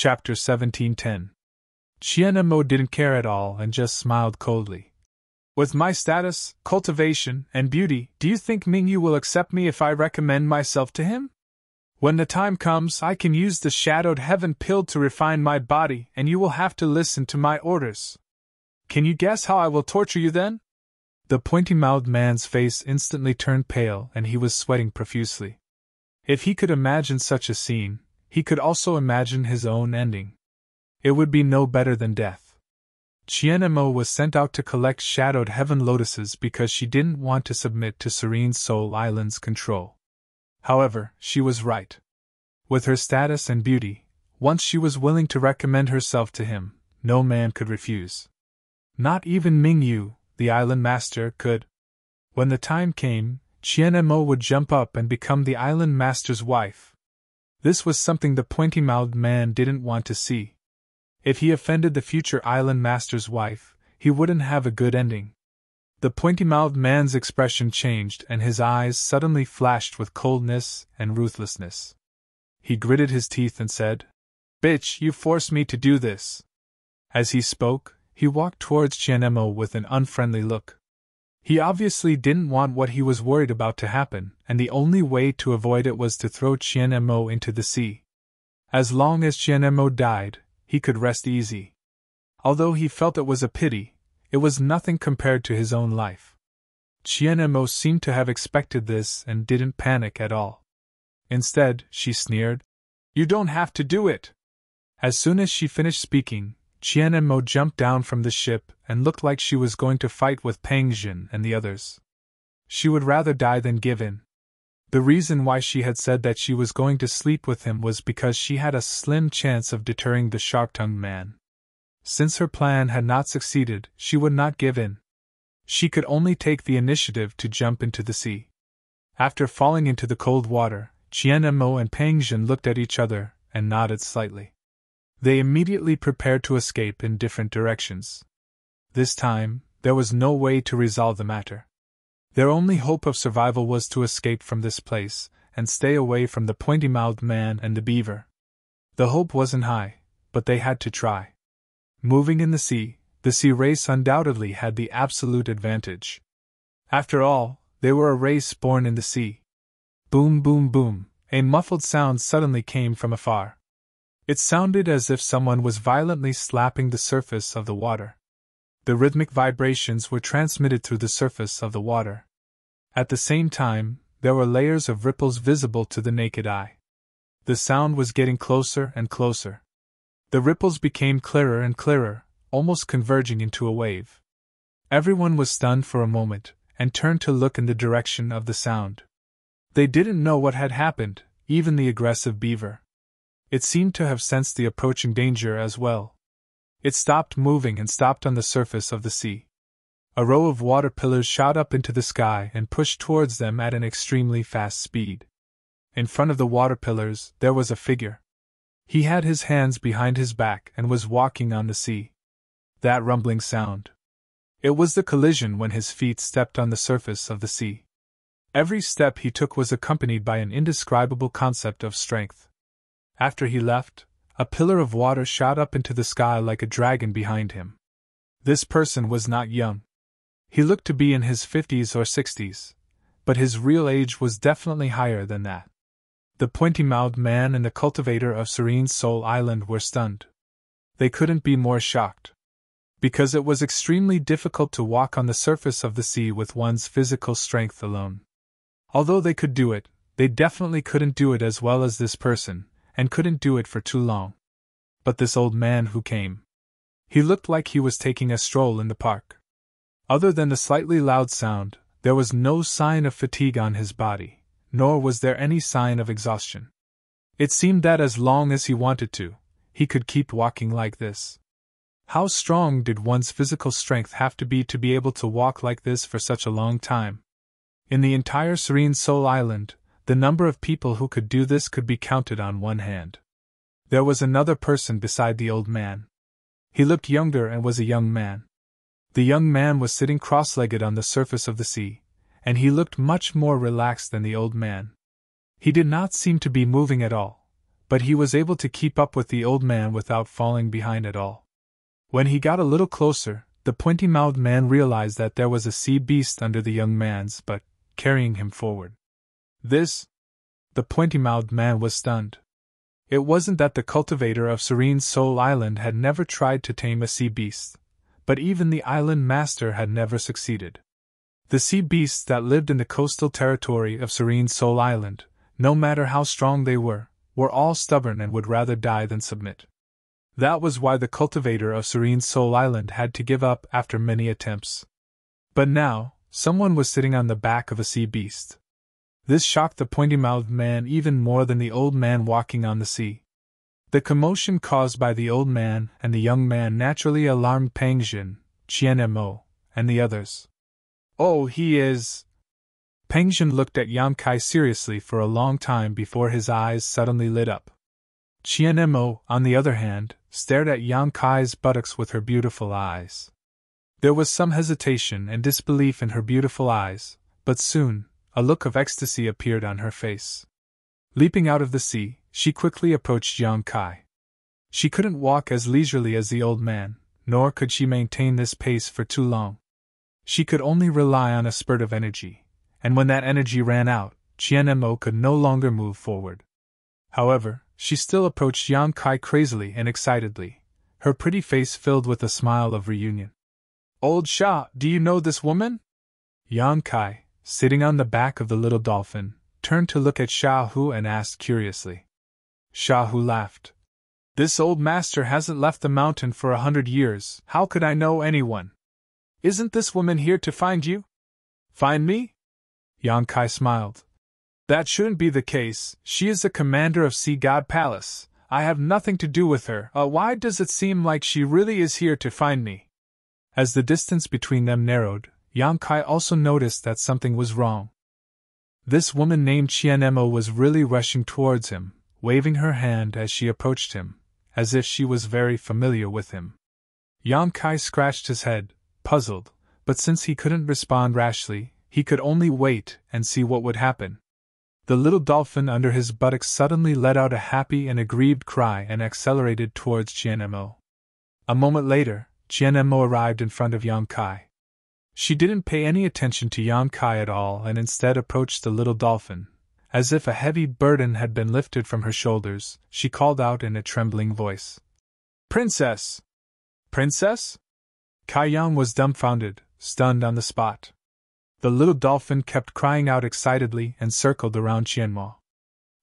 Chapter 1710. Mo didn't care at all and just smiled coldly. With my status, cultivation, and beauty, do you think Mingyu will accept me if I recommend myself to him? When the time comes, I can use the shadowed heaven pill to refine my body, and you will have to listen to my orders. Can you guess how I will torture you then? The pointy-mouthed man's face instantly turned pale and he was sweating profusely. If he could imagine such a scene, he could also imagine his own ending. It would be no better than death. Mo was sent out to collect shadowed heaven lotuses because she didn't want to submit to Serene Soul Island's control. However, she was right. With her status and beauty, once she was willing to recommend herself to him, no man could refuse. Not even Mingyu, the island master, could. When the time came, Mo would jump up and become the island master's wife. This was something the pointy-mouthed man didn't want to see. If he offended the future island master's wife, he wouldn't have a good ending. The pointy-mouthed man's expression changed and his eyes suddenly flashed with coldness and ruthlessness. He gritted his teeth and said, "Bitch, you forced me to do this." As he spoke, he walked towards Mo with an unfriendly look. He obviously didn't want what he was worried about to happen, and the only way to avoid it was to throw Mo into the sea. As long as Mo died, he could rest easy. Although he felt it was a pity, it was nothing compared to his own life. Mo seemed to have expected this and didn't panic at all. Instead, she sneered, "You don't have to do it." As soon as she finished speaking, Mo jumped down from the ship and looked like she was going to fight with Pangjin and the others. She would rather die than give in. The reason why she had said that she was going to sleep with him was because she had a slim chance of deterring the sharp-tongued man. Since her plan had not succeeded, she would not give in. She could only take the initiative to jump into the sea. After falling into the cold water, Mo and Pangjin looked at each other and nodded slightly. They immediately prepared to escape in different directions. This time, there was no way to resolve the matter. Their only hope of survival was to escape from this place and stay away from the pointy-mouthed man and the beaver. The hope wasn't high, but they had to try. Moving in the sea race undoubtedly had the absolute advantage. After all, they were a race born in the sea. Boom, boom, boom, a muffled sound suddenly came from afar. It sounded as if someone was violently slapping the surface of the water. The rhythmic vibrations were transmitted through the surface of the water. At the same time, there were layers of ripples visible to the naked eye. The sound was getting closer and closer. The ripples became clearer and clearer, almost converging into a wave. Everyone was stunned for a moment, and turned to look in the direction of the sound. They didn't know what had happened, even the aggressive beaver. It seemed to have sensed the approaching danger as well. It stopped moving and stopped on the surface of the sea. A row of water pillars shot up into the sky and pushed towards them at an extremely fast speed. In front of the water pillars, there was a figure. He had his hands behind his back and was walking on the sea. That rumbling sound. It was the collision when his feet stepped on the surface of the sea. Every step he took was accompanied by an indescribable concept of strength. After he left, a pillar of water shot up into the sky like a dragon behind him. This person was not young. He looked to be in his 50s or 60s, but his real age was definitely higher than that. The pointy-mouthed man and the cultivator of Serene Soul Island were stunned. They couldn't be more shocked. Because it was extremely difficult to walk on the surface of the sea with one's physical strength alone. Although they could do it, they definitely couldn't do it as well as this person, and couldn't do it for too long. But this old man who came. He looked like he was taking a stroll in the park. Other than the slightly loud sound, there was no sign of fatigue on his body, nor was there any sign of exhaustion. It seemed that as long as he wanted to, he could keep walking like this. How strong did one's physical strength have to be able to walk like this for such a long time? In the entire Serene Soul Island, the number of people who could do this could be counted on one hand. There was another person beside the old man. He looked younger and was a young man. The young man was sitting cross-legged on the surface of the sea, and he looked much more relaxed than the old man. He did not seem to be moving at all, but he was able to keep up with the old man without falling behind at all. When he got a little closer, the pointy-mouthed man realized that there was a sea beast under the young man's butt, carrying him forward. This? The pointy-mouthed man was stunned. It wasn't that the cultivator of Serene Soul Island had never tried to tame a sea beast, but even the island master had never succeeded. The sea beasts that lived in the coastal territory of Serene Soul Island, no matter how strong they were all stubborn and would rather die than submit. That was why the cultivator of Serene Soul Island had to give up after many attempts. But now, someone was sitting on the back of a sea beast. This shocked the pointy-mouthed man even more than the old man walking on the sea. The commotion caused by the old man and the young man naturally alarmed Peng Jin, Qian Mo, and the others. Oh, he is... Peng Jin looked at Yang Kai seriously for a long time before his eyes suddenly lit up. Qian Mo, on the other hand, stared at Yang Kai's buttocks with her beautiful eyes. There was some hesitation and disbelief in her beautiful eyes, but soon, a look of ecstasy appeared on her face. Leaping out of the sea, she quickly approached Yang Kai. She couldn't walk as leisurely as the old man, nor could she maintain this pace for too long. She could only rely on a spurt of energy, and when that energy ran out, Qian Mo could no longer move forward. However, she still approached Yang Kai crazily and excitedly, her pretty face filled with a smile of reunion. Old Sha, do you know this woman? Yang Kai, sitting on the back of the little dolphin, turned to look at Sha Hu and asked curiously. Sha Hu laughed. This old master hasn't left the mountain for 100 years, how could I know anyone? Isn't this woman here to find you? Find me? Yang Kai smiled. That shouldn't be the case, she is the commander of Sea God Palace, I have nothing to do with her, why does it seem like she really is here to find me? As the distance between them narrowed, Yang Kai also noticed that something was wrong. This woman named Qian Mo was really rushing towards him, waving her hand as she approached him, as if she was very familiar with him. Yang Kai scratched his head, puzzled, but since he couldn't respond rashly, he could only wait and see what would happen. The little dolphin under his buttocks suddenly let out a happy and aggrieved cry and accelerated towards Qian Mo. A moment later, Qian Mo arrived in front of Yang Kai. She didn't pay any attention to Yang Kai at all and instead approached the little dolphin. As if a heavy burden had been lifted from her shoulders, she called out in a trembling voice. Princess! Princess? Kai Yang was dumbfounded, stunned on the spot. The little dolphin kept crying out excitedly and circled around Qianmo.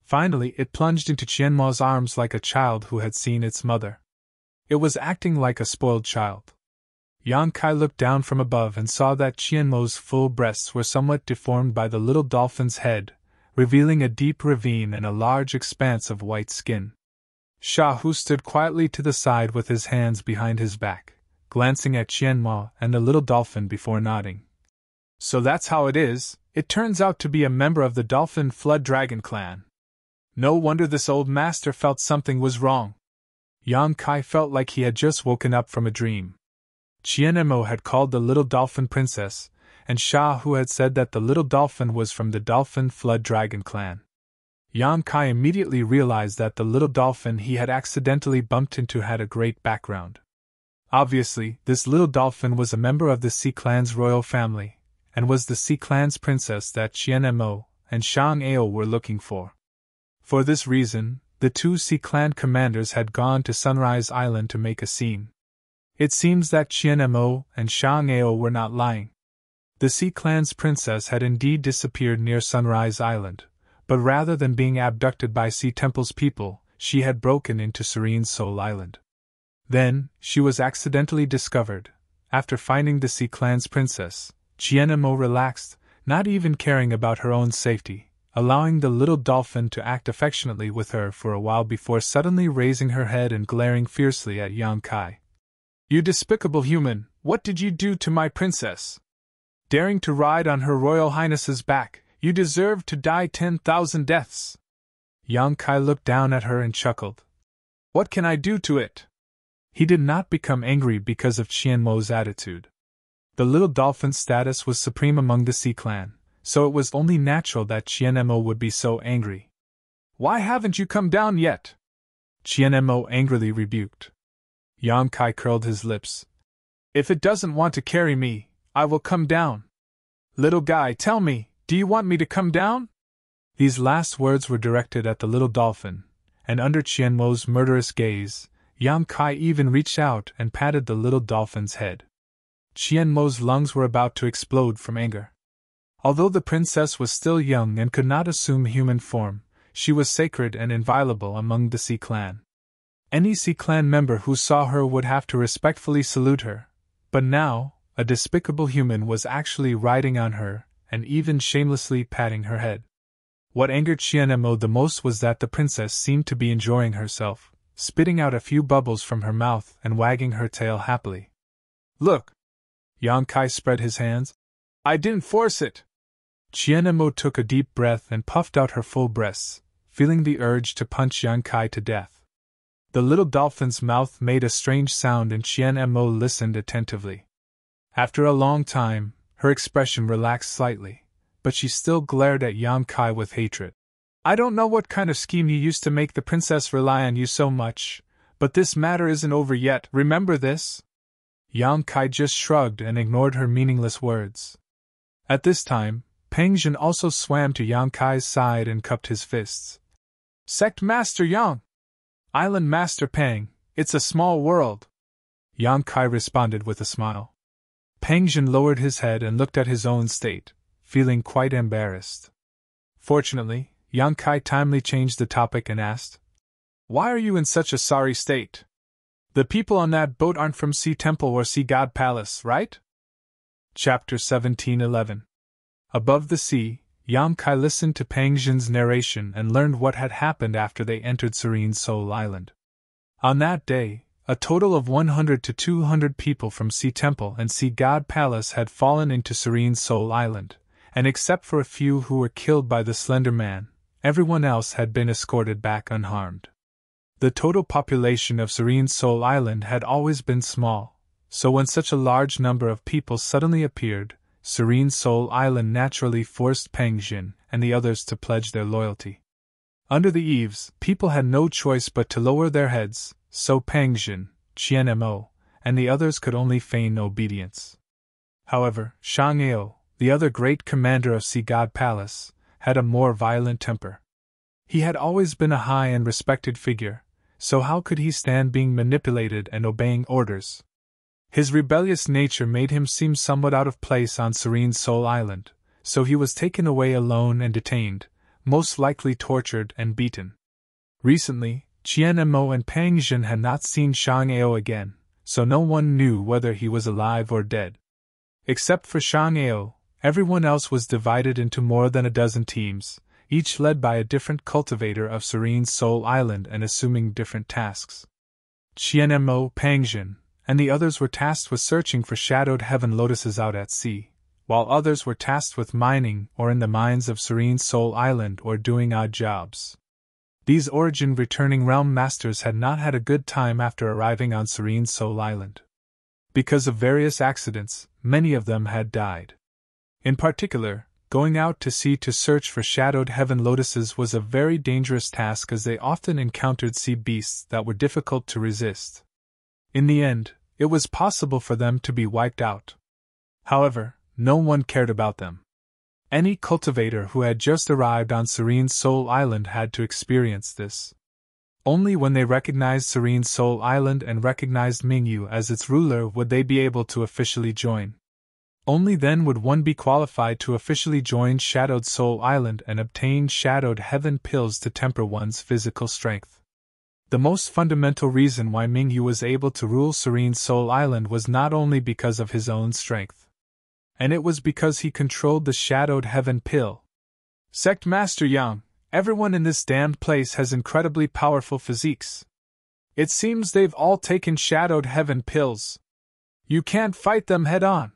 Finally, it plunged into Qianmo's arms like a child who had seen its mother. It was acting like a spoiled child. Yang Kai looked down from above and saw that Qianmo's full breasts were somewhat deformed by the little dolphin's head, revealing a deep ravine and a large expanse of white skin. Sha Hu stood quietly to the side with his hands behind his back, glancing at Qianmo and the little dolphin before nodding. So that's how it is, it turns out to be a member of the Dolphin Flood Dragon clan. No wonder this old master felt something was wrong. Yang Kai felt like he had just woken up from a dream. Qian Mo had called the little dolphin princess, and Sha Hu had said that the little dolphin was from the Dolphin Flood Dragon clan. Yang Kai immediately realized that the little dolphin he had accidentally bumped into had a great background. Obviously, this little dolphin was a member of the Sea Clan's royal family, and was the Sea Clan's princess that Qian Mo and Shang Ao were looking for. For this reason, the two Sea Clan commanders had gone to Sunrise Island to make a scene. It seems that Qian Mo and Shang Ao were not lying. The Sea Clan's princess had indeed disappeared near Sunrise Island, but rather than being abducted by Sea Temple's people, she had broken into Serene Soul Island. Then, she was accidentally discovered. After finding the Sea Clan's princess, Qian Mo relaxed, not even caring about her own safety, allowing the little dolphin to act affectionately with her for a while before suddenly raising her head and glaring fiercely at Yang Kai. You despicable human, what did you do to my princess? Daring to ride on Her Royal Highness's back, you deserve to die 10,000 deaths. Yang Kai looked down at her and chuckled. What can I do to it? He did not become angry because of Qian Mo's attitude. The little dolphin's status was supreme among the Sea Clan, so it was only natural that Qian Mo would be so angry. Why haven't you come down yet? Qianmo angrily rebuked. Yang Kai curled his lips. If it doesn't want to carry me, I will come down. Little guy, tell me, do you want me to come down? These last words were directed at the little dolphin, and under Qianmo's murderous gaze, Yang Kai even reached out and patted the little dolphin's head. Qianmo's lungs were about to explode from anger. Although the princess was still young and could not assume human form, she was sacred and inviolable among the Sea clan. Any Sea clan member who saw her would have to respectfully salute her, but now, a despicable human was actually riding on her and even shamelessly patting her head. What angered Qianmo the most was that the princess seemed to be enjoying herself, spitting out a few bubbles from her mouth and wagging her tail happily. Look! Yang Kai spread his hands. I didn't force it! Qianmo took a deep breath and puffed out her full breasts, feeling the urge to punch Yang Kai to death. The little dolphin's mouth made a strange sound and Qianmo listened attentively. After a long time, her expression relaxed slightly, but she still glared at Yang Kai with hatred. I don't know what kind of scheme you used to make the princess rely on you so much, but this matter isn't over yet, remember this? Yang Kai just shrugged and ignored her meaningless words. At this time, Pengjin also swam to Yang Kai's side and cupped his fists. Sect Master Yang! Island Master Peng, it's a small world. Yang Kai responded with a smile. Pengjin lowered his head and looked at his own state, feeling quite embarrassed. Fortunately, Yang Kai timely changed the topic and asked, Why are you in such a sorry state? The people on that boat aren't from Sea Temple or Sea God Palace, right? Chapter 17:11. Above the sea, Yang Kai listened to Pengjin's narration and learned what had happened after they entered Serene Soul Island. On that day, a total of 100 to 200 people from Sea Temple and Sea God Palace had fallen into Serene Soul Island, and except for a few who were killed by the Slender Man, everyone else had been escorted back unharmed. The total population of Serene Soul Island had always been small, so when such a large number of people suddenly appeared, Serene Soul Island naturally forced Pengjin and the others to pledge their loyalty. Under the eaves, people had no choice but to lower their heads, so Pengjin, Qianmo, and the others could only feign obedience. However, Shang'ao, the other great commander of Sea God Palace, had a more violent temper. He had always been a high and respected figure, so how could he stand being manipulated and obeying orders? His rebellious nature made him seem somewhat out of place on Serene Soul Island, so he was taken away alone and detained, most likely tortured and beaten. Recently, Qianmo and Pengjin had not seen Shang'ao again, so no one knew whether he was alive or dead. Except for Shang'ao, everyone else was divided into more than a dozen teams, each led by a different cultivator of Serene Soul Island and assuming different tasks. Qianmo, Pengjin, and the others were tasked with searching for shadowed heaven lotuses out at sea, while others were tasked with mining or in the mines of Serene Soul Island or doing odd jobs. These origin-returning realm masters had not had a good time after arriving on Serene Soul Island. Because of various accidents, many of them had died. In particular, going out to sea to search for shadowed heaven lotuses was a very dangerous task as they often encountered sea beasts that were difficult to resist. In the end, it was possible for them to be wiped out. However, no one cared about them. Any cultivator who had just arrived on Serene Soul Island had to experience this. Only when they recognized Serene Soul Island and recognized Mingyu as its ruler would they be able to officially join. Only then would one be qualified to officially join Shadowed Soul Island and obtain Shadowed Heaven pills to temper one's physical strength. The most fundamental reason why Mingyu was able to rule Serene Soul Island was not only because of his own strength. And it was because he controlled the Shadowed Heaven pill. Sect Master Yang, everyone in this damned place has incredibly powerful physiques. It seems they've all taken Shadowed Heaven pills. You can't fight them head on.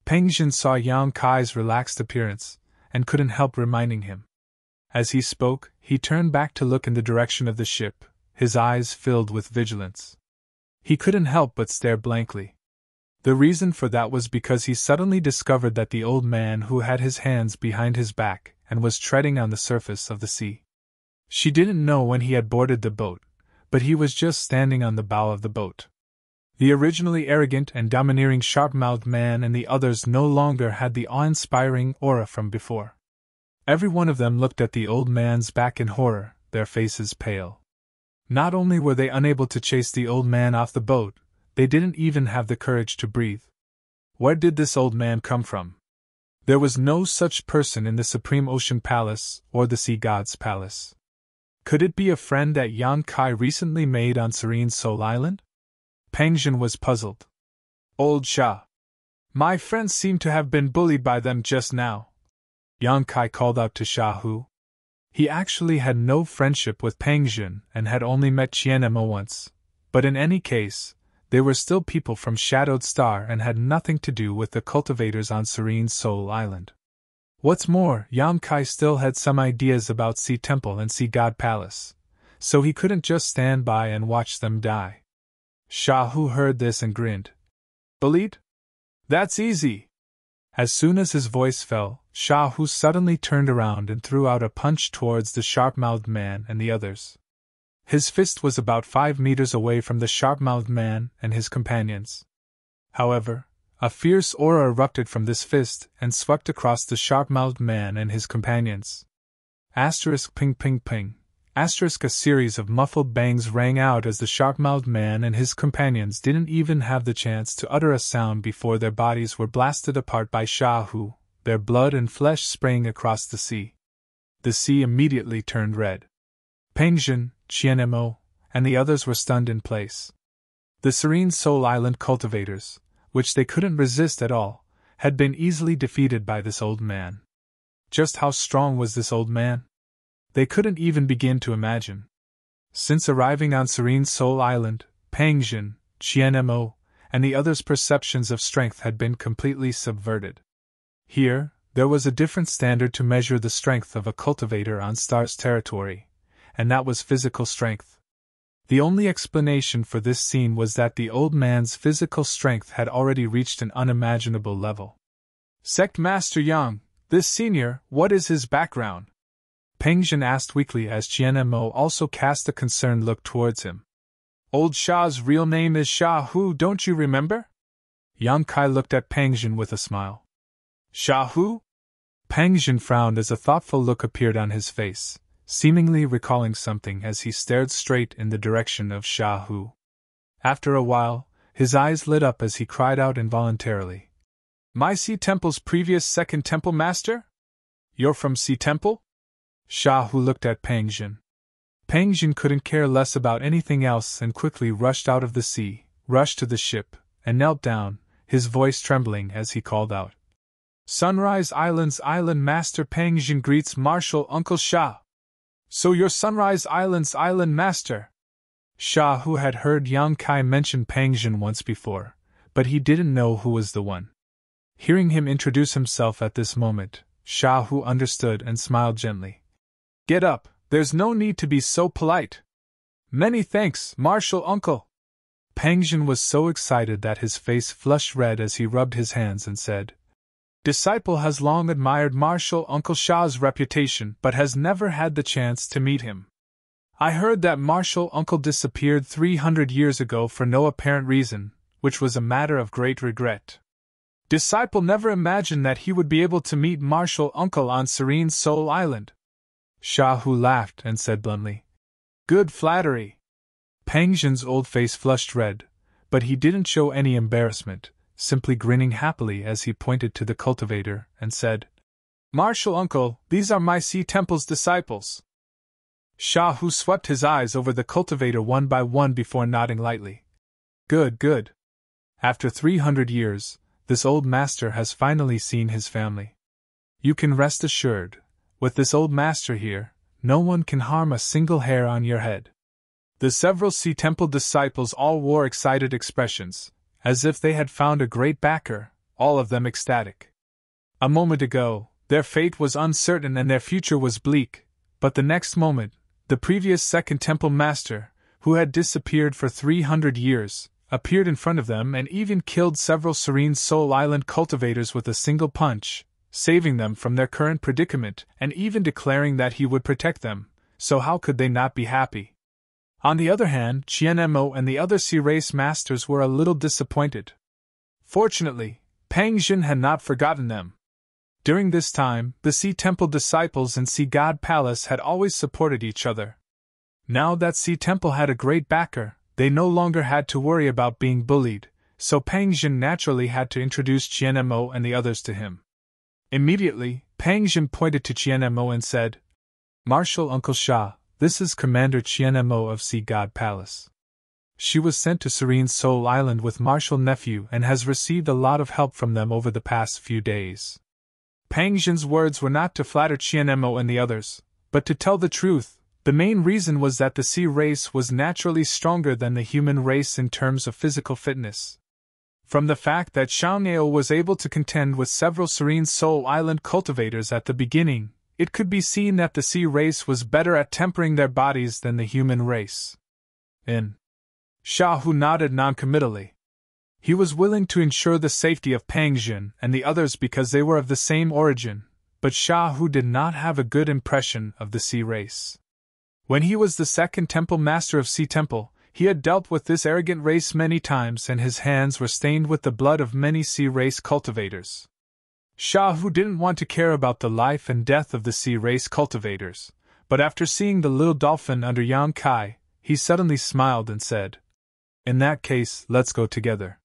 Pengjin saw Yang Kai's relaxed appearance, and couldn't help reminding him. As he spoke, he turned back to look in the direction of the ship, his eyes filled with vigilance. He couldn't help but stare blankly. The reason for that was because he suddenly discovered that the old man who had his hands behind his back and was treading on the surface of the sea. She didn't know when he had boarded the boat, but he was just standing on the bow of the boat. The originally arrogant and domineering sharp-mouthed man and the others no longer had the awe-inspiring aura from before. Every one of them looked at the old man's back in horror, their faces pale. Not only were they unable to chase the old man off the boat, they didn't even have the courage to breathe. Where did this old man come from? There was no such person in the Supreme Ocean Palace or the Sea God's Palace. Could it be a friend that Yang Kai recently made on Serene Soul Island? Peng Jin was puzzled. Old Sha. My friends seem to have been bullied by them just now. Yang Kai called out to Sha Hu. He actually had no friendship with Peng Jin and had only met Qianemo once, but in any case, they were still people from Shadowed Star and had nothing to do with the cultivators on Serene Soul Island. What's more, Yang Kai still had some ideas about Sea Temple and Sea God Palace, so he couldn't just stand by and watch them die. Sha Hu heard this and grinned. Bullied? That's easy. As soon as his voice fell, Sha Hu suddenly turned around and threw out a punch towards the sharp-mouthed man and the others. His fist was about 5 meters away from the sharp-mouthed man and his companions. However, a fierce aura erupted from this fist and swept across the sharp-mouthed man and his companions. Asterisk ping ping ping. Asterisk a series of muffled bangs rang out as the sharp-mouthed man and his companions didn't even have the chance to utter a sound before their bodies were blasted apart by Sha Hu, their blood and flesh spraying across the sea. The sea immediately turned red. Peng Jin, Qianemo, and the others were stunned in place. The Serene Soul Island cultivators, which they couldn't resist at all, had been easily defeated by this old man. Just how strong was this old man? They couldn't even begin to imagine. Since arriving on Serene Soul Island, Peng Jin, Qianemo, and the others' perceptions of strength had been completely subverted. Here, there was a different standard to measure the strength of a cultivator on Star's territory, and that was physical strength. The only explanation for this scene was that the old man's physical strength had already reached an unimaginable level. Sect Master Yang, this senior, what is his background? Peng Jin asked weakly as Qianemo also cast a concerned look towards him. Old Sha's real name is Sha Hu, don't you remember? Yang Kai looked at Peng Jin with a smile. Sha Hu? Peng Jin frowned as a thoughtful look appeared on his face, seemingly recalling something as he stared straight in the direction of Sha Hu. After a while, his eyes lit up as he cried out involuntarily. My Sea Temple's previous second temple master? You're from Sea Temple? Sha Hu looked at Peng Jin. Peng Jin couldn't care less about anything else and quickly rushed out of the sea, rushed to the ship, and knelt down, his voice trembling as he called out. Sunrise Island's Island Master Peng Jin greets Marshal Uncle Sha. So you're Sunrise Island's Island Master? Sha Hu had heard Yang Kai mention Peng Jin once before, but he didn't know who was the one. Hearing him introduce himself at this moment, Sha Hu understood and smiled gently. Get up, there's no need to be so polite. Many thanks, Marshal Uncle. Peng Jin was so excited that his face flushed red as he rubbed his hands and said, Disciple has long admired Marshal Uncle Sha's reputation but has never had the chance to meet him. I heard that Marshal Uncle disappeared 300 years ago for no apparent reason, which was a matter of great regret. Disciple never imagined that he would be able to meet Marshal Uncle on Serene Soul Island. Sha Hu laughed and said bluntly, Good flattery. Peng Jin's old face flushed red, but he didn't show any embarrassment, simply grinning happily as he pointed to the cultivator and said, Marshal Uncle, these are my Sea Temple's disciples. Sha Hu swept his eyes over the cultivator one by one before nodding lightly. Good, good. After 300 years, this old master has finally seen his family. You can rest assured, with this old master here, no one can harm a single hair on your head. The several Sea Temple disciples all wore excited expressions, as if they had found a great backer, all of them ecstatic. A moment ago, their fate was uncertain and their future was bleak, but the next moment, the previous second temple master, who had disappeared for 300 years, appeared in front of them and even killed several Serene Soul Island cultivators with a single punch, saving them from their current predicament and even declaring that he would protect them, so how could they not be happy? On the other hand, Qianmo and the other sea race masters were a little disappointed. Fortunately, Pang Jin had not forgotten them. During this time, the Sea Temple disciples and Sea God Palace had always supported each other. Now that Sea Temple had a great backer, they no longer had to worry about being bullied, so Pang Jin naturally had to introduce Qianmo and the others to him. Immediately, Pang Jin pointed to Qianmo and said, "Marshal Uncle Sha, this is Commander Qianmo of Sea God Palace. She was sent to Serene Soul Island with Marshal Nephew and has received a lot of help from them over the past few days." Pang Jin's words were not to flatter Qianmo and the others, but to tell the truth. The main reason was that the sea race was naturally stronger than the human race in terms of physical fitness. From the fact that Xiangnao was able to contend with several Serene Soul Island cultivators at the beginning, it could be seen that the sea race was better at tempering their bodies than the human race. Xiaohu nodded noncommittally. He was willing to ensure the safety of Pang Jin and the others because they were of the same origin, but Xiaohu did not have a good impression of the sea race. When he was the second temple master of Sea Temple, he had dealt with this arrogant race many times and his hands were stained with the blood of many sea race cultivators. Xiaohu didn't want to care about the life and death of the sea race cultivators, but after seeing the little dolphin under Yang Kai, he suddenly smiled and said, "In that case, let's go together.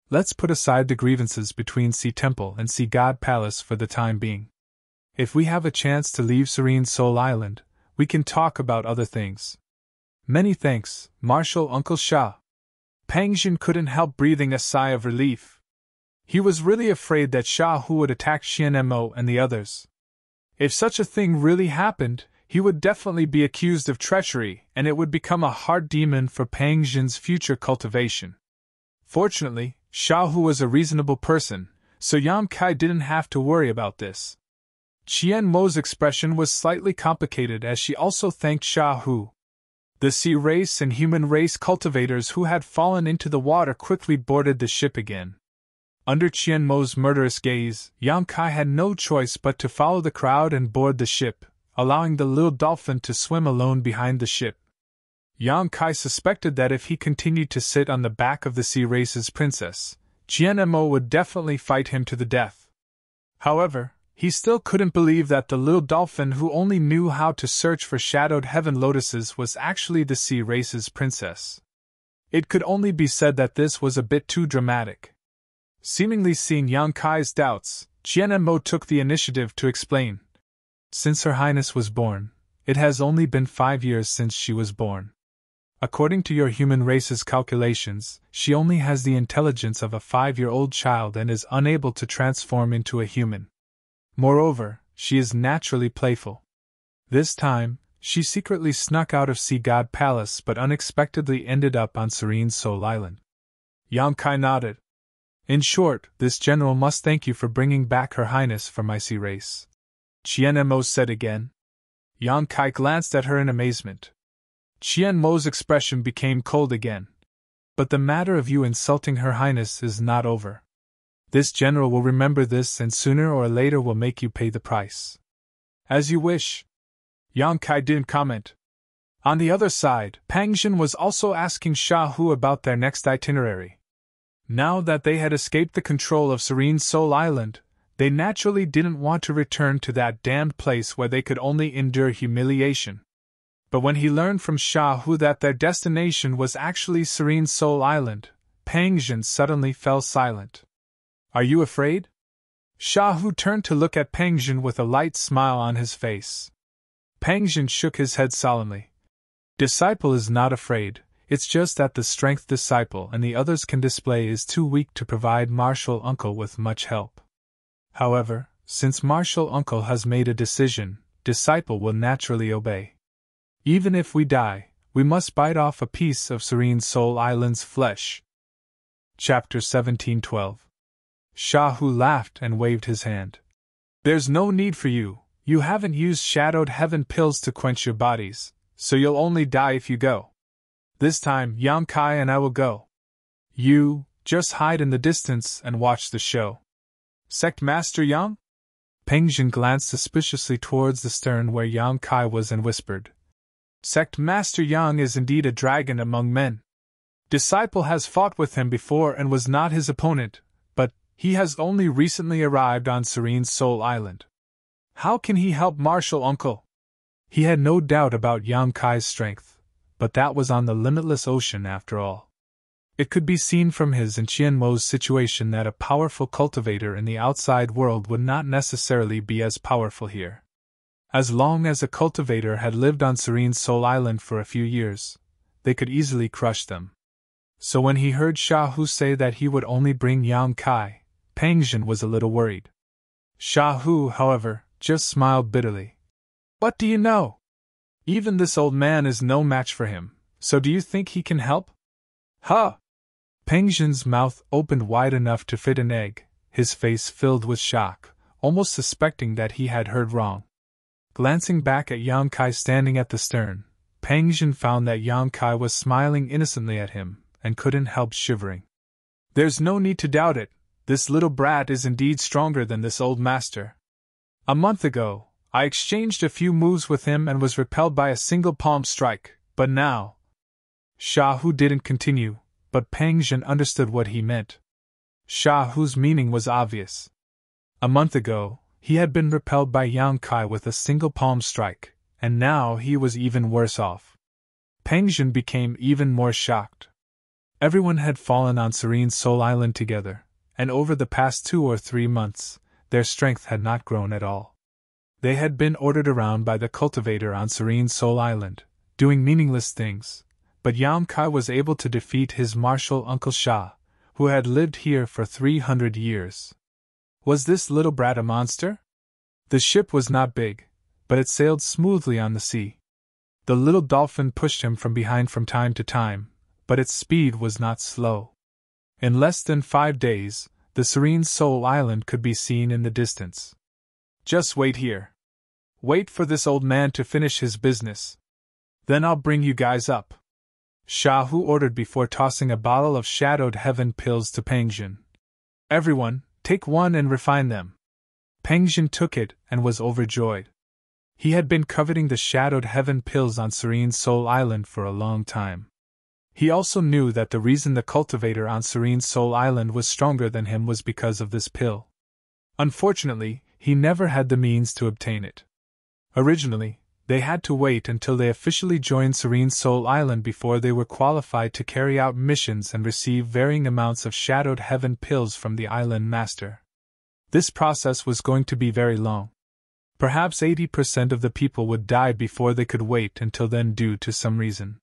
Let's put aside the grievances between Sea Temple and Sea God Palace for the time being. If we have a chance to leave Serene Soul Island, we can talk about other things." "Many thanks, Marshal Uncle Sha." Pang Jin couldn't help breathing a sigh of relief. He was really afraid that Xiaohu would attack Qianmo and the others. If such a thing really happened, he would definitely be accused of treachery and it would become a hard demon for Pang Jin's future cultivation. Fortunately, Xiaohu was a reasonable person, so Yang Kai didn't have to worry about this. Qianmo's expression was slightly complicated as she also thanked Xiaohu. The sea race and human race cultivators who had fallen into the water quickly boarded the ship again. Under Qianmo's murderous gaze, Yang Kai had no choice but to follow the crowd and board the ship, allowing the little dolphin to swim alone behind the ship. Yang Kai suspected that if he continued to sit on the back of the sea race's princess, Qianmo would definitely fight him to the death. However, he still couldn't believe that the little dolphin who only knew how to search for shadowed heaven lotuses was actually the sea race's princess. It could only be said that this was a bit too dramatic. Seemingly seeing Yang Kai's doubts, Qianmo took the initiative to explain. "Since Her Highness was born, it has only been 5 years since she was born. According to your human race's calculations, she only has the intelligence of a 5-year-old child and is unable to transform into a human. Moreover, she is naturally playful. This time, she secretly snuck out of Sea God Palace but unexpectedly ended up on Serene Soul Island." Yang Kai nodded. "In short, this general must thank you for bringing back Her Highness for my sea race," Qianmo said again. Yang Kai glanced at her in amazement. Qianmo's expression became cold again. "But the matter of you insulting Her Highness is not over. This general will remember this and sooner or later will make you pay the price." "As you wish." Yang Kai didn't comment. On the other side, Pang Jin was also asking Xiaohu about their next itinerary. Now that they had escaped the control of Serene Soul Island, they naturally didn't want to return to that damned place where they could only endure humiliation. But when he learned from Xiaohu that their destination was actually Serene Soul Island, Pang Jin suddenly fell silent. "Are you afraid?" Xiaohu turned to look at Pang Jin with a light smile on his face. Pang Jin shook his head solemnly. "Disciple is not afraid, it's just that the strength Disciple and the others can display is too weak to provide Marshal Uncle with much help. However, since Marshal Uncle has made a decision, Disciple will naturally obey. Even if we die, we must bite off a piece of Serene Soul Island's flesh." Chapter 17:12. Xiaohu laughed and waved his hand. "There's no need for you, you haven't used shadowed heaven pills to quench your bodies, so you'll only die if you go. This time Yang Kai and I will go. You, just hide in the distance and watch the show." "Sect Master Yang?" Pang Jin glanced suspiciously towards the stern where Yang Kai was and whispered, Sect Master Yang is indeed a dragon among men. Disciple has fought with him before and was not his opponent, but he has only recently arrived on Serene Soul Island. How can he help martial uncle? He had no doubt about Yang Kai's strength, but that was on the limitless ocean after all. It could be seen from his and Qian Mo's situation that a powerful cultivator in the outside world would not necessarily be as powerful here. As long as a cultivator had lived on Serene Soul Island for a few years, they could easily crush them. So when he heard Shahu say that he would only bring Yang Kai, Pengzhen was a little worried. Shahu, however, just smiled bitterly. What do you know? Even this old man is no match for him, so do you think he can help? Huh! Pengzhen's mouth opened wide enough to fit an egg, his face filled with shock, almost suspecting that he had heard wrong. Glancing back at Yang Kai standing at the stern, Pengzhen found that Yang Kai was smiling innocently at him, and couldn't help shivering. There's no need to doubt it, this little brat is indeed stronger than this old master. A month ago, I exchanged a few moves with him and was repelled by a single palm strike, but now... Shahu didn't continue, but Pengzhen understood what he meant. Shahu's meaning was obvious. A month ago, he had been repelled by Yang Kai with a single palm strike, and now he was even worse off. Pengzhen became even more shocked. Everyone had fallen on Serene Soul Island together, and over the past 2 or 3 months, their strength had not grown at all. They had been ordered around by the cultivator on Serene Soul Island, doing meaningless things, but Yang Kai was able to defeat his martial Uncle Sha, who had lived here for 300 years. Was this little brat a monster? The ship was not big, but it sailed smoothly on the sea. The little dolphin pushed him from behind from time to time, but its speed was not slow. In less than 5 days, the Serene Soul Island could be seen in the distance. Just wait here. Wait for this old man to finish his business. Then I'll bring you guys up. Shahu ordered before tossing a bottle of Shadowed Heaven pills to Pengzhen. Everyone, take one and refine them. Pengzhen took it and was overjoyed. He had been coveting the Shadowed Heaven pills on Serene Soul Island for a long time. He also knew that the reason the cultivator on Serene Soul Island was stronger than him was because of this pill. Unfortunately, he never had the means to obtain it. Originally, they had to wait until they officially joined Serene Soul Island before they were qualified to carry out missions and receive varying amounts of Shadowed Heaven pills from the island master. This process was going to be very long. Perhaps 80% of the people would die before they could wait until then due to some reason.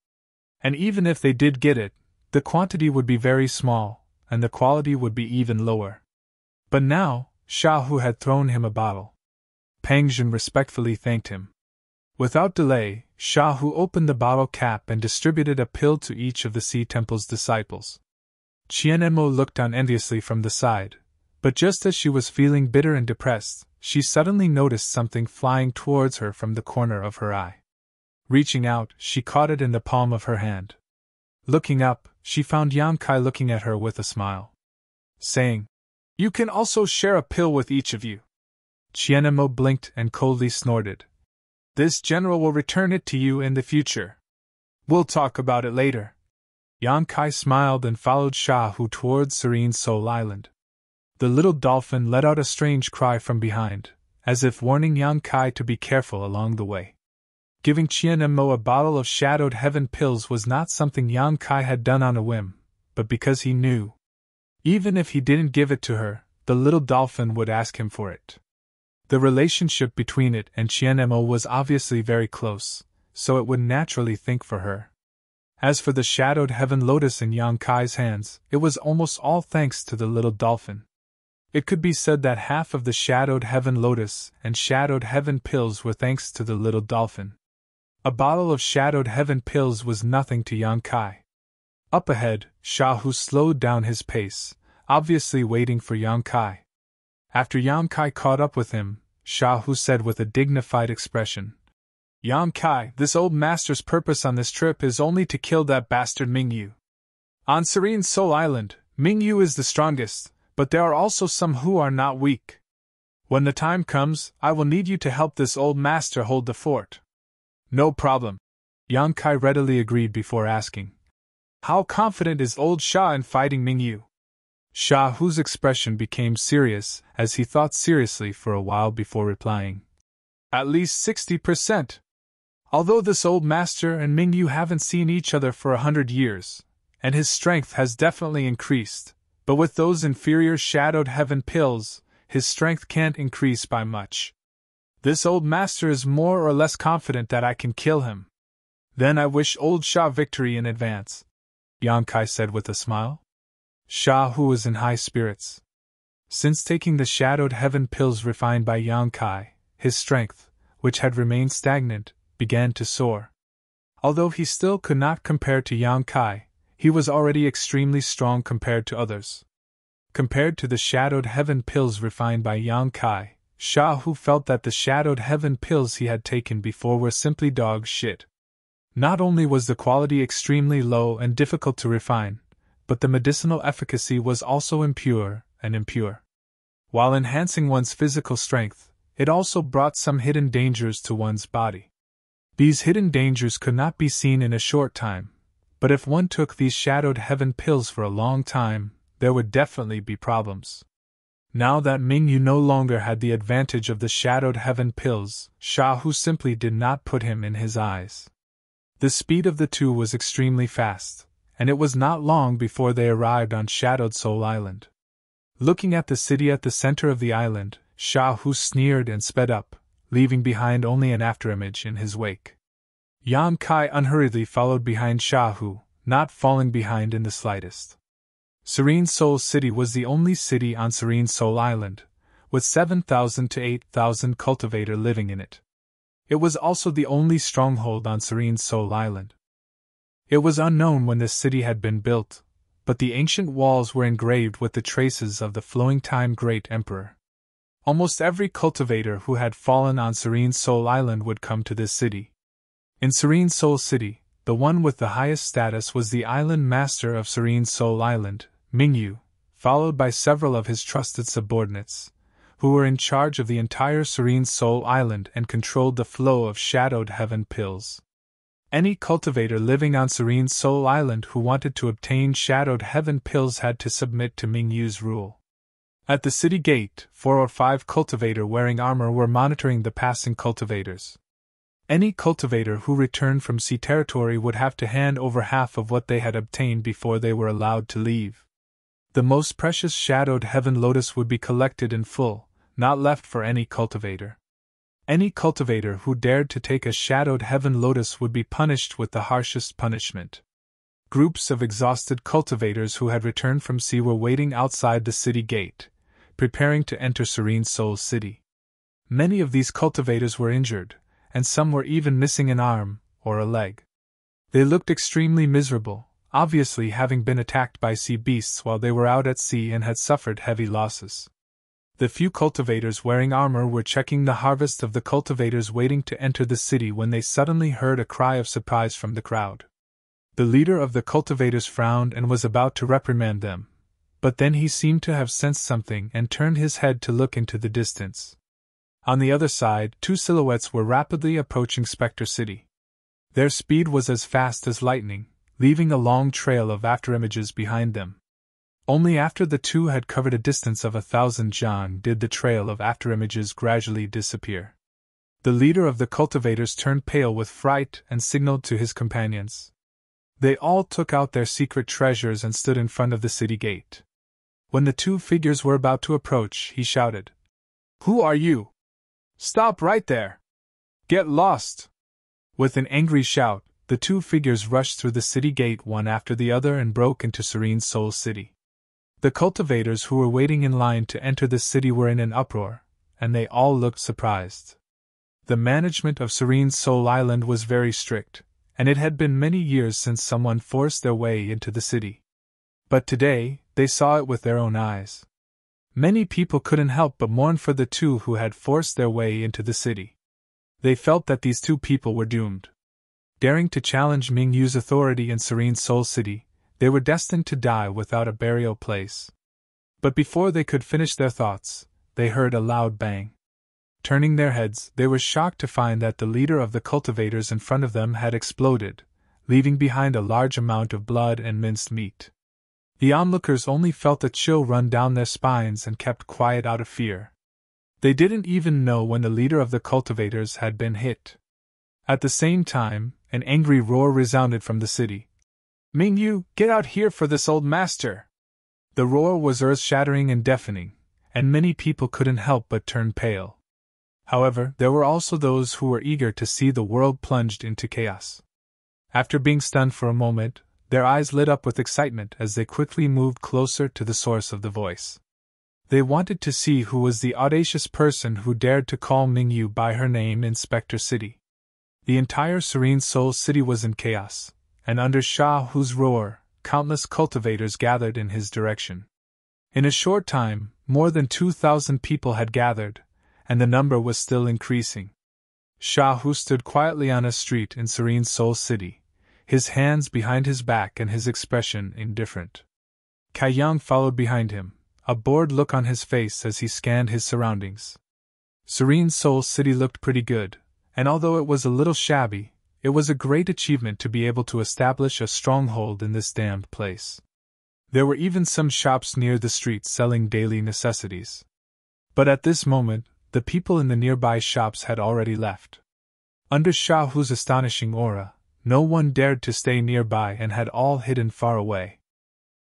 And even if they did get it, the quantity would be very small, and the quality would be even lower. But now, Shahu had thrown him a bottle. Pengzhen respectfully thanked him. Without delay, Shahu opened the bottle cap and distributed a pill to each of the Sea Temple's disciples. Qianemo looked on enviously from the side, but just as she was feeling bitter and depressed, she suddenly noticed something flying towards her from the corner of her eye. Reaching out, she caught it in the palm of her hand. Looking up, she found Yang Kai looking at her with a smile, saying, "You can also share a pill with each of you." Qianemo blinked and coldly snorted. "This general will return it to you in the future. We'll talk about it later." Yang Kai smiled and followed Shahu towards Serene Soul Island. The little dolphin let out a strange cry from behind, as if warning Yang Kai to be careful along the way. Giving Qianemo a bottle of Shadowed Heaven pills was not something Yang Kai had done on a whim, but because he knew. Even if he didn't give it to her, the little dolphin would ask him for it. The relationship between it and Qianemo was obviously very close, so it would naturally think for her. As for the Shadowed Heaven lotus in Yang Kai's hands, it was almost all thanks to the little dolphin. It could be said that half of the Shadowed Heaven lotus and Shadowed Heaven pills were thanks to the little dolphin. A bottle of Shadowed Heaven pills was nothing to Yang Kai. Up ahead, Shahu slowed down his pace, obviously waiting for Yang Kai. After Yang Kai caught up with him, Shahu said with a dignified expression, "Yang Kai, this old master's purpose on this trip is only to kill that bastard Mingyu. On Serene Soul Island, Mingyu is the strongest, but there are also some who are not weak. When the time comes, I will need you to help this old master hold the fort." "No problem," Yang Kai readily agreed before asking, "How confident is old Sha in fighting Mingyu?" Sha Hu's expression became serious as he thought seriously for a while before replying, "At least 60%. Although this old master and Mingyu haven't seen each other for 100 years, and his strength has definitely increased, but with those inferior shadowed heaven pills, his strength can't increase by much. This old master is more or less confident that I can kill him. Then I wish old Sha victory in advance," Yang Kai said with a smile. Sha Hu was in high spirits. Since taking the shadowed heaven pills refined by Yang Kai, his strength, which had remained stagnant, began to soar. Although he still could not compare to Yang Kai, he was already extremely strong compared to others. Compared to the shadowed heaven pills refined by Yang Kai, Sha Hu felt that the shadowed heaven pills he had taken before were simply dog shit. Not only was the quality extremely low and difficult to refine, but the medicinal efficacy was also impure. While enhancing one's physical strength, it also brought some hidden dangers to one's body. These hidden dangers could not be seen in a short time, but if one took these shadowed heaven pills for a long time, there would definitely be problems. Now that Mingyu no longer had the advantage of the shadowed heaven pills, Sha Hu simply did not put him in his eyes. The speed of the two was extremely fast, and it was not long before they arrived on Shadowed Soul Island. Looking at the city at the center of the island, Sha Hu sneered and sped up, leaving behind only an afterimage in his wake. Yang Kai unhurriedly followed behind Sha Hu, not falling behind in the slightest. Serene Soul City was the only city on Serene Soul Island, with 7,000 to 8,000 cultivator living in it. It was also the only stronghold on Serene Soul Island. It was unknown when this city had been built, but the ancient walls were engraved with the traces of the flowing time great emperor. Almost every cultivator who had fallen on Serene Soul Island would come to this city. In Serene Soul City, the one with the highest status was the island master of Serene Soul Island, Mingyu, followed by several of his trusted subordinates, who were in charge of the entire Serene Soul Island and controlled the flow of shadowed heaven pills. Any cultivator living on Serene Soul Island who wanted to obtain shadowed heaven pills had to submit to Mingyu's rule. At the city gate, 4 or 5 cultivators wearing armor were monitoring the passing cultivators. Any cultivator who returned from sea territory would have to hand over half of what they had obtained before they were allowed to leave. The most precious shadowed heaven lotus would be collected in full, not left for any cultivator. Any cultivator who dared to take a shadowed heaven lotus would be punished with the harshest punishment. Groups of exhausted cultivators who had returned from sea were waiting outside the city gate, preparing to enter Serene Soul City. Many of these cultivators were injured, and some were even missing an arm or a leg. They looked extremely miserable, obviously having been attacked by sea beasts while they were out at sea and had suffered heavy losses. The few cultivators wearing armor were checking the harvest of the cultivators waiting to enter the city when they suddenly heard a cry of surprise from the crowd. The leader of the cultivators frowned and was about to reprimand them, but then he seemed to have sensed something and turned his head to look into the distance. On the other side, 2 silhouettes were rapidly approaching Spectre City. Their speed was as fast as lightning, leaving a long trail of afterimages behind them. Only after the two had covered a distance of 1,000 jang did the trail of afterimages gradually disappear. The leader of the cultivators turned pale with fright and signaled to his companions. They all took out their secret treasures and stood in front of the city gate. When the 2 figures were about to approach, he shouted, "Who are you? Stop right there! Get lost!" With an angry shout, the 2 figures rushed through the city gate one after the other and broke into Serene Soul City. The cultivators who were waiting in line to enter the city were in an uproar, and they all looked surprised. The management of Serene Soul Island was very strict, and it had been many years since someone forced their way into the city. But today, they saw it with their own eyes. Many people couldn't help but mourn for the 2 who had forced their way into the city. They felt that these 2 people were doomed. Daring to challenge Mingyu's authority in Serene Soul City, they were destined to die without a burial place. But before they could finish their thoughts, they heard a loud bang. Turning their heads, they were shocked to find that the leader of the cultivators in front of them had exploded, leaving behind a large amount of blood and minced meat. The onlookers only felt a chill run down their spines and kept quiet out of fear. They didn't even know when the leader of the cultivators had been hit. At the same time, an angry roar resounded from the city. "Mingyu, get out here for this old master!" The roar was earth-shattering and deafening, and many people couldn't help but turn pale. However, there were also those who were eager to see the world plunged into chaos. After being stunned for a moment, their eyes lit up with excitement as they quickly moved closer to the source of the voice. They wanted to see who was the audacious person who dared to call Mingyu by her name in Spectre City. The entire Serene Soul City was in chaos, and under Sha Hu's roar, countless cultivators gathered in his direction. In a short time, more than 2,000 people had gathered, and the number was still increasing. Sha Hu stood quietly on a street in Serene Soul City, his hands behind his back and his expression indifferent. Kai Yang followed behind him, a bored look on his face as he scanned his surroundings. Serene Soul City looked pretty good, and although it was a little shabby, it was a great achievement to be able to establish a stronghold in this damned place. There were even some shops near the street selling daily necessities. But at this moment, the people in the nearby shops had already left. Under Sha Hu's astonishing aura, no one dared to stay nearby and had all hidden far away.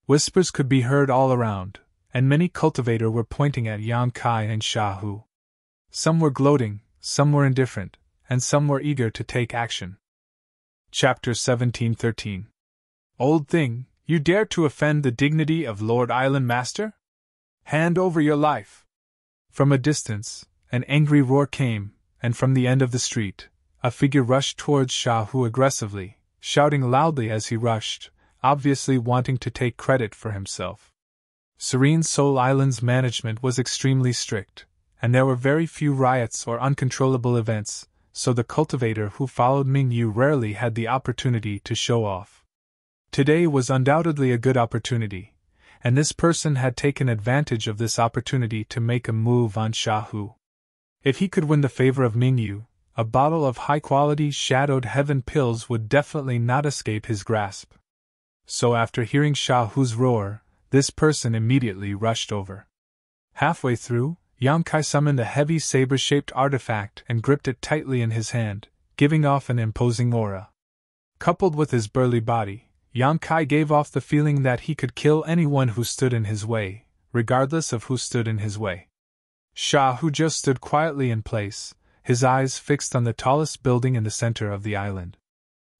Whispers could be heard all around, and many cultivators were pointing at Yang Kai and Sha Hu. Some were gloating, some were indifferent, and some were eager to take action. Chapter 1713. Old thing, you dare to offend the dignity of Lord Island Master? Hand over your life! From a distance, an angry roar came, and from the end of the street, a figure rushed towards Sha Hu aggressively, shouting loudly as he rushed, obviously wanting to take credit for himself. Serene Soul Island's management was extremely strict, and there were very few riots or uncontrollable events, so the cultivator who followed Mingyu rarely had the opportunity to show off. Today was undoubtedly a good opportunity, and this person had taken advantage of this opportunity to make a move on Sha Hu. If he could win the favor of Mingyu, a bottle of high-quality Shadowed Heaven pills would definitely not escape his grasp. So after hearing Sha Hu's roar, this person immediately rushed over. Halfway through, Yang Kai summoned a heavy saber-shaped artifact and gripped it tightly in his hand, giving off an imposing aura. Coupled with his burly body, Yang Kai gave off the feeling that he could kill anyone who stood in his way, regardless of who stood in his way. Sha Hu just stood quietly in place, his eyes fixed on the tallest building in the center of the island.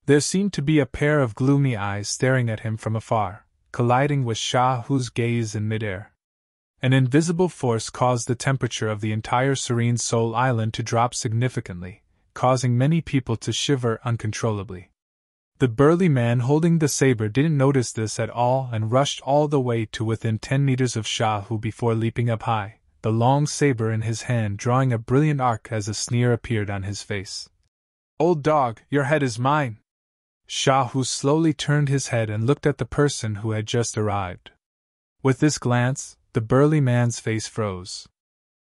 There seemed to be a pair of gloomy eyes staring at him from afar, colliding with Sha Hu's gaze in midair. An invisible force caused the temperature of the entire Serene Soul Island to drop significantly, causing many people to shiver uncontrollably. The burly man holding the saber didn't notice this at all and rushed all the way to within 10 meters of Sha Hu before leaping up high, the long saber in his hand drawing a brilliant arc as a sneer appeared on his face. "Old dog, your head is mine!" Sha Hu slowly turned his head and looked at the person who had just arrived. With this glance, the burly man's face froze.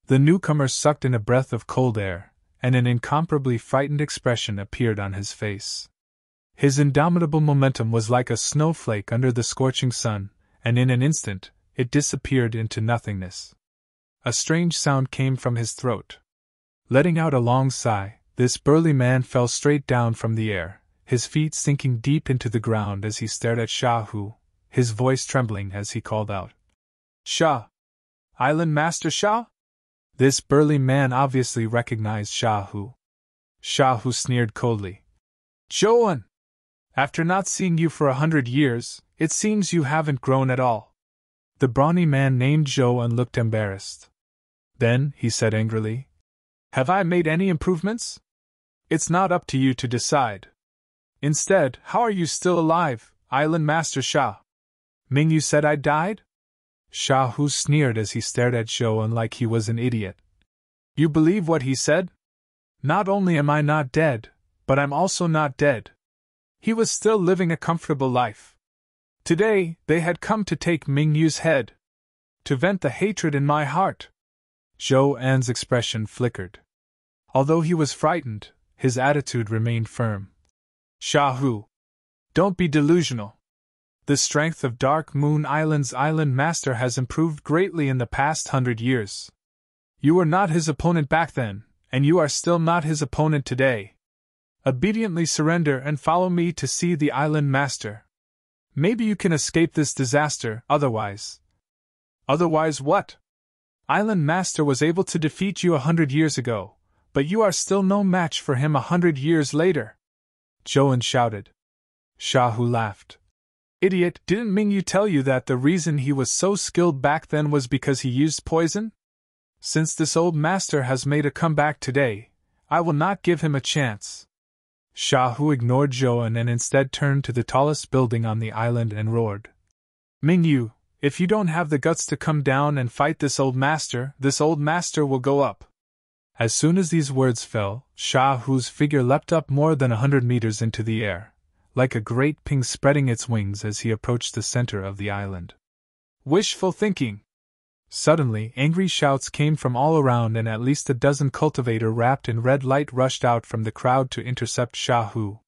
The newcomer sucked in a breath of cold air, and an incomparably frightened expression appeared on his face. His indomitable momentum was like a snowflake under the scorching sun, and in an instant, it disappeared into nothingness. A strange sound came from his throat. Letting out a long sigh, this burly man fell straight down from the air, his feet sinking deep into the ground as he stared at Sha Hu, his voice trembling as he called out, "Sha! Island Master Sha?" This burly man obviously recognized Sha Hu. Sha Hu sneered coldly. "Zhouan! After not seeing you for 100 years, it seems you haven't grown at all." The brawny man named Zhouan looked embarrassed. Then, he said angrily, "Have I made any improvements? It's not up to you to decide. Instead, how are you still alive, Island Master Sha? Mingyu said I died?" Sha Hu sneered as he stared at Zhouan like he was an idiot. "You believe what he said? Not only am I not dead, but I'm also not dead. He was still living a comfortable life. Today, they had come to take Mingyu's head. To vent the hatred in my heart." Zhou An's expression flickered. Although he was frightened, his attitude remained firm. Shahu, don't be delusional. The strength of Dark Moon Island's island master has improved greatly in the past 100 years. You were not his opponent back then, and you are still not his opponent today. Obediently surrender and follow me to see the island master. Maybe you can escape this disaster, otherwise. Otherwise what? Island master was able to defeat you 100 years ago, but you are still no match for him 100 years later. Joan shouted. Shahu laughed. Idiot, didn't Mingyu tell you that the reason he was so skilled back then was because he used poison? Since this old master has made a comeback today, I will not give him a chance. Shahu ignored Joan and instead turned to the tallest building on the island and roared. Mingyu, if you don't have the guts to come down and fight this old master will go up. As soon as these words fell, Shahu's figure leapt up more than 100 meters into the air, like a great ping spreading its wings as he approached the center of the island. Wishful thinking! Suddenly, angry shouts came from all around and at least a dozen cultivators wrapped in red light rushed out from the crowd to intercept Shahu.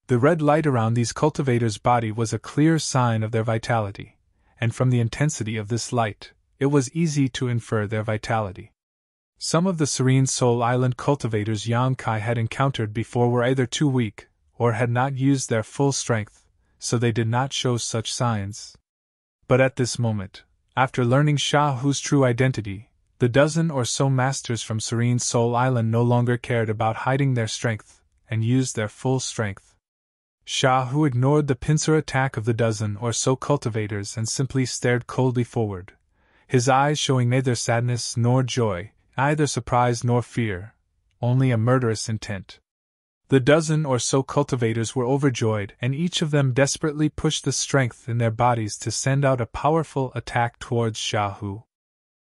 The red light around these cultivators' body was a clear sign of their vitality, and from the intensity of this light, it was easy to infer their vitality. Some of the Serene Soul Island cultivators Yang Kai had encountered before were either too weak, or had not used their full strength, so they did not show such signs. But at this moment, after learning Shahu's true identity, the dozen or so masters from Serene Soul Island no longer cared about hiding their strength, and used their full strength. Shahu ignored the pincer attack of the dozen or so cultivators and simply stared coldly forward, his eyes showing neither sadness nor joy, neither surprise nor fear, only a murderous intent. The dozen or so cultivators were overjoyed, and each of them desperately pushed the strength in their bodies to send out a powerful attack towards Shahu.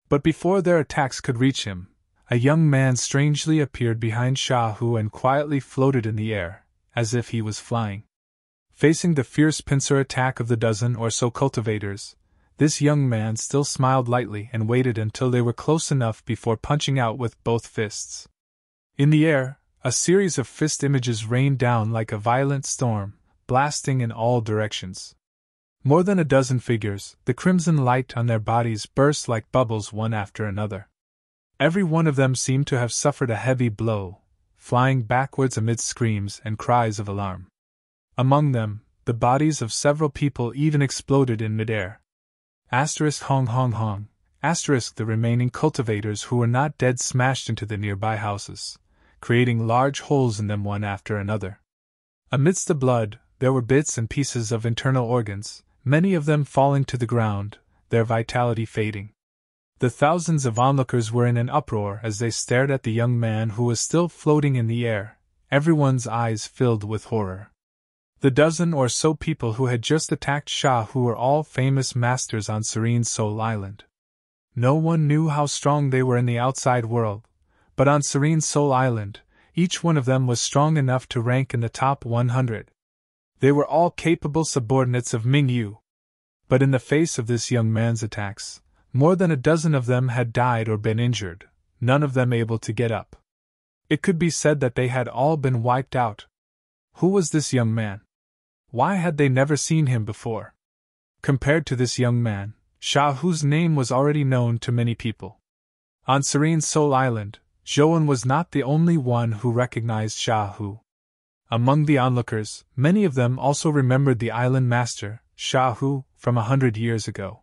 But before their attacks could reach him, a young man strangely appeared behind Shahu and quietly floated in the air, as if he was flying. Facing the fierce pincer attack of the dozen or so cultivators, this young man still smiled lightly and waited until they were close enough before punching out with both fists. In the air, a series of fist images rained down like a violent storm, blasting in all directions. More than a dozen figures, the crimson light on their bodies burst like bubbles one after another. Every one of them seemed to have suffered a heavy blow, flying backwards amid screams and cries of alarm. Among them, the bodies of several people even exploded in midair. Hong hong hong. The remaining cultivators who were not dead smashed into the nearby houses, creating large holes in them one after another. Amidst the blood, there were bits and pieces of internal organs, many of them falling to the ground, their vitality fading. The thousands of onlookers were in an uproar as they stared at the young man who was still floating in the air, everyone's eyes filled with horror. The dozen or so people who had just attacked Shahu were all famous masters on Serene Soul Island. No one knew how strong they were in the outside world, but on Serene Soul Island, each one of them was strong enough to rank in the top 100. They were all capable subordinates of Mingyu. But in the face of this young man's attacks, more than a dozen of them had died or been injured, none of them able to get up. It could be said that they had all been wiped out. Who was this young man? Why had they never seen him before? Compared to this young man, Shahu's name was already known to many people. On Serene Soul Island, Joan was not the only one who recognized Shahu. Among the onlookers, many of them also remembered the island master, Shahu, from 100 years ago.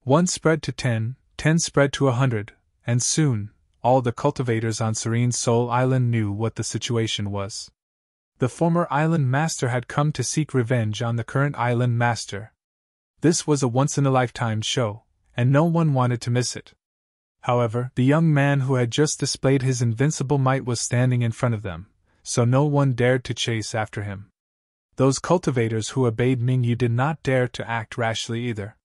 1 spread to 10, 10 spread to 100, and soon, all the cultivators on Serene Soul Island knew what the situation was. The former island master had come to seek revenge on the current island master. This was a once-in-a-lifetime show, and no one wanted to miss it. However, the young man who had just displayed his invincible might was standing in front of them, so no one dared to chase after him. Those cultivators who obeyed Mingyu did not dare to act rashly either.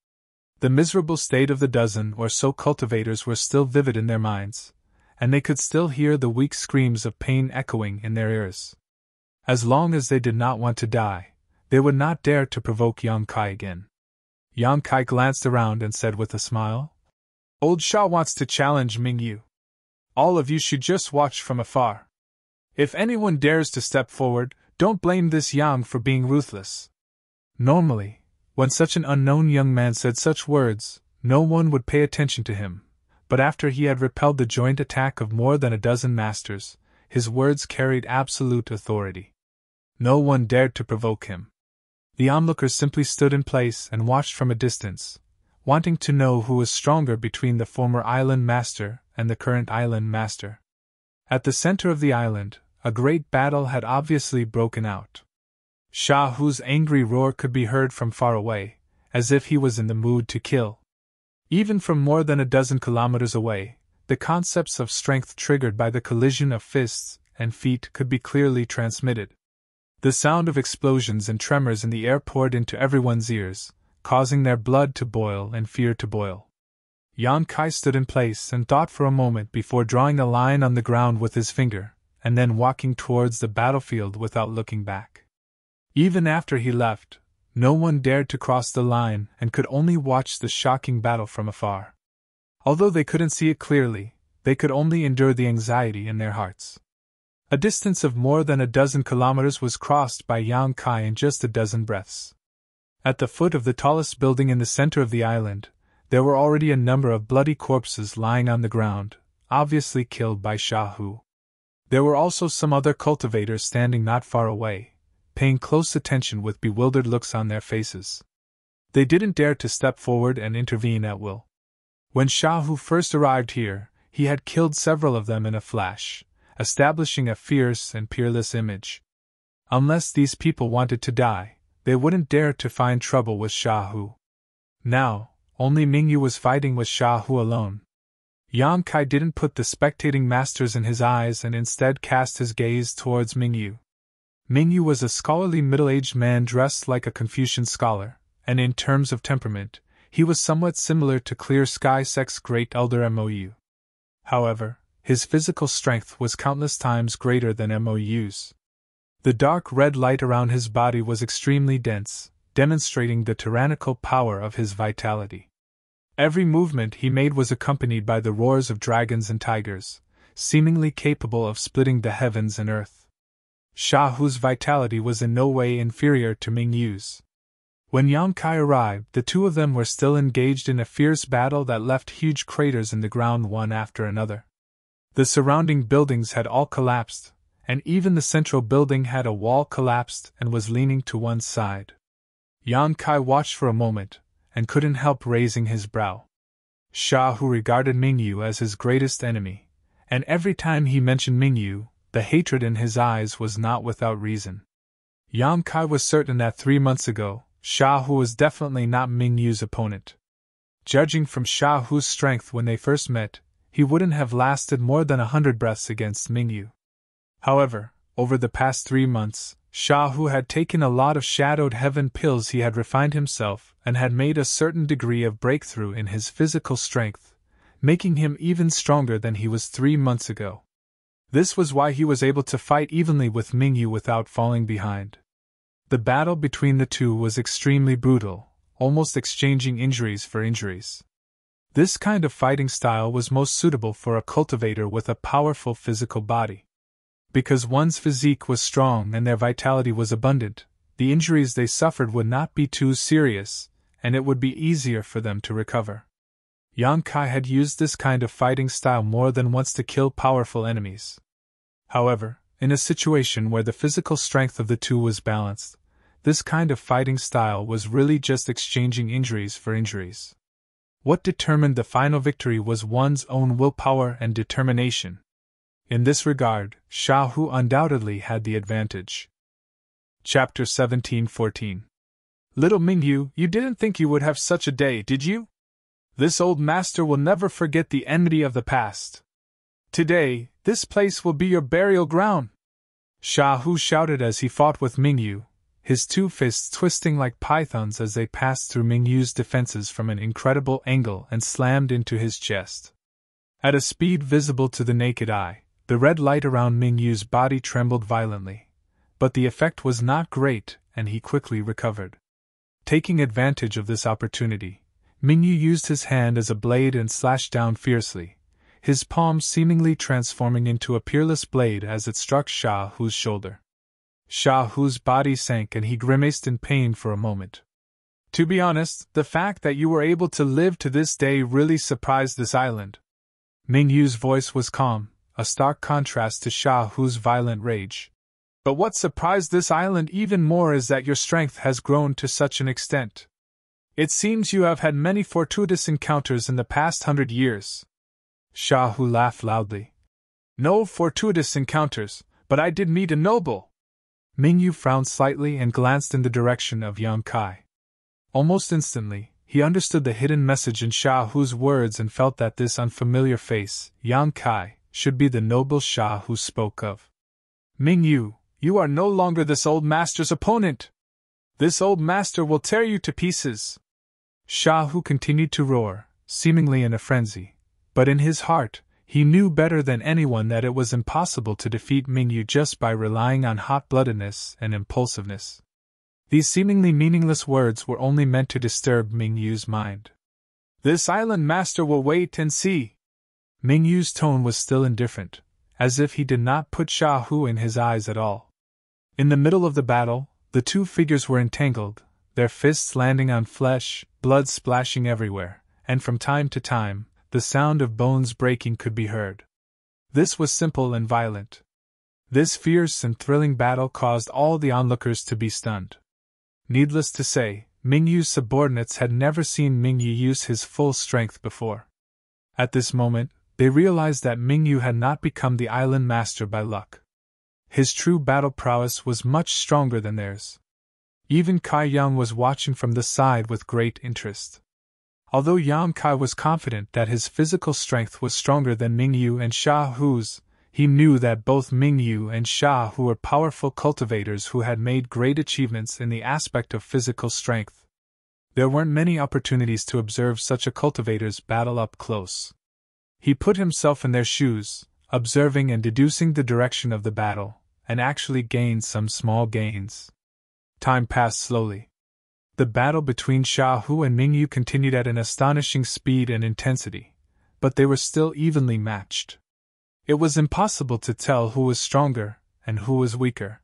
The miserable state of the dozen or so cultivators were still vivid in their minds, and they could still hear the weak screams of pain echoing in their ears. As long as they did not want to die, they would not dare to provoke Yang Kai again. Yang Kai glanced around and said with a smile, "Old Sha wants to challenge Mingyu." All of you should just watch from afar. If anyone dares to step forward, don't blame this Yang for being ruthless. Normally, when such an unknown young man said such words, no one would pay attention to him, but after he had repelled the joint attack of more than a dozen masters, his words carried absolute authority. No one dared to provoke him. The onlookers simply stood in place and watched from a distance, wanting to know who was stronger between the former island master and the current island master. At the center of the island, a great battle had obviously broken out. Shahu's angry roar could be heard from far away, as if he was in the mood to kill. Even from more than a dozen kilometers away, the concepts of strength triggered by the collision of fists and feet could be clearly transmitted. The sound of explosions and tremors in the air poured into everyone's ears, causing their blood to boil and fear to boil. Yan Kai stood in place and thought for a moment before drawing a line on the ground with his finger, and then walking towards the battlefield without looking back. Even after he left, no one dared to cross the line and could only watch the shocking battle from afar. Although they couldn't see it clearly, they could only endure the anxiety in their hearts. A distance of more than a dozen kilometers was crossed by Yang Kai in just a dozen breaths. At the foot of the tallest building in the center of the island, there were already a number of bloody corpses lying on the ground, obviously killed by Shahu. There were also some other cultivators standing not far away, paying close attention with bewildered looks on their faces. They didn't dare to step forward and intervene at will. When Shahu first arrived here, he had killed several of them in a flash, establishing a fierce and peerless image. Unless these people wanted to die, they wouldn't dare to find trouble with Shahu. Now, only Mingyu was fighting with Shahu alone. Yang Kai didn't put the spectating masters in his eyes and instead cast his gaze towards Mingyu. Mingyu was a scholarly middle-aged man dressed like a Confucian scholar, and in terms of temperament, he was somewhat similar to Clear Sky Sect's great elder Mou. However, his physical strength was countless times greater than Mou's. The dark red light around his body was extremely dense, demonstrating the tyrannical power of his vitality. Every movement he made was accompanied by the roars of dragons and tigers, seemingly capable of splitting the heavens and earth. Shahu's vitality was in no way inferior to Mingyu's. When Yang Kai arrived, the two of them were still engaged in a fierce battle that left huge craters in the ground one after another. The surrounding buildings had all collapsed, and even the central building had a wall collapsed and was leaning to one side. Yan Kai watched for a moment, and couldn't help raising his brow. Shahu regarded Mingyu as his greatest enemy, and every time he mentioned Mingyu, the hatred in his eyes was not without reason. Yan Kai was certain that 3 months ago, Shahu was definitely not Mingyu's opponent. Judging from Shahu's strength when they first met, he wouldn't have lasted more than 100 breaths against Mingyu. However, over the past 3 months, Shahu had taken a lot of shadowed heaven pills. He had refined himself and had made a certain degree of breakthrough in his physical strength, making him even stronger than he was 3 months ago. This was why he was able to fight evenly with Mingyu without falling behind. The battle between the two was extremely brutal, almost exchanging injuries for injuries. This kind of fighting style was most suitable for a cultivator with a powerful physical body. Because one's physique was strong and their vitality was abundant, the injuries they suffered would not be too serious, and it would be easier for them to recover. Yang Kai had used this kind of fighting style more than once to kill powerful enemies. However, in a situation where the physical strength of the two was balanced, this kind of fighting style was really just exchanging injuries for injuries. What determined the final victory was one's own willpower and determination. In this regard, Shahu undoubtedly had the advantage. Chapter 17:14. Little Mingyu, you didn't think you would have such a day, did you? This old master will never forget the enmity of the past. Today, this place will be your burial ground. Shahu shouted as he fought with Mingyu, his two fists twisting like pythons as they passed through Mingyu's defenses from an incredible angle and slammed into his chest. At a speed visible to the naked eye, the red light around Mingyu's body trembled violently, but the effect was not great and he quickly recovered. Taking advantage of this opportunity, Mingyu used his hand as a blade and slashed down fiercely, his palm seemingly transforming into a peerless blade as it struck Sha Hu's shoulder. Sha Hu's body sank and he grimaced in pain for a moment. To be honest, the fact that you were able to live to this day really surprised this island. Ming Yu's voice was calm, a stark contrast to Sha Hu's violent rage. But what surprised this island even more is that your strength has grown to such an extent. It seems you have had many fortuitous encounters in the past 100 years. Sha Hu laughed loudly. No fortuitous encounters, but I did meet a noble. Ming Yu frowned slightly and glanced in the direction of Yang Kai. Almost instantly, he understood the hidden message in Sha Hu's words and felt that this unfamiliar face, Yang Kai, should be the noble Sha Hu spoke of. Ming Yu, you are no longer this old master's opponent. This old master will tear you to pieces. Sha Hu continued to roar, seemingly in a frenzy, but in his heart, he knew better than anyone that it was impossible to defeat Ming Yu just by relying on hot-bloodedness and impulsiveness. These seemingly meaningless words were only meant to disturb Ming Yu's mind. This island master will wait and see. Ming Yu's tone was still indifferent, as if he did not put Sha Hu in his eyes at all. In the middle of the battle, the two figures were entangled, their fists landing on flesh, blood splashing everywhere, and from time to time, the sound of bones breaking could be heard. This was simple and violent. This fierce and thrilling battle caused all the onlookers to be stunned. Needless to say, Ming Yu's subordinates had never seen Ming Yu use his full strength before. At this moment, they realized that Ming Yu had not become the island master by luck. His true battle prowess was much stronger than theirs. Even Kai Yang was watching from the side with great interest. Although Yang Kai was confident that his physical strength was stronger than Ming Yu and Sha Hu's, he knew that both Ming Yu and Sha Hu were powerful cultivators who had made great achievements in the aspect of physical strength. There weren't many opportunities to observe such a cultivator's battle up close. He put himself in their shoes, observing and deducing the direction of the battle, and actually gained some small gains. Time passed slowly. The battle between Sha Hu and Ming Yu continued at an astonishing speed and intensity, but they were still evenly matched. It was impossible to tell who was stronger and who was weaker.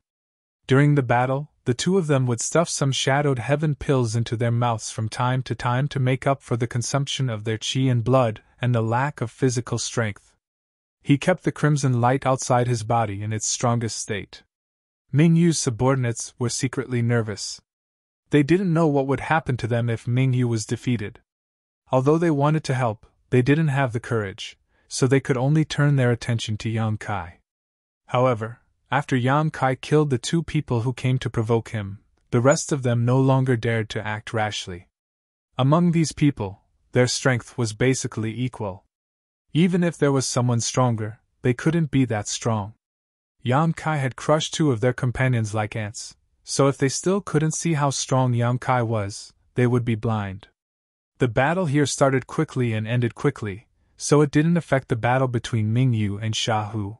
During the battle, the two of them would stuff some shadowed heaven pills into their mouths from time to make up for the consumption of their qi and blood and the lack of physical strength. He kept the crimson light outside his body in its strongest state. Ming Yu's subordinates were secretly nervous. They didn't know what would happen to them if Ming Yu was defeated. Although they wanted to help, they didn't have the courage, so they could only turn their attention to Yang Kai. However, after Yang Kai killed the two people who came to provoke him, the rest of them no longer dared to act rashly. Among these people, their strength was basically equal. Even if there was someone stronger, they couldn't be that strong. Yang Kai had crushed two of their companions like ants, so if they still couldn't see how strong Yang Kai was, they would be blind. The battle here started quickly and ended quickly, so it didn't affect the battle between Ming Yu and Sha Hu.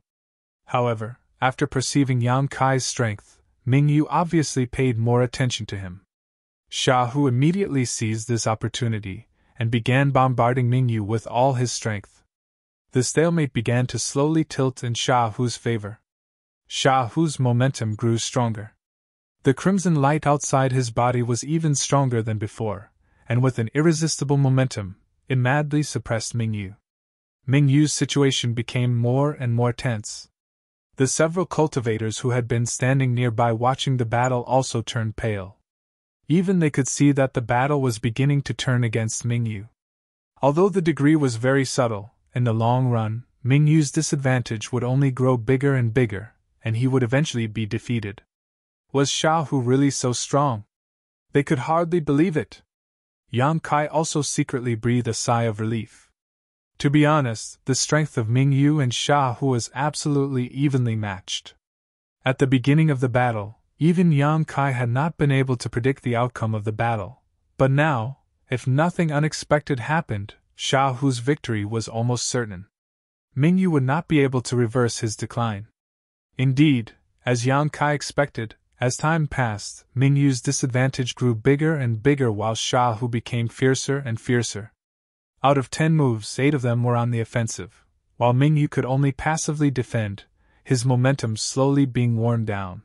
However, after perceiving Yang Kai's strength, Ming Yu obviously paid more attention to him. Sha Hu immediately seized this opportunity and began bombarding Ming Yu with all his strength. The stalemate began to slowly tilt in Sha Hu's favor. Sha Hu's momentum grew stronger. The crimson light outside his body was even stronger than before, and with an irresistible momentum, it madly suppressed Ming Yu. Ming Yu's situation became more and more tense. The several cultivators who had been standing nearby watching the battle also turned pale. Even they could see that the battle was beginning to turn against Ming Yu. Although the degree was very subtle, in the long run, Ming Yu's disadvantage would only grow bigger and bigger, and he would eventually be defeated. Was Sha Hu really so strong? They could hardly believe it. Yang Kai also secretly breathed a sigh of relief. To be honest, the strength of Ming Yu and Sha Hu was absolutely evenly matched. At the beginning of the battle, even Yang Kai had not been able to predict the outcome of the battle, but now, if nothing unexpected happened, Sha Hu's victory was almost certain. Ming Yu would not be able to reverse his decline. Indeed, as Yang Kai expected, as time passed, Ming Yu's disadvantage grew bigger and bigger while Sha Hu became fiercer and fiercer. Out of 10 moves, 8 of them were on the offensive, while Mingyu could only passively defend, his momentum slowly being worn down.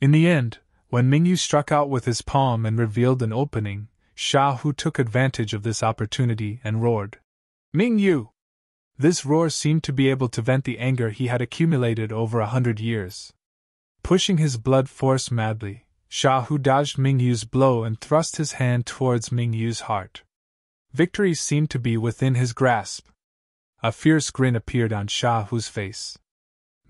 In the end, when Mingyu struck out with his palm and revealed an opening, Xiaohu took advantage of this opportunity and roared, "Mingyu!" This roar seemed to be able to vent the anger he had accumulated over 100 years. Pushing his blood force madly, Xiaohu dodged Mingyu's blow and thrust his hand towards Mingyu's heart. Victory seemed to be within his grasp. A fierce grin appeared on Xiaohu's face.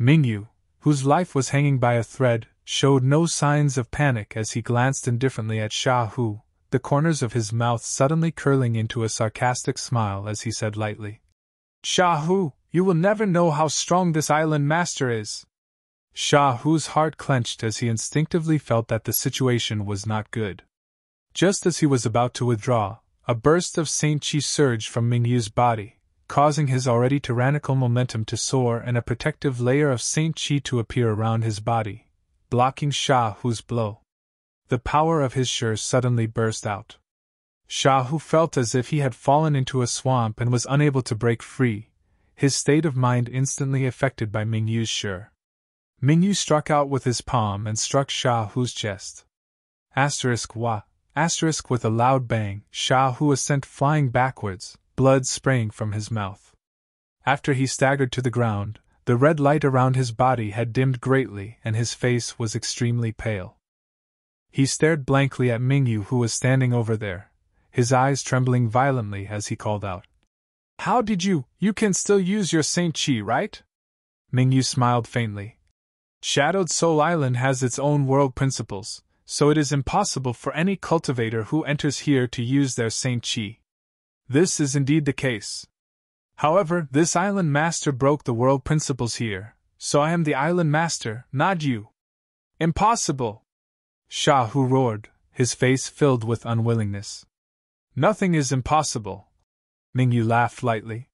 Mingyu, whose life was hanging by a thread, showed no signs of panic as he glanced indifferently at Xiaohu, the corners of his mouth suddenly curling into a sarcastic smile as he said lightly, "Xiaohu, you will never know how strong this island master is." Xiaohu's heart clenched as he instinctively felt that the situation was not good. Just as he was about to withdraw, a burst of Saint Qi surged from Mingyu's body, causing his already tyrannical momentum to soar and a protective layer of Saint Qi to appear around his body, blocking Xiaohu's blow. The power of his Shi suddenly burst out. Xiaohu felt as if he had fallen into a swamp and was unable to break free, his state of mind instantly affected by Mingyu's Shi. Mingyu struck out with his palm and struck Xiaohu's chest. With a loud bang, Xiaohu was sent flying backwards, blood spraying from his mouth. After he staggered to the ground, the red light around his body had dimmed greatly and his face was extremely pale. He stared blankly at Mingyu, who was standing over there, his eyes trembling violently as he called out, "How did you can still use your Saint Qi, right?" Mingyu smiled faintly. "Shadowed Soul Island has its own world principles, so it is impossible for any cultivator who enters here to use their Saint Qi. This is indeed the case. However, this island master broke the world principles here, so I am the island master, not you." "Impossible!" Xiaohu roared, his face filled with unwillingness. "Nothing is impossible." Mingyu laughed lightly.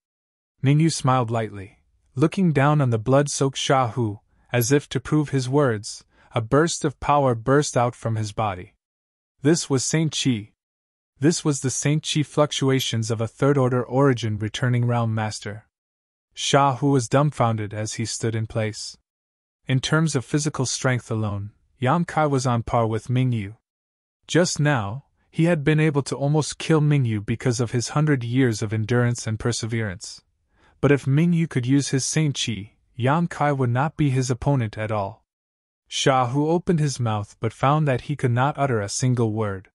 Mingyu smiled lightly, looking down on the blood-soaked Xiaohu, as if to prove his words. A burst of power burst out from his body. This was Saint Qi. This was the Saint Qi fluctuations of a third-order origin returning realm master. Xiaohu was dumbfounded as he stood in place. In terms of physical strength alone, Yan Kai was on par with Mingyu. Just now, he had been able to almost kill Mingyu because of his 100 years of endurance and perseverance. But if Mingyu could use his Saint Qi, Yan Kai would not be his opponent at all. Xiaohu opened his mouth but found that he could not utter a single word.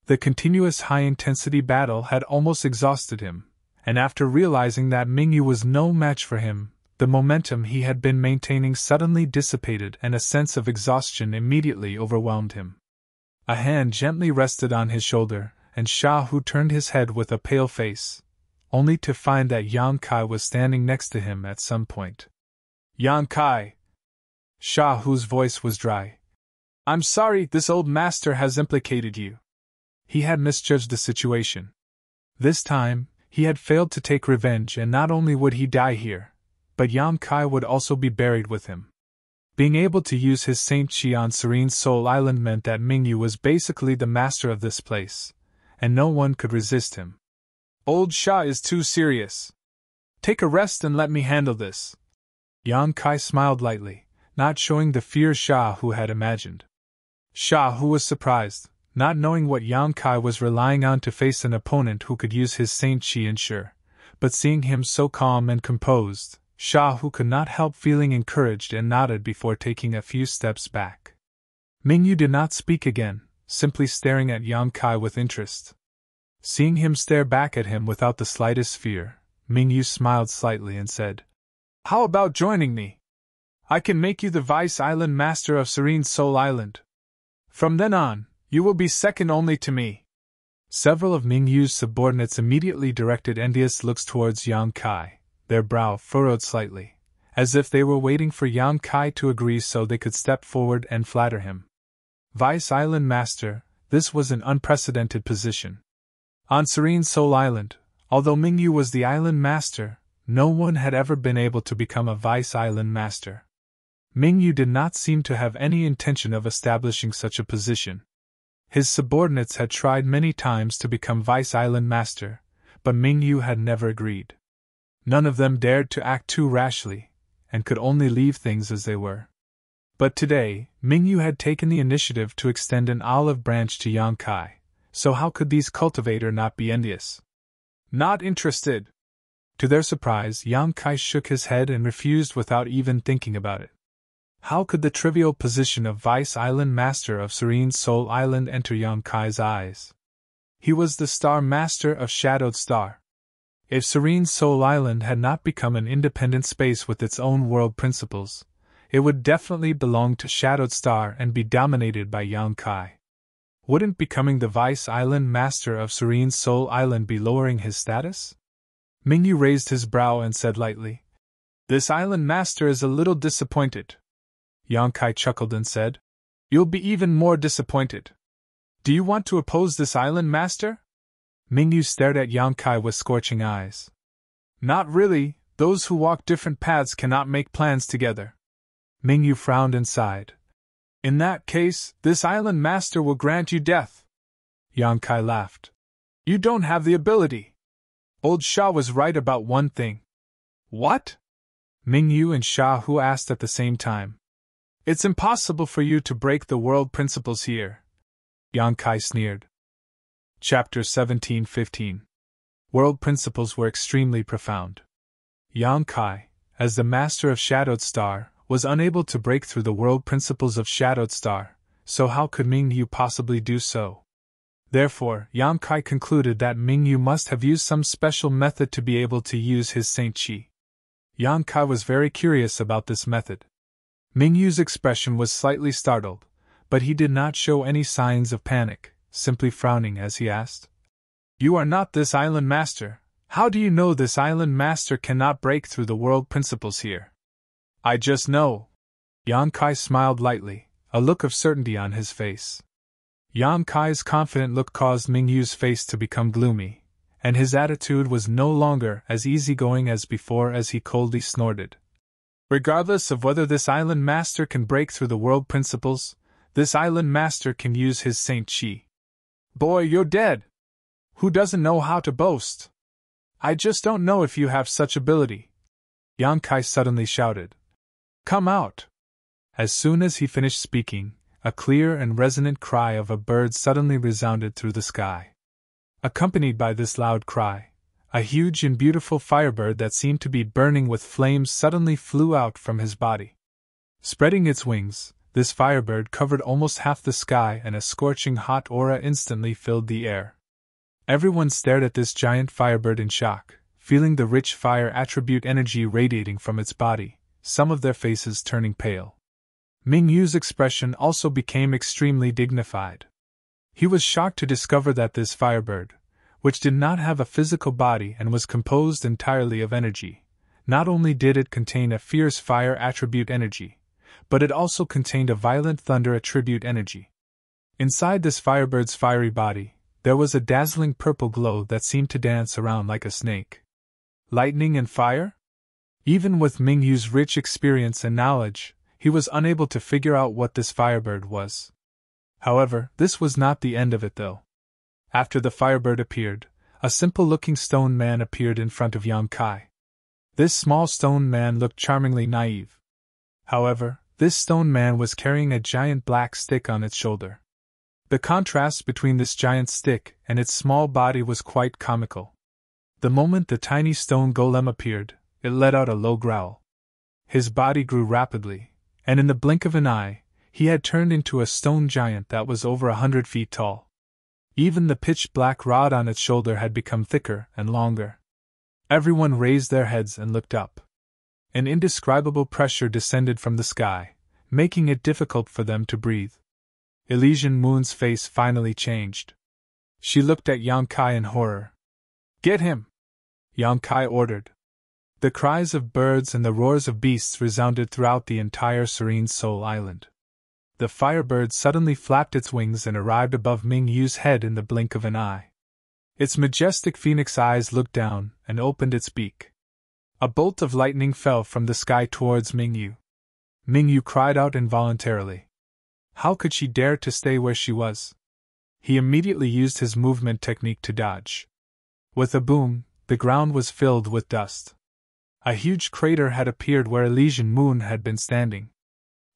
The continuous high-intensity battle had almost exhausted him, and after realizing that Mingyu was no match for him, the momentum he had been maintaining suddenly dissipated and a sense of exhaustion immediately overwhelmed him. A hand gently rested on his shoulder, and Xiaohu turned his head with a pale face, only to find that Yan Kai was standing next to him at some point. "Yan Kai!" Xiaohu's voice was dry. "I'm sorry this old master has implicated you." He had misjudged the situation. This time, he had failed to take revenge, and not only would he die here, but Yan Kai would also be buried with him. Being able to use his Saint Qi on Serene Soul Island meant that Mingyu was basically the master of this place, and no one could resist him. "Old Sha is too serious. Take a rest and let me handle this." Yan Kai smiled lightly, not showing the fear Xiaohu had imagined. Xiaohu was surprised, not knowing what Yan Kai was relying on to face an opponent who could use his Saint Qi ensure, but seeing him so calm and composed, Xiaohu could not help feeling encouraged and nodded before taking a few steps back. Mingyu did not speak again, simply staring at Yan Kai with interest. Seeing him stare back at him without the slightest fear, Mingyu smiled slightly and said, "How about joining me? I can make you the Vice Island Master of Serene Soul Island. From then on, you will be second only to me." Several of Mingyu's subordinates immediately directed envious looks towards Yan Kai, their brow furrowed slightly, as if they were waiting for Yan Kai to agree so they could step forward and flatter him. Vice Island Master, this was an unprecedented position. On Serene Soul Island, although Mingyu was the Island Master, no one had ever been able to become a Vice Island Master. Mingyu did not seem to have any intention of establishing such a position. His subordinates had tried many times to become Vice Island Master, but Mingyu had never agreed. None of them dared to act too rashly, and could only leave things as they were. But today, Mingyu had taken the initiative to extend an olive branch to Yang Kai, so how could these cultivator not be envious? Not interested. To their surprise, Yang Kai shook his head and refused without even thinking about it. How could the trivial position of Vice Island Master of Serene Soul Island enter Yang Kai's eyes? He was the Star Master of Shadowed Star. If Serene Soul Island had not become an independent space with its own world principles, it would definitely belong to Shadowed Star and be dominated by Yang Kai. Wouldn't becoming the Vice Island Master of Serene Soul Island be lowering his status? Mingyu raised his brow and said lightly, "This Island Master is a little disappointed." Yang Kai chuckled and said, "You'll be even more disappointed. Do you want to oppose this Island Master?" Mingyu stared at Yang Kai with scorching eyes. "Not really, those who walk different paths cannot make plans together." Mingyu frowned and sighed. "In that case, this Island Master will grant you death." Yang Kai laughed. "You don't have the ability. Old Sha was right about one thing." "What?" Mingyu and Sha Hu asked at the same time. "It's impossible for you to break the world principles here." Yang Kai sneered. Chapter 17-15. World principles were extremely profound. Yang Kai, as the master of Shadowed Star, was unable to break through the world principles of Shadowed Star, so how could Mingyu possibly do so? Therefore, Yang Kai concluded that Mingyu must have used some special method to be able to use his Saint Chi. Yang Kai was very curious about this method. Mingyu's expression was slightly startled, but he did not show any signs of panic, simply frowning as he asked, "You are not this Island Master. How do you know this Island Master cannot break through the world principles here?" "I just know." Yang Kai smiled lightly, a look of certainty on his face. Yang Kai's confident look caused Mingyu's face to become gloomy, and his attitude was no longer as easygoing as before as he coldly snorted. "Regardless of whether this Island Master can break through the world principles, this Island Master can use his Saint Chi." "Boy, you're dead! Who doesn't know how to boast? I just don't know if you have such ability," Yang Kai suddenly shouted. "Come out!" As soon as he finished speaking, a clear and resonant cry of a bird suddenly resounded through the sky. Accompanied by this loud cry, a huge and beautiful firebird that seemed to be burning with flames suddenly flew out from his body. Spreading its wings, this firebird covered almost half the sky and a scorching hot aura instantly filled the air. Everyone stared at this giant firebird in shock, feeling the rich fire attribute energy radiating from its body, some of their faces turning pale. Mingyu's expression also became extremely dignified. He was shocked to discover that this firebird, which did not have a physical body and was composed entirely of energy, not only did it contain a fierce fire attribute energy, but it also contained a violent thunder attribute energy. Inside this firebird's fiery body, there was a dazzling purple glow that seemed to dance around like a snake. Lightning and fire? Even with Mingyu's rich experience and knowledge, he was unable to figure out what this firebird was. However, this was not the end of it though. After the firebird appeared, a simple-looking stone man appeared in front of Yang Kai. This small stone man looked charmingly naive. However, this stone man was carrying a giant black stick on its shoulder. The contrast between this giant stick and its small body was quite comical. The moment the tiny stone golem appeared, it let out a low growl. His body grew rapidly, and in the blink of an eye, he had turned into a stone giant that was over 100 feet tall. Even the pitch-black rod on its shoulder had become thicker and longer. Everyone raised their heads and looked up. An indescribable pressure descended from the sky, making it difficult for them to breathe. Elysian Moon's face finally changed. She looked at Yang Kai in horror. "Get him!" Yang Kai ordered. The cries of birds and the roars of beasts resounded throughout the entire Serene Soul Island. The firebird suddenly flapped its wings and arrived above Mingyu's head in the blink of an eye. Its majestic phoenix eyes looked down and opened its beak. A bolt of lightning fell from the sky towards Mingyu. Mingyu cried out involuntarily. How could she dare to stay where she was? He immediately used his movement technique to dodge. With a boom, the ground was filled with dust. A huge crater had appeared where Elysian Moon had been standing.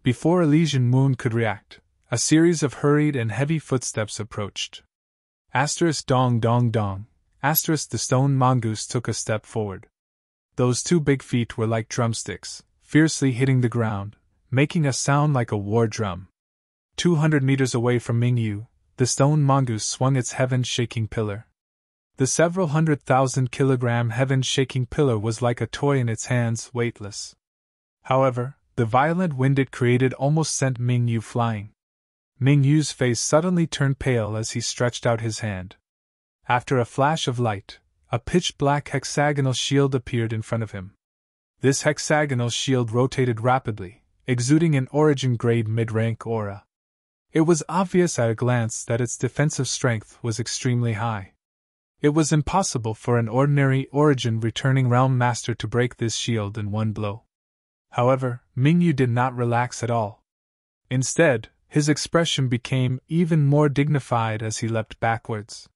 Before Elysian Moon could react, a series of hurried and heavy footsteps approached. Dong dong dong. The stone mongoose took a step forward. Those two big feet were like drumsticks, fiercely hitting the ground, making a sound like a war drum. 200 meters away from Mingyu, the stone mongoose swung its heaven-shaking pillar. The several 100,000-kilogram heaven-shaking pillar was like a toy in its hands, weightless. However, the violent wind it created almost sent Mingyu flying. Mingyu's face suddenly turned pale as he stretched out his hand. After a flash of light, a pitch-black hexagonal shield appeared in front of him. This hexagonal shield rotated rapidly, exuding an origin-grade mid-rank aura. It was obvious at a glance that its defensive strength was extremely high. It was impossible for an ordinary origin-returning realm master to break this shield in one blow. However, Mingyu did not relax at all. Instead, his expression became even more dignified as he leapt backwards.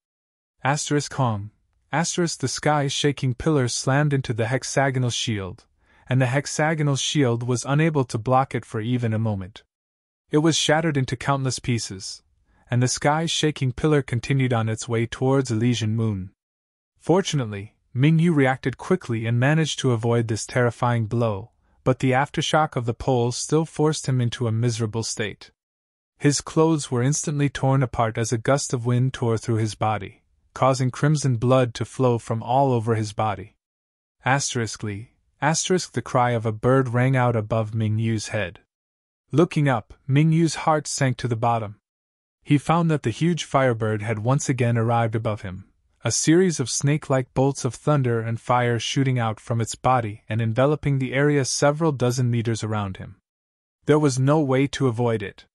Hong. The sky-shaking pillar slammed into the hexagonal shield, and the hexagonal shield was unable to block it for even a moment. It was shattered into countless pieces, and the sky-shaking pillar continued on its way towards Elysian Moon. Fortunately, Mingyu reacted quickly and managed to avoid this terrifying blow, but the aftershock of the pole still forced him into a miserable state. His clothes were instantly torn apart as a gust of wind tore through his body, causing crimson blood to flow from all over his body. The cry of a bird rang out above Mingyu's head. Looking up, Mingyu's heart sank to the bottom. He found that the huge firebird had once again arrived above him, a series of snake-like bolts of thunder and fire shooting out from its body and enveloping the area several dozen meters around him. There was no way to avoid it.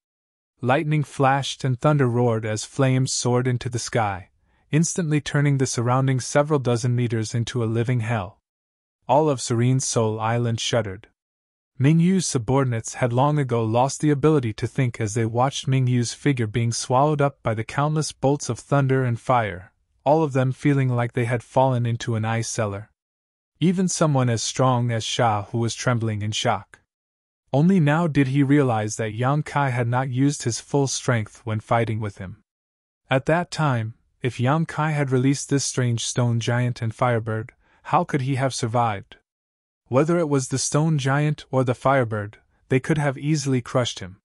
Lightning flashed and thunder roared as flames soared into the sky, instantly turning the surrounding several dozen meters into a living hell. All of Serene Soul Island shuddered. Mingyu's subordinates had long ago lost the ability to think as they watched Mingyu's figure being swallowed up by the countless bolts of thunder and fire, all of them feeling like they had fallen into an ice cellar. Even someone as strong as Sha Hu was trembling in shock. Only now did he realize that Yang Kai had not used his full strength when fighting with him. At that time, if Yang Kai had released this strange stone giant and firebird, how could he have survived? Whether it was the stone giant or the firebird, they could have easily crushed him.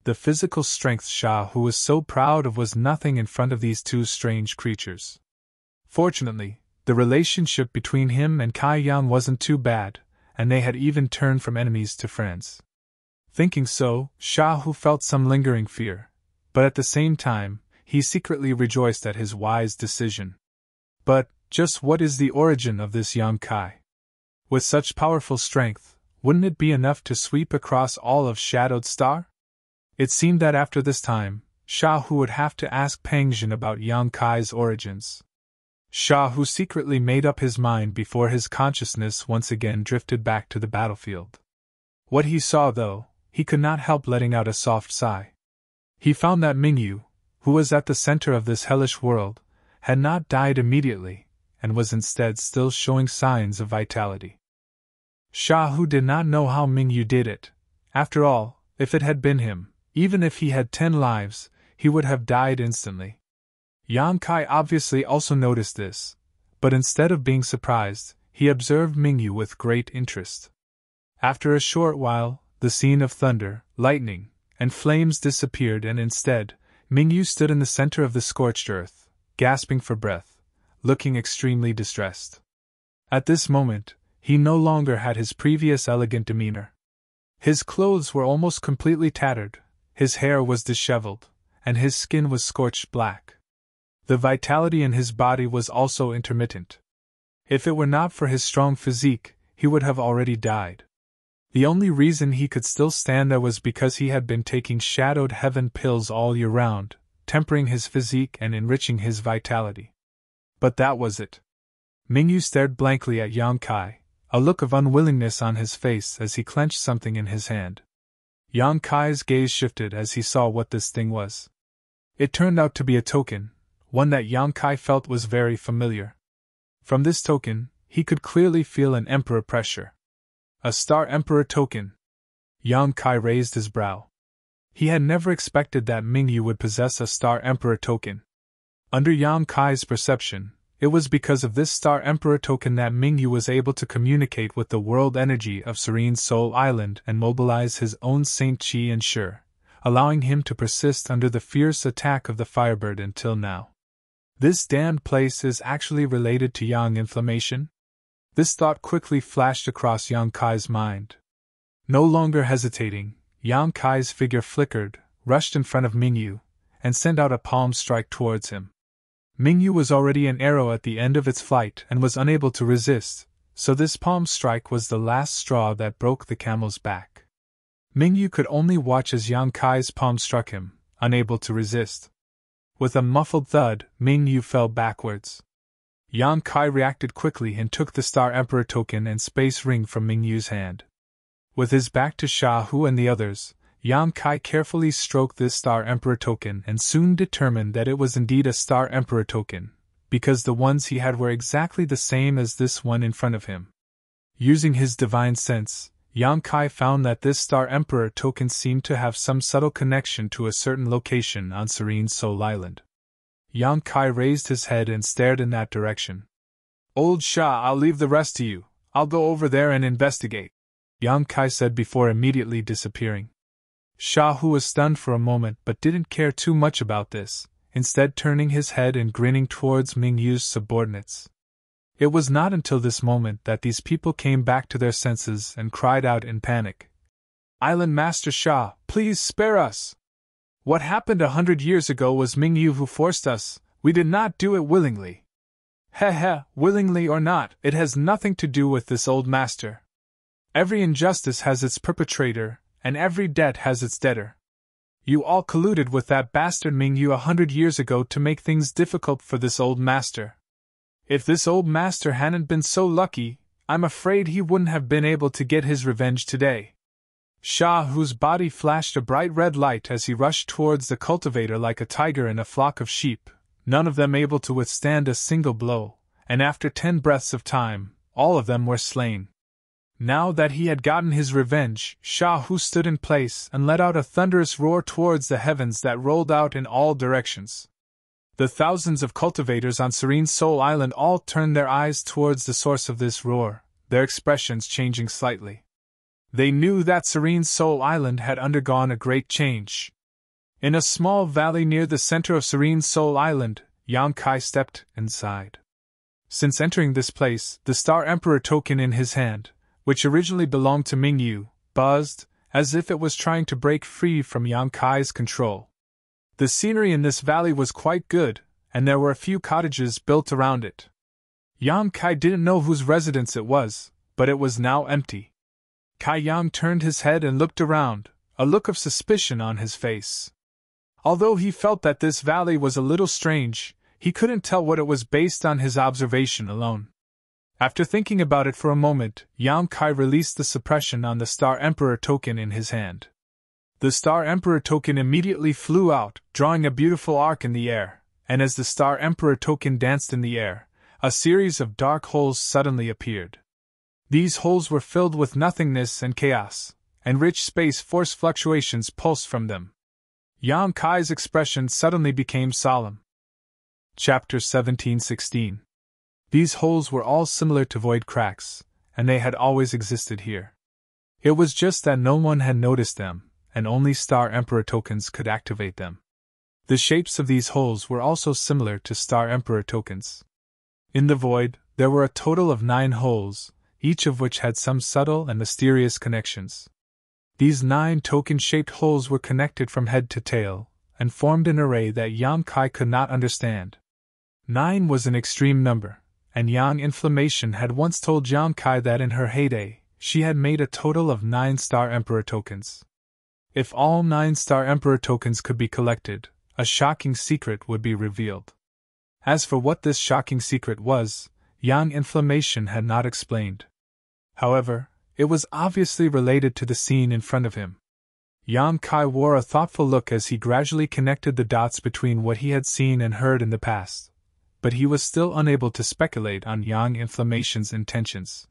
The physical strength Sha Hu was so proud of was nothing in front of these two strange creatures. Fortunately, the relationship between him and Kai Yan wasn't too bad, and they had even turned from enemies to friends. Thinking so, Sha Hu felt some lingering fear, but at the same time, he secretly rejoiced at his wise decision. But, just what is the origin of this Yang Kai? With such powerful strength, wouldn't it be enough to sweep across all of Shadowed Star? It seemed that after this time, Sha Hu would have to ask Pang Jin about Yang Kai's origins. Sha Hu secretly made up his mind before his consciousness once again drifted back to the battlefield. What he saw, though, he could not help letting out a soft sigh. He found that Mingyu, who was at the center of this hellish world, had not died immediately, and was instead still showing signs of vitality. Sha Hu did not know how Mingyu did it. After all, if it had been him, even if he had 10 lives, he would have died instantly. Yang Kai obviously also noticed this, but instead of being surprised, he observed Mingyu with great interest. After a short while, the scene of thunder, lightning, and flames disappeared, and instead, Mingyu stood in the center of the scorched earth, gasping for breath, looking extremely distressed. At this moment, he no longer had his previous elegant demeanor. His clothes were almost completely tattered, his hair was disheveled, and his skin was scorched black. The vitality in his body was also intermittent. If it were not for his strong physique, he would have already died. The only reason he could still stand there was because he had been taking shadowed heaven pills all year round, tempering his physique and enriching his vitality. But that was it. Mingyu stared blankly at Yang Kai, a look of unwillingness on his face as he clenched something in his hand. Yang Kai's gaze shifted as he saw what this thing was. It turned out to be a token, one that Yang Kai felt was very familiar. From this token, he could clearly feel an Emperor pressure. A Star Emperor token. Yang Kai raised his brow. He had never expected that Mingyu would possess a Star Emperor token. Under Yang Kai's perception, it was because of this Star Emperor token that Mingyu was able to communicate with the world energy of Serene Soul Island and mobilize his own Saint Qi and Shi, allowing him to persist under the fierce attack of the Firebird until now. This damned place is actually related to Yang inflammation? This thought quickly flashed across Yang Kai's mind. No longer hesitating, Yang Kai's figure flickered, rushed in front of Mingyu, and sent out a palm strike towards him. Mingyu was already an arrow at the end of its flight and was unable to resist, so this palm strike was the last straw that broke the camel's back. Mingyu could only watch as Yang Kai's palm struck him, unable to resist. With a muffled thud, Mingyu fell backwards. Yang Kai reacted quickly and took the Star Emperor token and space ring from Mingyu's hand. With his back to Sha Hu and the others, Yang Kai carefully stroked this Star Emperor token and soon determined that it was indeed a Star Emperor token, because the ones he had were exactly the same as this one in front of him. Using his divine sense, Yang Kai found that this Star Emperor token seemed to have some subtle connection to a certain location on Serene Soul Island. Yang Kai raised his head and stared in that direction. "Old Sha, I'll leave the rest to you. I'll go over there and investigate," Yang Kai said before immediately disappearing. Sha Hu was stunned for a moment but didn't care too much about this, instead turning his head and grinning towards Mingyu's subordinates. It was not until this moment that these people came back to their senses and cried out in panic. "Island Master Sha, please spare us! What happened 100 years ago was Mingyu who forced us, we did not do it willingly." "Heh, willingly or not, it has nothing to do with this old master. Every injustice has its perpetrator, and every debt has its debtor. You all colluded with that bastard Mingyu 100 years ago to make things difficult for this old master. If this old master hadn't been so lucky, I'm afraid he wouldn't have been able to get his revenge today." Sha Hu's body flashed a bright red light as he rushed towards the cultivator like a tiger in a flock of sheep, none of them able to withstand a single blow, and after 10 breaths of time, all of them were slain. Now that he had gotten his revenge, Sha Hu stood in place and let out a thunderous roar towards the heavens that rolled out in all directions. The thousands of cultivators on Serene Soul Island all turned their eyes towards the source of this roar, their expressions changing slightly. They knew that Serene Soul Island had undergone a great change. In a small valley near the center of Serene Soul Island, Yang Kai stepped inside. Since entering this place, the Star Emperor token in his hand, which originally belonged to Mingyu, buzzed, as if it was trying to break free from Yang Kai's control. The scenery in this valley was quite good, and there were a few cottages built around it. Yang Kai didn't know whose residence it was, but it was now empty. Kai Yang turned his head and looked around, a look of suspicion on his face. Although he felt that this valley was a little strange, he couldn't tell what it was based on his observation alone. After thinking about it for a moment, Yang Kai released the suppression on the Star Emperor token in his hand. The Star Emperor token immediately flew out, drawing a beautiful arc in the air, and as the Star Emperor token danced in the air, a series of dark holes suddenly appeared. These holes were filled with nothingness and chaos, and rich space force fluctuations pulsed from them. Yang Kai's expression suddenly became solemn. Chapter 17-16. These holes were all similar to void cracks, and they had always existed here. It was just that no one had noticed them, and only Star Emperor tokens could activate them. The shapes of these holes were also similar to Star Emperor tokens. In the void, there were a total of 9 holes, each of which had some subtle and mysterious connections. These 9 token-shaped holes were connected from head to tail, and formed an array that Yang Kai could not understand. 9 was an extreme number, and Yang Inflammation had once told Yang Kai that in her heyday, she had made a total of 9 Star Emperor tokens. If all 9 Star Emperor tokens could be collected, a shocking secret would be revealed. As for what this shocking secret was, Yang Inflammation had not explained. However, it was obviously related to the scene in front of him. Yang Kai wore a thoughtful look as he gradually connected the dots between what he had seen and heard in the past. but he was still unable to speculate on Yang Inflammation's intentions.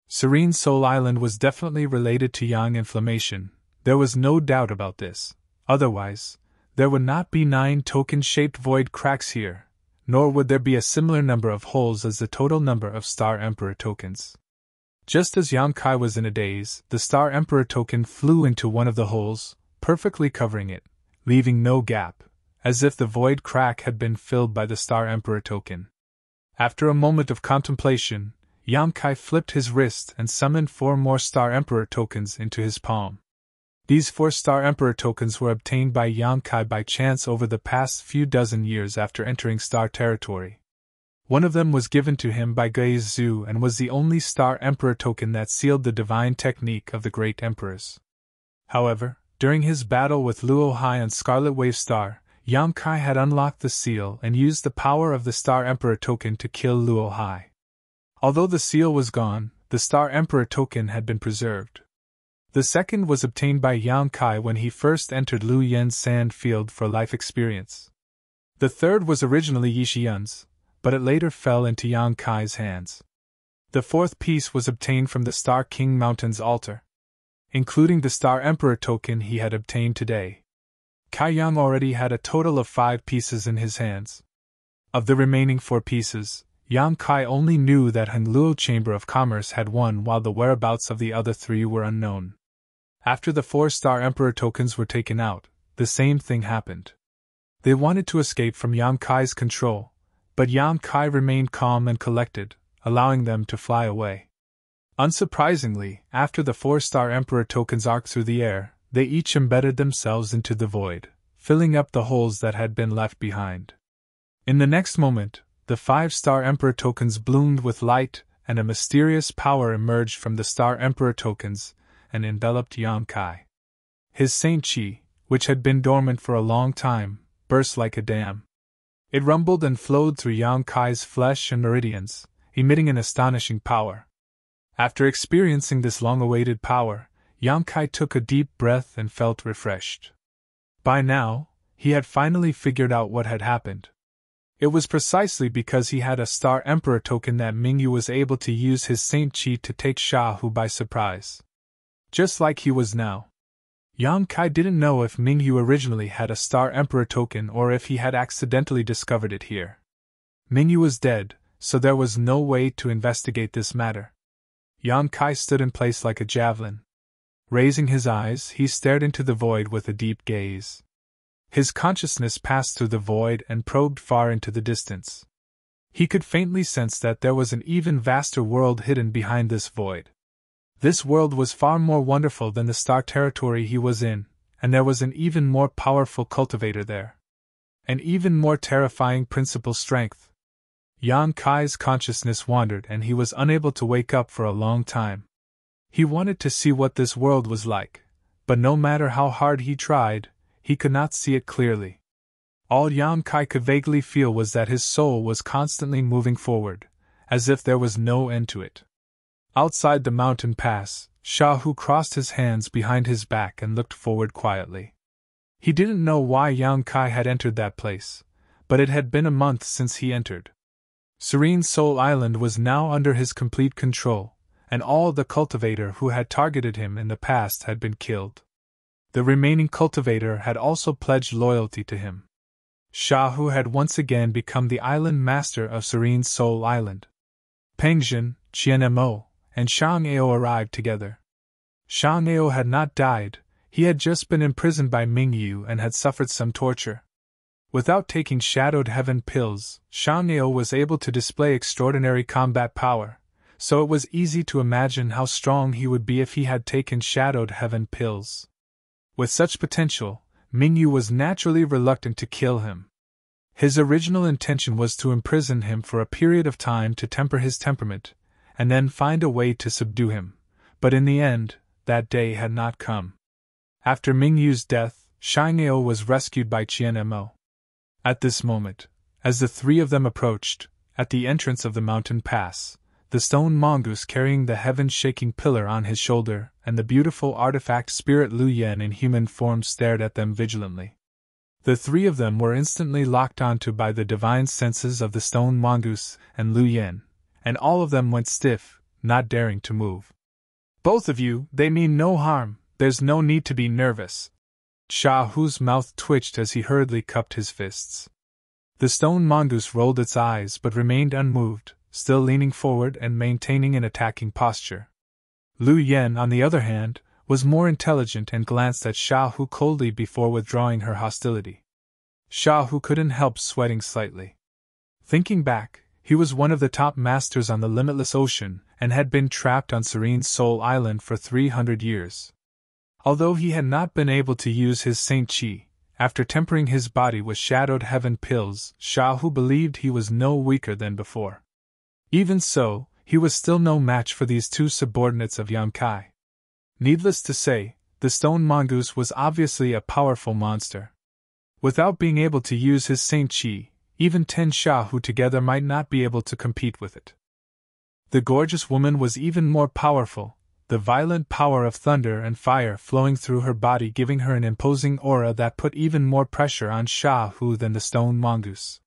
Serene Soul Island was definitely related to Yang Inflammation, there was no doubt about this. Otherwise, there would not be 9 token-shaped void cracks here, nor would there be a similar number of holes as the total number of Star Emperor tokens. Just as Yang Kai was in a daze, the Star Emperor token flew into one of the holes, perfectly covering it, leaving no gap, as if the void crack had been filled by the Star Emperor token. After a moment of contemplation, Yang Kai flipped his wrist and summoned 4 more Star Emperor tokens into his palm. These 4 Star Emperor tokens were obtained by Yang Kai by chance over the past few dozen years after entering Star Territory. One of them was given to him by Gai's Zhu and was the only Star Emperor token that sealed the divine technique of the Great Emperors. However, during his battle with Luo Hai and Scarlet Wave Star, Yang Kai had unlocked the seal and used the power of the Star Emperor token to kill Luo Hai. Although the seal was gone, the Star Emperor token had been preserved. The second was obtained by Yang Kai when he first entered Lu Yen's sand field for life experience. The third was originally Yi Xian's, but it later fell into Yang Kai's hands. The fourth piece was obtained from the Star King Mountain's altar. Including the Star Emperor token he had obtained today, Kai Yang already had a total of 5 pieces in his hands. Of the remaining 4 pieces, Yang Kai only knew that Hanluo Chamber of Commerce had one, while the whereabouts of the other 3 were unknown. After the 4 Star Emperor tokens were taken out, the same thing happened. They wanted to escape from Yang Kai's control, but Yang Kai remained calm and collected, allowing them to fly away. Unsurprisingly, after the 4 Star Emperor tokens arced through the air, they each embedded themselves into the void, filling up the holes that had been left behind. In the next moment, the 5 Star Emperor tokens bloomed with light, and a mysterious power emerged from the Star Emperor tokens and enveloped Yang Kai. His Saint Qi, which had been dormant for a long time, burst like a dam. It rumbled and flowed through Yang Kai's flesh and meridians, emitting an astonishing power. After experiencing this long-awaited power, Yang Kai took a deep breath and felt refreshed. By now, he had finally figured out what had happened. It was precisely because he had a Star Emperor token that Mingyu was able to use his Saint Qi to take Shahu by surprise. Just like he was now. Yang Kai didn't know if Mingyu originally had a Star Emperor token or if he had accidentally discovered it here. Mingyu was dead, so there was no way to investigate this matter. Yang Kai stood in place like a javelin. Raising his eyes, he stared into the void with a deep gaze. His consciousness passed through the void and probed far into the distance. He could faintly sense that there was an even vaster world hidden behind this void. This world was far more wonderful than the Star Territory he was in, and there was an even more powerful cultivator there. An even more terrifying principal strength. Yang Kai's consciousness wandered and he was unable to wake up for a long time. He wanted to see what this world was like, but no matter how hard he tried, he could not see it clearly. All Yang Kai could vaguely feel was that his soul was constantly moving forward, as if there was no end to it. Outside the mountain pass, Shahu crossed his hands behind his back and looked forward quietly. He didn't know why Yang Kai had entered that place, but it had been a month since he entered. Serene Soul Island was now under his complete control, and all the cultivator who had targeted him in the past had been killed. The remaining cultivator had also pledged loyalty to him. Shahu had once again become the island master of Serene Soul Island. Pengjin, Qianmo, and Shang Ao arrived together. Shang Ao had not died, he had just been imprisoned by Mingyu and had suffered some torture. Without taking Shadowed Heaven pills, Shang Ao was able to display extraordinary combat power, so it was easy to imagine how strong he would be if he had taken Shadowed Heaven pills. With such potential, Mingyu was naturally reluctant to kill him. His original intention was to imprison him for a period of time to temper his temperament, and then find a way to subdue him, but in the end, that day had not come. After Mingyu's death, Shang Ao was rescued by Qianmo. At this moment, as the 3 of them approached, at the entrance of the mountain pass, the stone mongoose carrying the heaven-shaking pillar on his shoulder and the beautiful artifact spirit Lu Yen in human form stared at them vigilantly. The three of them were instantly locked onto by the divine senses of the stone mongoose and Lu Yen, and all of them went stiff, not daring to move. Both of you, they mean no harm, there's no need to be nervous. Sha Hu's mouth twitched as he hurriedly cupped his fists. The stone mongoose rolled its eyes but remained unmoved, still leaning forward and maintaining an attacking posture. Lu Yen, on the other hand, was more intelligent and glanced at Sha Hu coldly before withdrawing her hostility. Sha Hu couldn't help sweating slightly. Thinking back, he was one of the top masters on the limitless ocean and had been trapped on Serene Soul Island for 300 years. Although he had not been able to use his Saint Chi, after tempering his body with Shadowed Heaven pills, Sha Hu believed he was no weaker than before. Even so, he was still no match for these two subordinates of Yang Kai. Needless to say, the stone mongoose was obviously a powerful monster. Without being able to use his Saint Chi, even 10 Sha Hu together might not be able to compete with it. The gorgeous woman was even more powerful, the violent power of thunder and fire flowing through her body giving her an imposing aura that put even more pressure on Sha Hu than the stone mongoose.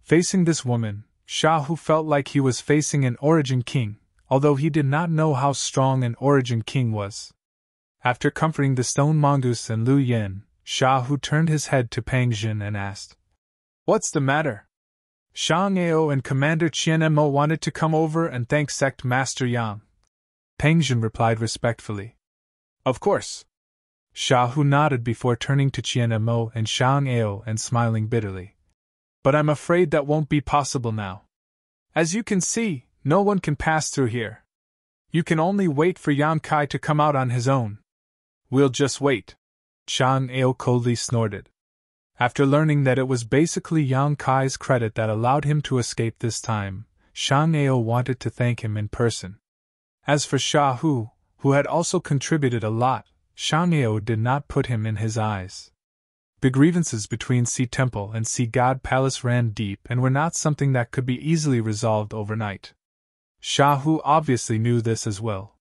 Facing this woman, Sha Hu felt like he was facing an Origin King, although he did not know how strong an Origin King was. After comforting the stone mongoose and Lu Yen, Sha Hu turned his head to Pang Jin and asked, "What's the matter?" Shang Ao and Commander Qian Mo wanted to come over and thank Sect Master Yang. Pang Jin replied respectfully. "Of course." Sha Hu nodded before turning to Qian Mo and Shang Ao and smiling bitterly. "But I'm afraid that won't be possible now. As you can see, no one can pass through here. You can only wait for Yang Kai to come out on his own." "We'll just wait," Shang Ao coldly snorted. After learning that it was basically Yang Kai's credit that allowed him to escape this time, Shang Ao wanted to thank him in person. As for Sha Hu, who had also contributed a lot, Shang Ao did not put him in his eyes. The grievances between Sea Temple and Sea God Palace ran deep and were not something that could be easily resolved overnight. Sha Hu obviously knew this as well.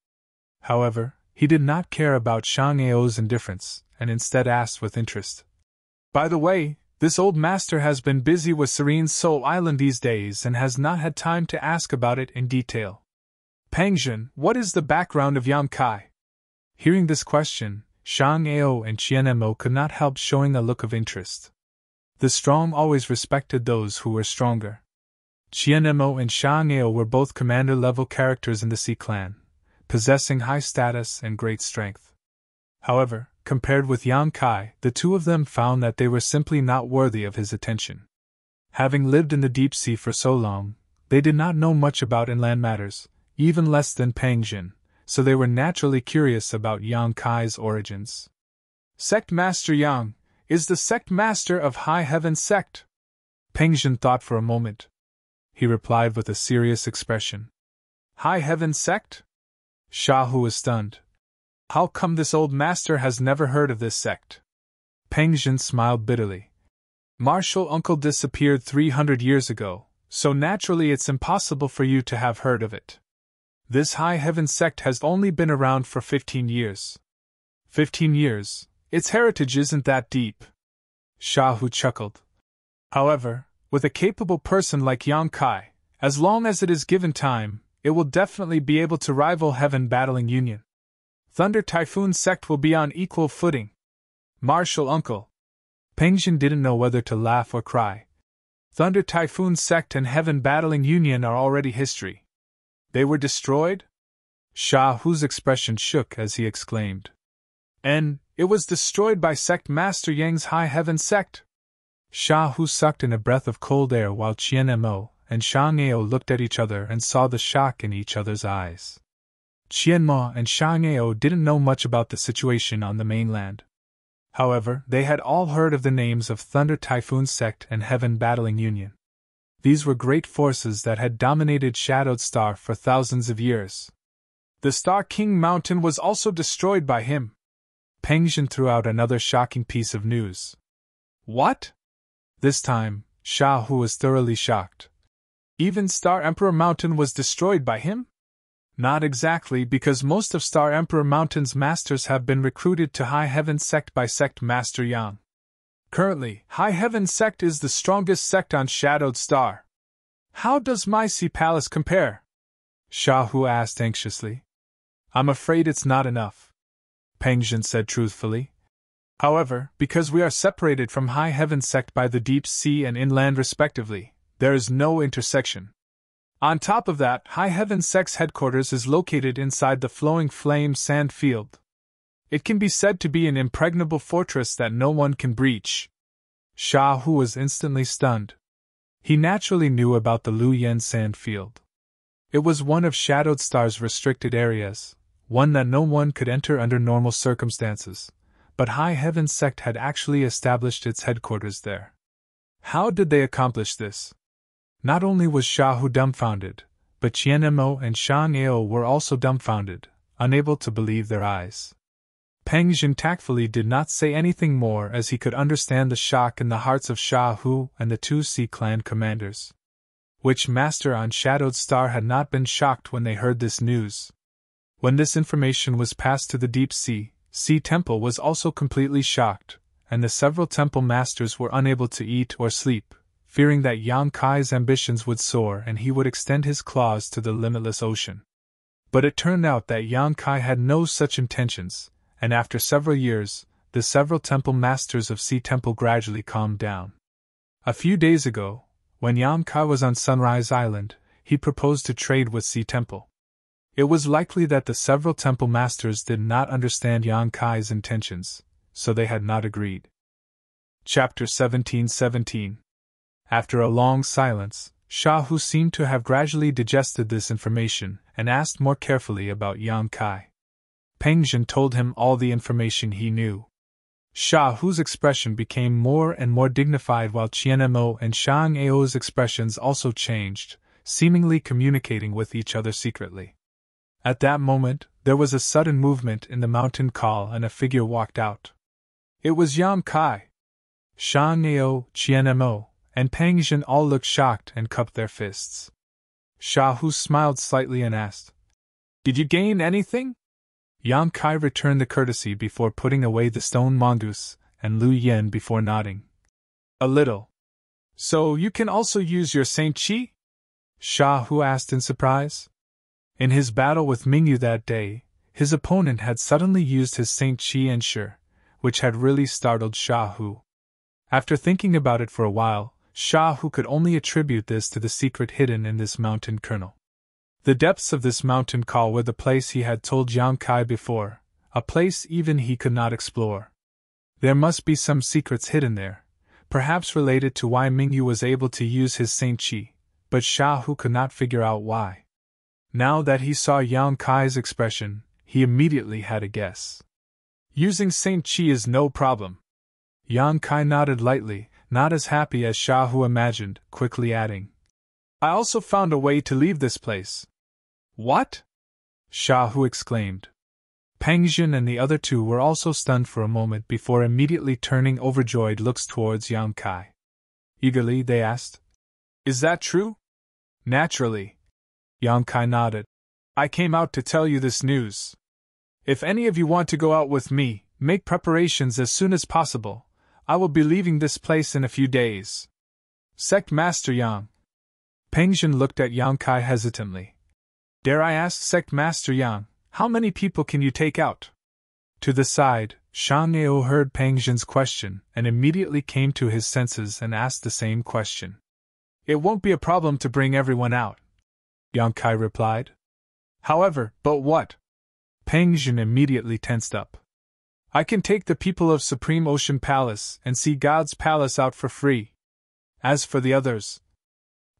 However, he did not care about Shang Ao's indifference, and instead asked with interest, "By the way, this old master has been busy with Serene Soul Island these days and has not had time to ask about it in detail. Pang Jin, what is the background of Yang Kai?" Hearing this question, Shang Ao and Qian Mo could not help showing a look of interest. The strong always respected those who were stronger. Qian Mo and Shang Ao were both commander-level characters in the Sea Clan, possessing high status and great strength. However, compared with Yang Kai, the two of them found that they were simply not worthy of his attention. Having lived in the deep sea for so long, they did not know much about inland matters, even less than Pang Jin, so they were naturally curious about Yang Kai's origins. "Sect Master Yang, is the Sect Master of High Heaven Sect?" Pang Jin thought for a moment. He replied with a serious expression. "High Heaven Sect?" Sha Hu was stunned. How come this old master has never heard of this sect? Pang Jin smiled bitterly. "Martial uncle disappeared 300 years ago, so naturally it's impossible for you to have heard of it. This High Heaven sect has only been around for 15 years. 15 years? Its heritage isn't that deep." Sha Hu chuckled. "However, with a capable person like Yang Kai, as long as it is given time, it will definitely be able to rival Heaven Battling Union. Thunder Typhoon sect will be on equal footing. Martial uncle." Pang Jin didn't know whether to laugh or cry. Thunder Typhoon sect and Heaven Battling Union are already history. They were destroyed? Sha Hu's expression shook as he exclaimed. "And it was destroyed by Sect Master Yang's High Heaven sect?" Sha Hu sucked in a breath of cold air while Qian Mo and Shang Ao looked at each other and saw the shock in each other's eyes. Qian Mo and Shang Ao didn't know much about the situation on the mainland. However, they had all heard of the names of Thunder Typhoon Sect and Heaven Battling Union. These were great forces that had dominated Shadowed Star for thousands of years. The Star King Mountain was also destroyed by him. Pang Jin threw out another shocking piece of news. "What?" This time, Sha Hu was thoroughly shocked. Even Star Emperor Mountain was destroyed by him? Not exactly, because most of Star Emperor Mountain's masters have been recruited to High Heaven Sect by Sect Master Yang. Currently, High Heaven Sect is the strongest sect on Shadowed Star. How does my sea palace compare? Shahu asked anxiously. I'm afraid it's not enough, Pengjin said truthfully. However, because we are separated from High Heaven Sect by the deep sea and inland respectively, there is no intersection. On top of that, High Heaven Sect's headquarters is located inside the Flowing Flame sand field. It can be said to be an impregnable fortress that no one can breach. Shahu was instantly stunned. He naturally knew about the Lu Yen sand field. It was one of Shadowed Star's restricted areas, one that no one could enter under normal circumstances, but High Heaven Sect had actually established its headquarters there. How did they accomplish this? Not only was Shahu dumbfounded, but Qianmo and Shang Ao were also dumbfounded, unable to believe their eyes. Pengjin tactfully did not say anything more as he could understand the shock in the hearts of Shahu and the two Sea Clan commanders. Which master on Shadowed Star had not been shocked when they heard this news? When this information was passed to the Deep Sea Temple was also completely shocked, and the several temple masters were unable to eat or sleep, fearing that Yang Kai's ambitions would soar and he would extend his claws to the limitless ocean. But it turned out that Yang Kai had no such intentions, and after several years, the several temple masters of Sea Temple gradually calmed down. A few days ago, when Yang Kai was on Sunrise Island, he proposed to trade with Sea Temple. It was likely that the several temple masters did not understand Yang Kai's intentions, so they had not agreed. Chapter 17:17. After a long silence, Shahu seemed to have gradually digested this information and asked more carefully about Yang Kai. Pengjin told him all the information he knew. Shahu's expression became more and more dignified while Qianmo and Shang Ao's expressions also changed, seemingly communicating with each other secretly. At that moment, there was a sudden movement in the mountain call and a figure walked out. It was Yang Kai. Shang Ao, Qianmo, and Pengjin all looked shocked and cupped their fists. Shahu smiled slightly and asked, "Did you gain anything?" Yang Kai returned the courtesy before putting away the stone mongoose, and Lu Yen before nodding. "A little. So you can also use your Saint Qi?" Shahu asked in surprise. In his battle with Mingyu that day, his opponent had suddenly used his Saint Qi ensure, which had really startled Shahu. After thinking about it for a while, Shahu could only attribute this to the secret hidden in this mountain kernel. The depths of this mountain call were the place he had told Yang Kai before, a place even he could not explore. There must be some secrets hidden there, perhaps related to why Mingyu was able to use his Saint Qi, but Shahu could not figure out why. Now that he saw Yang Kai's expression, he immediately had a guess. Using Saint Qi is no problem. Yang Kai nodded lightly, not as happy as Shahu imagined, quickly adding, "I also found a way to leave this place." "What?" Shahu exclaimed. Pengjin and the other two were also stunned for a moment before immediately turning overjoyed looks towards Yang Kai. Eagerly they asked, "Is that true?" "Naturally." Yang Kai nodded. "I came out to tell you this news. If any of you want to go out with me, make preparations as soon as possible. I will be leaving this place in a few days." "Sect Master Yang." Pengjin looked at Yang Kai hesitantly. "Dare I ask, Sect Master Yang, how many people can you take out?" To the side, Shang Ao heard Pengjin's question and immediately came to his senses and asked the same question. "It won't be a problem to bring everyone out," Yang Kai replied. "However, but what?" Pengjin immediately tensed up. "I can take the people of Supreme Ocean Palace and Sea God's Palace out for free. As for the others,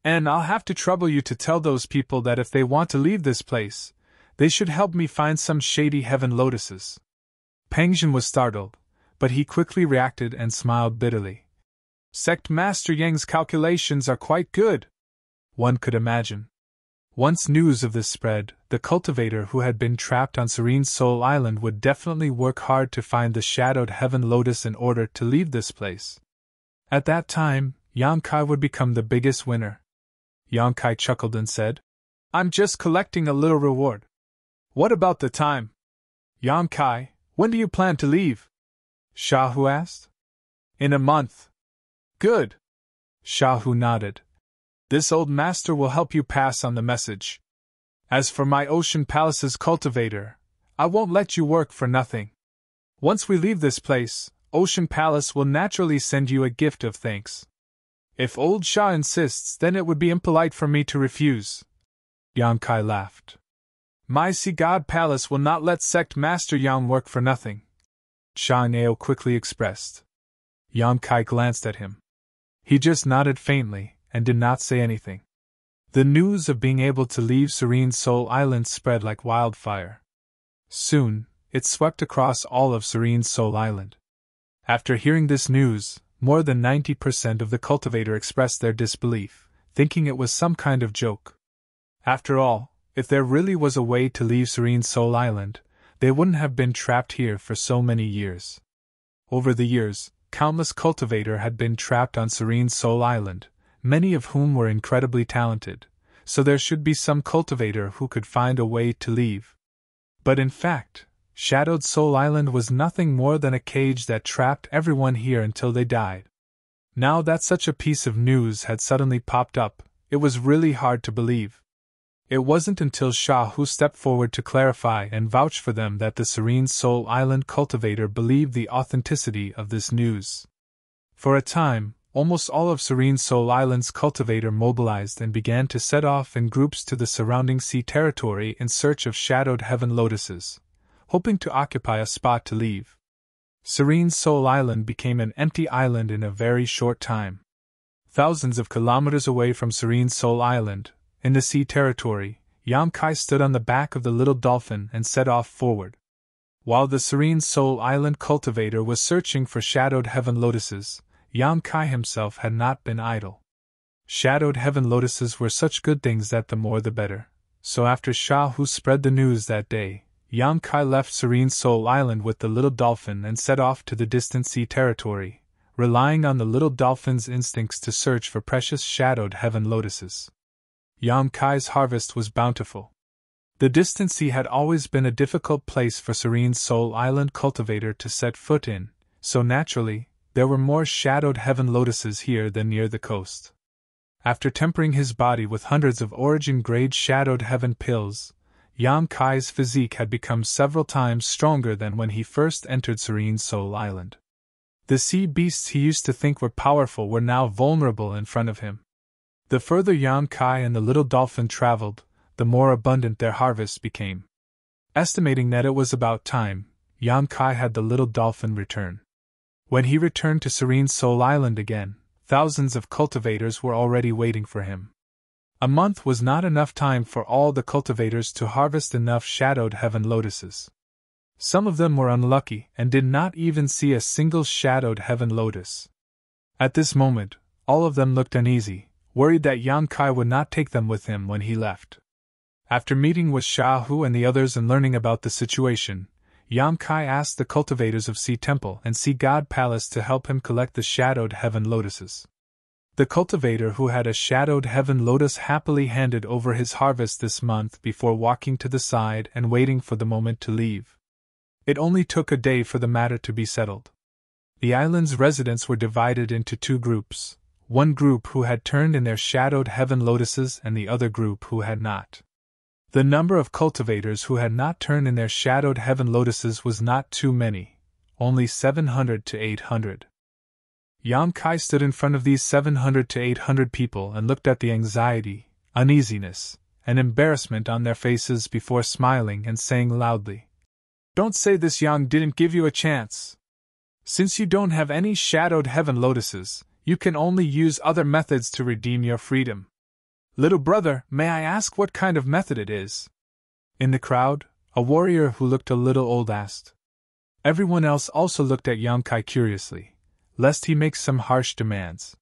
and I'll have to trouble you to tell those people that if they want to leave this place, they should help me find some shady heaven lotuses." Pengjin was startled, but he quickly reacted and smiled bitterly. "Sect Master Yang's calculations are quite good," one could imagine. Once news of this spread, the cultivator who had been trapped on Serene Soul Island would definitely work hard to find the shadowed heaven lotus in order to leave this place. At that time, Yang Kai would become the biggest winner. Yang Kai chuckled and said, "I'm just collecting a little reward." "What about the time?" "Yang Kai, when do you plan to leave?" Shahu asked. In a month. Good. Shahu nodded. This old master will help you pass on the message. As for my Ocean Palace's cultivator, I won't let you work for nothing. Once we leave this place, Ocean Palace will naturally send you a gift of thanks. If old Shah insists, then it would be impolite for me to refuse. Yang Kai laughed. My Sea God Palace will not let Sect Master Yang work for nothing, Sha Nao quickly expressed. Yang Kai glanced at him. He just nodded faintly, and did not say anything. The news of being able to leave Serene Soul Island spread like wildfire. Soon, it swept across all of Serene Soul Island. After hearing this news, more than 90% of the cultivator expressed their disbelief, thinking it was some kind of joke. After all, if there really was a way to leave Serene Soul Island, they wouldn't have been trapped here for so many years. Over the years, countless cultivators had been trapped on Serene Soul Island, many of whom were incredibly talented, so there should be some cultivator who could find a way to leave. But in fact, Shadowed Soul Island was nothing more than a cage that trapped everyone here until they died. Now that such a piece of news had suddenly popped up, it was really hard to believe. It wasn't until Shah who stepped forward to clarify and vouch for them that the Serene Soul Island cultivator believed the authenticity of this news. For a time, almost all of Serene Soul Island's cultivator mobilized and began to set off in groups to the surrounding sea territory in search of shadowed heaven lotuses, hoping to occupy a spot to leave. Serene Soul Island became an empty island in a very short time. Thousands of kilometers away from Serene Soul Island, in the sea territory, Yang Kai stood on the back of the little dolphin and set off forward. While the Serene Soul Island cultivator was searching for shadowed heaven lotuses, Yang Kai himself had not been idle. Shadowed heaven lotuses were such good things that the more the better, so after Shah Hu spread the news that day, Yang Kai left Serene Soul Island with the little dolphin and set off to the distant sea territory, relying on the little dolphin's instincts to search for precious shadowed heaven lotuses. Yang Kai's harvest was bountiful. The distant sea had always been a difficult place for Serene Soul Island cultivator to set foot in, so naturally, there were more shadowed heaven lotuses here than near the coast. After tempering his body with hundreds of origin-grade shadowed heaven pills, Yang Kai's physique had become several times stronger than when he first entered Serene Soul Island. The sea beasts he used to think were powerful were now vulnerable in front of him. The further Yang Kai and the little dolphin traveled, the more abundant their harvest became. Estimating that it was about time, Yang Kai had the little dolphin return. When he returned to Serene Soul Island again, thousands of cultivators were already waiting for him. A month was not enough time for all the cultivators to harvest enough shadowed heaven lotuses. Some of them were unlucky and did not even see a single shadowed heaven lotus. At this moment, all of them looked uneasy, worried that Yang Kai would not take them with him when he left. After meeting with Shah Hu and the others and learning about the situation, Yang Kai asked the cultivators of Sea Temple and Sea God Palace to help him collect the shadowed heaven lotuses. The cultivator who had a shadowed heaven lotus happily handed over his harvest this month before walking to the side and waiting for the moment to leave. It only took a day for the matter to be settled. The island's residents were divided into two groups, one group who had turned in their shadowed heaven lotuses and the other group who had not. The number of cultivators who had not turned in their shadowed heaven lotuses was not too many, only 700 to 800. Yang Kai stood in front of these 700 to 800 people and looked at the anxiety, uneasiness, and embarrassment on their faces before smiling and saying loudly, "Don't say this Yang didn't give you a chance. Since you don't have any shadowed heaven lotuses, you can only use other methods to redeem your freedom. Little brother, may I ask what kind of method it is?" In the crowd, a warrior who looked a little old asked. Everyone else also looked at Yang Kai curiously, lest he make some harsh demands.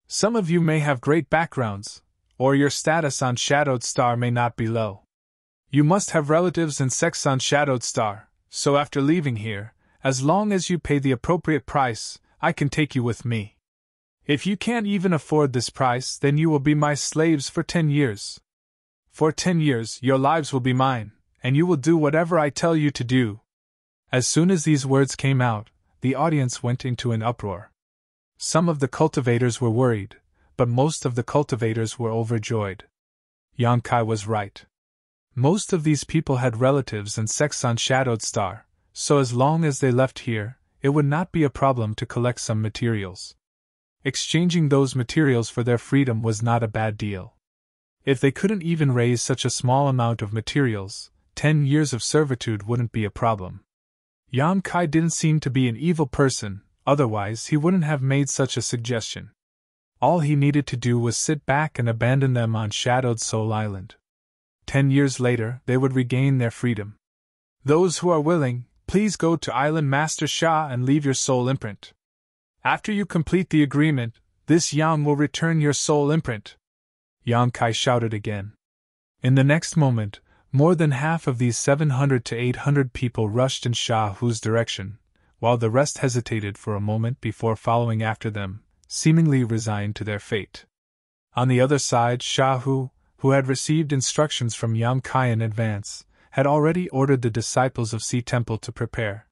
Some of you may have great backgrounds, or your status on Shadowed Star may not be low. You must have relatives and sects on Shadowed Star, so after leaving here, as long as you pay the appropriate price, I can take you with me. If you can't even afford this price, then you will be my slaves for 10 years. For 10 years, your lives will be mine, and you will do whatever I tell you to do. As soon as these words came out, the audience went into an uproar. Some of the cultivators were worried, but most of the cultivators were overjoyed. Yang Kai was right. Most of these people had relatives and sects on Shadowed Star, so as long as they left here, it would not be a problem to collect some materials. Exchanging those materials for their freedom was not a bad deal. If they couldn't even raise such a small amount of materials, 10 years of servitude wouldn't be a problem. Yang Kai didn't seem to be an evil person, otherwise he wouldn't have made such a suggestion. All he needed to do was sit back and abandon them on Shadowed Soul Island. 10 years later, they would regain their freedom. Those who are willing, please go to Island Master Sha and leave your soul imprint. After you complete the agreement, this Yang will return your soul imprint. Yang Kai shouted again. In the next moment, more than half of these 700 to 800 people rushed in Sha Hu's direction, while the rest hesitated for a moment before following after them, seemingly resigned to their fate. On the other side, Sha Hu, who had received instructions from Yang Kai in advance, had already ordered the disciples of Sea Temple to prepare.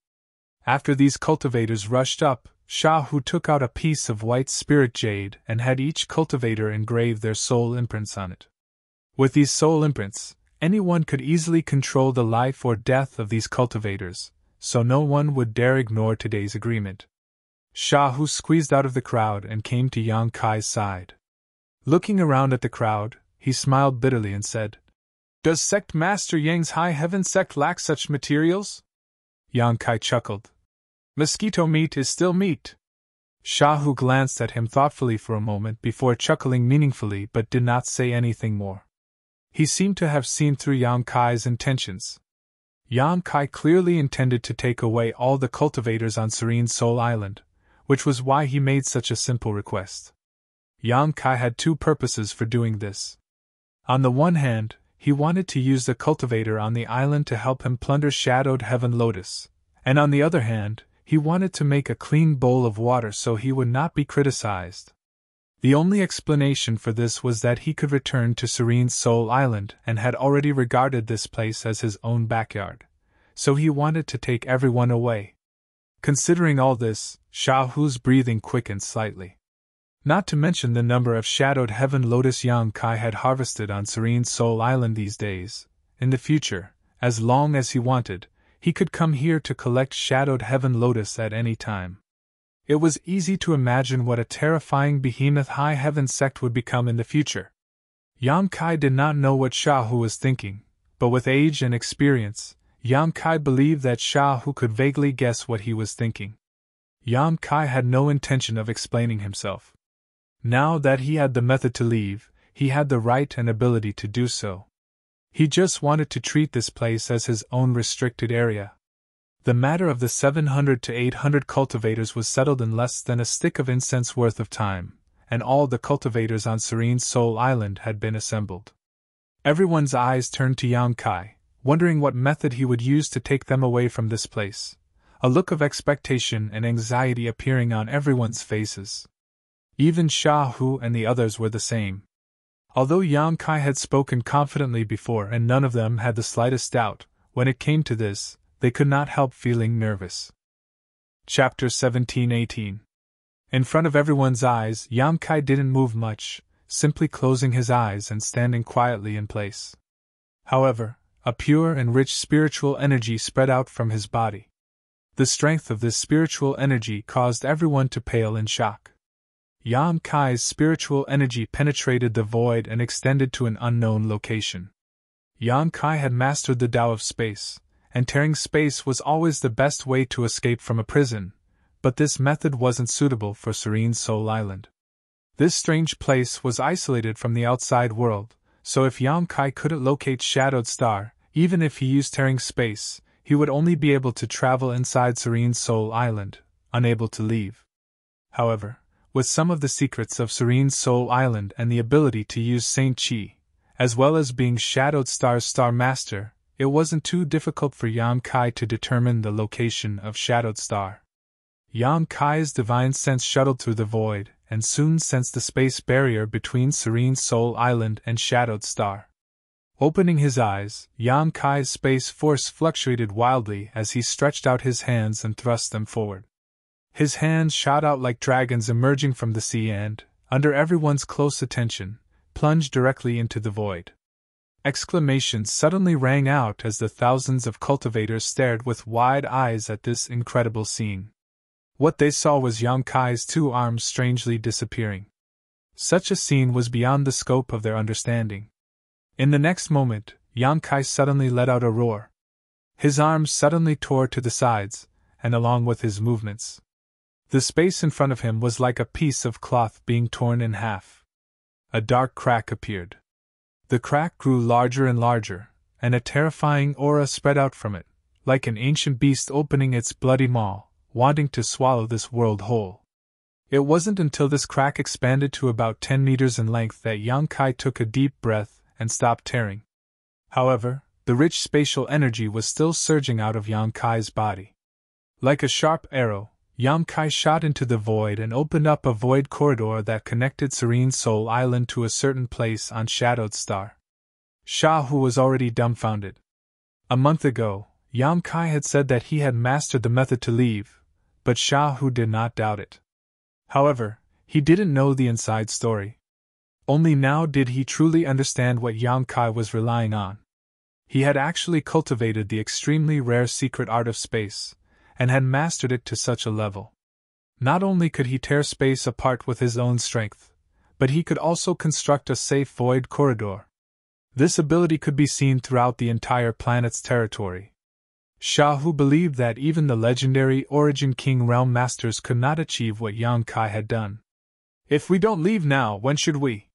After these cultivators rushed up, Sha Hu took out a piece of white spirit jade and had each cultivator engrave their soul imprints on it. With these soul imprints, anyone could easily control the life or death of these cultivators, so no one would dare ignore today's agreement. Sha Hu squeezed out of the crowd and came to Yang Kai's side. Looking around at the crowd, he smiled bitterly and said, "Does Sect Master Yang's High Heaven sect lack such materials?" Yang Kai chuckled. "Mosquito meat is still meat." Sha Hu glanced at him thoughtfully for a moment before chuckling meaningfully but did not say anything more. He seemed to have seen through Yang Kai's intentions. Yang Kai clearly intended to take away all the cultivators on Serene Soul Island, which was why he made such a simple request. Yang Kai had two purposes for doing this. On the one hand, he wanted to use the cultivator on the island to help him plunder Shadowed Heaven Lotus, and on the other hand, he wanted to make a clean bowl of water so he would not be criticized. The only explanation for this was that he could return to Serene Soul Island and had already regarded this place as his own backyard, so he wanted to take everyone away. Considering all this, Sha Hu's breathing quickened slightly. Not to mention the number of Shadowed Heaven Lotus Yang Kai had harvested on Serene Soul Island these days. In the future, as long as he wanted, he could come here to collect Shadowed Heaven Lotus at any time. It was easy to imagine what a terrifying behemoth High Heaven sect would become in the future. Yang Kai did not know what Sha Hu was thinking, but with age and experience, Yang Kai believed that Sha Hu could vaguely guess what he was thinking. Yang Kai had no intention of explaining himself. Now that he had the method to leave, he had the right and ability to do so. He just wanted to treat this place as his own restricted area. The matter of the 700 to 800 cultivators was settled in less than a stick of incense worth of time, and all the cultivators on Serene Soul Island had been assembled. Everyone's eyes turned to Yang Kai, wondering what method he would use to take them away from this place, a look of expectation and anxiety appearing on everyone's faces. Even Sha Hu and the others were the same. Although Yang Kai had spoken confidently before and none of them had the slightest doubt, when it came to this, they could not help feeling nervous. Chapter 17-18. In front of everyone's eyes, Yang Kai didn't move much, simply closing his eyes and standing quietly in place. However, a pure and rich spiritual energy spread out from his body. The strength of this spiritual energy caused everyone to pale in shock. Yang Kai's spiritual energy penetrated the void and extended to an unknown location. Yang Kai had mastered the Tao of space, and tearing space was always the best way to escape from a prison, but this method wasn't suitable for Serene Soul Island. This strange place was isolated from the outside world, so if Yang Kai couldn't locate Shadowed Star, even if he used tearing space, he would only be able to travel inside Serene Soul Island, unable to leave. However, with some of the secrets of Serene Soul Island and the ability to use Saint Chi, as well as being Shadowed Star's Star Master, it wasn't too difficult for Yang Kai to determine the location of Shadowed Star. Yang Kai's divine sense shuttled through the void, and soon sensed the space barrier between Serene Soul Island and Shadowed Star. Opening his eyes, Yang Kai's space force fluctuated wildly as he stretched out his hands and thrust them forward. His hands shot out like dragons emerging from the sea and, under everyone's close attention, plunged directly into the void. Exclamations suddenly rang out as the thousands of cultivators stared with wide eyes at this incredible scene. What they saw was Yang Kai's two arms strangely disappearing. Such a scene was beyond the scope of their understanding. In the next moment, Yang Kai suddenly let out a roar. His arms suddenly tore to the sides, and along with his movements, the space in front of him was like a piece of cloth being torn in half. A dark crack appeared. The crack grew larger and larger, and a terrifying aura spread out from it, like an ancient beast opening its bloody maw, wanting to swallow this world whole. It wasn't until this crack expanded to about 10 meters in length that Yang Kai took a deep breath and stopped tearing. However, the rich spatial energy was still surging out of Yang Kai's body. Like a sharp arrow, Yang Kai shot into the void and opened up a void corridor that connected Serene Soul Island to a certain place on Shadowed Star. Shahu was already dumbfounded. A month ago, Yang Kai had said that he had mastered the method to leave, but Shahu did not doubt it. However, he didn't know the inside story. Only now did he truly understand what Yang Kai was relying on. He had actually cultivated the extremely rare secret art of space, and had mastered it to such a level. Not only could he tear space apart with his own strength, but he could also construct a safe void corridor. This ability could be seen throughout the entire planet's territory. Shahu believed that even the legendary Origin King Realm Masters could not achieve what Yang Kai had done. If we don't leave now, when should we?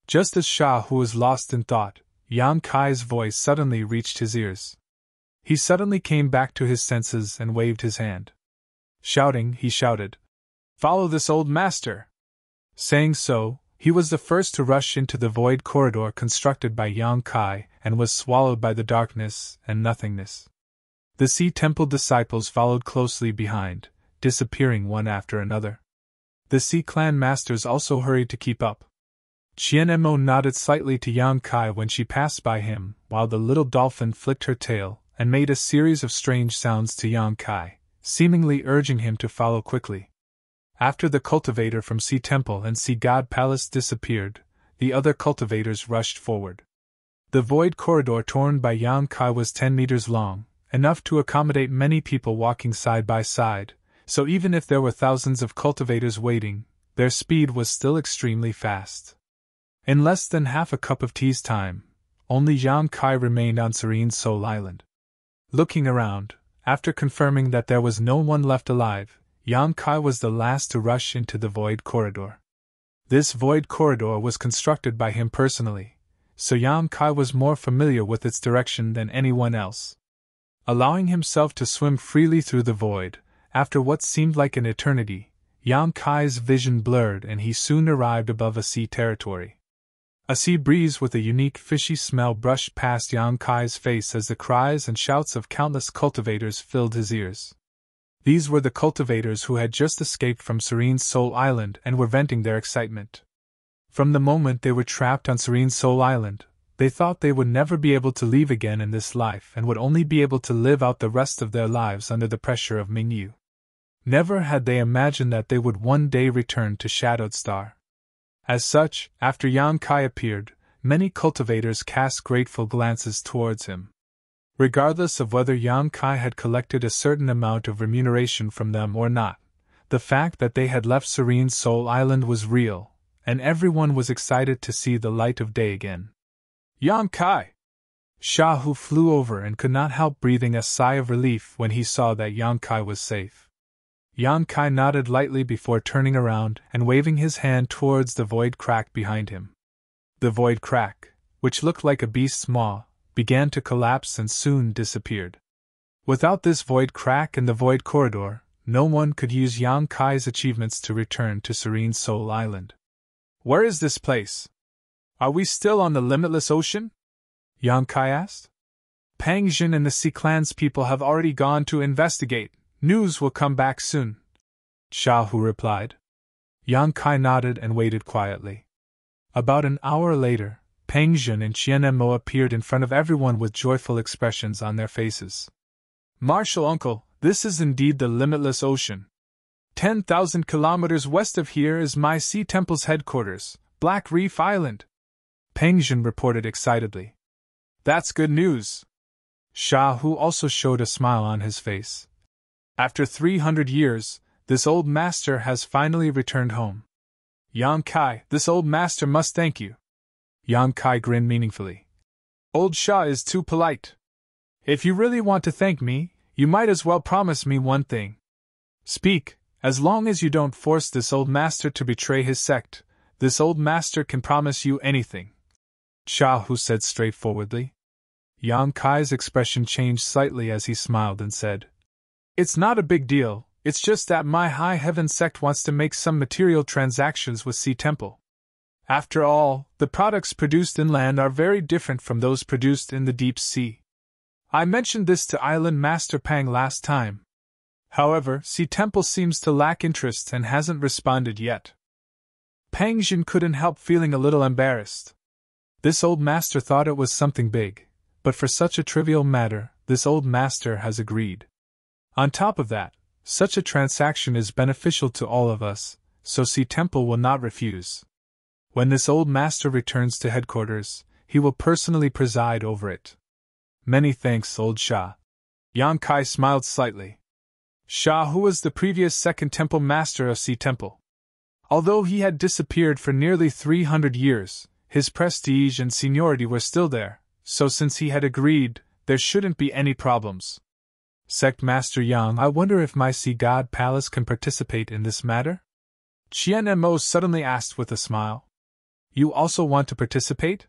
Just as Shahu was lost in thought, Yang Kai's voice suddenly reached his ears. He suddenly came back to his senses and waved his hand. Shouting, he shouted, "Follow this old master!" Saying so, he was the first to rush into the void corridor constructed by Yang Kai and was swallowed by the darkness and nothingness. The Sea Temple disciples followed closely behind, disappearing one after another. The Sea Clan masters also hurried to keep up. Qianmo nodded slightly to Yang Kai when she passed by him, while the little dolphin flicked her tail and made a series of strange sounds to Yang Kai, seemingly urging him to follow quickly. After the cultivator from Sea Temple and Sea God Palace disappeared, the other cultivators rushed forward. The void corridor torn by Yang Kai was 10 meters long, enough to accommodate many people walking side by side, so even if there were thousands of cultivators waiting, their speed was still extremely fast. In less than half a cup of tea's time, only Yang Kai remained on Serene Soul Island. Looking around, after confirming that there was no one left alive, Yang Kai was the last to rush into the void corridor. This void corridor was constructed by him personally, so Yang Kai was more familiar with its direction than anyone else. Allowing himself to swim freely through the void, after what seemed like an eternity, Yang Kai's vision blurred and he soon arrived above a sea territory. A sea breeze with a unique fishy smell brushed past Yang Kai's face as the cries and shouts of countless cultivators filled his ears. These were the cultivators who had just escaped from Serene Soul Island and were venting their excitement. From the moment they were trapped on Serene Soul Island, they thought they would never be able to leave again in this life and would only be able to live out the rest of their lives under the pressure of Mingyu. Never had they imagined that they would one day return to Shadowed Star. As such, after Yang Kai appeared, many cultivators cast grateful glances towards him. Regardless of whether Yang Kai had collected a certain amount of remuneration from them or not, the fact that they had left Serene Soul Island was real, and everyone was excited to see the light of day again. Yang Kai! Shahu flew over and could not help breathing a sigh of relief when he saw that Yang Kai was safe. Yang Kai nodded lightly before turning around and waving his hand towards the void crack behind him. The void crack, which looked like a beast's maw, began to collapse and soon disappeared. Without this void crack and the void corridor, no one could use Yang Kai's achievements to return to Serene Soul Island. Where is this place? Are we still on the limitless ocean? Yang Kai asked. Pang Jin and the Sea Clan's people have already gone to investigate. News will come back soon, Shahu replied. Yang Kai nodded and waited quietly. About an hour later, Pang Jin and Qianmo appeared in front of everyone with joyful expressions on their faces. Martial uncle, this is indeed the limitless ocean. 10,000 kilometers west of here is my Sea Temple's headquarters, Black Reef Island, Peng Jin reported excitedly. That's good news. Sha Hu also showed a smile on his face. After 300 years, this old master has finally returned home. Yang Kai, this old master must thank you. Yang Kai grinned meaningfully. Old Sha is too polite. If you really want to thank me, you might as well promise me one thing. Speak, as long as you don't force this old master to betray his sect, this old master can promise you anything. Sha Hu said straightforwardly. Yang Kai's expression changed slightly as he smiled and said, It's not a big deal, it's just that my High Heaven sect wants to make some material transactions with Sea Temple. After all, the products produced inland are very different from those produced in the deep sea. I mentioned this to Island Master Pang last time. However, Sea Temple seems to lack interest and hasn't responded yet. Pang Jin couldn't help feeling a little embarrassed. This old master thought it was something big, but for such a trivial matter, this old master has agreed. On top of that, such a transaction is beneficial to all of us, so Sea Temple will not refuse. When this old master returns to headquarters, he will personally preside over it. Many thanks, old Sha. Yang Kai smiled slightly. Sha Hu was the previous second temple master of Sea Temple. Although he had disappeared for nearly 300 years, his prestige and seniority were still there, so since he had agreed, there shouldn't be any problems. Sect Master Yang, I wonder if my Sea God Palace can participate in this matter? Qian Mo suddenly asked with a smile. You also want to participate?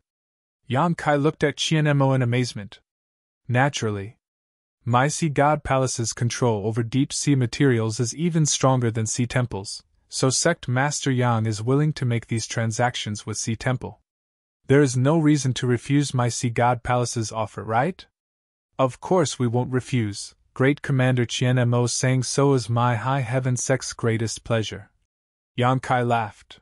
Yang Kai looked at Qian Mo in amazement. Naturally. My Sea God Palace's control over deep-sea materials is even stronger than Sea Temple's, so Sect Master Yang is willing to make these transactions with Sea Temple. There is no reason to refuse my Sea God Palace's offer, right? Of course we won't refuse, Great Commander Qian Mo, saying so is my High Heaven sect's greatest pleasure. Yang Kai laughed.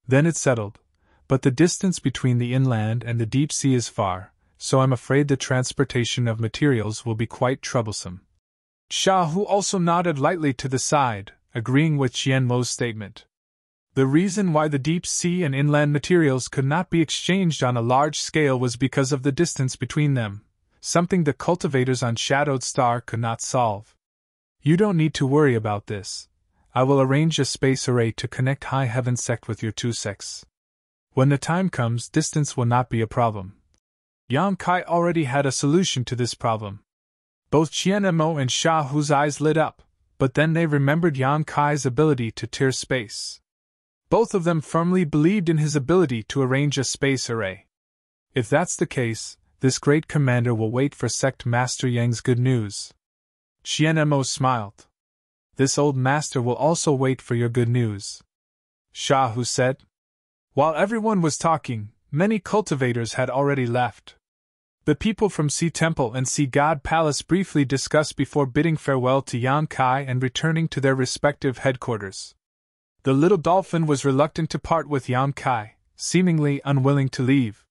Then it settled, but the distance between the inland and the deep sea is far, so I'm afraid the transportation of materials will be quite troublesome. Sha Hu also nodded lightly to the side, agreeing with Qian Mo's statement. The reason why the deep sea and inland materials could not be exchanged on a large scale was because of the distance between them, something the cultivators on Shadowed Star could not solve. You don't need to worry about this. I will arrange a space array to connect High Heaven sect with your two sects. When the time comes, distance will not be a problem. Yang Kai already had a solution to this problem. Both Qian Mo and Sha Hu's eyes lit up, but then they remembered Yang Kai's ability to tear space. Both of them firmly believed in his ability to arrange a space array. If that's the case, this great commander will wait for Sect Master Yang's good news. Qian Mo smiled. This old master will also wait for your good news. Sha Hu said. While everyone was talking, many cultivators had already left. The people from Sea Temple and Sea God Palace briefly discussed before bidding farewell to Yang Kai and returning to their respective headquarters. The little dolphin was reluctant to part with Yang Kai, seemingly unwilling to leave.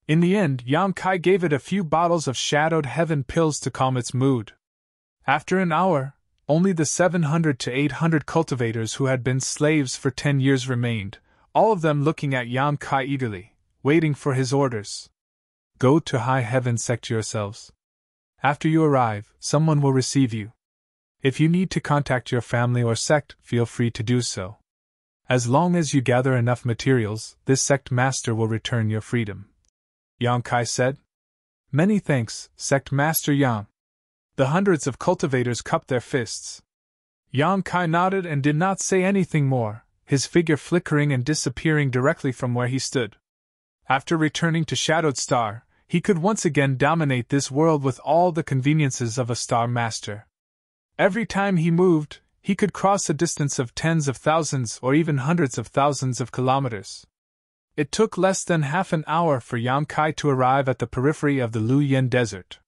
In the end, Yang Kai gave it a few bottles of Shadowed Heaven pills to calm its mood. After an hour, only the 700 to 800 cultivators who had been slaves for 10 years remained, all of them looking at Yang Kai eagerly, waiting for his orders. Go to High Heaven sect yourselves. After you arrive, someone will receive you. If you need to contact your family or sect, feel free to do so. As long as you gather enough materials, this sect master will return your freedom. Yang Kai said. Many thanks, Sect Master Yang. The hundreds of cultivators cupped their fists. Yang Kai nodded and did not say anything more, his figure flickering and disappearing directly from where he stood. After returning to Shadowed Star, he could once again dominate this world with all the conveniences of a Star Master. Every time he moved, he could cross a distance of tens of thousands or even hundreds of thousands of kilometers. It took less than half an hour for Yang Kai to arrive at the periphery of the Luyan Desert.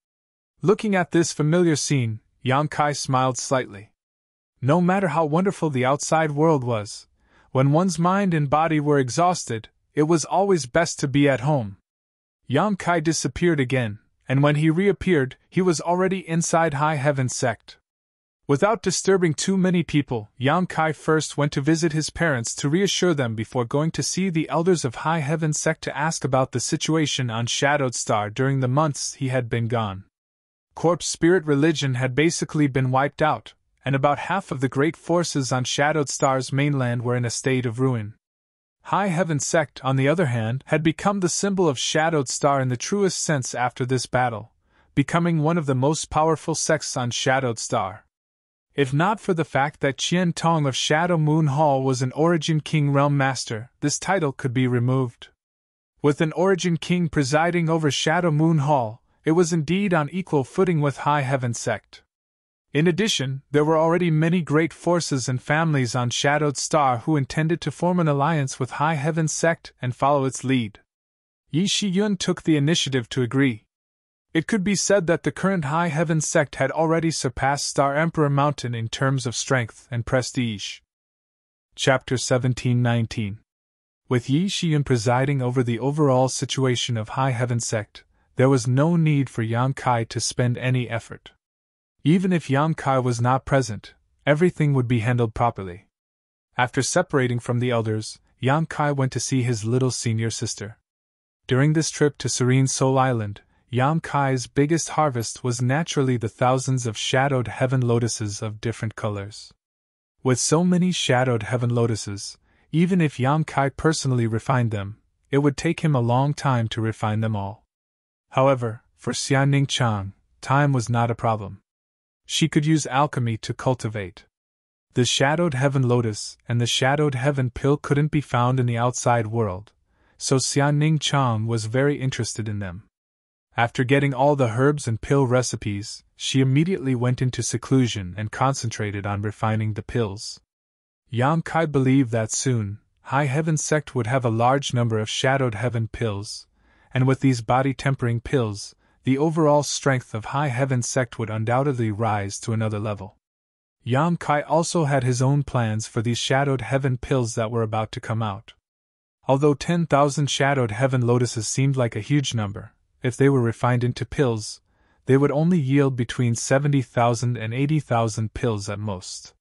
Looking at this familiar scene, Yang Kai smiled slightly. No matter how wonderful the outside world was, when one's mind and body were exhausted, it was always best to be at home. Yang Kai disappeared again, and when he reappeared, he was already inside High Heaven sect. Without disturbing too many people, Yang Kai first went to visit his parents to reassure them before going to see the elders of High Heaven Sect to ask about the situation on Shadowed Star during the months he had been gone. Corpse Spirit religion had basically been wiped out, and about half of the great forces on Shadowed Star's mainland were in a state of ruin. High Heaven Sect, on the other hand, had become the symbol of Shadowed Star in the truest sense after this battle, becoming one of the most powerful sects on Shadowed Star. If not for the fact that Qian Tong of Shadow Moon Hall was an Origin King Realm Master, this title could be removed. With an Origin King presiding over Shadow Moon Hall, it was indeed on equal footing with High Heaven Sect. In addition, there were already many great forces and families on Shadowed Star who intended to form an alliance with High Heaven Sect and follow its lead. Yi Shiyun took the initiative to agree. It could be said that the current High Heaven Sect had already surpassed Star Emperor Mountain in terms of strength and prestige. Chapter 17-19. With Yi Shiyun presiding over the overall situation of High Heaven Sect, there was no need for Yang Kai to spend any effort. Even if Yang Kai was not present, everything would be handled properly. After separating from the elders, Yang Kai went to see his little senior sister. During this trip to Serene Soul Island, Yang Kai's biggest harvest was naturally the thousands of shadowed heaven lotuses of different colors. With so many shadowed heaven lotuses, even if Yang Kai personally refined them, it would take him a long time to refine them all. However, for Xianning Chang, time was not a problem. She could use alchemy to cultivate. The shadowed heaven lotus and the shadowed heaven pill couldn't be found in the outside world, so Xianning Chang was very interested in them. After getting all the herbs and pill recipes, she immediately went into seclusion and concentrated on refining the pills. Yang Kai believed that soon, High Heaven Sect would have a large number of Shadowed Heaven pills, and with these body-tempering pills, the overall strength of High Heaven Sect would undoubtedly rise to another level. Yang Kai also had his own plans for these Shadowed Heaven pills that were about to come out. Although 10,000 Shadowed Heaven lotuses seemed like a huge number, if they were refined into pills, they would only yield between 70,000 and 80,000 pills at most.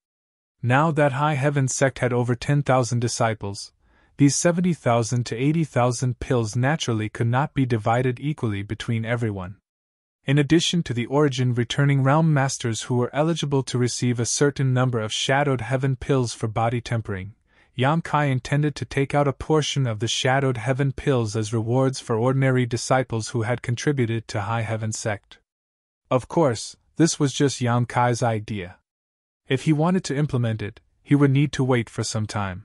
Now that High Heaven Sect had over 10,000 disciples, these 70,000 to 80,000 pills naturally could not be divided equally between everyone. In addition to the Origin returning realm masters who were eligible to receive a certain number of Shadowed Heaven pills for body tempering, Yang Kai intended to take out a portion of the Shadowed Heaven pills as rewards for ordinary disciples who had contributed to High Heaven Sect. Of course, this was just Yang Kai's idea. If he wanted to implement it, he would need to wait for some time.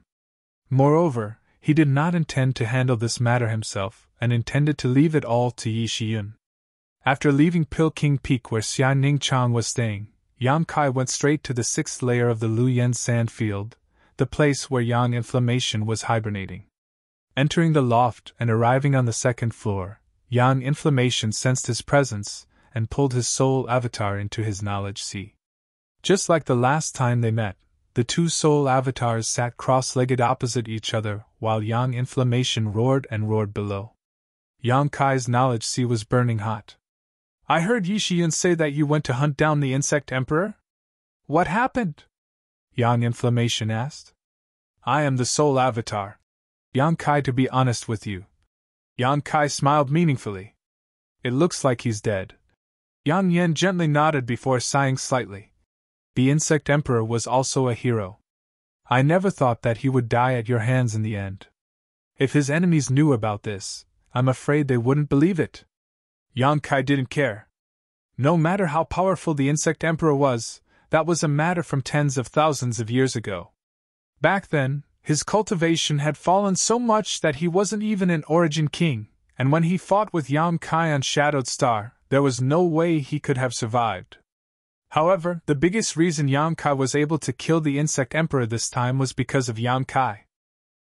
Moreover, he did not intend to handle this matter himself, and intended to leave it all to Yi Shiyun. After leaving Pill King Peak where Xianning Chang was staying, Yang Kai went straight to the 6th layer of the Luyen sand field, the place where Yang Inflammation was hibernating. Entering the loft and arriving on the 2nd floor, Yang Inflammation sensed his presence and pulled his soul avatar into his knowledge sea. Just like the last time they met, the two soul avatars sat cross-legged opposite each other while Yang Inflammation roared and roared below. Yang Kai's knowledge sea was burning hot. "I heard Yi Shiyun say that you went to hunt down the Insect Emperor? What happened?" Yang Inflammation asked. "I am the soul avatar, Yang Kai, to be honest with you." Yang Kai smiled meaningfully. "It looks like he's dead." Yang Yen gently nodded before sighing slightly. "The Insect Emperor was also a hero. I never thought that he would die at your hands in the end. If his enemies knew about this, I'm afraid they wouldn't believe it." Yang Kai didn't care. No matter how powerful the Insect Emperor was, that was a matter from tens of thousands of years ago. Back then, his cultivation had fallen so much that he wasn't even an Origin King, and when he fought with Yang Kai on Shadowed Star, there was no way he could have survived. However, the biggest reason Yang Kai was able to kill the Insect Emperor this time was because of Yang Kai.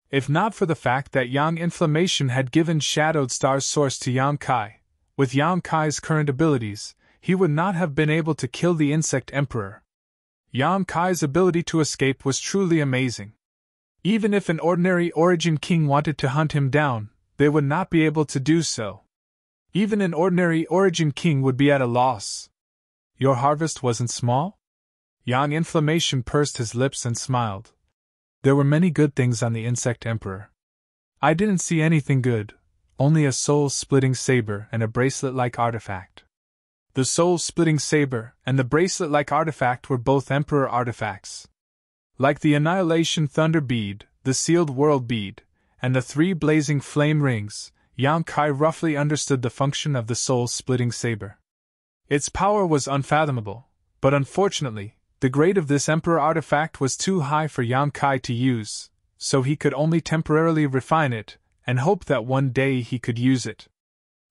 If not for the fact that Yang Inflammation had given Shadowed Star's source to Yang Kai, with Yang Kai's current abilities, he would not have been able to kill the Insect Emperor. Yang Kai's ability to escape was truly amazing. Even if an ordinary Origin King wanted to hunt him down, they would not be able to do so. Even an ordinary Origin King would be at a loss. "Your harvest wasn't small?" Yang Inflammation pursed his lips and smiled. There were many good things on the Insect Emperor. I didn't see anything good, only a soul-splitting saber and a bracelet-like artifact. The soul-splitting saber and the bracelet-like artifact were both Emperor artifacts. Like the Annihilation Thunder Bead, the Sealed World Bead, and the 3 blazing flame rings, Yang Kai roughly understood the function of the soul-splitting saber. Its power was unfathomable, but unfortunately, the grade of this Emperor artifact was too high for Yang Kai to use, so he could only temporarily refine it, and hope that one day he could use it.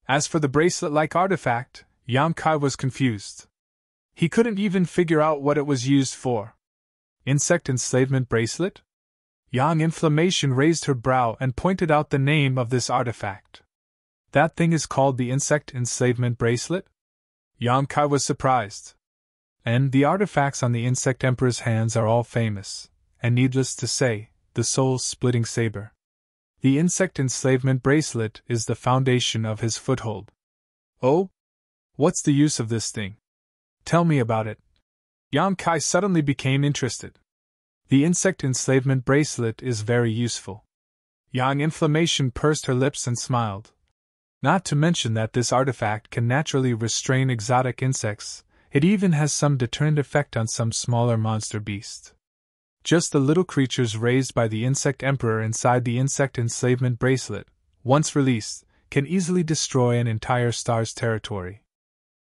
As for the bracelet-like artifact, Yang Kai was confused. He couldn't even figure out what it was used for. Insect enslavement bracelet? Yang Inflammation raised her brow and pointed out the name of this artifact. That thing is called the Insect Enslavement Bracelet? Yang Kai was surprised. And the artifacts on the Insect Emperor's hands are all famous, and needless to say, the soul-splitting saber. The Insect Enslavement Bracelet is the foundation of his foothold. Oh? What's the use of this thing? Tell me about it. Yang Kai suddenly became interested. The Insect Enslavement Bracelet is very useful. Yang Inflammation pursed her lips and smiled. Not to mention that this artifact can naturally restrain exotic insects. It even has some deterrent effect on some smaller monster beast. Just the little creatures raised by the Insect Emperor inside the Insect Enslavement Bracelet, once released, can easily destroy an entire star's territory.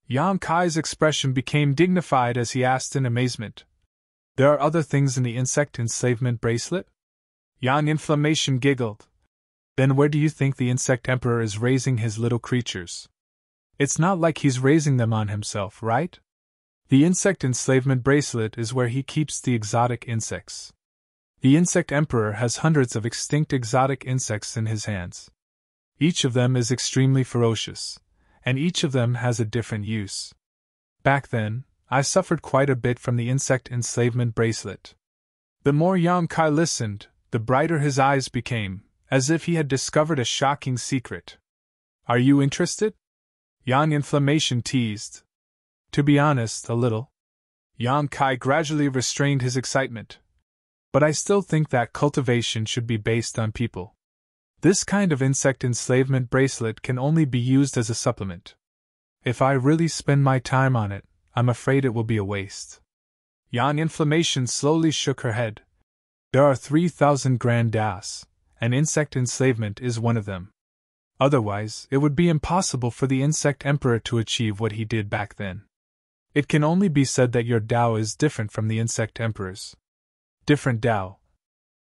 Yang Kai's expression became dignified as he asked in amazement, "There are other things in the Insect Enslavement Bracelet?" Yang Inflammation giggled. "Then where do you think the Insect Emperor is raising his little creatures? It's not like he's raising them on himself, right? The Insect Enslavement Bracelet is where he keeps the exotic insects. The Insect Emperor has hundreds of extinct exotic insects in his hands. Each of them is extremely ferocious, and each of them has a different use. Back then, I suffered quite a bit from the Insect Enslavement Bracelet." The more Yang Kai listened, the brighter his eyes became, as if he had discovered a shocking secret. "Are you interested?" Yang Inflammation teased. "To be honest, a little." Yang Kai gradually restrained his excitement. "But I still think that cultivation should be based on people. This kind of insect enslavement bracelet can only be used as a supplement. If I really spend my time on it, I'm afraid it will be a waste." Yang Inflammation slowly shook her head. "There are 3,000 grand das, and insect enslavement is one of them. Otherwise, it would be impossible for the Insect Emperor to achieve what he did back then. It can only be said that your Tao is different from the Insect Emperor's." "Different Tao?"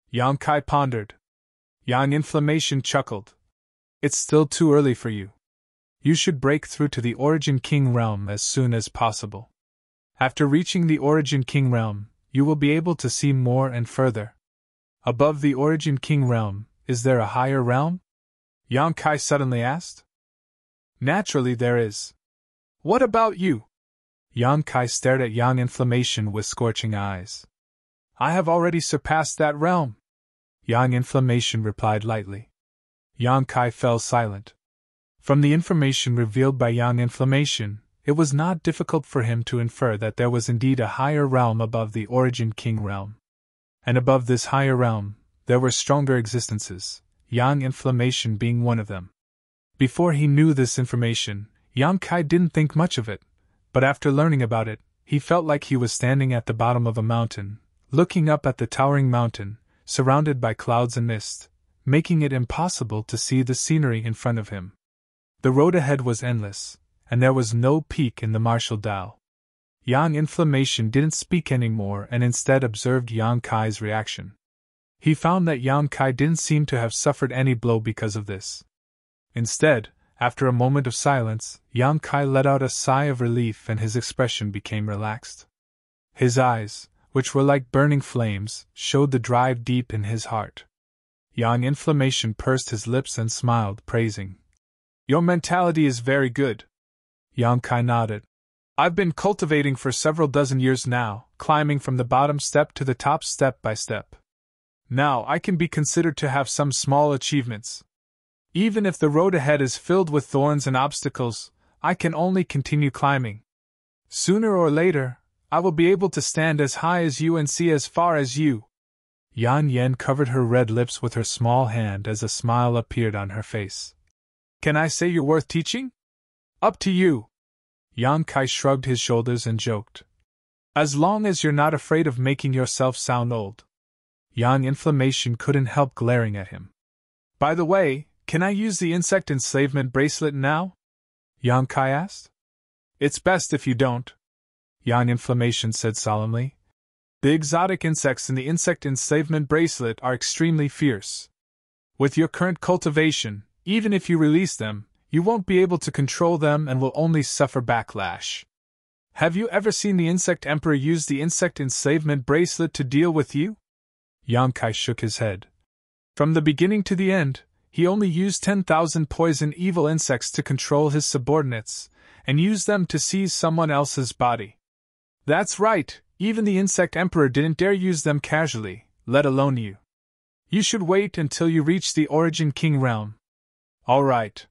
Yang Kai pondered. Yang Inflammation chuckled. "It's still too early for you. You should break through to the Origin King realm as soon as possible. After reaching the Origin King realm, you will be able to see more and further." "Above the Origin King realm, is there a higher realm?" Yang Kai suddenly asked. "Naturally there is. What about you?" Yang Kai stared at Yang Inflammation with scorching eyes. "I have already surpassed that realm," Yang Inflammation replied lightly. Yang Kai fell silent. From the information revealed by Yang Inflammation, it was not difficult for him to infer that there was indeed a higher realm above the Origin King realm. And above this higher realm, there were stronger existences, Yang Inflammation being one of them. Before he knew this information, Yang Kai didn't think much of it, but after learning about it, he felt like he was standing at the bottom of a mountain, looking up at the towering mountain, surrounded by clouds and mist, making it impossible to see the scenery in front of him. The road ahead was endless, and there was no peak in the martial Tao. Yang Inflammation didn't speak anymore and instead observed Yang Kai's reaction. He found that Yang Kai didn't seem to have suffered any blow because of this. Instead, after a moment of silence, Yang Kai let out a sigh of relief and his expression became relaxed. His eyes, which were like burning flames, showed the drive deep in his heart. Yang Inflammation pursed his lips and smiled, praising. "Your mentality is very good." Yang Kai nodded. "I've been cultivating for several dozen years now, climbing from the bottom step to the top step by step. Now I can be considered to have some small achievements. Even if the road ahead is filled with thorns and obstacles, I can only continue climbing. Sooner or later, I will be able to stand as high as you and see as far as you. Yan Yan covered her red lips with her small hand as a smile appeared on her face. Can I say you're worth teaching? Up to you. Yang Kai shrugged his shoulders and joked. As long as you're not afraid of making yourself sound old. Yang Inflammation couldn't help glaring at him. By the way, can I use the insect enslavement bracelet now? Yang Kai asked. It's best if you don't, Yang Inflammation said solemnly. The exotic insects in the insect enslavement bracelet are extremely fierce. With your current cultivation, even if you release them, you won't be able to control them and will only suffer backlash. Have you ever seen the Insect Emperor use the insect enslavement bracelet to deal with you? Yang Kai shook his head. From the beginning to the end, he only used 10,000 poison evil insects to control his subordinates, and used them to seize someone else's body. That's right, even the Insect Emperor didn't dare use them casually, let alone you. You should wait until you reach the Origin King realm. All right.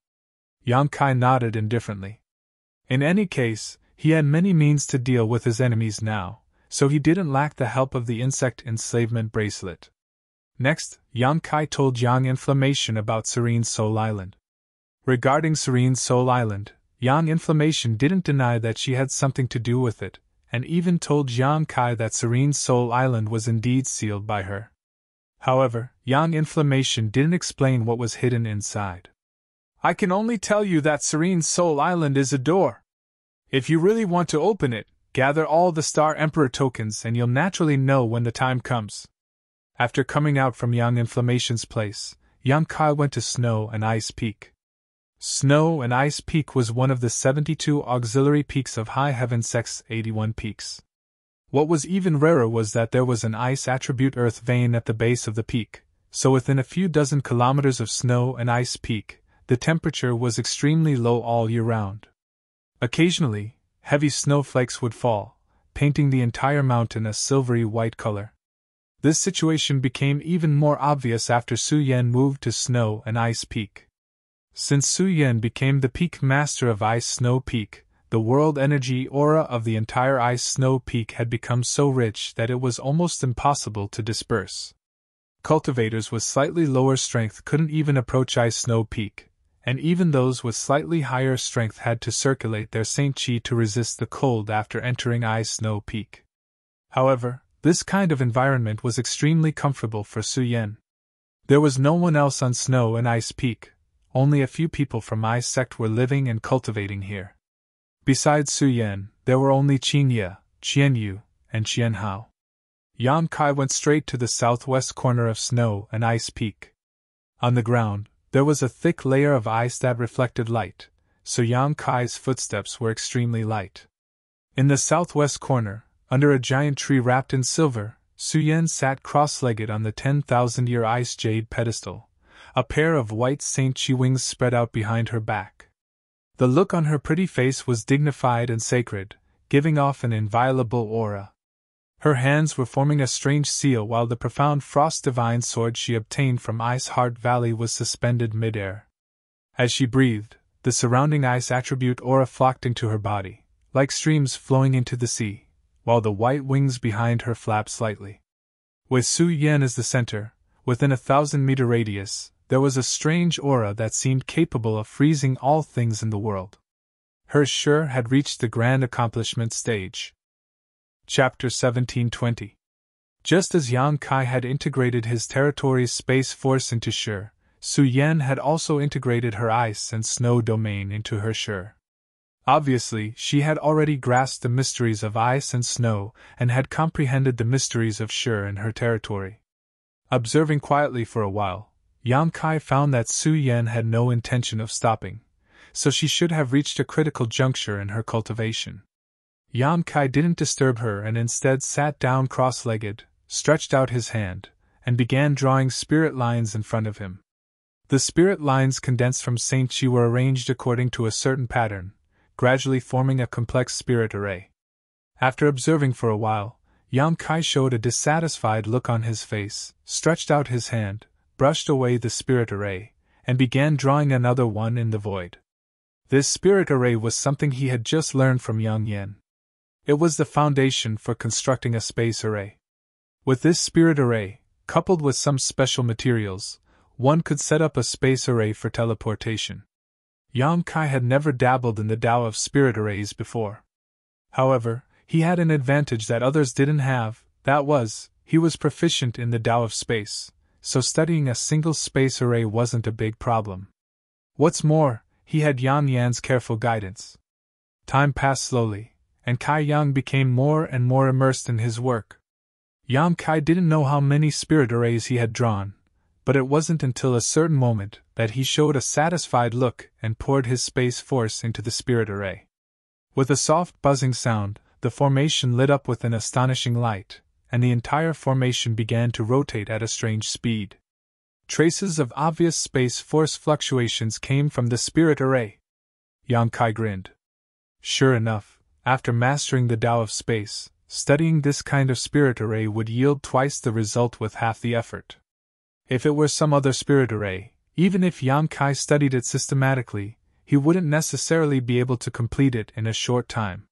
Yang Kai nodded indifferently. In any case, he had many means to deal with his enemies now, so he didn't lack the help of the insect enslavement bracelet. Next, Yang Kai told Yang Inflammation about Serene Soul Island. Regarding Serene Soul Island, Yang Inflammation didn't deny that she had something to do with it, and even told Yang Kai that Serene Soul Island was indeed sealed by her. However, Yang Inflammation didn't explain what was hidden inside. I can only tell you that Serene Soul Island is a door. If you really want to open it, gather all the Star Emperor tokens and you'll naturally know when the time comes. After coming out from Yang Inflammation's place, Yang Kai went to Snow and Ice Peak. Snow and Ice Peak was one of the 72 auxiliary peaks of High Heaven Sect's 81 peaks. What was even rarer was that there was an ice attribute earth vein at the base of the peak, so within a few dozen kilometers of Snow and Ice Peak, the temperature was extremely low all year round. Occasionally, heavy snowflakes would fall, painting the entire mountain a silvery white color. This situation became even more obvious after Su Yan moved to Snow and Ice Peak. Since Su Yan became the peak master of Ice Snow Peak, the world energy aura of the entire Ice Snow Peak had become so rich that it was almost impossible to disperse. Cultivators with slightly lower strength couldn't even approach Ice Snow Peak, and even those with slightly higher strength had to circulate their Saint Chi to resist the cold after entering Ice Snow Peak. However, this kind of environment was extremely comfortable for Su Yan. There was no one else on Snow and Ice Peak, only a few people from Ice Sect were living and cultivating here. Besides Su Yan, there were only Qin Ye, Qian Yu, and Qian Hao. Yang Kai went straight to the southwest corner of Snow and Ice Peak. On the ground, there was a thick layer of ice that reflected light, so Yang Kai's footsteps were extremely light. In the southwest corner, under a giant tree wrapped in silver, Su Yan sat cross-legged on the 10,000-year ice jade pedestal, a pair of white Saint Chi wings spread out behind her back. The look on her pretty face was dignified and sacred, giving off an inviolable aura. Her hands were forming a strange seal while the profound frost divine sword she obtained from Ice Heart Valley was suspended mid-air. As she breathed, the surrounding ice attribute aura flocked into her body, like streams flowing into the sea, while the white wings behind her flapped slightly. With Su Yan as the center, within a 1,000-meter radius, there was a strange aura that seemed capable of freezing all things in the world. Her Shi had reached the grand accomplishment stage. Chapter 1720. Just as Yang Kai had integrated his territory's space force into Shi, Su Yan had also integrated her ice and snow domain into her Shi. Obviously, she had already grasped the mysteries of ice and snow and had comprehended the mysteries of Shi in her territory. Observing quietly for a while, Yang Kai found that Su Yan had no intention of stopping, so she should have reached a critical juncture in her cultivation. Yang Kai didn't disturb her and instead sat down cross-legged, stretched out his hand, and began drawing spirit lines in front of him. The spirit lines condensed from Saint Chi were arranged according to a certain pattern, gradually forming a complex spirit array. After observing for a while, Yang Kai showed a dissatisfied look on his face, stretched out his hand, brushed away the spirit array, and began drawing another one in the void. This spirit array was something he had just learned from Yang Yan. It was the foundation for constructing a space array. With this spirit array, coupled with some special materials, one could set up a space array for teleportation. Yang Kai had never dabbled in the Tao of spirit arrays before. However, he had an advantage that others didn't have, that was, he was proficient in the Tao of space, so studying a single space array wasn't a big problem. What's more, he had Yan Yan's careful guidance. Time passed slowly, and Kai Yang became more and more immersed in his work. Yang Kai didn't know how many spirit arrays he had drawn, but it wasn't until a certain moment that he showed a satisfied look and poured his space force into the spirit array. With a soft buzzing sound, the formation lit up with an astonishing light, and the entire formation began to rotate at a strange speed. Traces of obvious space force fluctuations came from the spirit array. Yang Kai grinned. Sure enough, after mastering the Tao of space, studying this kind of spirit array would yield twice the result with half the effort. If it were some other spirit array, even if Yang Kai studied it systematically, he wouldn't necessarily be able to complete it in a short time.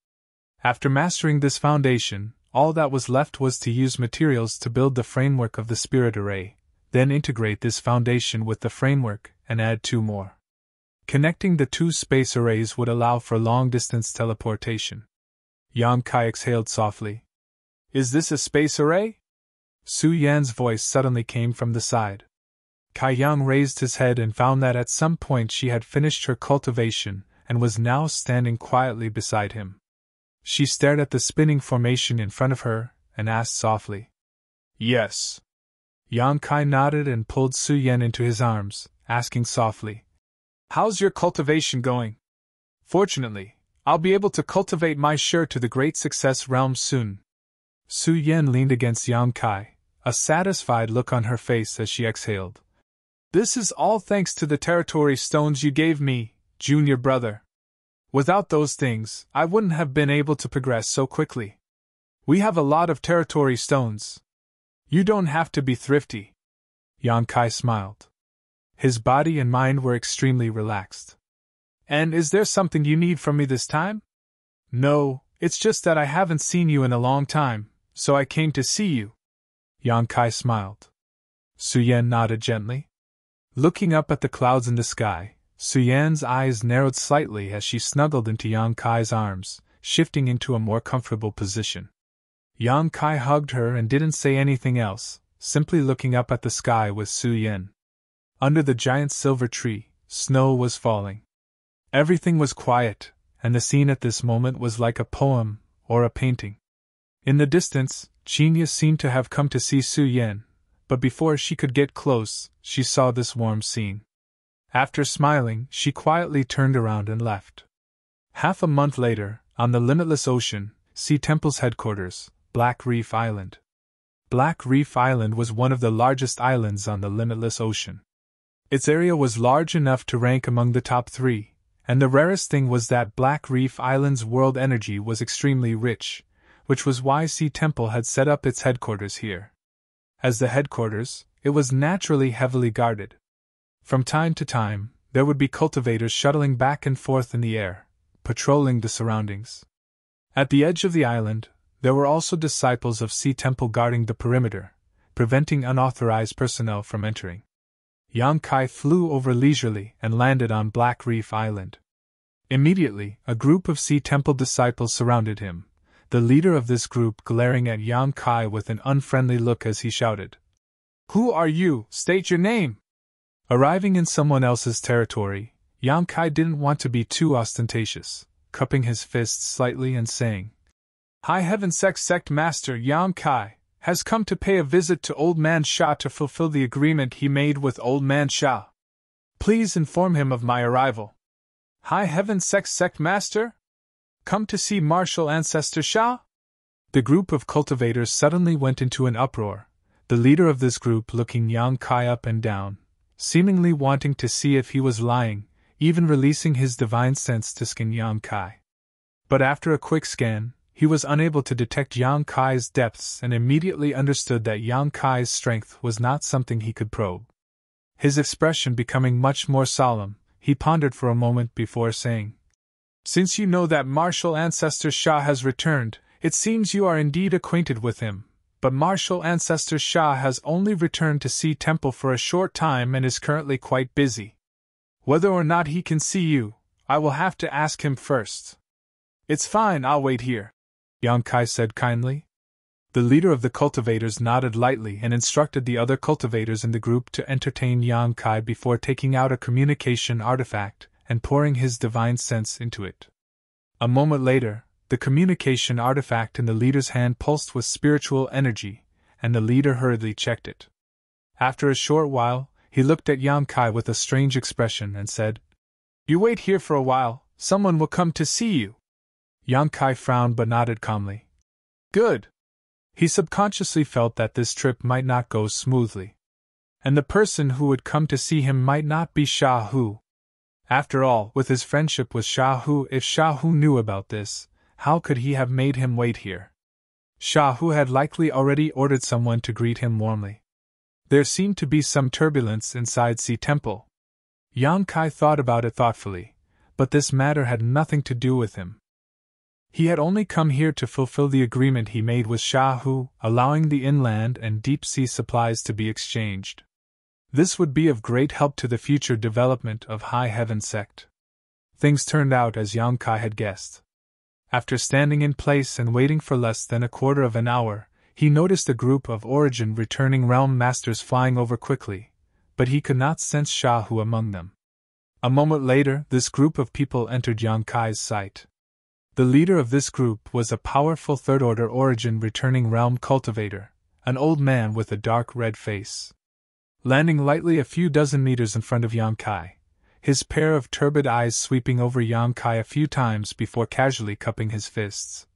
After mastering this foundation, all that was left was to use materials to build the framework of the spirit array, then integrate this foundation with the framework and add two more. Connecting the two space arrays would allow for long-distance teleportation. Yang Kai exhaled softly. Is this a space array? Su Yan's voice suddenly came from the side. Kai Yang raised his head and found that at some point she had finished her cultivation and was now standing quietly beside him. She stared at the spinning formation in front of her and asked softly, Yes. Yang Kai nodded and pulled Su Yan into his arms, asking softly, How's your cultivation going? Fortunately, I'll be able to cultivate my share to the great success realm soon. Su Yan leaned against Yang Kai, a satisfied look on her face as she exhaled. This is all thanks to the territory stones you gave me, junior brother. Without those things, I wouldn't have been able to progress so quickly. We have a lot of territory stones. You don't have to be thrifty. Yang Kai smiled. His body and mind were extremely relaxed. And is there something you need from me this time? No, it's just that I haven't seen you in a long time, so I came to see you. Yang Kai smiled. Su Yan nodded gently. Looking up at the clouds in the sky, Su Yan's eyes narrowed slightly as she snuggled into Yang Kai's arms, shifting into a more comfortable position. Yang Kai hugged her and didn't say anything else, simply looking up at the sky with Su Yan. Under the giant silver tree, snow was falling. Everything was quiet, and the scene at this moment was like a poem or a painting. In the distance, Chinya seemed to have come to see Su Yan, but before she could get close, she saw this warm scene. After smiling, she quietly turned around and left. Half a month later, on the limitless ocean, Sea Temple's headquarters, Black Reef Island. Black Reef Island was one of the largest islands on the limitless ocean. Its area was large enough to rank among the top 3, and the rarest thing was that Black Reef Island's world energy was extremely rich, which was why Sea Temple had set up its headquarters here. As the headquarters, it was naturally heavily guarded. From time to time, there would be cultivators shuttling back and forth in the air, patrolling the surroundings. At the edge of the island, there were also disciples of Sea Temple guarding the perimeter, preventing unauthorized personnel from entering. Yang Kai flew over leisurely and landed on Black Reef Island. Immediately, a group of Sea Temple disciples surrounded him, the leader of this group glaring at Yang Kai with an unfriendly look as he shouted, "Who are you? State your name!" Arriving in someone else's territory, Yang Kai didn't want to be too ostentatious, cupping his fists slightly and saying, "High Heaven Sect Master Yang Kai has come to pay a visit to Old Man Sha to fulfill the agreement he made with Old Man Sha. Please inform him of my arrival." "High Heaven Sect Master? Come to see Martial Ancestor Sha?" The group of cultivators suddenly went into an uproar, the leader of this group looking Yang Kai up and down, seemingly wanting to see if he was lying, even releasing his divine sense to scan Yang Kai. But after a quick scan, he was unable to detect Yang Kai's depths and immediately understood that Yang Kai's strength was not something he could probe. His expression becoming much more solemn, he pondered for a moment before saying, Since you know that martial ancestor Shah has returned, it seems you are indeed acquainted with him, but martial ancestor Shah has only returned to Sea Temple for a short time and is currently quite busy. Whether or not he can see you, I will have to ask him first. It's fine, I'll wait here, Yang Kai said kindly. The leader of the cultivators nodded lightly and instructed the other cultivators in the group to entertain Yang Kai before taking out a communication artifact and pouring his divine sense into it. A moment later, the communication artifact in the leader's hand pulsed with spiritual energy, and the leader hurriedly checked it. After a short while, he looked at Yang Kai with a strange expression and said, "You wait here for a while, someone will come to see you." Yang Kai frowned but nodded calmly. Good. He subconsciously felt that this trip might not go smoothly. And the person who would come to see him might not be Shah Hu. After all, with his friendship with Shah Hu, if Shah Hu knew about this, how could he have made him wait here? Shah Hu had likely already ordered someone to greet him warmly. There seemed to be some turbulence inside Sea Temple. Yang Kai thought about it thoughtfully, but this matter had nothing to do with him. He had only come here to fulfill the agreement he made with Shah Hu, allowing the inland and deep-sea supplies to be exchanged. This would be of great help to the future development of High Heaven Sect. Things turned out as Yang Kai had guessed. After standing in place and waiting for less than a quarter of an hour, he noticed a group of Origin returning realm masters flying over quickly, but he could not sense Shah Hu among them. A moment later, this group of people entered Yang Kai's sight. The leader of this group was a powerful third-order Origin returning realm cultivator, an old man with a dark red face. Landing lightly a few dozen meters in front of Yang Kai, his pair of turbid eyes sweeping over Yang Kai a few times before casually cupping his fists.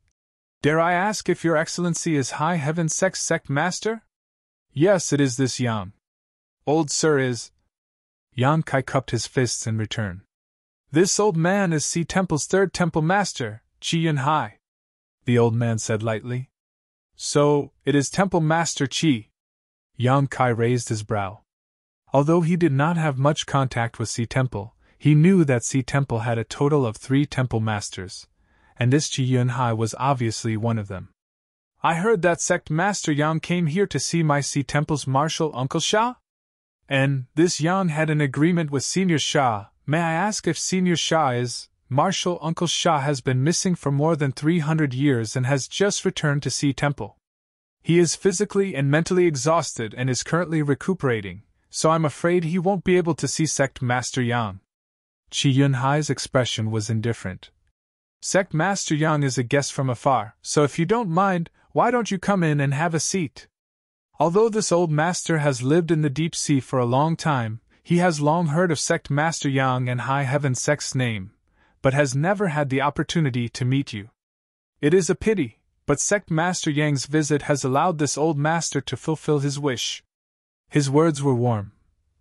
"Dare I ask if your excellency is High Heaven Sect Master?" "Yes, it is this Yang. Old Sir is..." Yang Kai cupped his fists in return. "This old man is Sea Temple's third temple master, Qi Yun Hai," the old man said lightly. "So, it is Temple Master Qi." Yang Kai raised his brow. Although he did not have much contact with Sea Temple, he knew that Sea Temple had a total of 3 temple masters, and this Qi Yun Hai was obviously one of them. "I heard that Sect Master Yang came here to see my Sea Temple's martial uncle Shah? And this Yang had an agreement with Senior Shah. May I ask if Senior Shah is..." "Martial Uncle Shah has been missing for more than 300 years and has just returned to Sea Temple. He is physically and mentally exhausted and is currently recuperating, so I'm afraid he won't be able to see Sect Master Yang." Qi Yun Hai's expression was indifferent. "Sect Master Yang is a guest from afar, so if you don't mind, why don't you come in and have a seat? Although this old master has lived in the deep sea for a long time, he has long heard of Sect Master Yang and High Heaven Sect's name, but has never had the opportunity to meet you. It is a pity, but Sect Master Yang's visit has allowed this old master to fulfill his wish." His words were warm,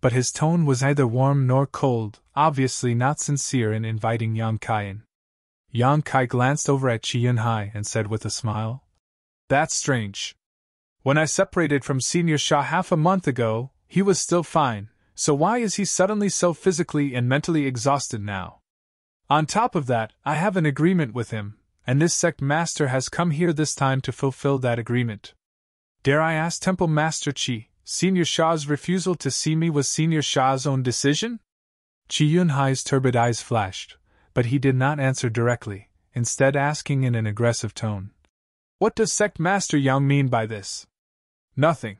but his tone was neither warm nor cold, obviously not sincere in inviting Yang Kai in. Yang Kai glanced over at Qi Yun Hai and said with a smile, "That's strange. When I separated from Senior Shah half a month ago, he was still fine, so why is he suddenly so physically and mentally exhausted now? On top of that, I have an agreement with him, and this Sect Master has come here this time to fulfill that agreement. Dare I ask Temple Master Qi, Senior Shah's refusal to see me was Senior Shah's own decision?" Qi Yun Hai's turbid eyes flashed, but he did not answer directly, instead asking in an aggressive tone, "What does Sect Master Yang mean by this?" "Nothing."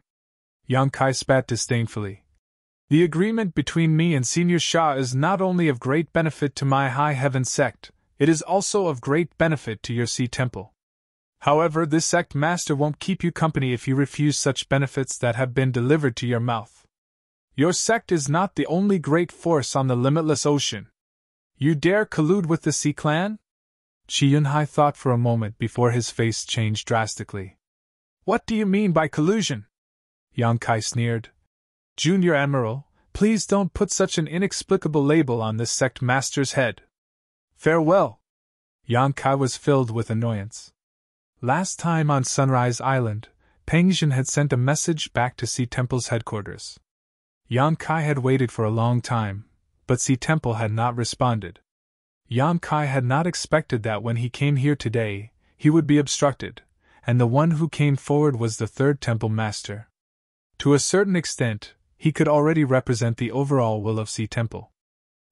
Yang Kai spat disdainfully. "The agreement between me and Senior Shah is not only of great benefit to my High Heaven Sect, it is also of great benefit to your Sea Temple. However, this Sect Master won't keep you company if you refuse such benefits that have been delivered to your mouth. Your sect is not the only great force on the limitless ocean. You dare collude with the Sea Clan?" Qi Yun Hai thought for a moment before his face changed drastically. "What do you mean by collusion?" Yang Kai sneered. "Junior Admiral, please don't put such an inexplicable label on this Sect Master's head. Farewell." Yang Kai was filled with annoyance. Last time on Sunrise Island, Peng Jin had sent a message back to Sea Temple's headquarters. Yang Kai had waited for a long time, but Sea Temple had not responded. Yang Kai had not expected that when he came here today, he would be obstructed, and the one who came forward was the third temple master. To a certain extent, he could already represent the overall will of Sea Temple.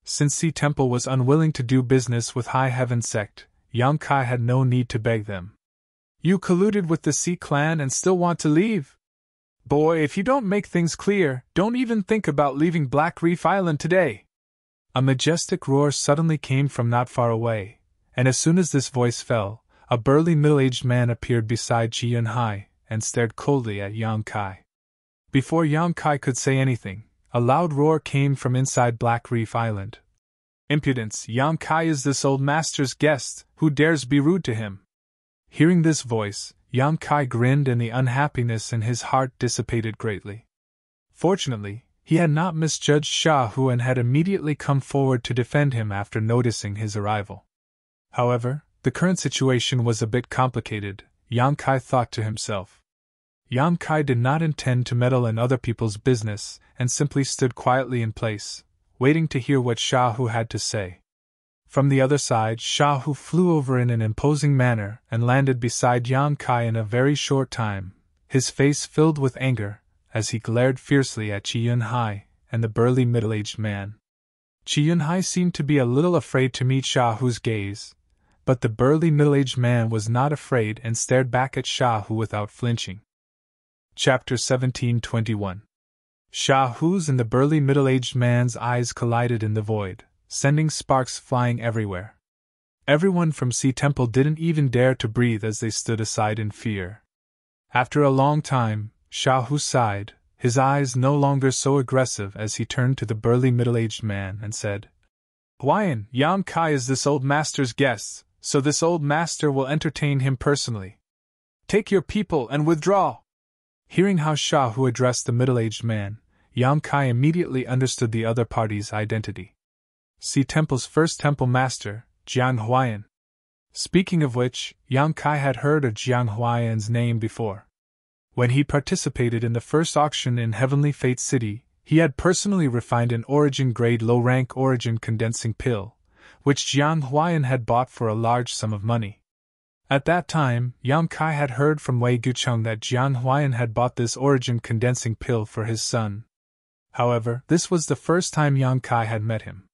Since Sea Temple was unwilling to do business with High Heaven Sect, Yang Kai had no need to beg them. You colluded with the Sea Clan and still want to leave? Boy, if you don't make things clear, don't even think about leaving Black Reef Island today. A majestic roar suddenly came from not far away, and as soon as this voice fell, a burly middle-aged man appeared beside Ji Yunhai and stared coldly at Yang Kai. Before Yang Kai could say anything, a loud roar came from inside Black Reef Island. Impudence! Yang Kai is this old master's guest, who dares be rude to him? Hearing this voice, Yang Kai grinned and the unhappiness in his heart dissipated greatly. Fortunately, he had not misjudged Sha Hu and had immediately come forward to defend him after noticing his arrival. However, the current situation was a bit complicated, Yang Kai thought to himself. Yang Kai did not intend to meddle in other people's business and simply stood quietly in place, waiting to hear what Sha Hu had to say. From the other side, Sha Hu flew over in an imposing manner and landed beside Yang Kai in a very short time, his face filled with anger, as he glared fiercely at Ji Yunhai and the burly middle-aged man. Ji Yunhai seemed to be a little afraid to meet Sha Hu's gaze, but the burly middle-aged man was not afraid and stared back at Sha Hu without flinching. Chapter 1721. Sha Hu's and the burly middle-aged man's eyes collided in the void, sending sparks flying everywhere. Everyone from Sea Temple didn't even dare to breathe as they stood aside in fear. After a long time, Sha Hu sighed, his eyes no longer so aggressive as he turned to the burly middle-aged man and said, Huayan, Yang Kai is this old master's guest, so this old master will entertain him personally. Take your people and withdraw. Hearing how Sha Hu addressed the middle-aged man, Yang Kai immediately understood the other party's identity. Sea Temple's first temple master, Jiang Huayan. Speaking of which, Yang Kai had heard of Jiang Huayan's name before. When he participated in the first auction in Heavenly Fate City, he had personally refined an origin-grade low-rank origin condensing pill, which Jiang Huayan had bought for a large sum of money. At that time, Yang Kai had heard from Wei Gucheng that Jiang Huayan had bought this origin condensing pill for his son. However, this was the first time Yang Kai had met him.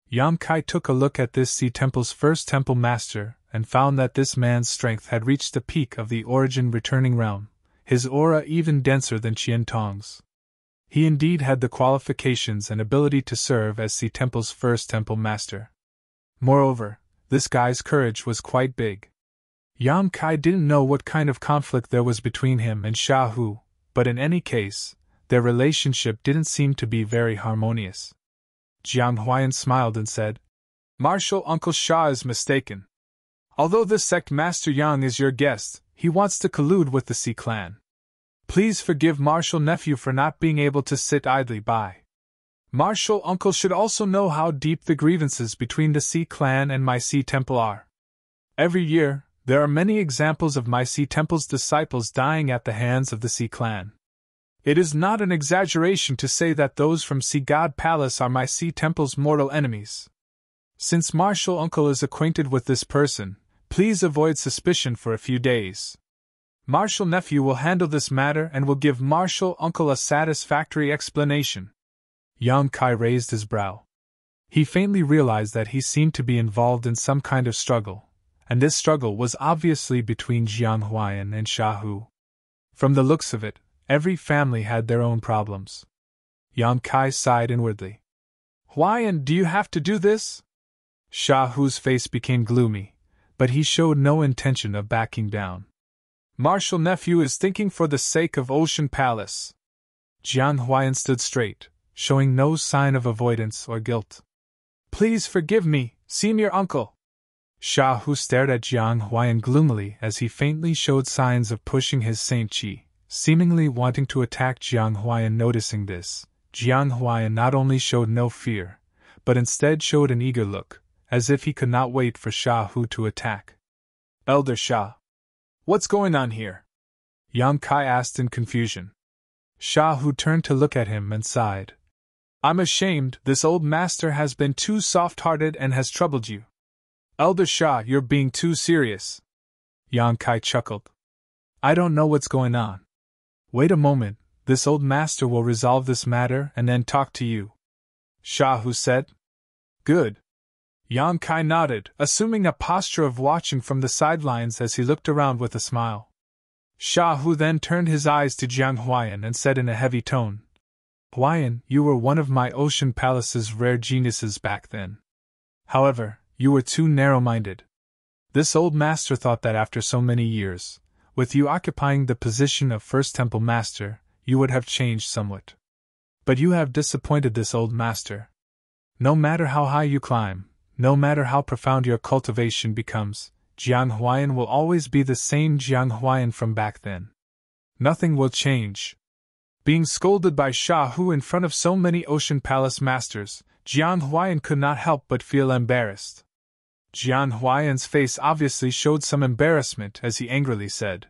Yang Kai took a look at this Sea Temple's first temple master and found that this man's strength had reached the peak of the origin returning realm, his aura even denser than Qian Tong's. He indeed had the qualifications and ability to serve as Sea Temple's first temple master. Moreover, this guy's courage was quite big. Yang Kai didn't know what kind of conflict there was between him and Sha Hu, but in any case, their relationship didn't seem to be very harmonious. Jiang Huayan smiled and said, Martial Uncle Sha is mistaken. Although this sect Master Yang is your guest, he wants to collude with the Sea Clan. Please forgive Martial Nephew for not being able to sit idly by. Martial Uncle should also know how deep the grievances between the Sea Clan and my Sea Temple are. Every year, there are many examples of my Sea Temple's disciples dying at the hands of the Sea Clan. It is not an exaggeration to say that those from Sea God Palace are my Sea Temple's mortal enemies. Since Martial Uncle is acquainted with this person, please avoid suspicion for a few days. Martial Nephew will handle this matter and will give Martial Uncle a satisfactory explanation. Yang Kai raised his brow. He faintly realized that he seemed to be involved in some kind of struggle, and this struggle was obviously between Jiang Huayan and Sha Hu. From the looks of it, every family had their own problems. Yang Kai sighed inwardly. Huayan, do you have to do this? Sha Hu's face became gloomy, but he showed no intention of backing down. Martial Nephew is thinking for the sake of Ocean Palace. Jiang Huayan stood straight, showing no sign of avoidance or guilt. Please forgive me, senior uncle. Sha Hu stared at Jiang Huayan gloomily as he faintly showed signs of pushing his Saint Qi, seemingly wanting to attack Jiang Huayan. Noticing this, Jiang Huayan not only showed no fear, but instead showed an eager look, as if he could not wait for Sha Hu to attack. Elder Sha, what's going on here? Yang Kai asked in confusion. Sha Hu turned to look at him and sighed. I'm ashamed, this old master has been too soft-hearted and has troubled you. Elder Shah, you're being too serious. Yang Kai chuckled. I don't know what's going on. Wait a moment, this old master will resolve this matter and then talk to you. Shah Hu said. Good. Yang Kai nodded, assuming a posture of watching from the sidelines as he looked around with a smile. Shah Hu then turned his eyes to Jiang Huayan and said in a heavy tone, Huayan, you were one of my Ocean Palace's rare geniuses back then. However, you were too narrow-minded. This old master thought that after so many years, with you occupying the position of First Temple Master, you would have changed somewhat. But you have disappointed this old master. No matter how high you climb, no matter how profound your cultivation becomes, Jiang Huayan will always be the same Jiang Huayan from back then. Nothing will change. Being scolded by Shah Hu in front of so many Ocean Palace masters, Jiang Huayan could not help but feel embarrassed. Jiang Huayan's face obviously showed some embarrassment as he angrily said,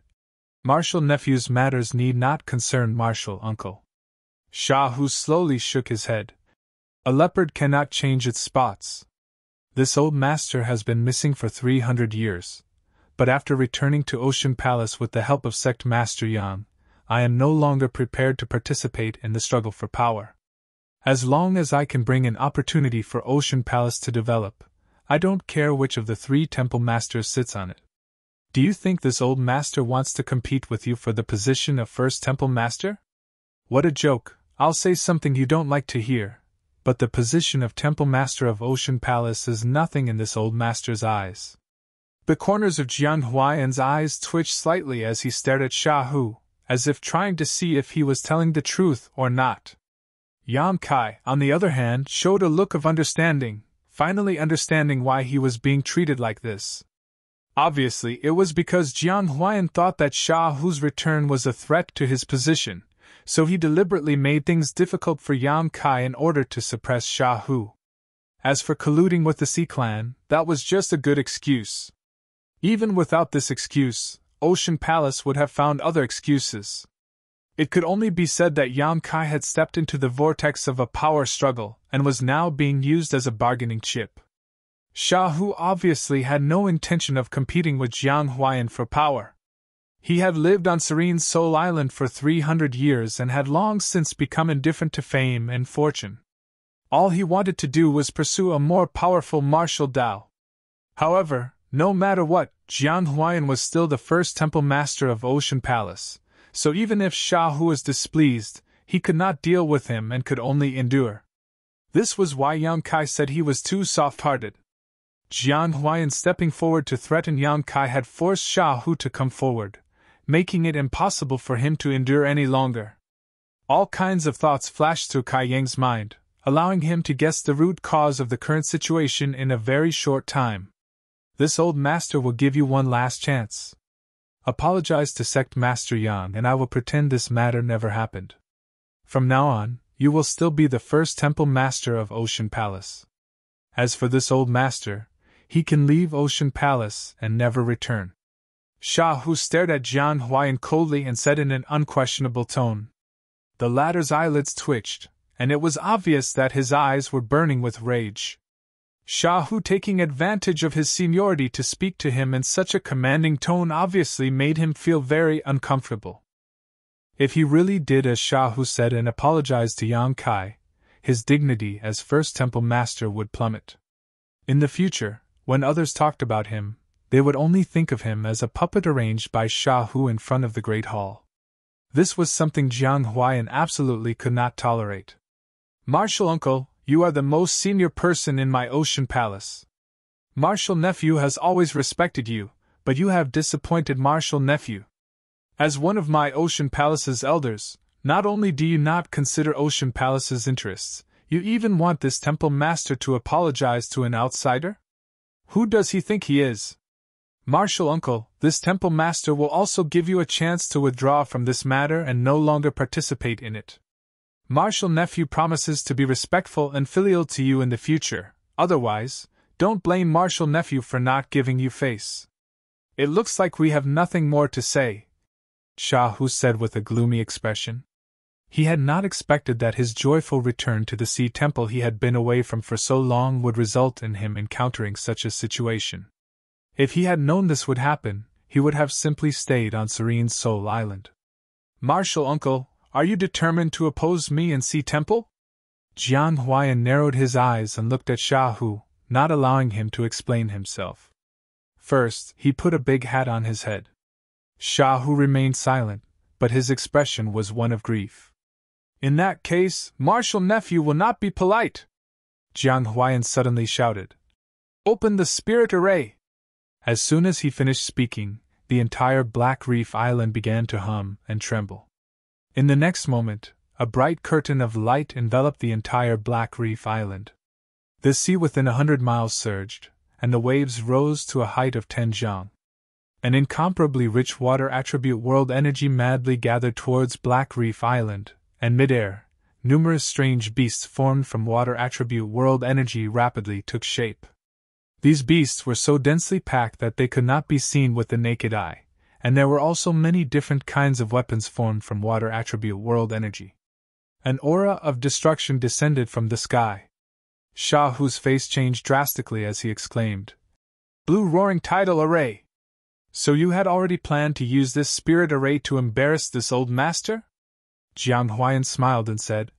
Martial nephew's matters need not concern martial uncle. Shah Hu slowly shook his head. A leopard cannot change its spots. This old master has been missing for 300 years, but after returning to Ocean Palace with the help of Sect Master Yang, I am no longer prepared to participate in the struggle for power. As long as I can bring an opportunity for Ocean Palace to develop, I don't care which of the 3 temple masters sits on it. Do you think this old master wants to compete with you for the position of First Temple Master? What a joke. I'll say something you don't like to hear, but the position of Temple Master of Ocean Palace is nothing in this old master's eyes. The corners of Jiang Huayan's eyes twitched slightly as he stared at Shah Hu, as if trying to see if he was telling the truth or not. Yang Kai, on the other hand, showed a look of understanding, finally understanding why he was being treated like this. Obviously, it was because Jiang Huayan thought that Shah Hu's return was a threat to his position, so he deliberately made things difficult for Yang Kai in order to suppress Shah Hu. As for colluding with the Sea Clan, that was just a good excuse. Even without this excuse, Ocean Palace would have found other excuses. It could only be said that Yang Kai had stepped into the vortex of a power struggle and was now being used as a bargaining chip. Shah Hu obviously had no intention of competing with Jiang Huayan for power. He had lived on Serene Soul Island for 300 years and had long since become indifferent to fame and fortune. All he wanted to do was pursue a more powerful martial Dao. However, no matter what, Jiang Huayan was still the First Temple Master of Ocean Palace, so even if Shah Hu was displeased, he could not deal with him and could only endure. This was why Yang Kai said he was too soft-hearted. Jiang Huayan stepping forward to threaten Yang Kai had forced Shah Hu to come forward, making it impossible for him to endure any longer. All kinds of thoughts flashed through Kai Yang's mind, allowing him to guess the root cause of the current situation in a very short time. This old master will give you one last chance. Apologize to Sect Master Yang and I will pretend this matter never happened. From now on, you will still be the First Temple Master of Ocean Palace. As for this old master, he can leave Ocean Palace and never return. Shah Hu stared at Jiang Huayan coldly and said in an unquestionable tone. The latter's eyelids twitched, and it was obvious that his eyes were burning with rage. Shah Hu taking advantage of his seniority to speak to him in such a commanding tone obviously made him feel very uncomfortable. If he really did as Shah Hu said and apologized to Yang Kai, his dignity as First Temple Master would plummet. In the future, when others talked about him, they would only think of him as a puppet arranged by Shah Hu in front of the Great Hall. This was something Jiang Huayan absolutely could not tolerate. Martial uncle, you are the most senior person in my Ocean Palace. Martial nephew has always respected you, but you have disappointed Martial nephew. As one of my Ocean Palace's elders, not only do you not consider Ocean Palace's interests, you even want this temple master to apologize to an outsider? Who does he think he is? Martial uncle, this temple master will also give you a chance to withdraw from this matter and no longer participate in it. Martial nephew promises to be respectful and filial to you in the future, otherwise, don't blame Martial nephew for not giving you face. It looks like we have nothing more to say, Shah Hu said with a gloomy expression. He had not expected that his joyful return to the sea temple he had been away from for so long would result in him encountering such a situation. If he had known this would happen, he would have simply stayed on Serene's Soul Island. "Martial uncle, are you determined to oppose me in Sea Temple?" Jiang Huayan narrowed his eyes and looked at Sha Hu, not allowing him to explain himself. First, he put a big hat on his head. Sha Hu remained silent, but his expression was one of grief. "In that case, martial nephew will not be polite!" Jiang Huayan suddenly shouted. "Open the spirit array!" As soon as he finished speaking, the entire Black Reef Island began to hum and tremble. In the next moment, a bright curtain of light enveloped the entire Black Reef Island. The sea within 100 miles surged, and the waves rose to a height of 10 zhang. An incomparably rich water attribute world energy madly gathered towards Black Reef Island, and mid-air, numerous strange beasts formed from water attribute world energy rapidly took shape. These beasts were so densely packed that they could not be seen with the naked eye, and there were also many different kinds of weapons formed from water attribute world energy. An aura of destruction descended from the sky. Sha Hu's face changed drastically as he exclaimed, "Blue roaring tidal array! So you had already planned to use this spirit array to embarrass this old master?" Jiang Huayan smiled and said,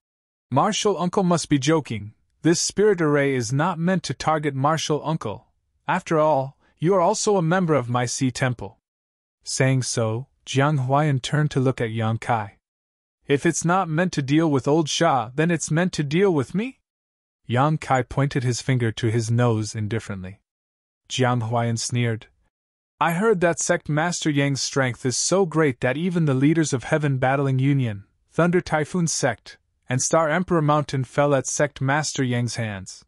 "Martial uncle must be joking. This spirit array is not meant to target Martial uncle. After all, you are also a member of my sea temple." Saying so, Jiang Huayan turned to look at Yang Kai. "If it's not meant to deal with old Sha, then it's meant to deal with me?" Yang Kai pointed his finger to his nose indifferently. Jiang Huayan sneered. "I heard that Sect Master Yang's strength is so great that even the leaders of Heaven Battling Union, Thunder Typhoon Sect, and Star Emperor Mountain fell at Sect Master Yang's hands.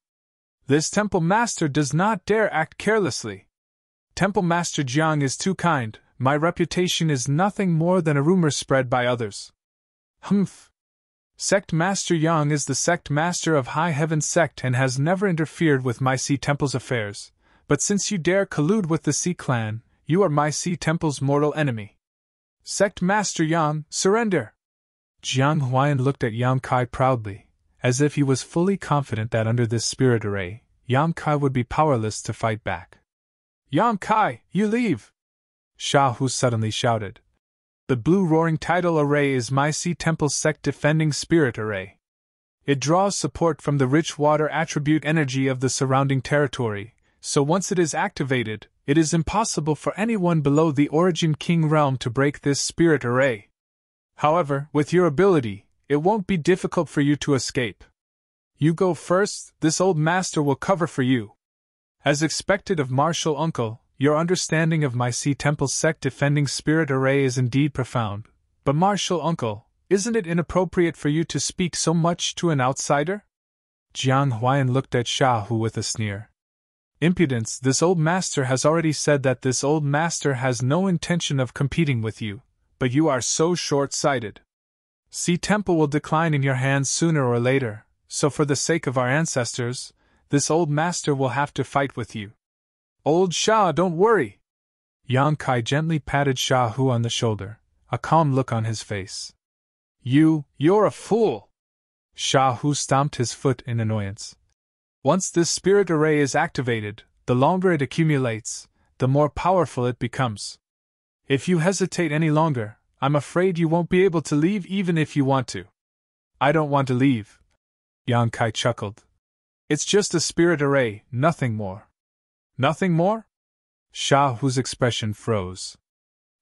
This Temple Master does not dare act carelessly. Temple Master Jiang is too kind. My reputation is nothing more than a rumor spread by others." "Humph! Sect Master Yang is the Sect Master of High Heaven Sect and has never interfered with my Sea Temple's affairs, but since you dare collude with the Sea Clan, you are my Sea Temple's mortal enemy. Sect Master Yang, surrender!" Jiang Huayan looked at Yang Kai proudly, as if he was fully confident that under this spirit array, Yang Kai would be powerless to fight back. "Yang Kai, you leave!" Sha Hu suddenly shouted. "The blue roaring tidal array is my Sea Temple's sect defending spirit array. It draws support from the rich water attribute energy of the surrounding territory, so once it is activated, it is impossible for anyone below the Origin King realm to break this spirit array. However, with your ability, it won't be difficult for you to escape. You go first, this old master will cover for you. As expected of Martial Uncle, your understanding of my Sea Temple sect defending spirit array is indeed profound, but Martial Uncle, isn't it inappropriate for you to speak so much to an outsider?" Jiang Huayan looked at Sha Hu with a sneer. "Impudence, this old master has already said that this old master has no intention of competing with you. But you are so short-sighted. Sea Temple will decline in your hands sooner or later, so for the sake of our ancestors, this old master will have to fight with you. Old Sha, don't worry." Yang Kai gently patted Sha Hu on the shoulder, a calm look on his face. You're a fool!" Sha Hu stomped his foot in annoyance. "Once this spirit array is activated, the longer it accumulates, the more powerful it becomes. If you hesitate any longer, I'm afraid you won't be able to leave even if you want to." "I don't want to leave." Yang Kai chuckled. "It's just a spirit array, nothing more." "Nothing more?" Sha Hu's expression froze.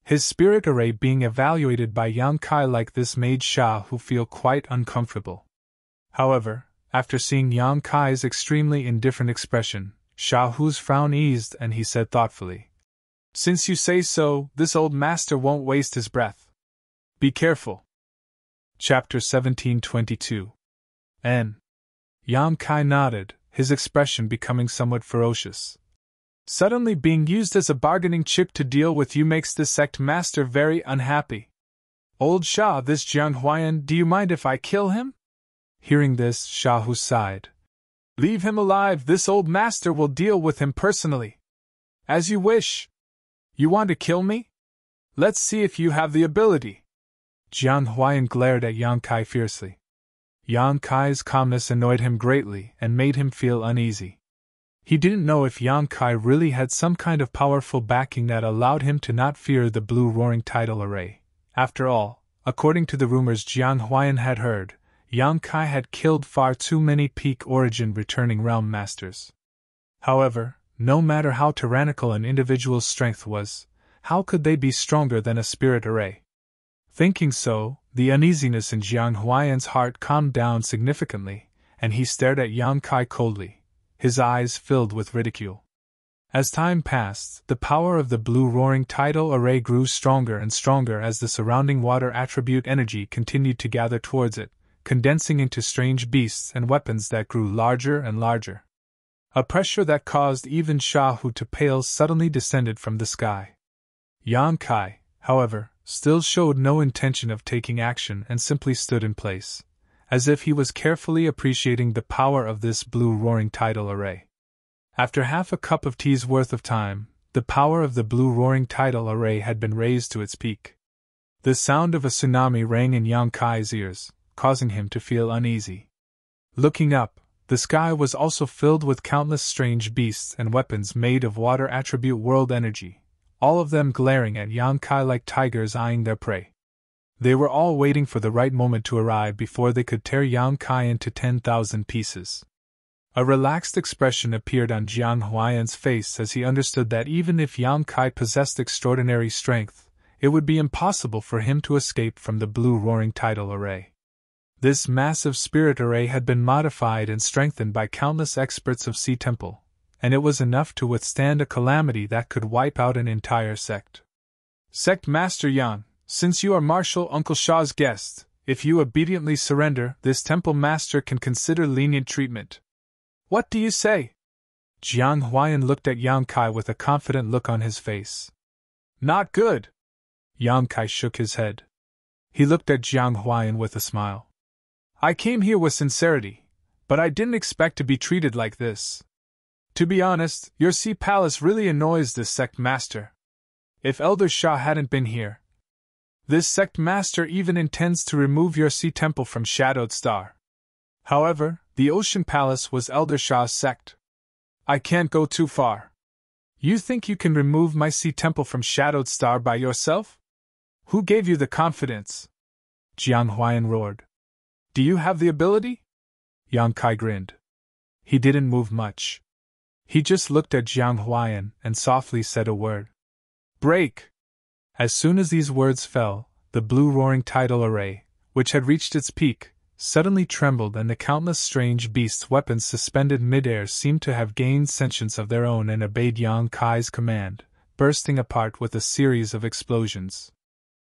His spirit array being evaluated by Yang Kai like this made Sha Hu feel quite uncomfortable. However, after seeing Yang Kai's extremely indifferent expression, Sha Hu's frown eased and he said thoughtfully, "Since you say so, this old master won't waste his breath. Be careful." Chapter 1722. N. Yang Kai nodded, his expression becoming somewhat ferocious. "Suddenly being used as a bargaining chip to deal with you makes the sect master very unhappy. Old Sha, this Jiang Huayan, do you mind if I kill him?" Hearing this, Sha Hu sighed. "Leave him alive, this old master will deal with him personally." "As you wish. You want to kill me? Let's see if you have the ability." Jiang Huaiyan glared at Yang Kai fiercely. Yang Kai's calmness annoyed him greatly and made him feel uneasy. He didn't know if Yang Kai really had some kind of powerful backing that allowed him to not fear the blue roaring tidal array. After all, according to the rumors Jiang Huaiyan had heard, Yang Kai had killed far too many peak origin returning realm masters. However, no matter how tyrannical an individual's strength was, how could they be stronger than a spirit array? Thinking so, the uneasiness in Jiang Huaiyan's heart calmed down significantly, and he stared at Yang Kai coldly, his eyes filled with ridicule. As time passed, the power of the blue roaring tidal array grew stronger and stronger as the surrounding water attribute energy continued to gather towards it, condensing into strange beasts and weapons that grew larger and larger. A pressure that caused even Shahu to pale suddenly descended from the sky. Yang Kai, however, still showed no intention of taking action and simply stood in place, as if he was carefully appreciating the power of this blue roaring tidal array. After half a cup of tea's worth of time, the power of the blue roaring tidal array had been raised to its peak. The sound of a tsunami rang in Yang Kai's ears, causing him to feel uneasy. Looking up, the sky was also filled with countless strange beasts and weapons made of water attribute world energy, all of them glaring at Yang Kai like tigers eyeing their prey. They were all waiting for the right moment to arrive before they could tear Yang Kai into 10,000 pieces. A relaxed expression appeared on Jiang Huaiyan's face as he understood that even if Yang Kai possessed extraordinary strength, it would be impossible for him to escape from the blue roaring tidal array. This massive spirit array had been modified and strengthened by countless experts of Sea Temple, and it was enough to withstand a calamity that could wipe out an entire sect. Sect Master Yang, since you are Marshal Uncle Shah's guest, if you obediently surrender, this temple master can consider lenient treatment. What do you say? Jiang Huaiyan looked at Yang Kai with a confident look on his face. Not good. Yang Kai shook his head. He looked at Jiang Huaiyan with a smile. I came here with sincerity, but I didn't expect to be treated like this. To be honest, your sea palace really annoys this sect master. If Elder Shah hadn't been here, this sect master even intends to remove your sea temple from Shadowed Star. However, the Ocean Palace was Elder Shah's sect. I can't go too far. You think you can remove my sea temple from Shadowed Star by yourself? Who gave you the confidence? Jiang Huaiyan roared. Do you have the ability? Yang Kai grinned. He didn't move much. He just looked at Jiang Huaiyan and softly said a word. Break! As soon as these words fell, the blue roaring tidal array, which had reached its peak, suddenly trembled and the countless strange beasts' weapons suspended midair seemed to have gained sentience of their own and obeyed Yang Kai's command, bursting apart with a series of explosions.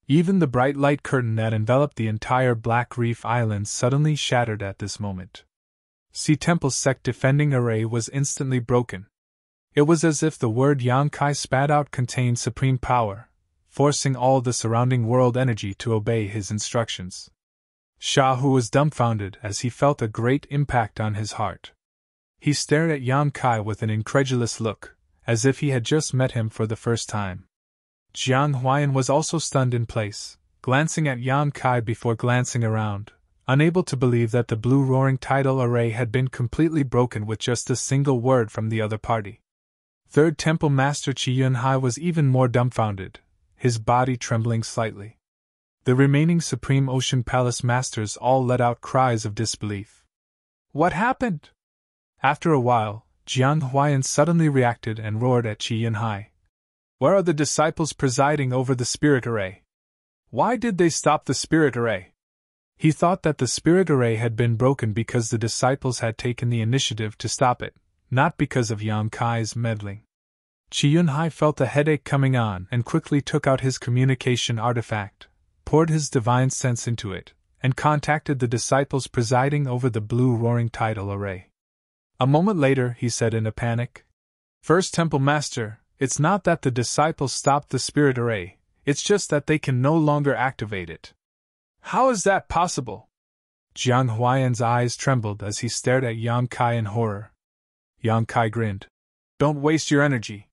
Even the bright light curtain that enveloped the entire Black Reef Island suddenly shattered at this moment. Sea Temple's sect defending array was instantly broken. It was as if the word Yang Kai spat out contained supreme power, forcing all the surrounding world energy to obey his instructions. Shahu was dumbfounded as he felt a great impact on his heart. He stared at Yang Kai with an incredulous look, as if he had just met him for the first time. Jiang Huaiyan was also stunned in place, glancing at Yang Kai before glancing around, unable to believe that the blue roaring tidal array had been completely broken with just a single word from the other party. Third Temple Master Qi Yunhai was even more dumbfounded, his body trembling slightly. The remaining Supreme Ocean Palace Masters all let out cries of disbelief. What happened? After a while, Jiang Huaiyan suddenly reacted and roared at Qi Yunhai. Where are the disciples presiding over the spirit array? Why did they stop the spirit array? He thought that the spirit array had been broken because the disciples had taken the initiative to stop it, not because of Yang Kai's meddling. Qi Yunhai felt a headache coming on and quickly took out his communication artifact, poured his divine sense into it, and contacted the disciples presiding over the blue roaring tidal array. A moment later, he said in a panic, First Temple Master, it's not that the disciples stopped the spirit array, it's just that they can no longer activate it. How is that possible? Jiang Huaiyan's eyes trembled as he stared at Yang Kai in horror. Yang Kai grinned. Don't waste your energy.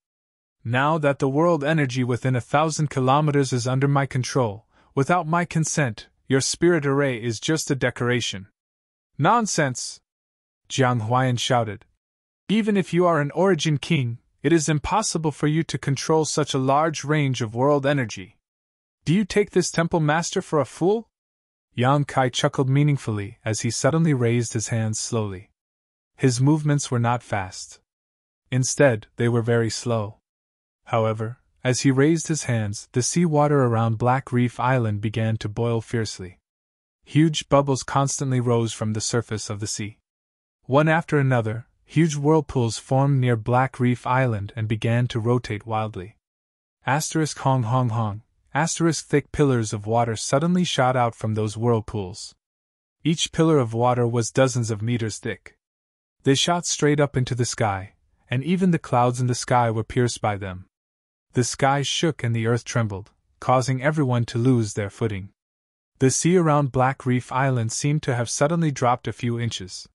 Now that the world energy within 1,000 kilometers is under my control, Without my consent, your spirit array is just a decoration. Nonsense! Jiang Huayan shouted. Even if you are an origin king, it is impossible for you to control such a large range of world energy. Do you take this temple master for a fool? Yang Kai chuckled meaningfully as he suddenly raised his hands slowly. His movements were not fast. Instead, they were very slow. However, as he raised his hands, the seawater around Black Reef Island began to boil fiercely. Huge bubbles constantly rose from the surface of the sea. One after another, huge whirlpools formed near Black Reef Island and began to rotate wildly. Asterisk hong hong hong. Asterisk thick pillars of water suddenly shot out from those whirlpools. Each pillar of water was dozens of meters thick. They shot straight up into the sky, and even the clouds in the sky were pierced by them. The sky shook and the earth trembled, causing everyone to lose their footing. The sea around Black Reef Island seemed to have suddenly dropped a few inches.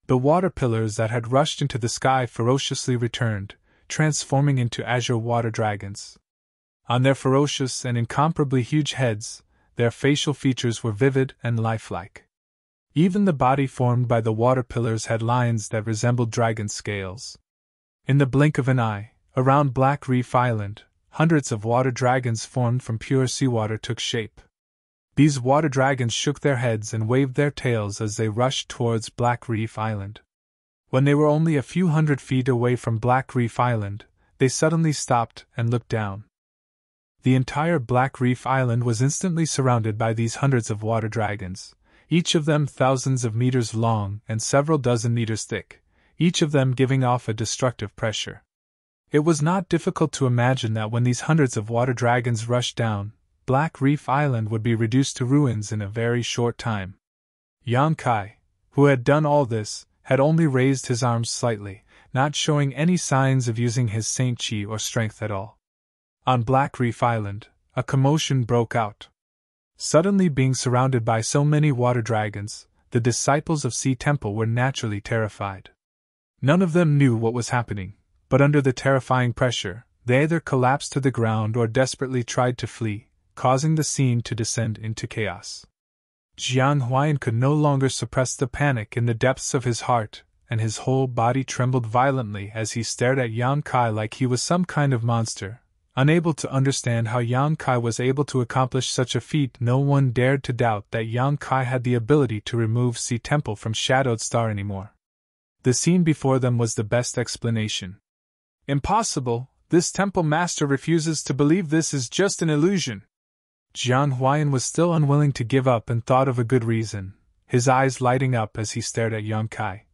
The water pillars that had rushed into the sky ferociously returned, transforming into azure water dragons. On their ferocious and incomparably huge heads, their facial features were vivid and lifelike. Even the body formed by the water pillars had lines that resembled dragon scales. In the blink of an eye, around Black Reef Island, hundreds of water dragons formed from pure seawater took shape. These water dragons shook their heads and waved their tails as they rushed towards Black Reef Island. When they were only a few hundred feet away from Black Reef Island, they suddenly stopped and looked down. The entire Black Reef Island was instantly surrounded by these hundreds of water dragons, each of them thousands of meters long and several dozen meters thick, each of them giving off a destructive pressure. It was not difficult to imagine that when these hundreds of water dragons rushed down, Black Reef Island would be reduced to ruins in a very short time. Yang Kai, who had done all this, had only raised his arms slightly, not showing any signs of using his Saint Chi or strength at all. On Black Reef Island, a commotion broke out. Suddenly being surrounded by so many water dragons, the disciples of Sea Temple were naturally terrified. None of them knew what was happening, but under the terrifying pressure, they either collapsed to the ground or desperately tried to flee, causing the scene to descend into chaos. Jiang Huayan could no longer suppress the panic in the depths of his heart, and his whole body trembled violently as he stared at Yang Kai like he was some kind of monster. Unable to understand how Yang Kai was able to accomplish such a feat, no one dared to doubt that Yang Kai had the ability to remove Sea Temple from Shadowed Star anymore. The scene before them was the best explanation. Impossible, this temple master refuses to believe this is just an illusion. Jiang Huayan was still unwilling to give up and thought of a good reason, his eyes lighting up as he stared at Yang Kai.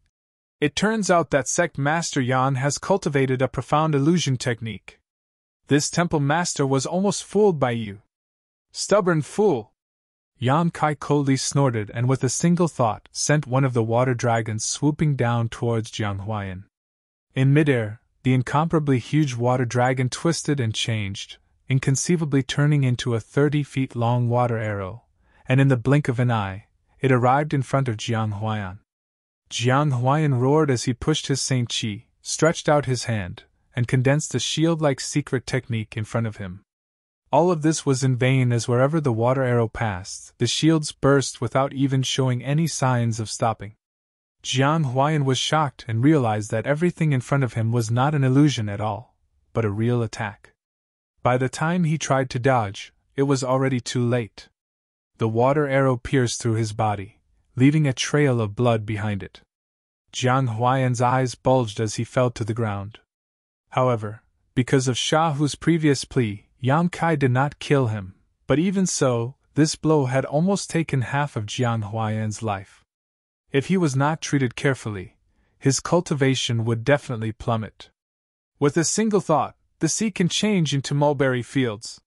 It turns out that sect master Yan has cultivated a profound illusion technique. This temple master was almost fooled by you. Stubborn fool! Yang Kai coldly snorted and with a single thought sent one of the water dragons swooping down towards Jiang Huayan. In midair, the incomparably huge water dragon twisted and changed, inconceivably turning into a 30-feet-long water arrow, and in the blink of an eye, it arrived in front of Jiang Huayan. Jiang Huayan roared as he pushed his Saint Chi, stretched out his hand, and condensed a shield-like secret technique in front of him. All of this was in vain as wherever the water arrow passed, the shields burst without even showing any signs of stopping. Jiang Huayan was shocked and realized that everything in front of him was not an illusion at all, but a real attack. By the time he tried to dodge, it was already too late. The water arrow pierced through his body, leaving a trail of blood behind it. Jiang Huayan's eyes bulged as he fell to the ground. However, because of Sha Hu's previous plea, Yang Kai did not kill him, but even so, this blow had almost taken half of Jiang Huayan's life. If he was not treated carefully, his cultivation would definitely plummet. With a single thought, the sea can change into mulberry fields.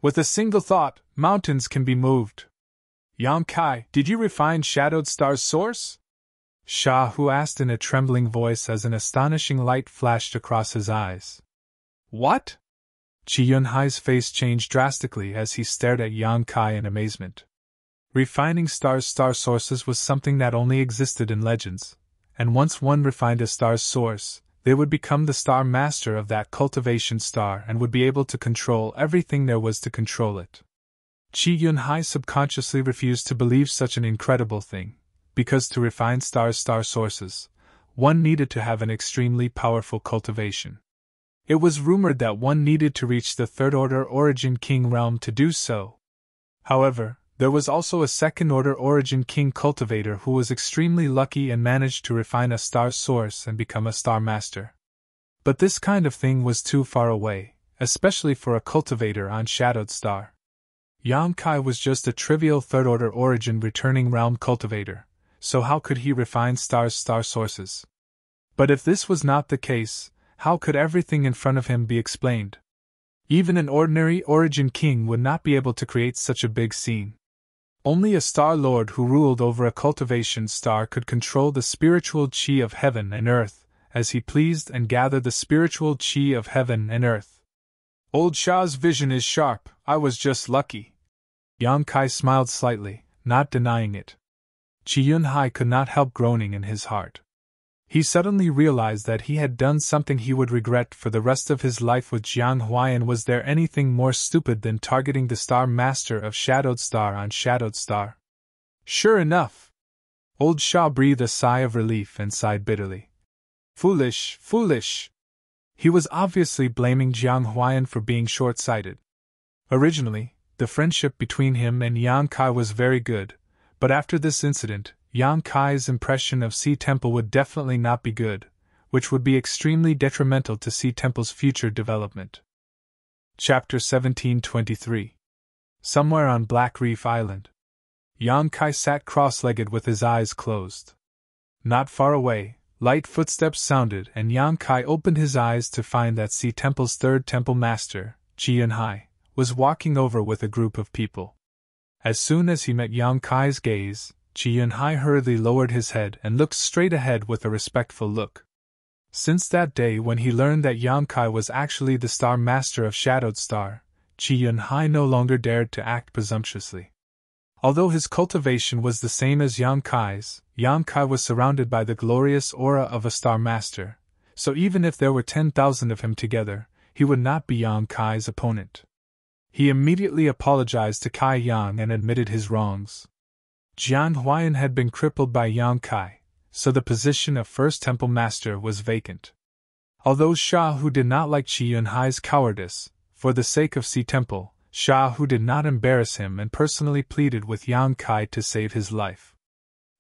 With a single thought, mountains can be moved. Yang Kai, did you refine Shadowed Star's source? Sha Hu asked in a trembling voice as an astonishing light flashed across his eyes. What? Qi Yunhai's face changed drastically as he stared at Yang Kai in amazement. Refining star's star sources was something that only existed in legends, and once one refined a star's source, they would become the star master of that cultivation star and would be able to control everything there was to control it. Chi Yun-hai subconsciously refused to believe such an incredible thing, because to refine star sources, one needed to have an extremely powerful cultivation. It was rumored that one needed to reach the third-order origin king realm to do so. However, there was also a second-order origin king cultivator who was extremely lucky and managed to refine a star source and become a star master. But this kind of thing was too far away, especially for a cultivator on Shadowed Star. Yang Kai was just a trivial third-order origin returning realm cultivator, so how could he refine star sources? But if this was not the case, how could everything in front of him be explained? Even an ordinary origin king would not be able to create such a big scene. Only a Star Lord who ruled over a cultivation star could control the spiritual chi of heaven and earth, as he pleased and gather the spiritual chi of heaven and earth. Old Sha's vision is sharp, I was just lucky. Yang Kai smiled slightly, not denying it. Chi Yun-hai could not help groaning in his heart. He suddenly realized that he had done something he would regret for the rest of his life with Jiang Huaiyan. Was there anything more stupid than targeting the Star Master of Shadowed Star on Shadowed Star? Sure enough! Old Sha breathed a sigh of relief and sighed bitterly. Foolish, foolish! He was obviously blaming Jiang Huaiyan for being short-sighted. Originally, the friendship between him and Yang Kai was very good, but after this incident, Yang Kai's impression of Sea Temple would definitely not be good, which would be extremely detrimental to Sea Temple's future development. Chapter 1723. Somewhere on Black Reef Island. Yang Kai sat cross-legged with his eyes closed. Not far away, light footsteps sounded and Yang Kai opened his eyes to find that Sea Temple's third temple master, Chi Yun-hai, was walking over with a group of people. As soon as he met Yang Kai's gaze, Chi Yun-hai hurriedly lowered his head and looked straight ahead with a respectful look. Since that day when he learned that Yang Kai was actually the Star Master of Shadowed Star, Chi Yun-hai no longer dared to act presumptuously. Although his cultivation was the same as Yang Kai's, Yang Kai was surrounded by the glorious aura of a Star Master, so even if there were 10,000 of him together, he would not be Yang Kai's opponent. He immediately apologized to Kai Yang and admitted his wrongs. Jiang Huaiyan had been crippled by Yang Kai, so the position of First Temple Master was vacant. Although Sha Hu did not like Chi Yun-hai's cowardice, for the sake of Sea Temple, Sha Hu did not embarrass him and personally pleaded with Yang Kai to save his life.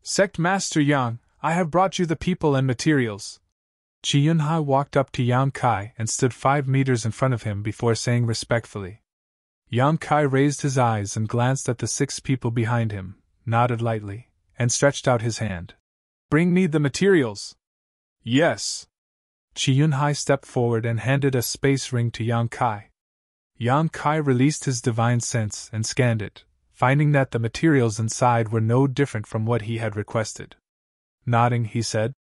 Sect Master Yang, I have brought you the people and materials. Chi Yun-hai walked up to Yang Kai and stood 5 meters in front of him before saying respectfully. Yang Kai raised his eyes and glanced at the 6 people behind him, nodded lightly, and stretched out his hand. Bring me the materials. Yes. Chi Yun-hai stepped forward and handed a space ring to Yang Kai. Yang Kai released his divine sense and scanned it, finding that the materials inside were no different from what he had requested. Nodding, he said,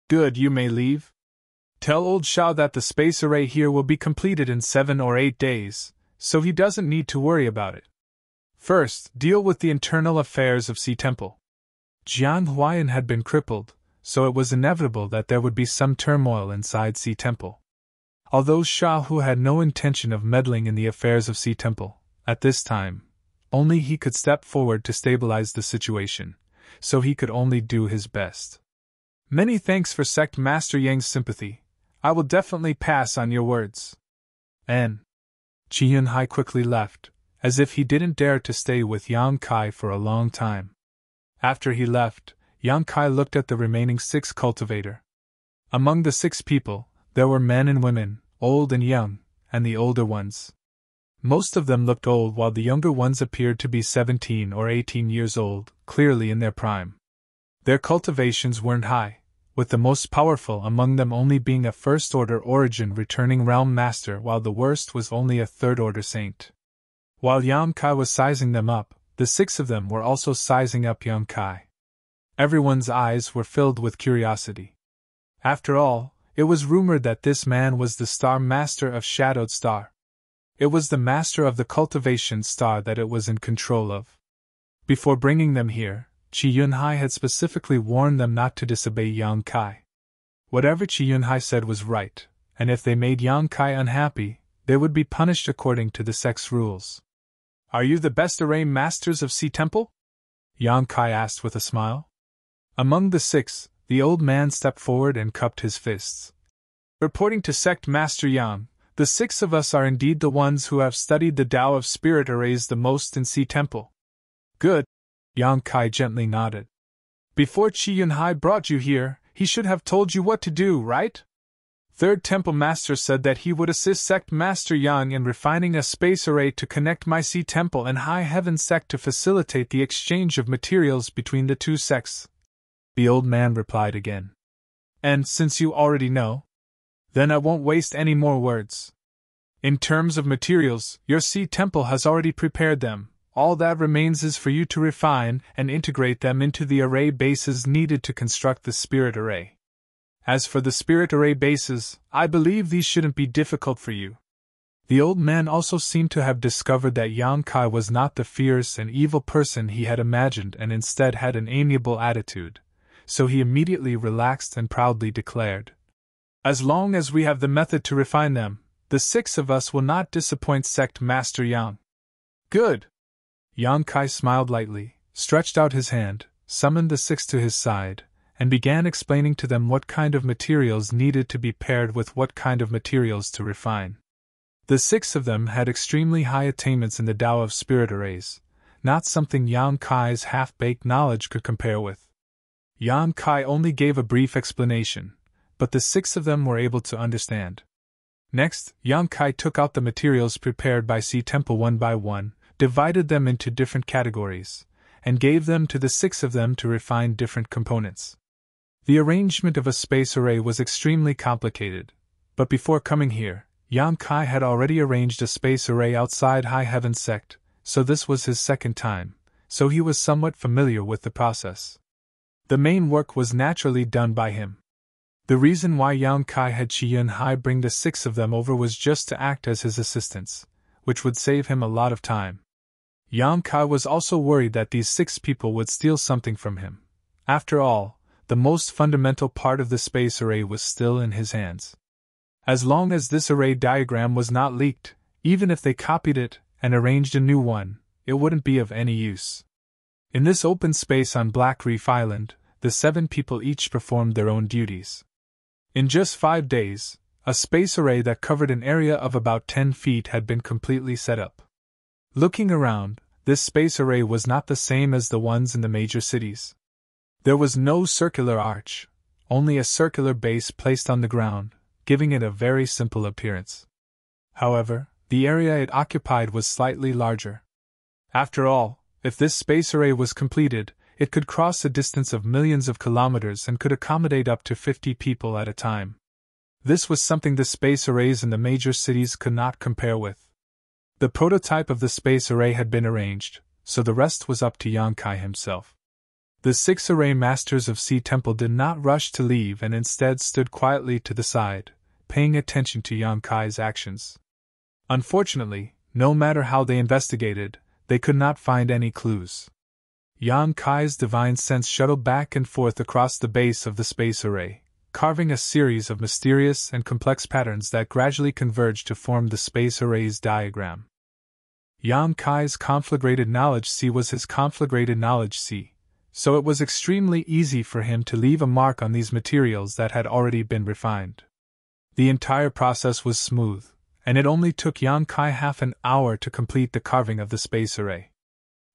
Good, you may leave. Tell old Shao that the space array here will be completed in 7 or 8 days, so he doesn't need to worry about it. First, deal with the internal affairs of Sea Temple. Jiang Huaiyan had been crippled, so it was inevitable that there would be some turmoil inside Sea Temple. Although Sha Hu had no intention of meddling in the affairs of Sea Temple, at this time, only he could step forward to stabilize the situation, so he could only do his best. Many thanks for Sect Master Yang's sympathy. I will definitely pass on your words. N. Chi Yun-hai quickly left, as if he didn't dare to stay with Yang Kai for a long time. After he left, Yang Kai looked at the remaining 6 cultivator. Among the 6 people, there were men and women, old and young, and the older ones. Most of them looked old while the younger ones appeared to be 17 or 18 years old, clearly in their prime. Their cultivations weren't high, with the most powerful among them only being a first-order origin returning realm master while the worst was only a third-order saint. While Yang Kai was sizing them up, the 6 of them were also sizing up Yang Kai. Everyone's eyes were filled with curiosity. After all, it was rumored that this man was the Star Master of Shadowed Star. It was the master of the cultivation star that it was in control of. Before bringing them here, Chi Yun-hai had specifically warned them not to disobey Yang Kai. Whatever Chi Yun-hai said was right, and if they made Yang Kai unhappy, they would be punished according to the sect's rules. Are you the best array masters of Sea Temple? Yang Kai asked with a smile. Among the 6, the old man stepped forward and cupped his fists. Reporting to Sect Master Yang, the 6 of us are indeed the ones who have studied the Tao of Spirit Arrays the most in Sea Temple. Good. Yang Kai gently nodded. Before Qi Yunhai brought you here, he should have told you what to do, right? Third Temple Master said that he would assist Sect Master Yang in refining a space array to connect my Sea Temple and High Heaven Sect to facilitate the exchange of materials between the two sects. The old man replied again. And since you already know, then I won't waste any more words. In terms of materials, your Sea Temple has already prepared them. All that remains is for you to refine and integrate them into the array bases needed to construct the spirit array. As for the spirit array bases, I believe these shouldn't be difficult for you. The old man also seemed to have discovered that Yang Kai was not the fierce and evil person he had imagined and instead had an amiable attitude, so he immediately relaxed and proudly declared, As long as we have the method to refine them, the 6 of us will not disappoint Sect Master Yang. Good! Yang Kai smiled lightly, stretched out his hand, summoned the 6 to his side, and began explaining to them what kind of materials needed to be paired with what kind of materials to refine. The 6 of them had extremely high attainments in the Tao of Spirit Arrays, not something Yang Kai's half-baked knowledge could compare with. Yang Kai only gave a brief explanation, but the 6 of them were able to understand. Next, Yang Kai took out the materials prepared by Sea Temple one by one, divided them into different categories, and gave them to the 6 of them to refine different components. The arrangement of a space array was extremely complicated, but before coming here, Yang Kai had already arranged a space array outside High Heaven Sect, so this was his second time, so he was somewhat familiar with the process. The main work was naturally done by him. The reason why Yang Kai had Qi Yunhai bring the 6 of them over was just to act as his assistants, which would save him a lot of time. Yang Kai was also worried that these 6 people would steal something from him. After all, the most fundamental part of the space array was still in his hands. As long as this array diagram was not leaked, even if they copied it and arranged a new one, it wouldn't be of any use. In this open space on Black Reef Island, the 7 people each performed their own duties. In just 5 days, a space array that covered an area of about 10 feet had been completely set up. Looking around, this space array was not the same as the ones in the major cities. There was no circular arch, only a circular base placed on the ground, giving it a very simple appearance. However, the area it occupied was slightly larger. After all, if this space array was completed, it could cross a distance of millions of kilometers and could accommodate up to 50 people at a time. This was something the space arrays in the major cities could not compare with. The prototype of the space array had been arranged, so the rest was up to Yang Kai himself. The 6 array masters of Sea Temple did not rush to leave and instead stood quietly to the side, paying attention to Yang Kai's actions. Unfortunately, no matter how they investigated, they could not find any clues. Yang Kai's divine sense shuttled back and forth across the base of the space array, carving a series of mysterious and complex patterns that gradually converged to form the space array's diagram. Yang Kai's conflagrated knowledge C was his conflagrated knowledge C, so it was extremely easy for him to leave a mark on these materials that had already been refined. The entire process was smooth, and it only took Yang Kai half an hour to complete the carving of the space array.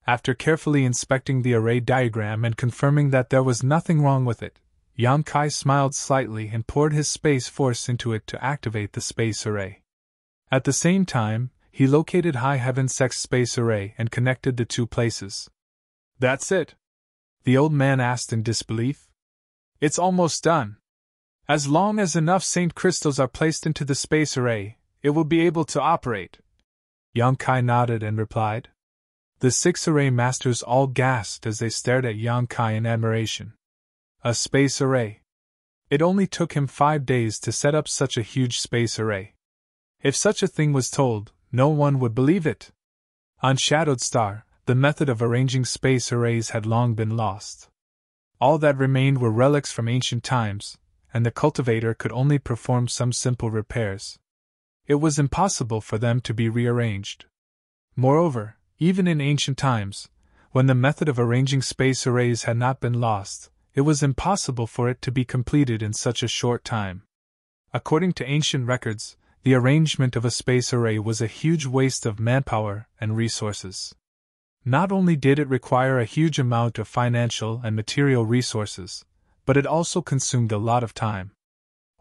After carefully inspecting the array diagram and confirming that there was nothing wrong with it, Yang Kai smiled slightly and poured his space force into it to activate the space array. At the same time, he located High Heaven Sect's space array and connected the two places. That's it? The old man asked in disbelief. It's almost done. As long as enough Saint crystals are placed into the space array, it will be able to operate. Yang Kai nodded and replied. The 6 array masters all gasped as they stared at Yang Kai in admiration. A space array. It only took him 5 days to set up such a huge space array. If such a thing was told, no one would believe it. On Shadowed Star, the method of arranging space arrays had long been lost. All that remained were relics from ancient times, and the cultivator could only perform some simple repairs. It was impossible for them to be rearranged. Moreover, Even in ancient times, when the method of arranging space arrays had not been lost, it was impossible for it to be completed in such a short time. According to ancient records, the arrangement of a space array was a huge waste of manpower and resources. Not only did it require a huge amount of financial and material resources, but it also consumed a lot of time.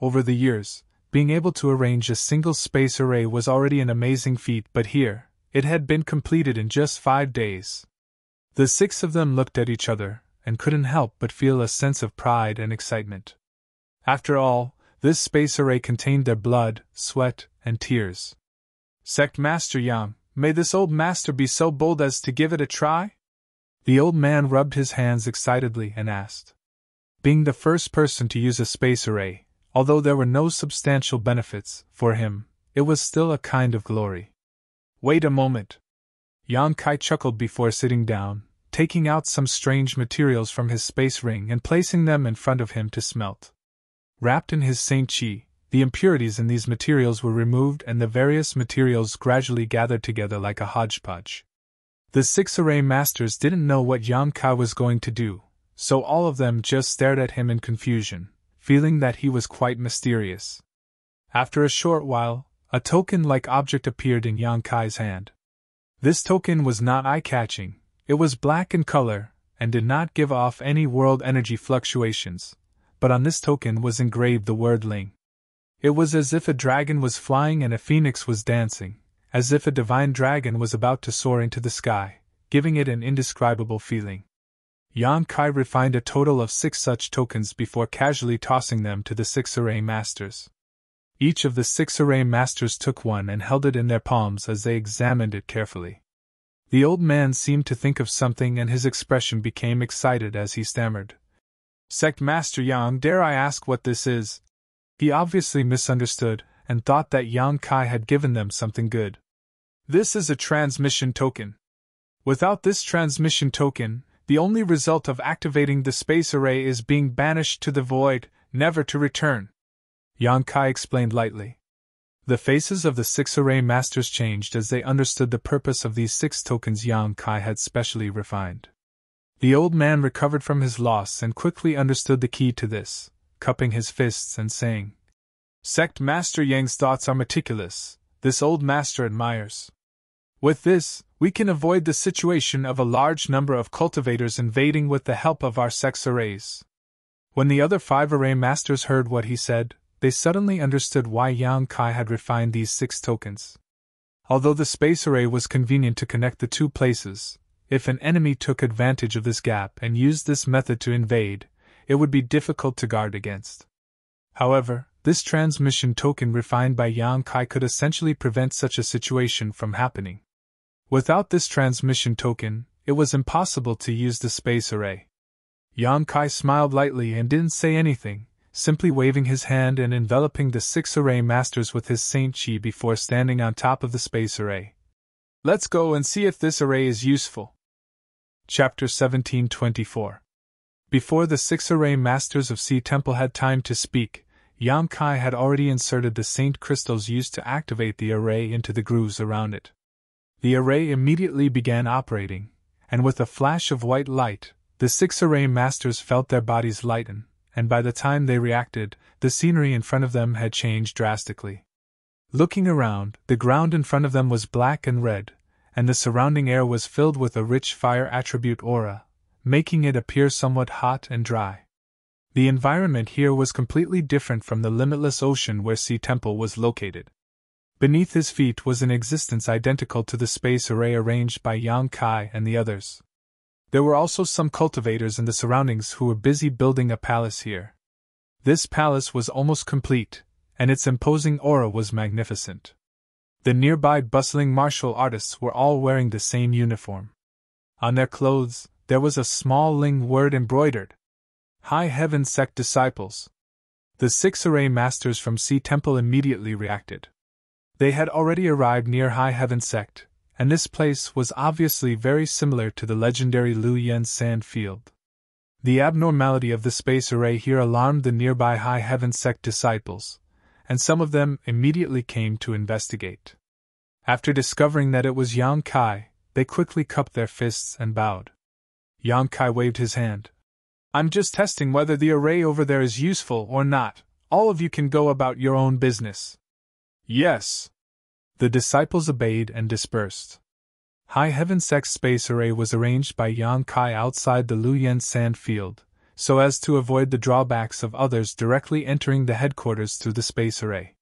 Over the years, being able to arrange a single space array was already an amazing feat, but here, it had been completed in just 5 days. The 6 of them looked at each other, and couldn't help but feel a sense of pride and excitement. After all, this space array contained their blood, sweat, and tears. Sect Master Yang, may this old master be so bold as to give it a try? The old man rubbed his hands excitedly and asked. Being the first person to use a space array, although there were no substantial benefits for him, it was still a kind of glory. Wait a moment. Yang Kai chuckled before sitting down, taking out some strange materials from his space ring and placing them in front of him to smelt. Wrapped in his Saint Chi, the impurities in these materials were removed and the various materials gradually gathered together like a hodgepodge. The 6 array masters didn't know what Yang Kai was going to do, so all of them just stared at him in confusion, feeling that he was quite mysterious. After a short while, a token-like object appeared in Yang Kai's hand. This token was not eye-catching, it was black in color, and did not give off any world energy fluctuations, but on this token was engraved the word Ling. It was as if a dragon was flying and a phoenix was dancing, as if a divine dragon was about to soar into the sky, giving it an indescribable feeling. Yang Kai refined a total of 6 such tokens before casually tossing them to the 6 array masters. Each of the 6 array masters took one and held it in their palms as they examined it carefully. The old man seemed to think of something and his expression became excited as he stammered. Sect Master Yang, dare I ask what this is? He obviously misunderstood and thought that Yang Kai had given them something good. This is a transmission token. Without this transmission token, the only result of activating the space array is being banished to the void, never to return. Yang Kai explained lightly. The faces of the 6 array masters changed as they understood the purpose of these 6 tokens Yang Kai had specially refined. The old man recovered from his loss and quickly understood the key to this, cupping his fists and saying, Sect Master Yang's thoughts are meticulous, this old master admires. With this, we can avoid the situation of a large number of cultivators invading with the help of our 6 arrays. When the other 5 array masters heard what he said, they suddenly understood why Yang Kai had refined these 6 tokens. Although the space array was convenient to connect the 2 places, if an enemy took advantage of this gap and used this method to invade, it would be difficult to guard against. However, this transmission token refined by Yang Kai could essentially prevent such a situation from happening. Without this transmission token, it was impossible to use the space array. Yang Kai smiled lightly and didn't say anything, simply waving his hand and enveloping the 6 array masters with his Saint Chi before standing on top of the space array. Let's go and see if this array is useful. Chapter 1724. Before the 6 array masters of Sea Temple had time to speak, Yang Kai had already inserted the Saint crystals used to activate the array into the grooves around it. The array immediately began operating, and with a flash of white light, the 6 array masters felt their bodies lighten, and by the time they reacted, the scenery in front of them had changed drastically. Looking around, the ground in front of them was black and red, and the surrounding air was filled with a rich fire attribute aura, making it appear somewhat hot and dry. The environment here was completely different from the limitless ocean where Sea Temple was located. Beneath his feet was an existence identical to the space array arranged by Yang Kai and the others. There were also some cultivators in the surroundings who were busy building a palace here. This palace was almost complete, and its imposing aura was magnificent. The nearby bustling martial artists were all wearing the same uniform. On their clothes, there was a small Ling word embroidered. High Heaven Sect Disciples. The 6 array masters from Sea Temple immediately reacted. They had already arrived near High Heaven Sect, and this place was obviously very similar to the legendary Lu Yen sand field. The abnormality of the space array here alarmed the nearby High Heaven Sect disciples, and some of them immediately came to investigate. After discovering that it was Yang Kai, they quickly cupped their fists and bowed. Yang Kai waved his hand. I'm just testing whether the array over there is useful or not. All of you can go about your own business. Yes. The disciples obeyed and dispersed. High Heaven Sect's space array was arranged by Yang Kai outside the Luyen sand field, so as to avoid the drawbacks of others directly entering the headquarters through the space array.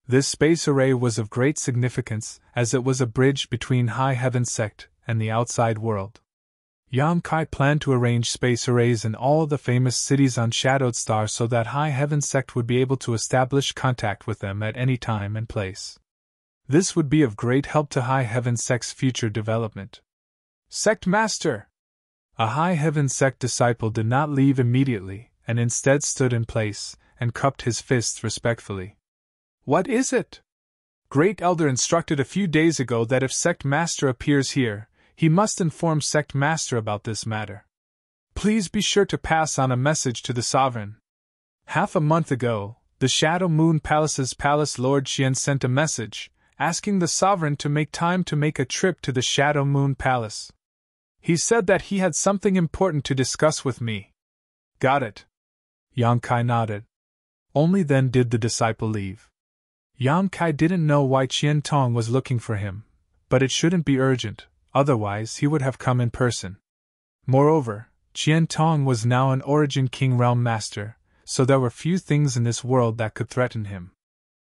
This space array was of great significance, as it was a bridge between High Heaven Sect and the outside world. Yang Kai planned to arrange space arrays in all the famous cities on Shadowed Star so that High Heaven Sect would be able to establish contact with them at any time and place. This would be of great help to High Heaven Sect's future development. Sect Master! A High Heaven Sect disciple did not leave immediately, and instead stood in place and cupped his fists respectfully. What is it? Great Elder instructed a few days ago that if Sect Master appears here, he must inform Sect Master about this matter. Please be sure to pass on a message to the Sovereign. Half a month ago, the Shadow Moon Palace's Palace Lord Xian sent a message, asking the Sovereign to make time to make a trip to the Shadow Moon Palace. He said that he had something important to discuss with me. Got it. Yang Kai nodded. Only then did the disciple leave. Yang Kai didn't know why Qian Tong was looking for him, but it shouldn't be urgent. Otherwise he would have come in person. Moreover, Qian Tong was now an Origin King Realm Master, so there were few things in this world that could threaten him.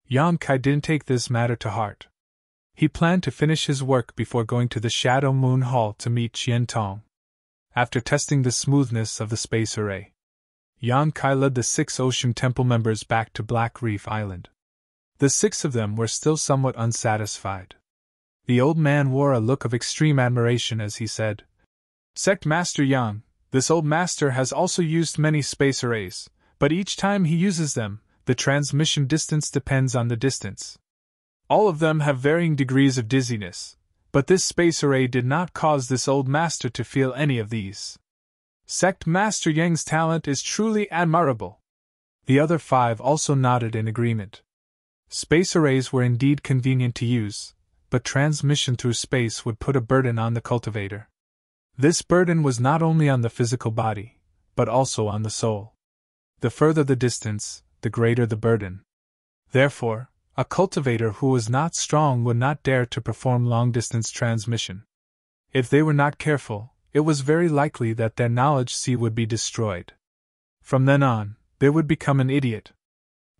Yang Kai didn't take this matter to heart. He planned to finish his work before going to the Shadow Moon Hall to meet Qian Tong. After testing the smoothness of the space array, Yang Kai led the 6 Ocean Temple members back to Black Reef Island. The 6 of them were still somewhat unsatisfied. The old man wore a look of extreme admiration as he said, Sect Master Yang, this old master has also used many space arrays, but each time he uses them, the transmission distance depends on the distance. All of them have varying degrees of dizziness, but this space array did not cause this old master to feel any of these. Sect Master Yang's talent is truly admirable. The other 5 also nodded in agreement. Space arrays were indeed convenient to use, but transmission through space would put a burden on the cultivator. This burden was not only on the physical body, but also on the soul. The further the distance, the greater the burden. Therefore, a cultivator who was not strong would not dare to perform long-distance transmission. If they were not careful, it was very likely that their knowledge sea would be destroyed. From then on, they would become an idiot.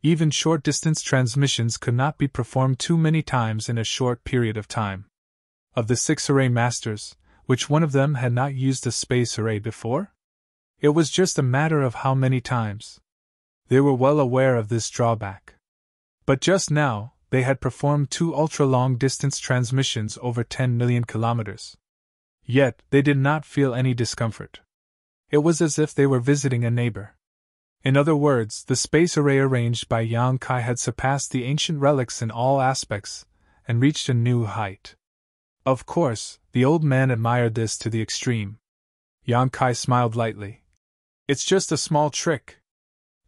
Even short-distance transmissions could not be performed too many times in a short period of time. Of the 6 array masters, which one of them had not used a space array before? It was just a matter of how many times. They were well aware of this drawback. But just now, they had performed 2 ultra-long-distance transmissions over 10 million kilometers. Yet, they did not feel any discomfort. It was as if they were visiting a neighbor. In other words, the space array arranged by Yang Kai had surpassed the ancient relics in all aspects, and reached a new height. Of course, the old man admired this to the extreme. Yang Kai smiled lightly. It's just a small trick.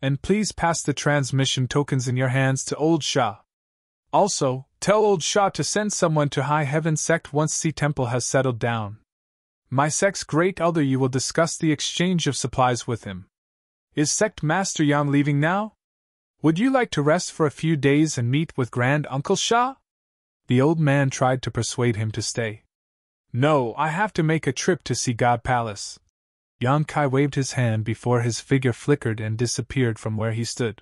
And please pass the transmission tokens in your hands to Old Shah. Also, tell Old Shah to send someone to High Heaven Sect once Sea Temple has settled down. My sect's great elder you will discuss the exchange of supplies with him. Is Sect Master Yang leaving now? Would you like to rest for a few days and meet with Grand Uncle Shah? The old man tried to persuade him to stay. No, I have to make a trip to see God Palace. Yang Kai waved his hand before his figure flickered and disappeared from where he stood.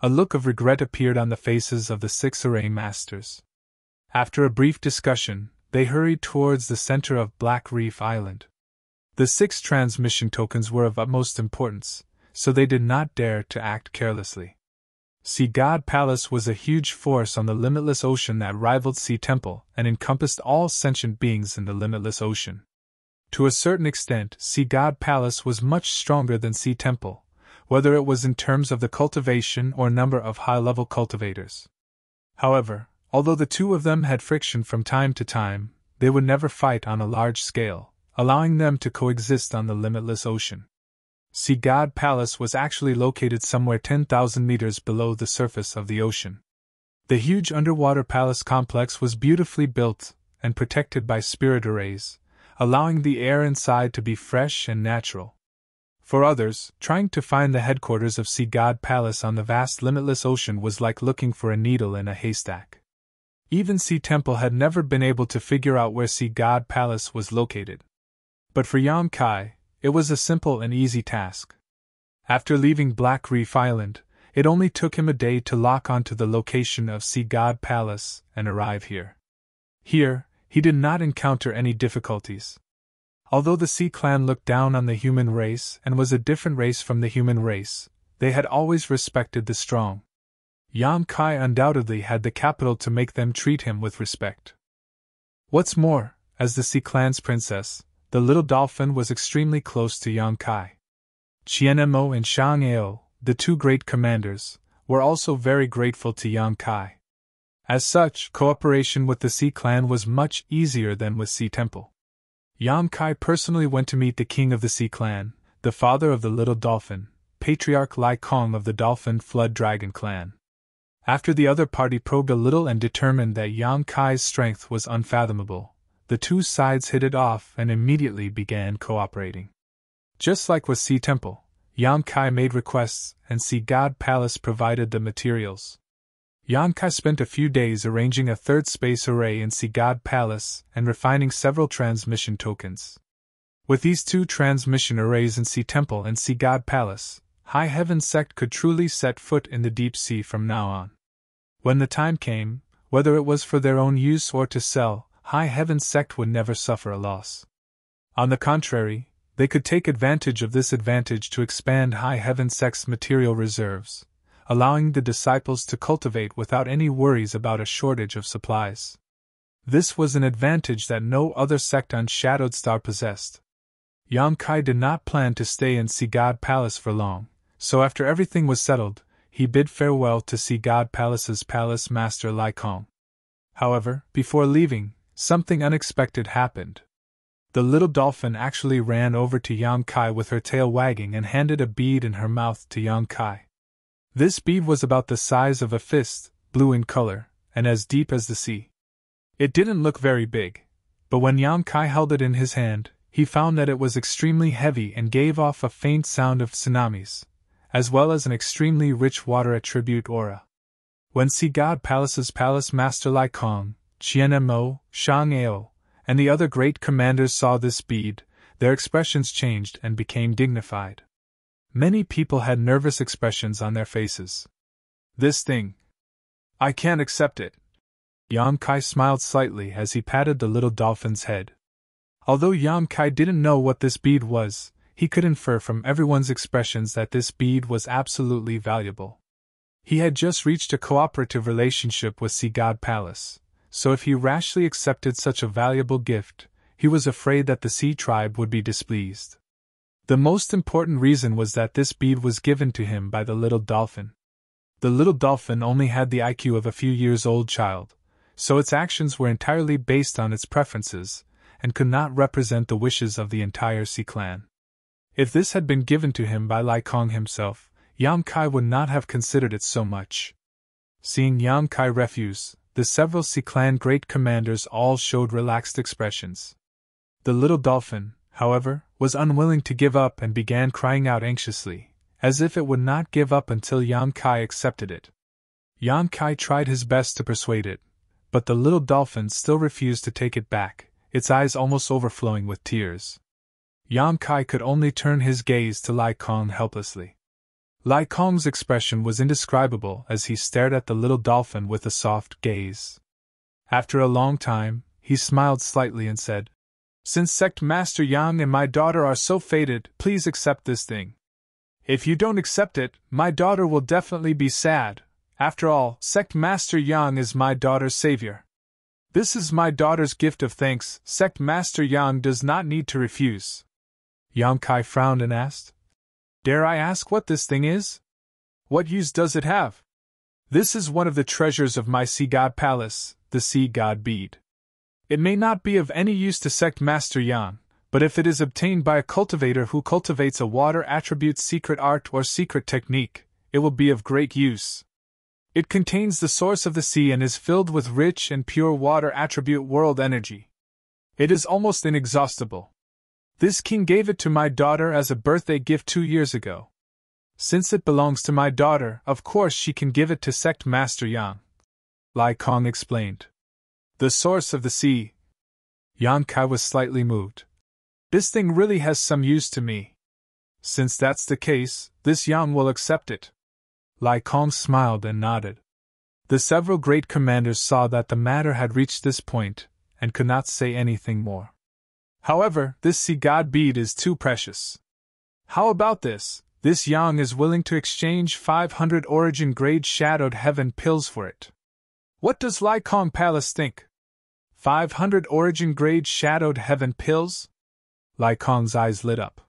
A look of regret appeared on the faces of the 6 array masters. After a brief discussion, they hurried towards the center of Black Reef Island. The 6 transmission tokens were of utmost importance, so they did not dare to act carelessly. Sea God Palace was a huge force on the limitless ocean that rivaled Sea Temple and encompassed all sentient beings in the limitless ocean. To a certain extent, Sea God Palace was much stronger than Sea Temple, whether it was in terms of the cultivation or number of high-level cultivators. However, although the 2 of them had friction from time to time, they would never fight on a large scale, allowing them to coexist on the limitless ocean. Sea God Palace was actually located somewhere 10,000 meters below the surface of the ocean. The huge underwater palace complex was beautifully built, and protected by spirit arrays, allowing the air inside to be fresh and natural. For others, trying to find the headquarters of Sea God Palace on the vast limitless ocean was like looking for a needle in a haystack. Even Sea Temple had never been able to figure out where Sea God Palace was located. But for Yang Kai, it was a simple and easy task. After leaving Black Reef Island, it only took him a day to lock onto the location of Sea God Palace and arrive here. Here, he did not encounter any difficulties. Although the Sea Clan looked down on the human race and was a different race from the human race, they had always respected the strong. Yang Kai undoubtedly had the capital to make them treat him with respect. What's more, as the Sea Clan's princess, the little dolphin was extremely close to Yang Kai. Qianmo and Shang Ao, the two great commanders, were also very grateful to Yang Kai. As such, cooperation with the Sea Clan was much easier than with Sea Temple. Yang Kai personally went to meet the king of the Sea Clan, the father of the little dolphin, Patriarch Lai Kong of the Dolphin Flood Dragon Clan. After the other party probed a little and determined that Yang Kai's strength was unfathomable, the two sides hit it off and immediately began cooperating. Just like with Sea Temple, Yang Kai made requests and Sea God Palace provided the materials. Yang Kai spent a few days arranging a third space array in Sea God Palace and refining several transmission tokens. With these two transmission arrays in Sea Temple and Sea God Palace, High Heaven Sect could truly set foot in the deep sea from now on. When the time came, whether it was for their own use or to sell, High Heaven Sect would never suffer a loss. On the contrary, they could take advantage of this advantage to expand High Heaven Sect's material reserves, allowing the disciples to cultivate without any worries about a shortage of supplies. This was an advantage that no other sect on Shadowed Star possessed. Yang Kai did not plan to stay in Sea God Palace for long, so after everything was settled, he bid farewell to Sea God Palace's Palace Master Lai Kong. However, before leaving, something unexpected happened. The little dolphin actually ran over to Yang Kai with her tail wagging and handed a bead in her mouth to Yang Kai. This bead was about the size of a fist, blue in color, and as deep as the sea. It didn't look very big, but when Yang Kai held it in his hand, he found that it was extremely heavy and gave off a faint sound of tsunamis, as well as an extremely rich water attribute aura. When Sea God Palace's Palace Master Lai Kong, Qianmo, Shang Ao, and the other great commanders saw this bead, their expressions changed and became dignified. Many people had nervous expressions on their faces. This thing. I can't accept it. Yang Kai smiled slightly as he patted the little dolphin's head. Although Yang Kai didn't know what this bead was, he could infer from everyone's expressions that this bead was absolutely valuable. He had just reached a cooperative relationship with Sea God Palace, so if he rashly accepted such a valuable gift, he was afraid that the Sea Tribe would be displeased. The most important reason was that this bead was given to him by the little dolphin. The little dolphin only had the IQ of a few years old child, so its actions were entirely based on its preferences, and could not represent the wishes of the entire Sea Clan. If this had been given to him by Lai Kong himself, Yang Kai would not have considered it so much. Seeing Yang Kai refuse, the several Sea Clan great commanders all showed relaxed expressions. The little dolphin, however, was unwilling to give up and began crying out anxiously, as if it would not give up until Yang Kai accepted it. Yang Kai tried his best to persuade it, but the little dolphin still refused to take it back, its eyes almost overflowing with tears. Yang Kai could only turn his gaze to Lai Kong helplessly. Lai Kong's expression was indescribable as he stared at the little dolphin with a soft gaze. After a long time, he smiled slightly and said, "Since Sect Master Yang and my daughter are so fated, please accept this thing. If you don't accept it, my daughter will definitely be sad. After all, Sect Master Yang is my daughter's savior. This is my daughter's gift of thanks. Sect Master Yang does not need to refuse." Yang Kai frowned and asked, "Dare I ask what this thing is? What use does it have?" "This is one of the treasures of my Sea God Palace, the Sea God Bead. It may not be of any use to Sect Master Yang, but if it is obtained by a cultivator who cultivates a water attribute secret art or secret technique, it will be of great use." It contains the source of the sea and is filled with rich and pure water attribute world energy. It is almost inexhaustible. This king gave it to my daughter as a birthday gift 2 years ago. Since it belongs to my daughter, of course she can give it to Sect Master Yang. Lai Kong explained. The source of the sea. Yang Kai was slightly moved. This thing really has some use to me. Since that's the case, this Yang will accept it. Lai Kong smiled and nodded. The several great commanders saw that the matter had reached this point, and could not say anything more. However, this sea god bead is too precious. How about this? This Yang is willing to exchange 500 origin grade shadowed heaven pills for it. What does Lai Kong Palace think? 500 origin grade shadowed heaven pills? Lai Kong's eyes lit up.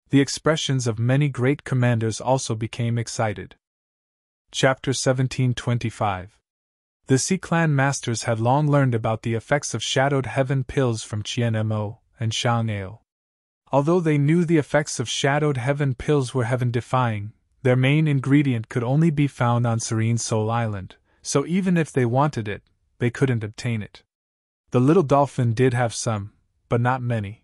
The expressions of many great commanders also became excited. Chapter 1725. The Sea Clan Masters had long learned about the effects of shadowed heaven pills from Chien Mo and Shang Ao. Although they knew the effects of shadowed heaven pills were heaven-defying, their main ingredient could only be found on Serene Soul Island, so even if they wanted it, they couldn't obtain it. The little dolphin did have some, but not many.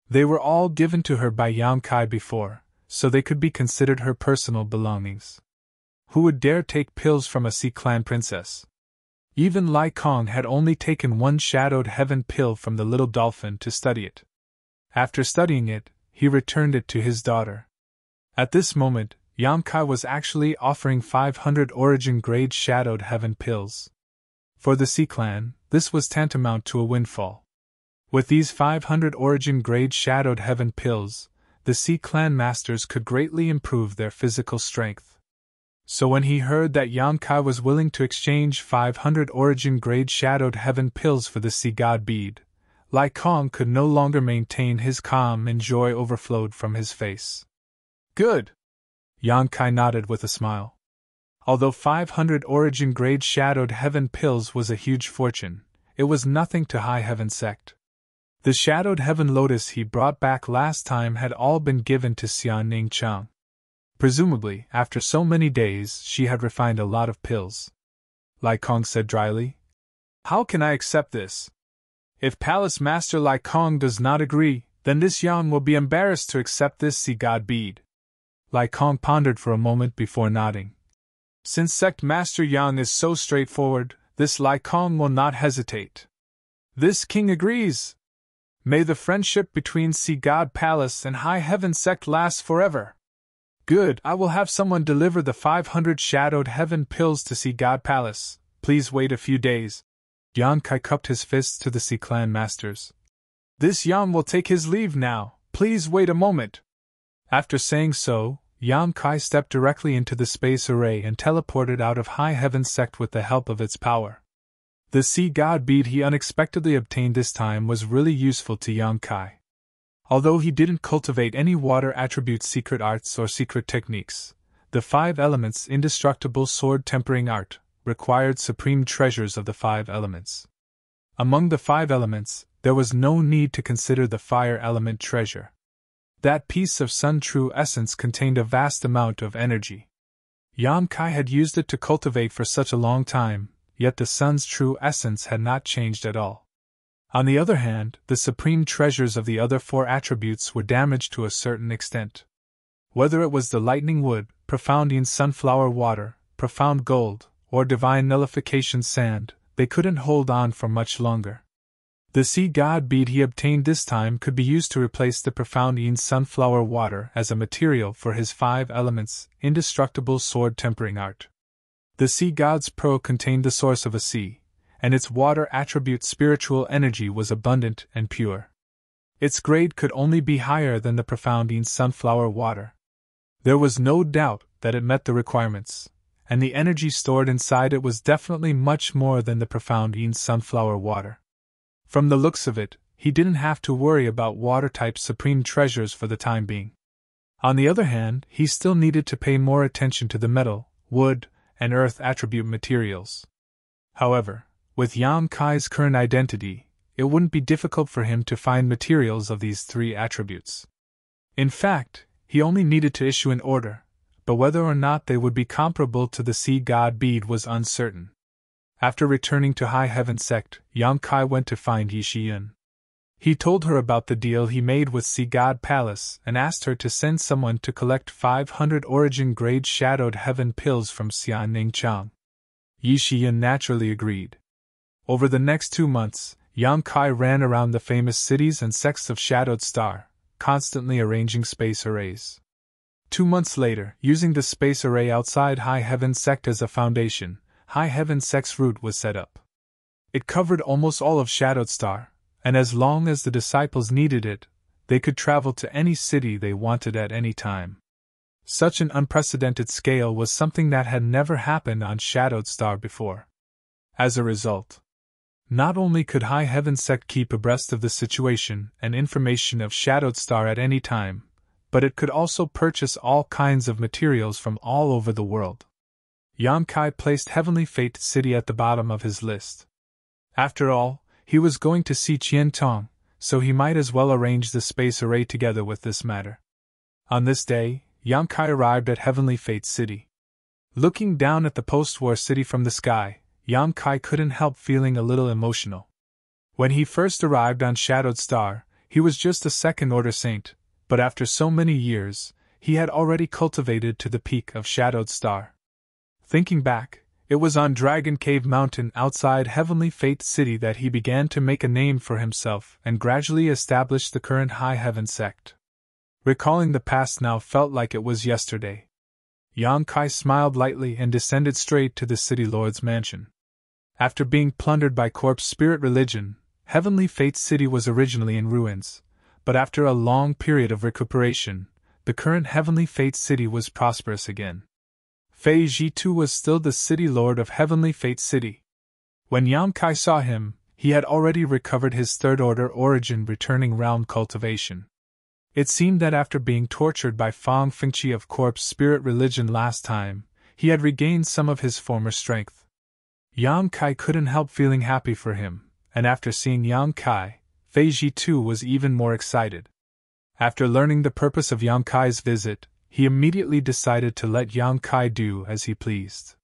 They were all given to her by Yang Kai before, so they could be considered her personal belongings. Who would dare take pills from a Sea Clan princess? Even Lai Kong had only taken one shadowed heaven pill from the little dolphin to study it. After studying it, he returned it to his daughter. At this moment, Yang Kai was actually offering 500 origin grade shadowed heaven pills. For the Sea Clan, this was tantamount to a windfall. With these 500 origin grade shadowed heaven pills, the Sea Clan Masters could greatly improve their physical strength. So when he heard that Yang Kai was willing to exchange 500 origin grade shadowed heaven pills for the sea god bead, Lai Kong could no longer maintain his calm and joy overflowed from his face. Good! Yang Kai nodded with a smile. Although 500 origin grade shadowed heaven pills was a huge fortune, it was nothing to High Heaven Sect. The shadowed heaven lotus he brought back last time had all been given to Xian Ning Chang. Presumably, after so many days, she had refined a lot of pills. Lai Kong said dryly. How can I accept this? If Palace Master Lai Kong does not agree, then this Yang will be embarrassed to accept this sea god bead. Lai Kong pondered for a moment before nodding. Since Sect Master Yang is so straightforward, this Lai Kong will not hesitate. This king agrees. May the friendship between Sea God Palace and High Heaven Sect last forever. Good, I will have someone deliver the 500 shadowed heaven pills to Sea God Palace. Please wait a few days. Yang Kai cupped his fists to the Sea Clan Masters. This Yang will take his leave now, please wait a moment. After saying so, Yang Kai stepped directly into the space array and teleported out of High Heaven Sect with the help of its power. The sea god bead he unexpectedly obtained this time was really useful to Yang Kai. Although he didn't cultivate any water attribute secret arts or secret techniques, the 5 elements indestructible sword tempering art required supreme treasures of the 5 elements. Among the 5 elements, there was no need to consider the fire element treasure. That piece of sun true essence contained a vast amount of energy. Yang Kai had used it to cultivate for such a long time, yet the sun's true essence had not changed at all. On the other hand, the supreme treasures of the other 4 attributes were damaged to a certain extent. Whether it was the lightning wood, profoundine sunflower water, profound gold, or divine nullification sand, they couldn't hold on for much longer. The sea god bead he obtained this time could be used to replace the profoundine sunflower water as a material for his 5 elements indestructible sword tempering art. The sea god's pearl contained the source of a sea, and its water attribute spiritual energy was abundant and pure. Its grade could only be higher than the profoundine sunflower water. There was no doubt that it met the requirements, and the energy stored inside it was definitely much more than the profoundine sunflower water. From the looks of it, he didn't have to worry about water-type supreme treasures for the time being. On the other hand, he still needed to pay more attention to the metal, wood, and earth attribute materials. However, with Yang Kai's current identity, it wouldn't be difficult for him to find materials of these 3 attributes. In fact, he only needed to issue an order, but whether or not they would be comparable to the sea god bead was uncertain. After returning to High Heaven Sect, Yang Kai went to find Yi Xian. He told her about the deal he made with Sea God Palace and asked her to send someone to collect 500 origin-grade Shadowed Heaven pills from Xian Ningqiang. Yi Xian naturally agreed. Over the next 2 months, Yang Kai ran around the famous cities and sects of Shadowed Star, constantly arranging space arrays. 2 months later, using the space array outside High Heaven Sect as a foundation, High Heaven Sect's route was set up. It covered almost all of Shadowed Star, and as long as the disciples needed it, they could travel to any city they wanted at any time. Such an unprecedented scale was something that had never happened on Shadowed Star before. As a result, not only could High Heaven Sect keep abreast of the situation and information of Shadowed Star at any time, but it could also purchase all kinds of materials from all over the world. Yang Kai placed Heavenly Fate City at the bottom of his list. After all, he was going to see Qian Tong, so he might as well arrange the space array together with this matter. On this day, Yang Kai arrived at Heavenly Fate City. Looking down at the post-war city from the sky, Yang Kai couldn't help feeling a little emotional. When he first arrived on Shadowed Star, he was just a second-order saint, but after so many years, he had already cultivated to the peak of Shadowed Star. Thinking back, it was on Dragon Cave Mountain outside Heavenly Fate City that he began to make a name for himself and gradually established the current High Heaven Sect. Recalling the past now felt like it was yesterday. Yang Kai smiled lightly and descended straight to the City Lord's mansion. After being plundered by corpse spirit religion, Heavenly Fate City was originally in ruins, but after a long period of recuperation, the current Heavenly Fate City was prosperous again. Fei Ji too was still the City Lord of Heavenly Fate City. When Yang Kai saw him, he had already recovered his third-order origin returning realm cultivation. It seemed that after being tortured by Fang Fengqi of corpse spirit religion last time, he had regained some of his former strength. Yang Kai couldn't help feeling happy for him, and after seeing Yang Kai, Fei Ji too was even more excited. After learning the purpose of Yang Kai's visit, he immediately decided to let Yang Kai do as he pleased.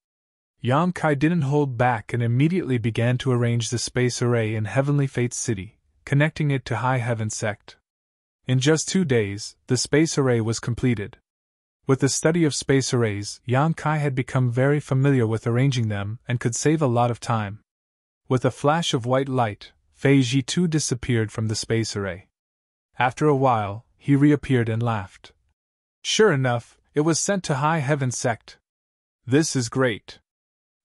Yang Kai didn't hold back and immediately began to arrange the space array in Heavenly Fate City, connecting it to High Heaven Sect. In just 2 days, the space array was completed. With the study of space arrays, Yang Kai had become very familiar with arranging them and could save a lot of time. With a flash of white light, Fei Ji too disappeared from the space array. After a while, he reappeared and laughed. Sure enough, it was sent to High Heaven Sect. This is great.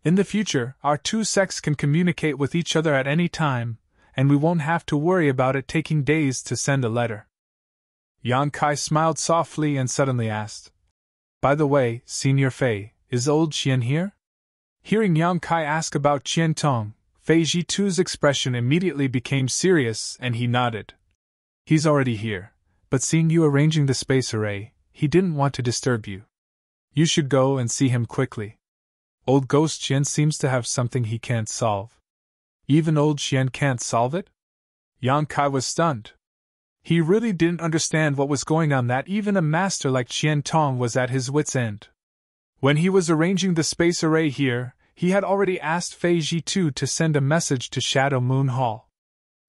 In the future, our 2 sects can communicate with each other at any time, and we won't have to worry about it taking days to send a letter. Yang Kai smiled softly and suddenly asked, By the way, Senior Fei, is old Qian here? Hearing Yang Kai ask about Qian Tong, Fei Ji too's expression immediately became serious and he nodded. He's already here, but seeing you arranging the space array, he didn't want to disturb you. You should go and see him quickly. Old Ghost Qian seems to have something he can't solve. Even old Qian can't solve it? Yang Kai was stunned. He really didn't understand what was going on, that even a master like Qian Tong was at his wits' end. When he was arranging the space array here, he had already asked Fei Ji Tu to send a message to Shadow Moon Hall.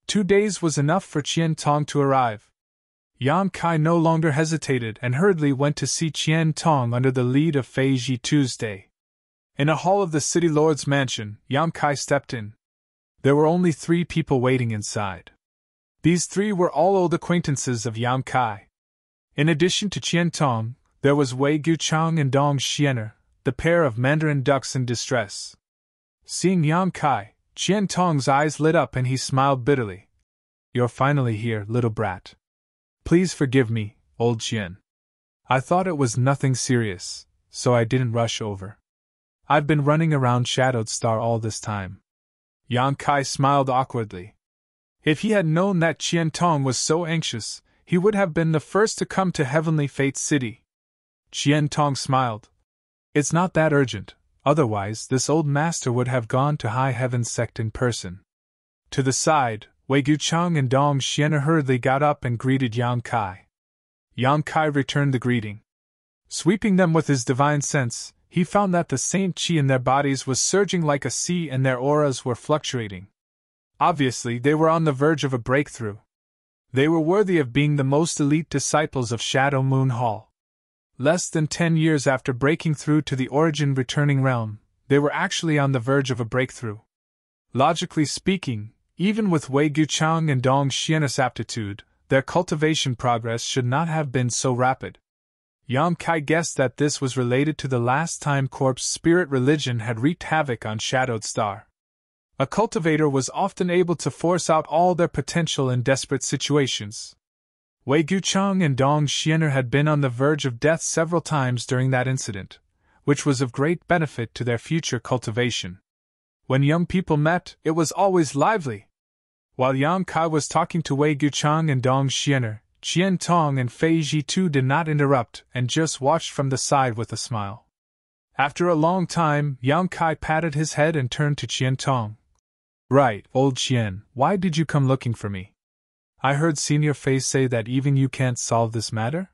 2 days was enough for Qian Tong to arrive. Yang Kai no longer hesitated and hurriedly went to see Qian Tong under the lead of Fei Ji Tuesday. In a hall of the City Lord's mansion, Yang Kai stepped in. There were only 3 people waiting inside. These 3 were all old acquaintances of Yang Kai. In addition to Qian Tong, there was Wei Guchang and Dong Xiener, the pair of Mandarin ducks in distress. Seeing Yang Kai, Qian Tong's eyes lit up and he smiled bitterly. You're finally here, little brat. Please forgive me, old Qian. I thought it was nothing serious, so I didn't rush over. I've been running around Shadowed Star all this time. Yang Kai smiled awkwardly. If he had known that Qian Tong was so anxious, he would have been the first to come to Heavenly Fate City. Qian Tong smiled. It's not that urgent, otherwise this old master would have gone to High Heaven Sect in person. To the side, Wei Guchang and Dong Xiener hurriedly got up and greeted Yang Kai. Yang Kai returned the greeting. Sweeping them with his divine sense, he found that the saint chi in their bodies was surging like a sea and their auras were fluctuating. Obviously, they were on the verge of a breakthrough. They were worthy of being the most elite disciples of Shadow Moon Hall. Less than 10 years after breaking through to the origin returning realm, they were actually on the verge of a breakthrough. Logically speaking, even with Wei Guchang and Dong Xian's aptitude, their cultivation progress should not have been so rapid. Yang Kai guessed that this was related to the last time corpse spirit religion had wreaked havoc on Shadowed Star. A cultivator was often able to force out all their potential in desperate situations. Wei Guchang and Dong Xianer had been on the verge of death several times during that incident, which was of great benefit to their future cultivation. When young people met, it was always lively. While Yang Kai was talking to Wei Guchang and Dong Xianer, Qian Tong and Fei Jitu did not interrupt and just watched from the side with a smile. After a long time, Yang Kai patted his head and turned to Qian Tong. "Right, old Qian, why did you come looking for me? I heard Senior Fei say that even you can't solve this matter?"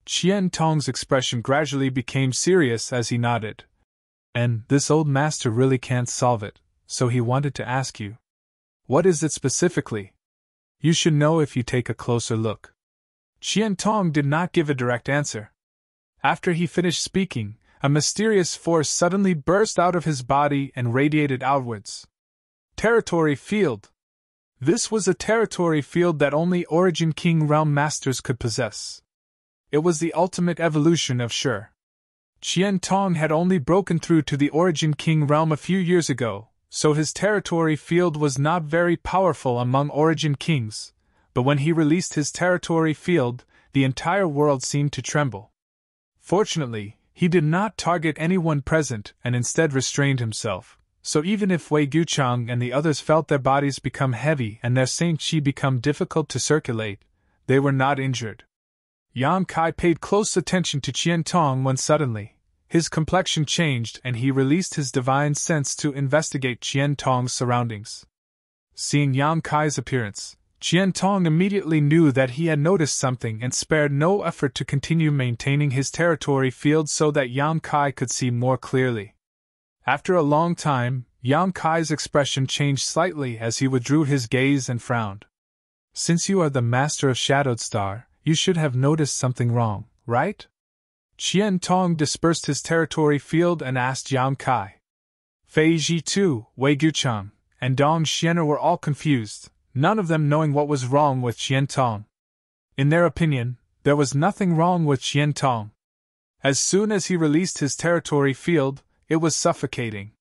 Qian Tong's expression gradually became serious as he nodded. "And this old master really can't solve it, so he wanted to ask you. What is it specifically? You should know if you take a closer look." Qian Tong did not give a direct answer. After he finished speaking, a mysterious force suddenly burst out of his body and radiated outwards. Territory field. This was a territory field that only Origin King Realm Masters could possess. It was the ultimate evolution of Shi. Qian Tong had only broken through to the Origin King Realm a few years ago, so his territory field was not very powerful among Origin Kings, but when he released his territory field, the entire world seemed to tremble. Fortunately, he did not target anyone present and instead restrained himself. So even if Wei Guchang and the others felt their bodies become heavy and their Saint Chi become difficult to circulate, they were not injured. Yang Kai paid close attention to Qian Tong when suddenly, his complexion changed and he released his divine sense to investigate Qian Tong's surroundings. Seeing Yang Kai's appearance, Qian Tong immediately knew that he had noticed something and spared no effort to continue maintaining his territory field so that Yang Kai could see more clearly. After a long time, Yang Kai's expression changed slightly as he withdrew his gaze and frowned. "Since you are the master of Shadowed Star, you should have noticed something wrong, right?" Qian Tong dispersed his territory field and asked Yang Kai. Fei Jitu, Wei Guchang, and Dong Xianer were all confused, none of them knowing what was wrong with Qian Tong. In their opinion, there was nothing wrong with Qian Tong. As soon as he released his territory field, it was suffocating.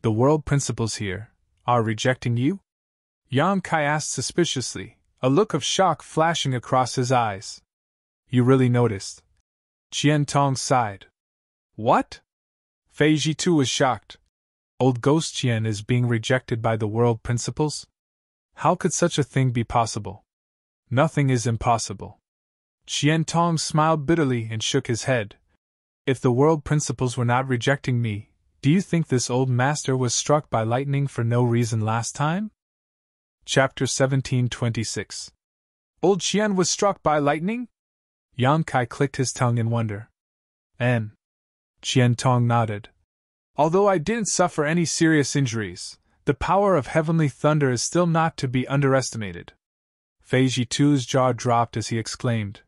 "The world principles here are rejecting you?" Yang Kai asked suspiciously, a look of shock flashing across his eyes. "You really noticed?" Qian Tong sighed. "What?" Fei Jitu was shocked. "Old Ghost Qian is being rejected by the world principles? How could such a thing be possible?" "Nothing is impossible." Qian Tong smiled bitterly and shook his head. "If the world principles were not rejecting me, do you think this old master was struck by lightning for no reason last time?" Chapter 1726. Old Qian was struck by lightning? Yang Kai clicked his tongue in wonder. "And?" Qian Tong nodded. "Although I didn't suffer any serious injuries, the power of heavenly thunder is still not to be underestimated." Fei Jitu's jaw dropped as he exclaimed,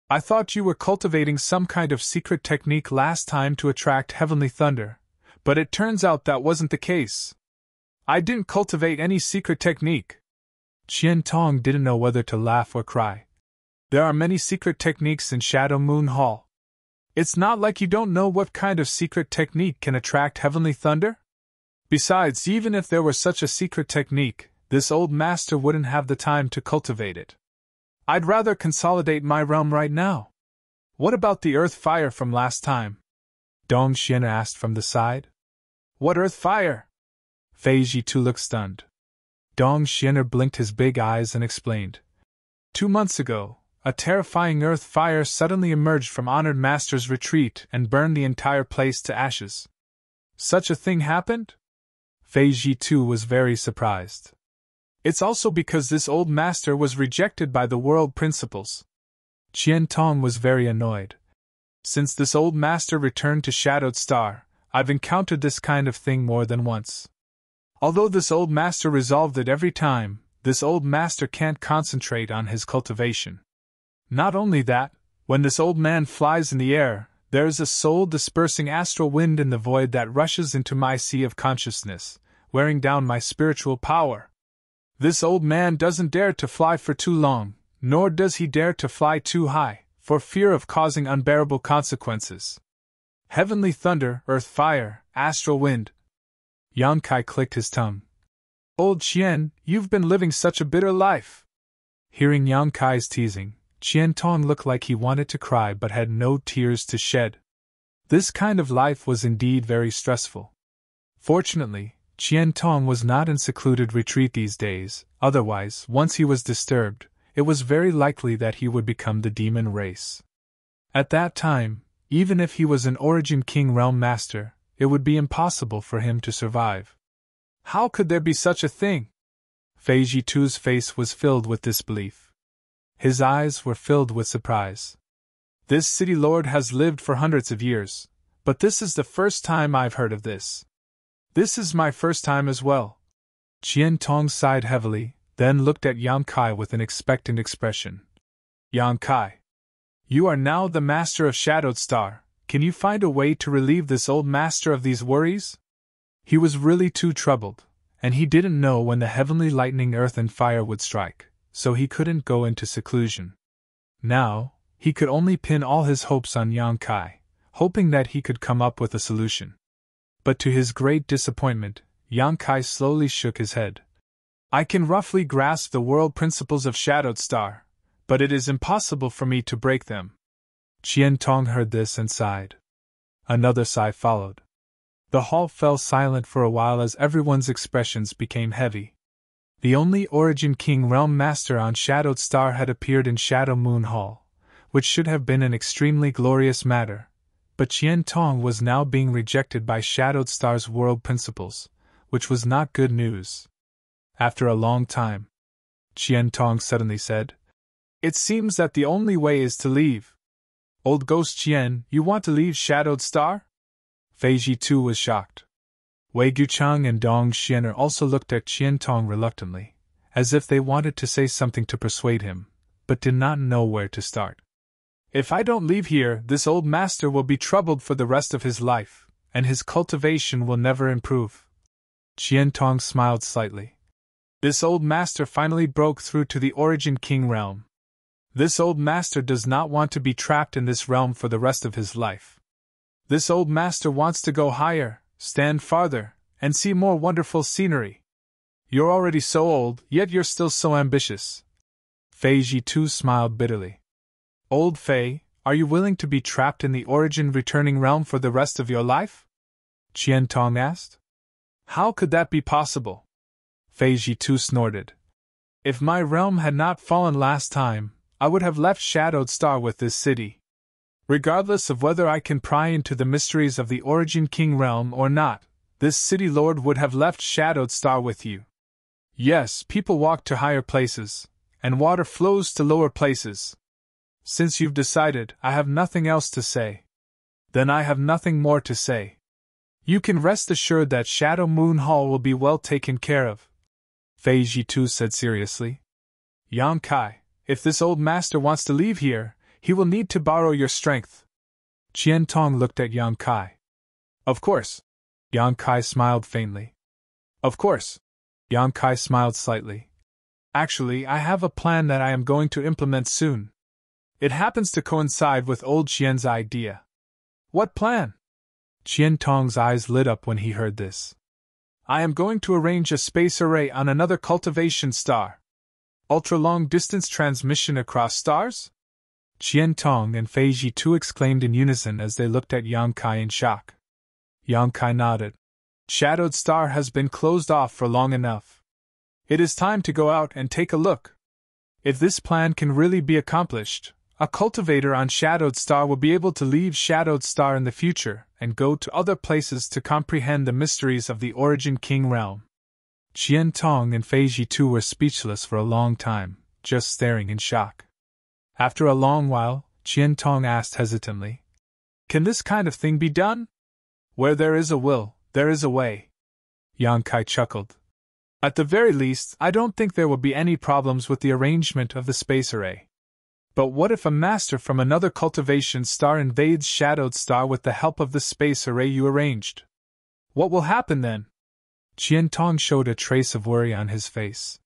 "I thought you were cultivating some kind of secret technique last time to attract heavenly thunder, but it turns out that wasn't the case." "I didn't cultivate any secret technique." Qian Tong didn't know whether to laugh or cry. "There are many secret techniques in Shadow Moon Hall. It's not like you don't know what kind of secret technique can attract heavenly thunder? Besides, even if there were such a secret technique, this old master wouldn't have the time to cultivate it. I'd rather consolidate my realm right now." "What about the earth fire from last time?" Dong Xian asked from the side. "What earth fire?" Fei Jitu looked stunned. Dong Xianer blinked his big eyes and explained. 2 months ago, a terrifying earth fire suddenly emerged from Honored Master's retreat and burned the entire place to ashes. "Such a thing happened?" Fei Jitu was very surprised. "It's also because this old master was rejected by the world principles." Qian Tong was very annoyed. Since this old master returned to Shadowed Star, I've encountered this kind of thing more than once. Although this old master resolved it every time, this old master can't concentrate on his cultivation. Not only that, when this old man flies in the air, there is a soul-dispersing astral wind in the void that rushes into my sea of consciousness, wearing down my spiritual power. This old man doesn't dare to fly for too long, nor does he dare to fly too high, for fear of causing unbearable consequences. Heavenly thunder, earth fire, astral wind. Yang Kai clicked his tongue. Old Qian, you've been living such a bitter life. Hearing Yang Kai's teasing, Qian Tong looked like he wanted to cry but had no tears to shed. This kind of life was indeed very stressful. Fortunately, Qian Tong was not in secluded retreat these days, otherwise, once he was disturbed, it was very likely that he would become the demon race. At that time, even if he was an Origin King Realm Master, it would be impossible for him to survive. How could there be such a thing? Fei Jitu's face was filled with disbelief. His eyes were filled with surprise. This city lord has lived for hundreds of years, but this is the first time I've heard of this. This is my first time as well. Qian Tong sighed heavily, then looked at Yang Kai with an expectant expression. Yang Kai, you are now the master of Shadowed Star. Can you find a way to relieve this old master of these worries? He was really too troubled, and he didn't know when the heavenly lightning, earth and fire would strike, so he couldn't go into seclusion. Now, he could only pin all his hopes on Yang Kai, hoping that he could come up with a solution. But to his great disappointment, Yang Kai slowly shook his head. I can roughly grasp the world principles of Shadowed Star, but it is impossible for me to break them. Qian Tong heard this and sighed. Another sigh followed. The hall fell silent for a while as everyone's expressions became heavy. The only Origin King Realm Master on Shadowed Star had appeared in Shadow Moon Hall, which should have been an extremely glorious matter, but Qian Tong was now being rejected by Shadowed Star's world principles, which was not good news. After a long time, Qian Tong suddenly said, It seems that the only way is to leave. Old Ghost Qian, you want to leave Shadowed Star? Fei Jitu was shocked. Wei Guchang and Dong Xianer also looked at Qian Tong reluctantly, as if they wanted to say something to persuade him, but did not know where to start. If I don't leave here, this old master will be troubled for the rest of his life, and his cultivation will never improve. Qian Tong smiled slightly. This old master finally broke through to the Origin King realm. This old master does not want to be trapped in this realm for the rest of his life. This old master wants to go higher, stand farther, and see more wonderful scenery. You're already so old, yet you're still so ambitious. Fei Jitu smiled bitterly. Old Fei, are you willing to be trapped in the Origin returning realm for the rest of your life? Qian Tong asked. How could that be possible? Fei Jitu snorted. If my realm had not fallen last time, I would have left Shadowed Star with this city. Regardless of whether I can pry into the mysteries of the Origin King realm or not, this city lord would have left Shadowed Star with you. Yes, people walk to higher places, and water flows to lower places. Since you've decided, I have nothing else to say. Then I have nothing more to say. You can rest assured that Shadow Moon Hall will be well taken care of. Fei Jitu said seriously. Yang Kai, if this old master wants to leave here, he will need to borrow your strength. Qian Tong looked at Yang Kai. Of course. Yang Kai smiled faintly. Of course. Yang Kai smiled slightly. Actually, I have a plan that I am going to implement soon. It happens to coincide with old Qian's idea. What plan? Qian Tong's eyes lit up when he heard this. I am going to arrange a space array on another cultivation star. Ultra-long distance transmission across stars? Qian Tong and Fei Jitu exclaimed in unison as they looked at Yang Kai in shock. Yang Kai nodded. Shadowed Star has been closed off for long enough. It is time to go out and take a look. If this plan can really be accomplished, a cultivator on Shadowed Star will be able to leave Shadowed Star in the future and go to other places to comprehend the mysteries of the Origin King realm. Qian Tong and Fei Jitu were speechless for a long time, just staring in shock. After a long while, Qian Tong asked hesitantly, Can this kind of thing be done? Where there is a will, there is a way. Yang Kai chuckled. At the very least, I don't think there will be any problems with the arrangement of the space array. But what if a master from another cultivation star invades Shadowed Star with the help of the space array you arranged? What will happen then? Qian Tong showed a trace of worry on his face.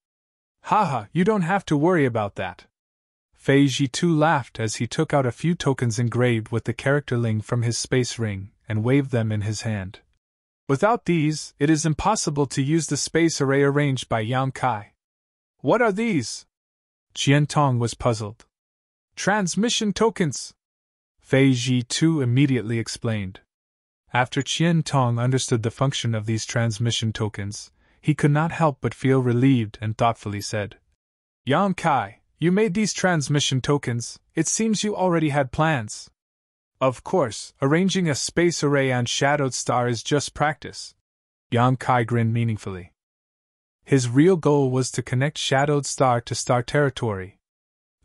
Haha, you don't have to worry about that. Fei Ji too laughed as he took out a few tokens engraved with the character Ling from his space ring and waved them in his hand. Without these, it is impossible to use the space array arranged by Yang Kai. What are these? Qian Tong was puzzled. Transmission tokens, Fei Ji too immediately explained. After Qian Tong understood the function of these transmission tokens, he could not help but feel relieved and thoughtfully said, Yang Kai, you made these transmission tokens, it seems you already had plans. Of course, arranging a space array on Shadowed Star is just practice. Yang Kai grinned meaningfully. His real goal was to connect Shadowed Star to Star Territory.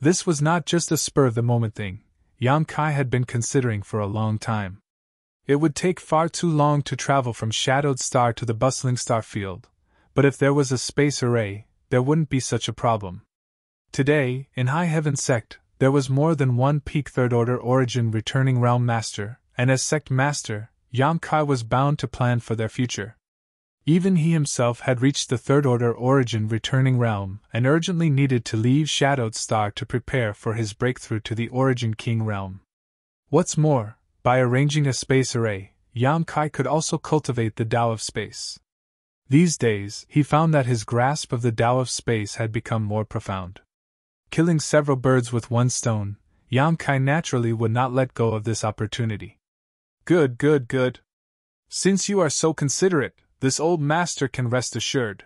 This was not just a spur-of-the-moment thing, Yang Kai had been considering for a long time. It would take far too long to travel from Shadowed Star to the bustling star field, but if there was a space array, there wouldn't be such a problem. Today, in High Heaven Sect, there was more than one peak third-order origin returning realm master, and as sect master, Yang Kai was bound to plan for their future. Even he himself had reached the third-order origin returning realm and urgently needed to leave Shadowed Star to prepare for his breakthrough to the Origin King realm. What's more, by arranging a space array, Yang Kai could also cultivate the Tao of space. These days, he found that his grasp of the Tao of space had become more profound. Killing several birds with one stone, Yang Kai naturally would not let go of this opportunity. Good. Since you are so considerate, this old master can rest assured.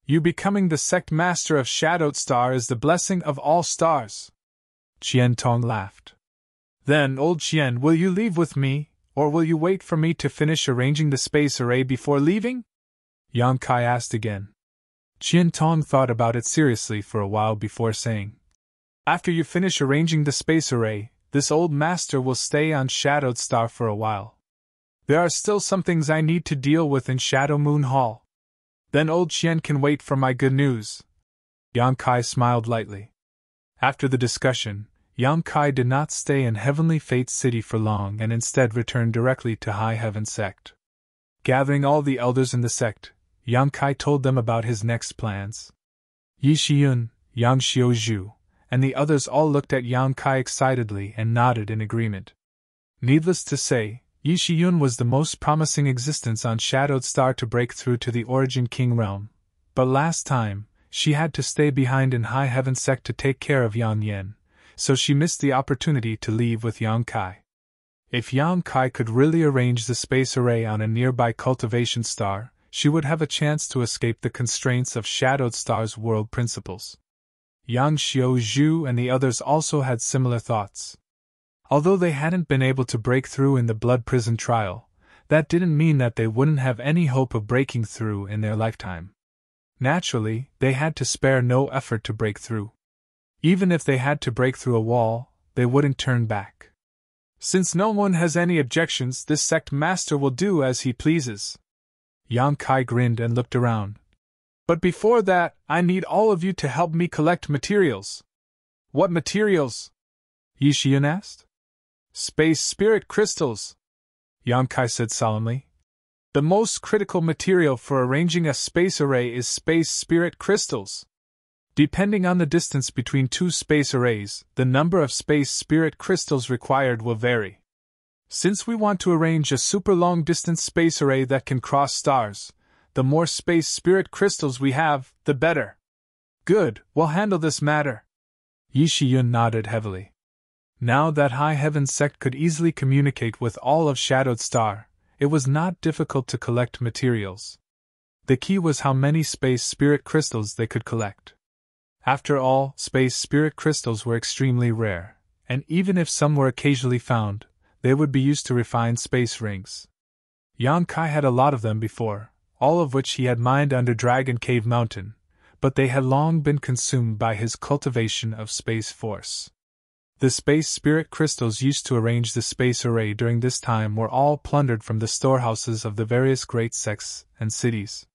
You becoming the sect master of Shadowed Star is the blessing of all stars. Qian Tong laughed. Then, old Qian, will you leave with me, or will you wait for me to finish arranging the space array before leaving? Yang Kai asked again. Qian Tong thought about it seriously for a while before saying, After you finish arranging the space array, this old master will stay on Shadowed Star for a while. There are still some things I need to deal with in Shadow Moon Hall. Then old Qian can wait for my good news. Yang Kai smiled lightly. After the discussion, Yang Kai did not stay in Heavenly Fate City for long and instead returned directly to High Heaven Sect. Gathering all the elders in the sect, Yang Kai told them about his next plans. Yi Shiyun, Yang Xiuzhu, and the others all looked at Yang Kai excitedly and nodded in agreement. Needless to say, Yi Shiyun was the most promising existence on Shadowed Star to break through to the Origin King realm, but last time, she had to stay behind in High Heaven Sect to take care of Yang Yen, so she missed the opportunity to leave with Yang Kai. If Yang Kai could really arrange the space array on a nearby cultivation star, she would have a chance to escape the constraints of Shadowed Star's world principles. Yang Xiuzhu and the others also had similar thoughts. Although they hadn't been able to break through in the blood prison trial, that didn't mean that they wouldn't have any hope of breaking through in their lifetime. Naturally, they had to spare no effort to break through. Even if they had to break through a wall, they wouldn't turn back. Since no one has any objections, this sect master will do as he pleases. Yang Kai grinned and looked around. But before that, I need all of you to help me collect materials. What materials? Yi Shiyun asked. Space spirit crystals, Yang Kai said solemnly. The most critical material for arranging a space array is space spirit crystals. Depending on the distance between two space arrays, the number of space spirit crystals required will vary. Since we want to arrange a super long-distance space array that can cross stars, the more space spirit crystals we have, the better. Good, we'll handle this matter. Yi Shiyun nodded heavily. Now that High Heaven Sect could easily communicate with all of Shadowed Star, it was not difficult to collect materials. The key was how many space spirit crystals they could collect. After all, space spirit crystals were extremely rare, and even if some were occasionally found, they would be used to refine space rings. Yang Kai had a lot of them before, all of which he had mined under Dragon Cave Mountain, but they had long been consumed by his cultivation of space force. The space spirit crystals used to arrange the space array during this time were all plundered from the storehouses of the various great sects and cities.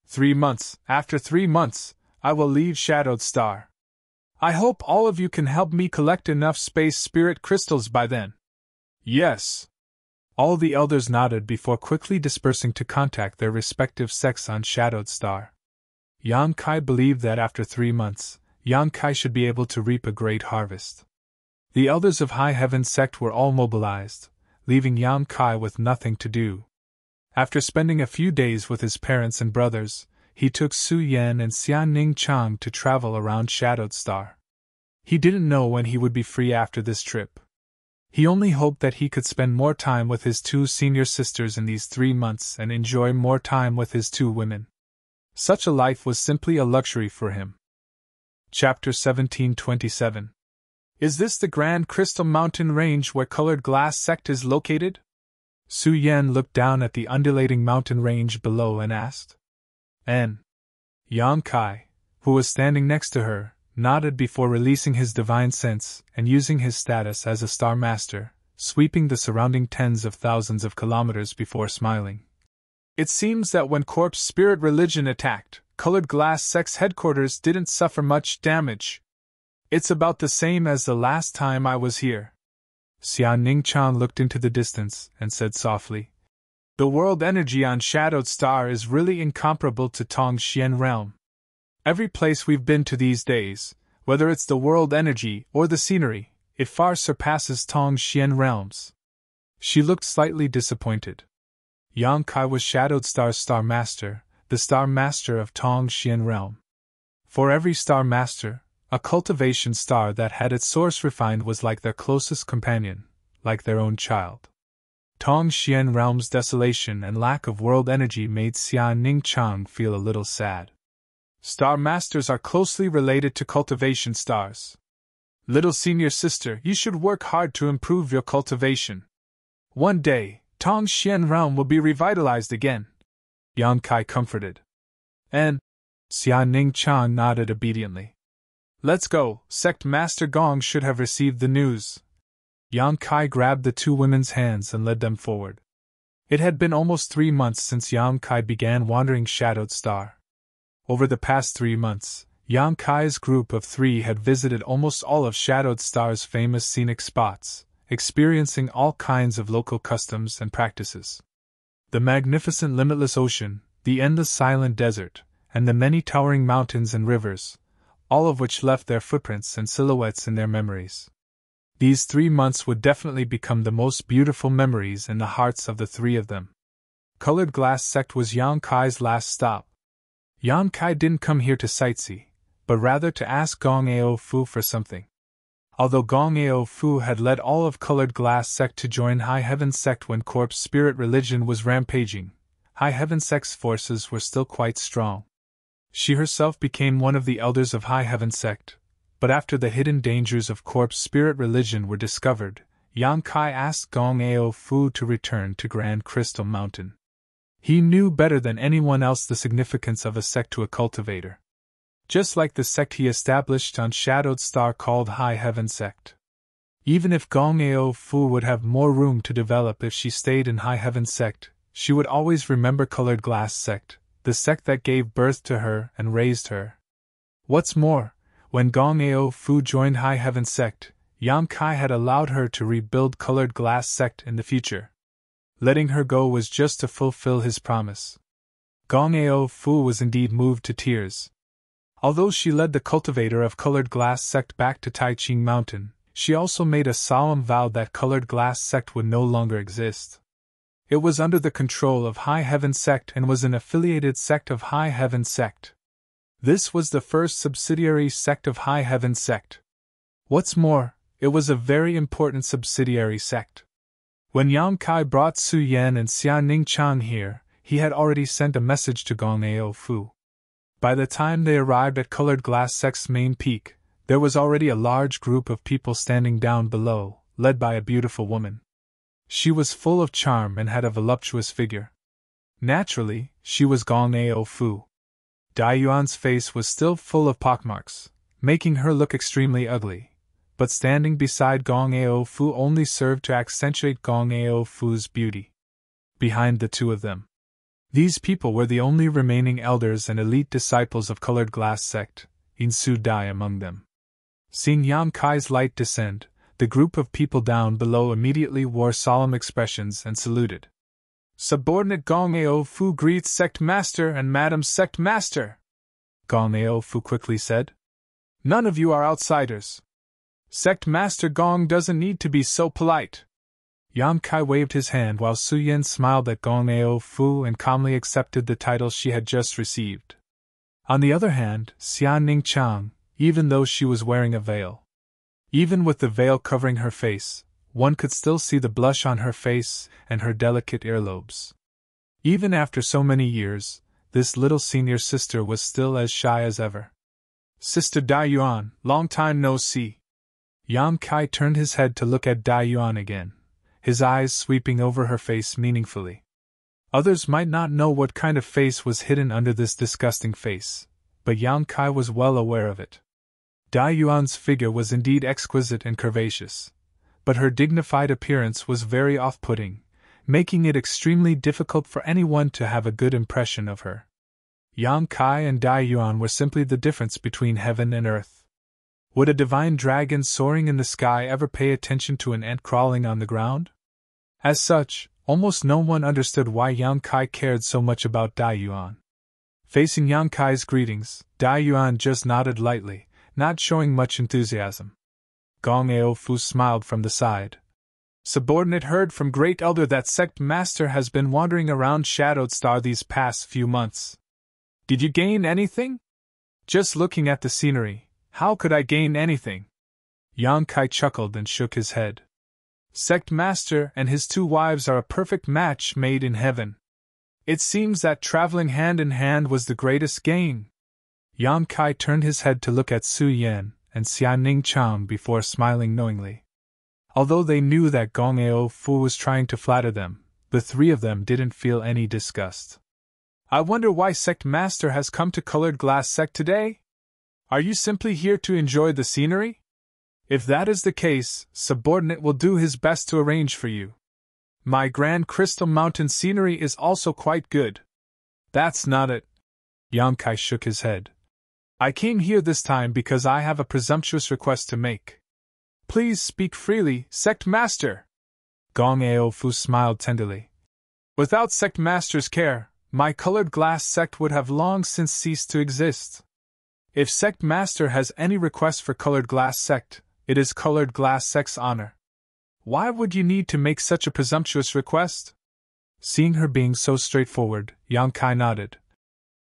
3 months, after 3 months, I will leave Shadowed Star. I hope all of you can help me collect enough space spirit crystals by then. Yes. All the elders nodded before quickly dispersing to contact their respective sects on Shadowed Star. Yang Kai believed that after 3 months, Yang Kai should be able to reap a great harvest. The elders of High Heaven sect were all mobilized, leaving Yang Kai with nothing to do. After spending a few days with his parents and brothers, he took Su Yan and Xianning Chang to travel around Shadowed Star. He didn't know when he would be free after this trip. He only hoped that he could spend more time with his 2 senior sisters in these 3 months and enjoy more time with his 2 women. Such a life was simply a luxury for him. Chapter 1727. Is this the Grand Crystal Mountain Range where Colored Glass Sect is located? Su Yan looked down at the undulating mountain range below and asked. N. Yang Kai, who was standing next to her, nodded before releasing his divine sense and using his status as a Star Master, sweeping the surrounding tens of thousands of kilometers before smiling. It seems that when Corpse Spirit Religion attacked, Colored Glass Sect's headquarters didn't suffer much damage. It's about the same as the last time I was here. Xianning Chang looked into the distance and said softly, The world energy on Shadowed Star is really incomparable to Tongxian Realm. Every place we've been to these days, whether it's the world energy or the scenery, it far surpasses Tongxian Realms. She looked slightly disappointed. Yang Kai was Shadowed Star's Star Master, the Star Master of Tongxian Realm. For every Star Master, a cultivation star that had its source refined was like their closest companion, like their own child. Tongxian Realm's desolation and lack of world energy made Xianning Chang feel a little sad. Star Masters are closely related to cultivation stars. Little senior sister, you should work hard to improve your cultivation. One day, Tongxian Realm will be revitalized again. Yang Kai comforted. And Xianning Chang nodded obediently. Let's go, Sect Master Gong should have received the news. Yang Kai grabbed the 2 women's hands and led them forward. It had been almost 3 months since Yang Kai began wandering Shadowed Star. Over the past 3 months, Yang Kai's group of 3 had visited almost all of Shadowed Star's famous scenic spots, experiencing all kinds of local customs and practices. The magnificent limitless ocean, the endless silent desert, and the many towering mountains and rivers, all of which left their footprints and silhouettes in their memories. These 3 months would definitely become the most beautiful memories in the hearts of the 3 of them. Colored Glass Sect was Yang Kai's last stop. Yang Kai didn't come here to sightsee, but rather to ask Gong Ao Fu for something. Although Gong Ao Fu had led all of Colored Glass Sect to join High Heaven Sect when Corpse Spirit Religion was rampaging, High Heaven Sect's forces were still quite strong. She herself became one of the elders of High Heaven Sect, but after the hidden dangers of Corpse Spirit Religion were discovered, Yang Kai asked Gong Ao Fu to return to Grand Crystal Mountain. He knew better than anyone else the significance of a sect to a cultivator. Just like the sect he established on Shadowed Star called High Heaven Sect. Even if Gong Ao Fu would have more room to develop if she stayed in High Heaven Sect, she would always remember Colored Glass Sect, the sect that gave birth to her and raised her. What's more, when Gong Ao Fu joined High Heaven Sect, Yang Kai had allowed her to rebuild Colored Glass Sect in the future. Letting her go was just to fulfill his promise. Gong Ao Fu was indeed moved to tears. Although she led the cultivator of Colored Glass Sect back to Taiching Mountain, she also made a solemn vow that Colored Glass Sect would no longer exist. It was under the control of High Heaven Sect and was an affiliated sect of High Heaven Sect. This was the first subsidiary sect of High Heaven Sect. What's more, it was a very important subsidiary sect. When Yang Kai brought Su Yan and Xianning Chang here, he had already sent a message to Gong Ao Fu. By the time they arrived at Colored Glass Sect's main peak, there was already a large group of people standing down below, led by a beautiful woman. She was full of charm and had a voluptuous figure. Naturally, she was Gong Ao Fu. Dai Yuan's face was still full of pockmarks, making her look extremely ugly, but standing beside Gong Ao Fu only served to accentuate Gong Ao Fu's beauty. Behind the two of them, these people were the only remaining elders and elite disciples of Colored Glass sect, Insu Dai among them. Seeing Yang Kai's light descend, the group of people down below immediately wore solemn expressions and saluted. Subordinate Gong Ao Fu greets Sect Master and Madam Sect Master, Gong Ao Fu quickly said. None of you are outsiders. Sect Master Gong doesn't need to be so polite. Yang Kai waved his hand while Su Yen smiled at Gong Ao Fu and calmly accepted the title she had just received. On the other hand, Xia Ning Chang, even though she was wearing a veil, even with the veil covering her face, one could still see the blush on her face and her delicate earlobes. Even after so many years, this little senior sister was still as shy as ever. Sister Dai Yuan, long time no see. Yang Kai turned his head to look at Dai Yuan again, his eyes sweeping over her face meaningfully. Others might not know what kind of face was hidden under this disgusting face, but Yang Kai was well aware of it. Dai Yuan's figure was indeed exquisite and curvaceous, but her dignified appearance was very off-putting, making it extremely difficult for anyone to have a good impression of her. Yang Kai and Dai Yuan were simply the difference between heaven and earth. Would a divine dragon soaring in the sky ever pay attention to an ant crawling on the ground? As such, almost no one understood why Yang Kai cared so much about Dai Yuan. Facing Yang Kai's greetings, Dai Yuan just nodded lightly, not showing much enthusiasm. Gong Ao Fu smiled from the side. Subordinate heard from Great Elder that Sect Master has been wandering around Shadowed Star these past few months. Did you gain anything? Just looking at the scenery, how could I gain anything? Yang Kai chuckled and shook his head. Sect Master and his two wives are a perfect match made in heaven. It seems that traveling hand in hand was the greatest gain. Yang Kai turned his head to look at Su Yen and Xia Ning Chang before smiling knowingly. Although they knew that Gong Ao Fu was trying to flatter them, the three of them didn't feel any disgust. I wonder why Sect Master has come to Colored Glass Sect today? Are you simply here to enjoy the scenery? If that is the case, Subordinate will do his best to arrange for you. My Grand Crystal Mountain scenery is also quite good. That's not it. Yang Kai shook his head. I came here this time because I have a presumptuous request to make. Please speak freely, Sect Master. Gong Ao Fu smiled tenderly. Without Sect Master's care, my Colored Glass Sect would have long since ceased to exist. If Sect Master has any request for Colored Glass Sect, it is Colored Glass Sect's honor. Why would you need to make such a presumptuous request? Seeing her being so straightforward, Yang Kai nodded.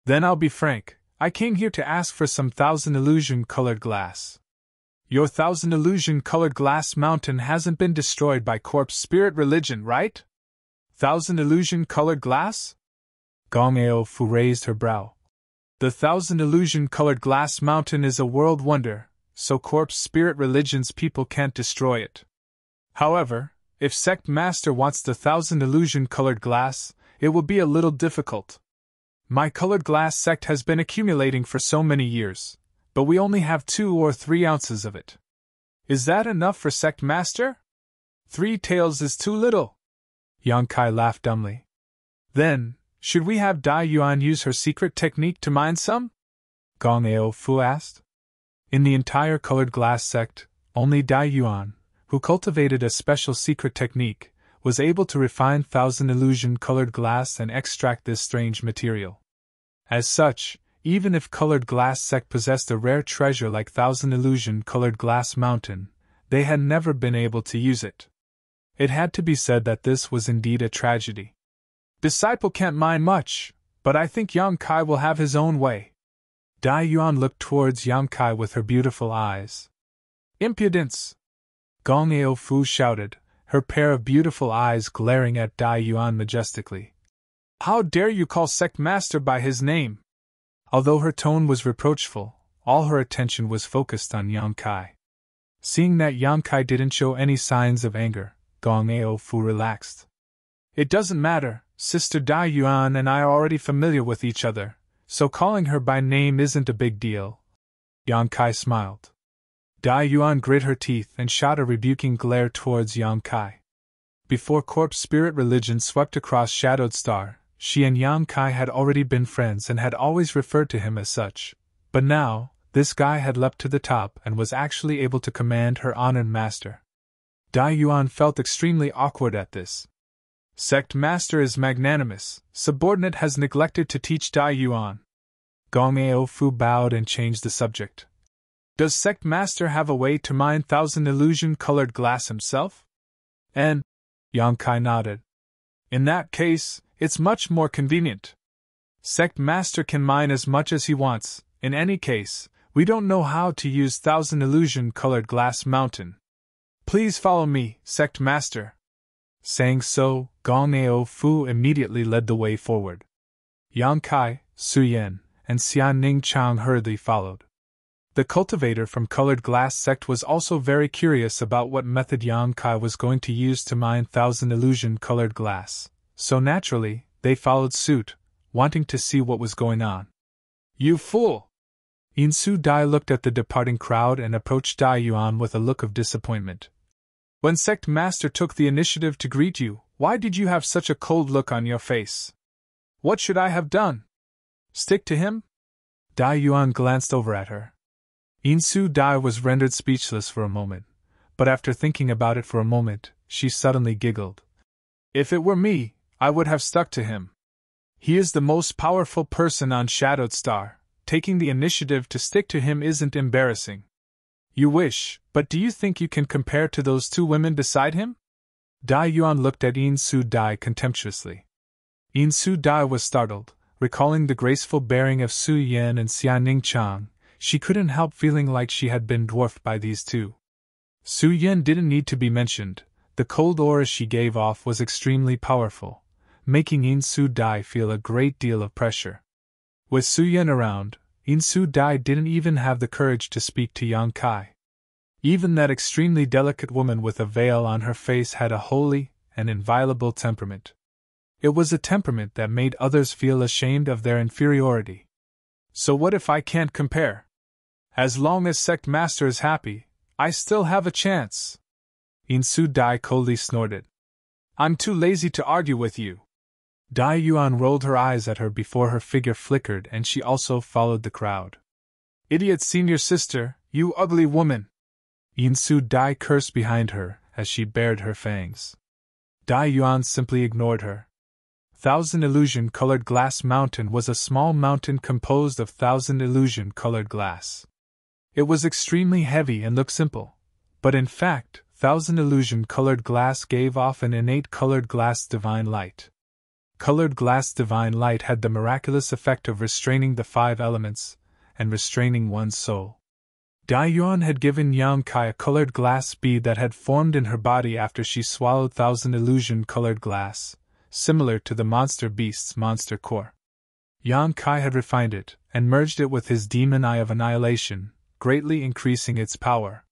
Then I'll be frank, I came here to ask for some 1,000 illusion colored glass. Your 1,000 illusion colored glass mountain hasn't been destroyed by corpse spirit religion, right? 1,000 illusion colored glass? Gong Ao Fu raised her brow. The 1,000 illusion colored glass mountain is a world wonder, so corpse spirit religion's people can't destroy it. However, if Sect Master wants the 1,000 illusion colored glass, it will be a little difficult. My Colored Glass Sect has been accumulating for so many years, but we only have 2 or 3 ounces of it. Is that enough for Sect Master? 3 taels is too little. Yang Kai laughed dumbly. Then, should we have Dai Yuan use her secret technique to mine some? Gong Ao Fu asked. In the entire Colored Glass Sect, only Dai Yuan, who cultivated a special secret technique, was able to refine 1,000 illusion colored glass and extract this strange material. As such, even if Colored Glass Sect possessed a rare treasure like 1,000 illusion colored glass mountain, they had never been able to use it. It had to be said that this was indeed a tragedy. Disciple can't mine much, but I think Yang Kai will have his own way. Dai Yuan looked towards Yang Kai with her beautiful eyes. Impudence! Gong Ao Fu shouted, her pair of beautiful eyes glaring at Dai Yuan majestically. How dare you call Sect Master by his name? Although her tone was reproachful, all her attention was focused on Yang Kai. Seeing that Yang Kai didn't show any signs of anger, Gong Ao Fu relaxed. It doesn't matter, Sister Dai Yuan and I are already familiar with each other, so calling her by name isn't a big deal. Yang Kai smiled. Dai Yuan grit her teeth and shot a rebuking glare towards Yang Kai. Before corpse spirit religion swept across Shadowed Star, she and Yang Kai had already been friends and had always referred to him as such. But now, this guy had leapt to the top and was actually able to command her honored master. Dai Yuan felt extremely awkward at this. Sect master is magnanimous, subordinate has neglected to teach Dai Yuan. Gong Ao Fu bowed and changed the subject. Does sect master have a way to mine thousand illusion-colored glass himself? And Yang Kai nodded. In that case, it's much more convenient. Sect master can mine as much as he wants. In any case, we don't know how to use thousand illusion-colored glass mountain. Please follow me, sect master. Saying so, Gong Ao Fu immediately led the way forward. Yang Kai, Su Yan, and Xian Ning Chang hurriedly followed. The cultivator from Colored Glass sect was also very curious about what method Yang Kai was going to use to mine thousand illusion-colored glass, so naturally, they followed suit, wanting to see what was going on. You fool! Insu Dai looked at the departing crowd and approached Dai Yuan with a look of disappointment. When sect master took the initiative to greet you, why did you have such a cold look on your face? What should I have done? Stick to him? Dai Yuan glanced over at her. Insu Dai was rendered speechless for a moment, but after thinking about it for a moment, she suddenly giggled. If it were me, I would have stuck to him. He is the most powerful person on Shadowed Star. Taking the initiative to stick to him isn't embarrassing. You wish, but do you think you can compare to those two women beside him? Dai Yuan looked at Insu Dai contemptuously. Insu Dai was startled, recalling the graceful bearing of Su Yan and Xianing Chang. She couldn't help feeling like she had been dwarfed by these two. Su Yan didn't need to be mentioned. The cold aura she gave off was extremely powerful, making Insu Dai feel a great deal of pressure. With Su Yan around, Insu Dai didn't even have the courage to speak to Yang Kai. Even that extremely delicate woman with a veil on her face had a holy and inviolable temperament. It was a temperament that made others feel ashamed of their inferiority. So what if I can't compare? As long as sect master is happy, I still have a chance. Insu Dai coldly snorted. I'm too lazy to argue with you. Dai Yuan rolled her eyes at her before her figure flickered and she also followed the crowd. Idiot senior sister, you ugly woman! Insu Dai cursed behind her as she bared her fangs. Dai Yuan simply ignored her. Thousand Illusion-Colored Glass Mountain was a small mountain composed of thousand illusion-colored glass. It was extremely heavy and looked simple, but in fact, thousand illusion-colored glass gave off an innate colored glass divine light. Colored glass divine light had the miraculous effect of restraining the five elements and restraining one's soul. Dai Yuan had given Yang Kai a colored glass bead that had formed in her body after she swallowed thousand illusion-colored glass, similar to the monster beast's monster core. Yang Kai had refined it and merged it with his demon eye of annihilation, greatly increasing its power.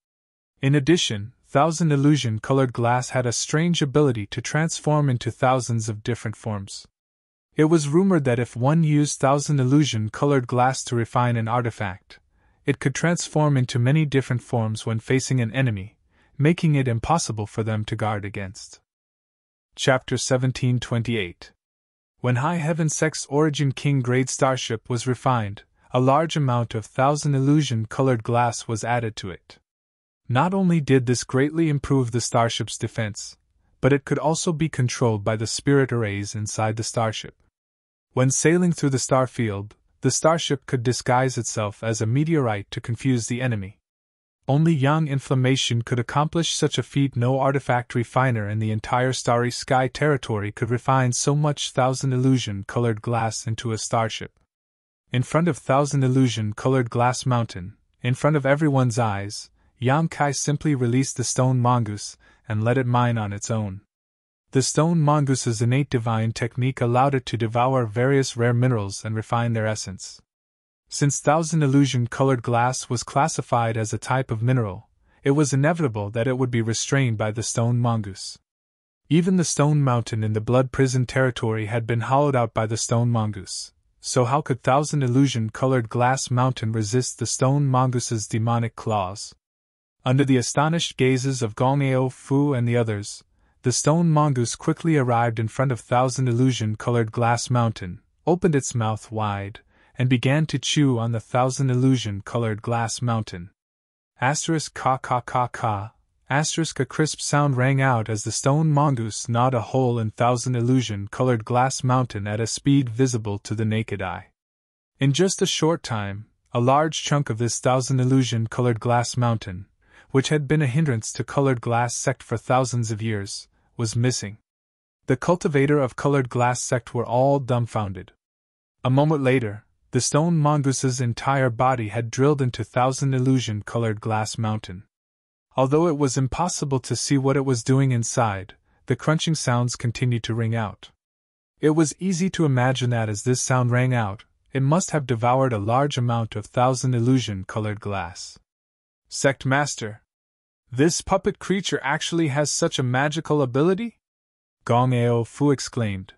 In addition, thousand illusion-colored glass had a strange ability to transform into thousands of different forms. It was rumored that if one used thousand illusion-colored glass to refine an artifact, it could transform into many different forms when facing an enemy, making it impossible for them to guard against. Chapter 1728. When High Heaven Sect's Origin King grade starship was refined, a large amount of thousand illusion-colored glass was added to it. Not only did this greatly improve the starship's defense, but it could also be controlled by the spirit arrays inside the starship. When sailing through the star field, the starship could disguise itself as a meteorite to confuse the enemy. Only Yang Inflammation could accomplish such a feat. No artifact refiner in the entire Starry Sky territory could refine so much thousand illusion-colored glass into a starship. In front of thousand illusion-colored glass mountain, in front of everyone's eyes, Yang Kai simply released the stone mongoose and let it mine on its own. The stone mongoose's innate divine technique allowed it to devour various rare minerals and refine their essence. Since thousand illusion-colored glass was classified as a type of mineral, it was inevitable that it would be restrained by the stone mongoose. Even the stone mountain in the blood prison territory had been hollowed out by the stone mongoose, so how could thousand illusion-colored glass mountain resist the stone mongoose's demonic claws? Under the astonished gazes of Gong Fu and the others, the stone mongoose quickly arrived in front of Thousand Illusion-colored Glass Mountain, opened its mouth wide, and began to chew on the Thousand Illusion-colored Glass Mountain. Asterisk ka ka ka ka. Asterisk a crisp sound rang out as the stone mongoose gnawed a hole in Thousand Illusion-colored Glass Mountain at a speed visible to the naked eye. In just a short time, a large chunk of this Thousand Illusion-colored Glass Mountain, which had been a hindrance to colored glass sect for thousands of years, was missing. The cultivator of colored glass sect were all dumbfounded. A moment later, the stone mongoose's entire body had drilled into Thousand Illusion-colored Glass Mountain. Although it was impossible to see what it was doing inside, the crunching sounds continued to ring out. It was easy to imagine that as this sound rang out, it must have devoured a large amount of Thousand Illusion-colored glass. Sect Master, this puppet creature actually has such a magical ability? Gong Fu exclaimed.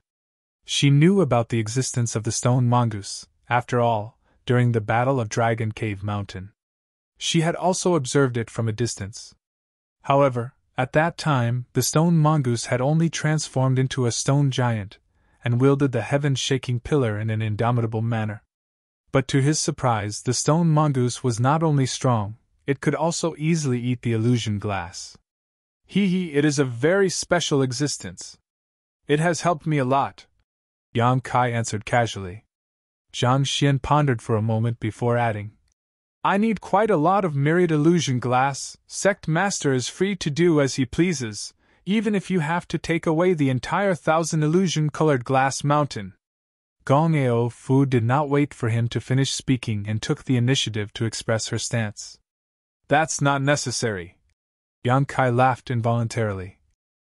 She knew about the existence of the stone mongoose, after all, during the Battle of Dragon Cave Mountain. She had also observed it from a distance. However, at that time, the stone mongoose had only transformed into a stone giant, and wielded the heaven-shaking pillar in an indomitable manner. But to his surprise, the stone mongoose was not only strong, it could also easily eat the illusion glass. It is a very special existence. It has helped me a lot, Yang Kai answered casually. Zhang Xian pondered for a moment before adding, I need quite a lot of myriad illusion glass. Sect Master is free to do as he pleases, even if you have to take away the entire Thousand Illusion-colored Glass Mountain. Gong Fu did not wait for him to finish speaking and took the initiative to express her stance. That's not necessary. Yang Kai laughed involuntarily.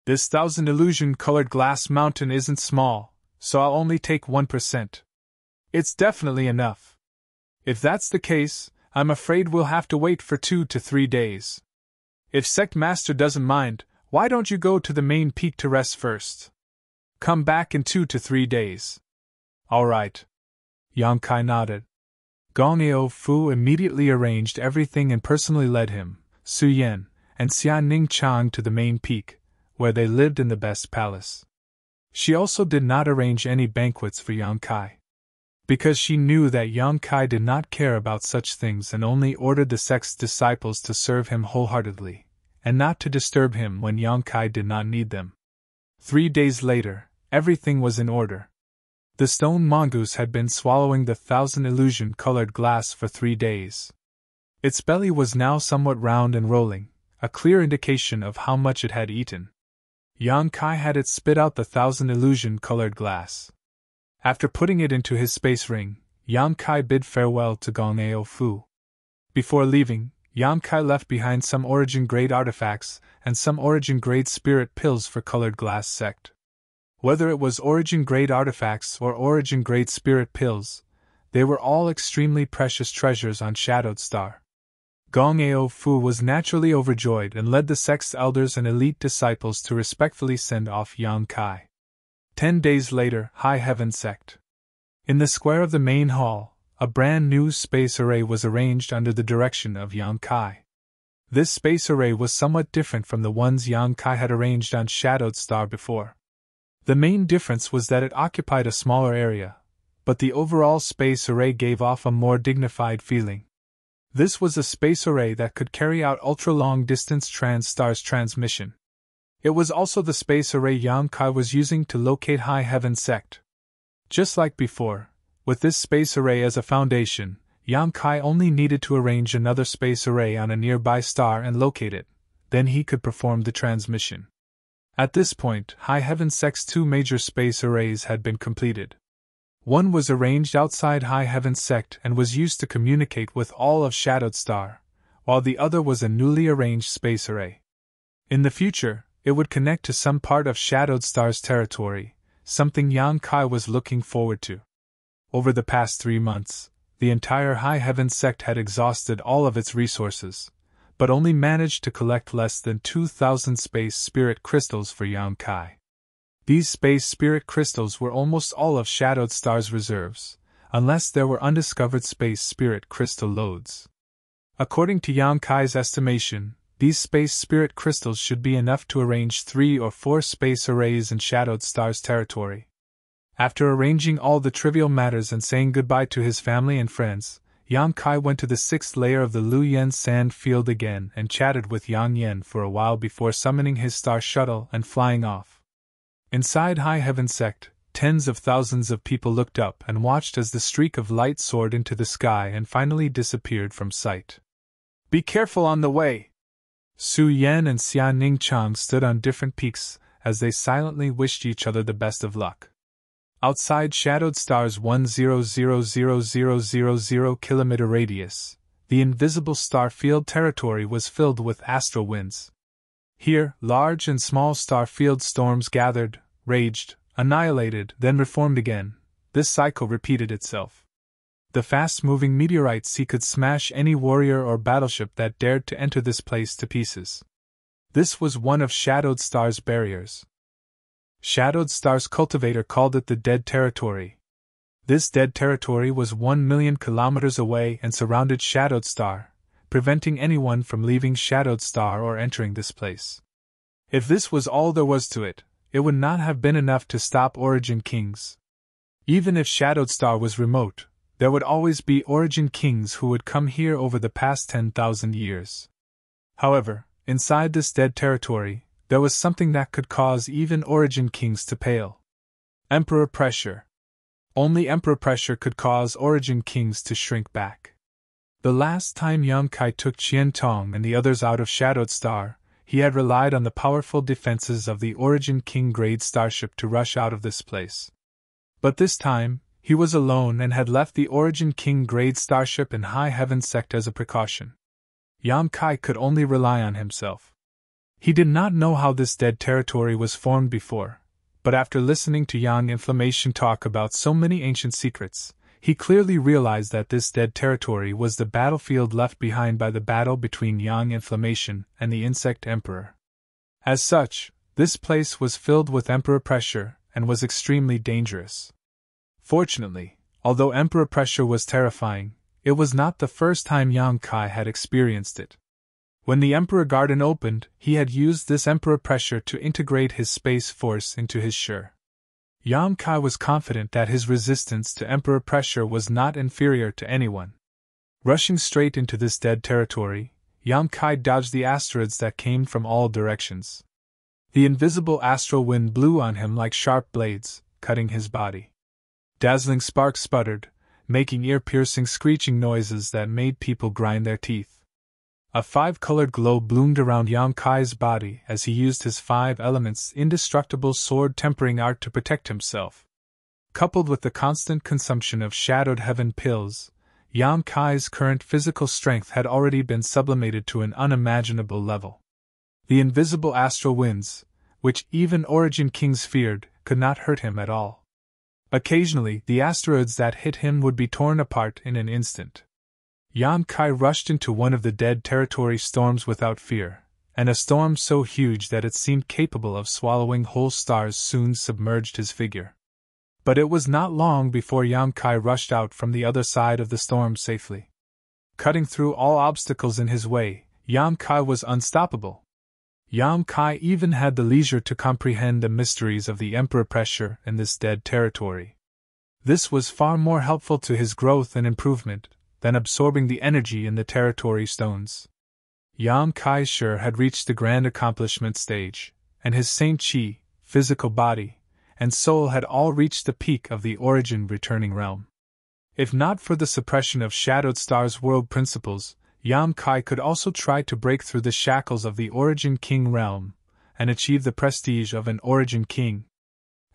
This Thousand Illusion-colored Glass Mountain isn't small, so I'll only take 1%. It's definitely enough. If that's the case, I'm afraid we'll have to wait for 2 to 3 days. If Sect Master doesn't mind, why don't you go to the main peak to rest first? Come back in 2 to 3 days. All right. Yang Kai nodded. Gong Fu immediately arranged everything and personally led him, Su Yan, and Xian Ning Chang to the main peak, where they lived in the best palace. She also did not arrange any banquets for Yang Kai, because she knew that Yang Kai did not care about such things and only ordered the sect's disciples to serve him wholeheartedly, and not to disturb him when Yang Kai did not need them. 3 days later, everything was in order. The stone mongoose had been swallowing the Thousand Illusion-colored glass for 3 days. Its belly was now somewhat round and rolling, a clear indication of how much it had eaten. Yang Kai had it spit out the Thousand Illusion-colored glass. After putting it into his space ring, Yang Kai bid farewell to Gong Fu. Before leaving, Yang Kai left behind some origin-grade artifacts and some origin-grade spirit pills for colored glass sect. Whether it was origin-grade artifacts or origin-grade spirit pills, they were all extremely precious treasures on Shadowed Star. Gong Fu was naturally overjoyed and led the sect's elders and elite disciples to respectfully send off Yang Kai. 10 days later, High Heaven Sect. In the square of the main hall, a brand new space array was arranged under the direction of Yang Kai. This space array was somewhat different from the ones Yang Kai had arranged on Shadowed Star before. The main difference was that it occupied a smaller area, but the overall space array gave off a more dignified feeling. This was a space array that could carry out ultra-long-distance trans-stars transmission. It was also the space array Yang Kai was using to locate High Heaven Sect. Just like before, with this space array as a foundation, Yang Kai only needed to arrange another space array on a nearby star and locate it, then he could perform the transmission. At this point, High Heaven Sect's 2 major space arrays had been completed. One was arranged outside High Heaven Sect and was used to communicate with all of Shadowed Star, while the other was a newly arranged space array. In the future, it would connect to some part of Shadowed Star's territory, something Yang Kai was looking forward to. Over the past 3 months, the entire High Heaven Sect had exhausted all of its resources, but only managed to collect less than 2,000 space spirit crystals for Yang Kai. These space spirit crystals were almost all of Shadowed Star's reserves, unless there were undiscovered space spirit crystal lodes. According to Yang Kai's estimation, these space spirit crystals should be enough to arrange 3 or 4 space arrays in Shadowed Star's territory. After arranging all the trivial matters and saying goodbye to his family and friends, Yang Kai went to the 6th layer of the Lu Yen sand field again and chatted with Yang Yen for a while before summoning his star shuttle and flying off. Inside High Heaven Sect, tens of thousands of people looked up and watched as the streak of light soared into the sky and finally disappeared from sight. "Be careful on the way!" Su Yan and Xia Ning Chang stood on different peaks as they silently wished each other the best of luck. Outside Shadowed Star's 1,000,000 kilometer radius, the invisible star field territory was filled with astral winds. Here, large and small star field storms gathered, raged, annihilated, then reformed again. This cycle repeated itself. The fast-moving meteorite sea could smash any warrior or battleship that dared to enter this place to pieces. This was one of Shadowed Star's barriers. Shadowed Star's cultivator called it the Dead Territory. This dead territory was 1,000,000 kilometers away and surrounded Shadowed Star, preventing anyone from leaving Shadowed Star or entering this place. If this was all there was to it, it would not have been enough to stop Origin Kings. Even if Shadowed Star was remote, there would always be Origin Kings who would come here over the past 10,000 years. However, inside this dead territory, there was something that could cause even Origin Kings to pale. Emperor pressure. Only Emperor pressure could cause Origin Kings to shrink back. The last time Yang Kai took Qian Tong and the others out of Shadowed Star, he had relied on the powerful defenses of the Origin King grade starship to rush out of this place. But this time, he was alone and had left the Origin King grade starship in High Heaven Sect as a precaution. Yang Kai could only rely on himself. He did not know how this dead territory was formed before, but after listening to Yang Inflammation talk about so many ancient secrets, he clearly realized that this dead territory was the battlefield left behind by the battle between Yang Inflammation and the Insect Emperor. As such, this place was filled with Emperor pressure and was extremely dangerous. Fortunately, although Emperor pressure was terrifying, it was not the first time Yang Kai had experienced it. When the Emperor Garden opened, he had used this Emperor pressure to integrate his space force into his Sure. Yang Kai was confident that his resistance to Emperor pressure was not inferior to anyone. Rushing straight into this dead territory, Yang Kai dodged the asteroids that came from all directions. The invisible astral wind blew on him like sharp blades, cutting his body. Dazzling sparks sputtered, making ear-piercing screeching noises that made people grind their teeth. A 5-colored glow bloomed around Yang Kai's body as he used his 5 elements indestructible sword tempering art to protect himself. Coupled with the constant consumption of Shadowed Heaven pills, Yang Kai's current physical strength had already been sublimated to an unimaginable level. The invisible astral winds, which even Origin Kings feared, could not hurt him at all. Occasionally, the asteroids that hit him would be torn apart in an instant. Yang Kai rushed into one of the dead territory storms without fear, and a storm so huge that it seemed capable of swallowing whole stars soon submerged his figure. But it was not long before Yang Kai rushed out from the other side of the storm safely. Cutting through all obstacles in his way, Yang Kai was unstoppable. Yang Kai even had the leisure to comprehend the mysteries of the Emperor pressure in this dead territory. This was far more helpful to his growth and improvement than absorbing the energy in the territory stones. Yang Kai sure had reached the grand accomplishment stage, and his Saint Chi, physical body, and soul had all reached the peak of the Origin returning realm. If not for the suppression of Shadowed Star's world principles, Yang Kai could also try to break through the shackles of the Origin King realm, and achieve the prestige of an Origin King.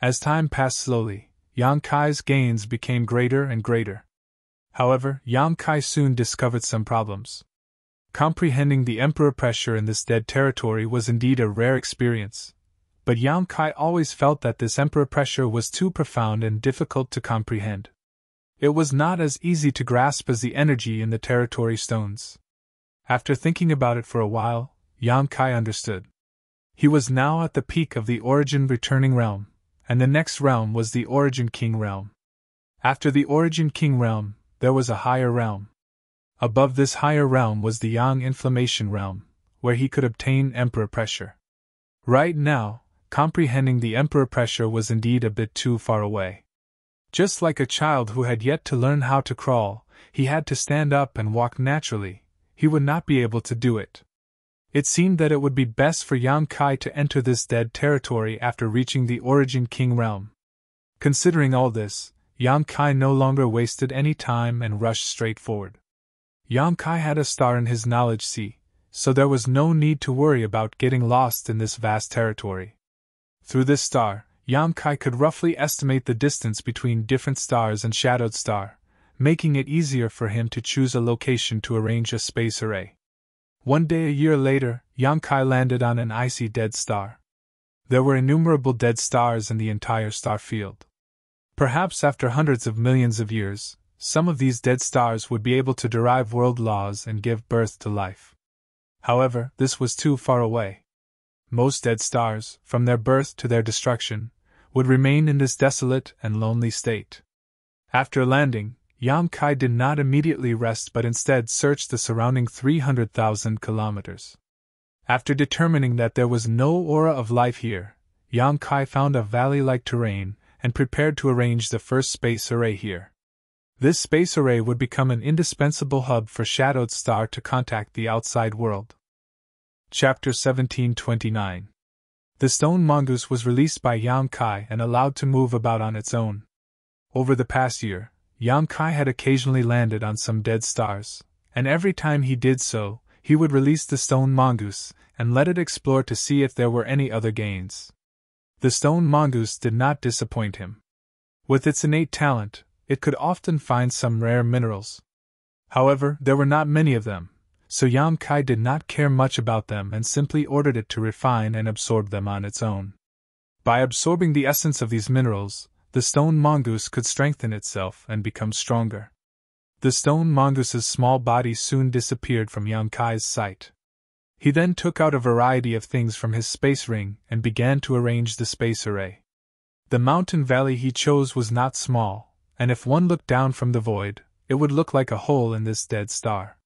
As time passed slowly, Yang Kai's gains became greater and greater. However, Yang Kai soon discovered some problems. Comprehending the Emperor pressure in this dead territory was indeed a rare experience, but Yang Kai always felt that this Emperor pressure was too profound and difficult to comprehend. It was not as easy to grasp as the energy in the territory stones. After thinking about it for a while, Yang Kai understood. He was now at the peak of the Origin returning realm, and the next realm was the Origin King realm. After the Origin King realm, there was a higher realm. Above this higher realm was the yang inflammation realm, where he could obtain emperor pressure. Right now, comprehending the emperor pressure was indeed a bit too far away. Just like a child who had yet to learn how to crawl, he had to stand up and walk naturally. He would not be able to do it. It seemed that it would be best for Yang Kai to enter this dead territory after reaching the Origin King realm. Considering all this, Yang Kai no longer wasted any time and rushed straight forward. Yang Kai had a star in his knowledge sea, so there was no need to worry about getting lost in this vast territory. Through this star, Yang Kai could roughly estimate the distance between different stars and shadowed star, making it easier for him to choose a location to arrange a space array. One day a year later, Yang Kai landed on an icy dead star. There were innumerable dead stars in the entire star field. Perhaps after hundreds of millions of years, some of these dead stars would be able to derive world laws and give birth to life. However, this was too far away. Most dead stars, from their birth to their destruction, would remain in this desolate and lonely state. After landing, Yang Kai did not immediately rest but instead searched the surrounding 300,000 kilometers. After determining that there was no aura of life here, Yang Kai found a valley-like terrain and prepared to arrange the first space array here. This space array would become an indispensable hub for Shadowed Star to contact the outside world. Chapter 1729. The stone mongoose was released by Yang Kai and allowed to move about on its own. Over the past year, Yang Kai had occasionally landed on some dead stars, and every time he did so, he would release the stone mongoose and let it explore to see if there were any other gains. The stone mongoose did not disappoint him. With its innate talent, it could often find some rare minerals. However, there were not many of them, so Yang Kai did not care much about them and simply ordered it to refine and absorb them on its own. By absorbing the essence of these minerals, the stone mongoose could strengthen itself and become stronger. The stone mongoose's small body soon disappeared from Yang Kai's sight. He then took out a variety of things from his space ring and began to arrange the space array. The mountain valley he chose was not small, and if one looked down from the void, it would look like a hole in this dead star.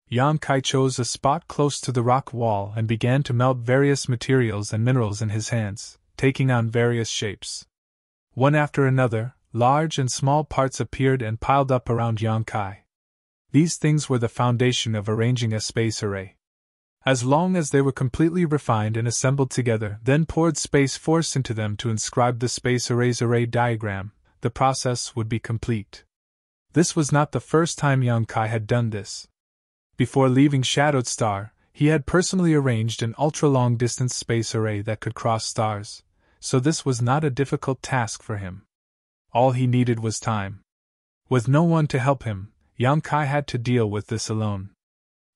Yang Kai chose a spot close to the rock wall and began to melt various materials and minerals in his hands, taking on various shapes. One after another, large and small parts appeared and piled up around Yang Kai. These things were the foundation of arranging a space array. As long as they were completely refined and assembled together, then poured space force into them to inscribe the space array's array diagram, the process would be complete. This was not the first time Yang Kai had done this. Before leaving Shadowed Star, he had personally arranged an ultra-long-distance space array that could cross stars, so this was not a difficult task for him. All he needed was time. With no one to help him, Yang Kai had to deal with this alone.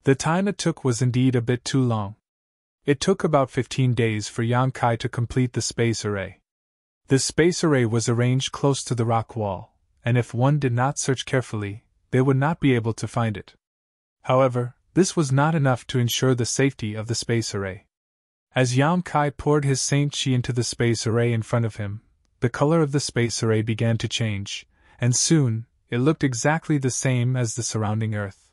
The time it took was indeed a bit too long. It took about 15 days for Yang Kai to complete the space array. The space array was arranged close to the rock wall, and if one did not search carefully, they would not be able to find it. However, this was not enough to ensure the safety of the space array. As Yang Kai poured his Saint Chi into the space array in front of him, the color of the space array began to change, and soon, it looked exactly the same as the surrounding Earth.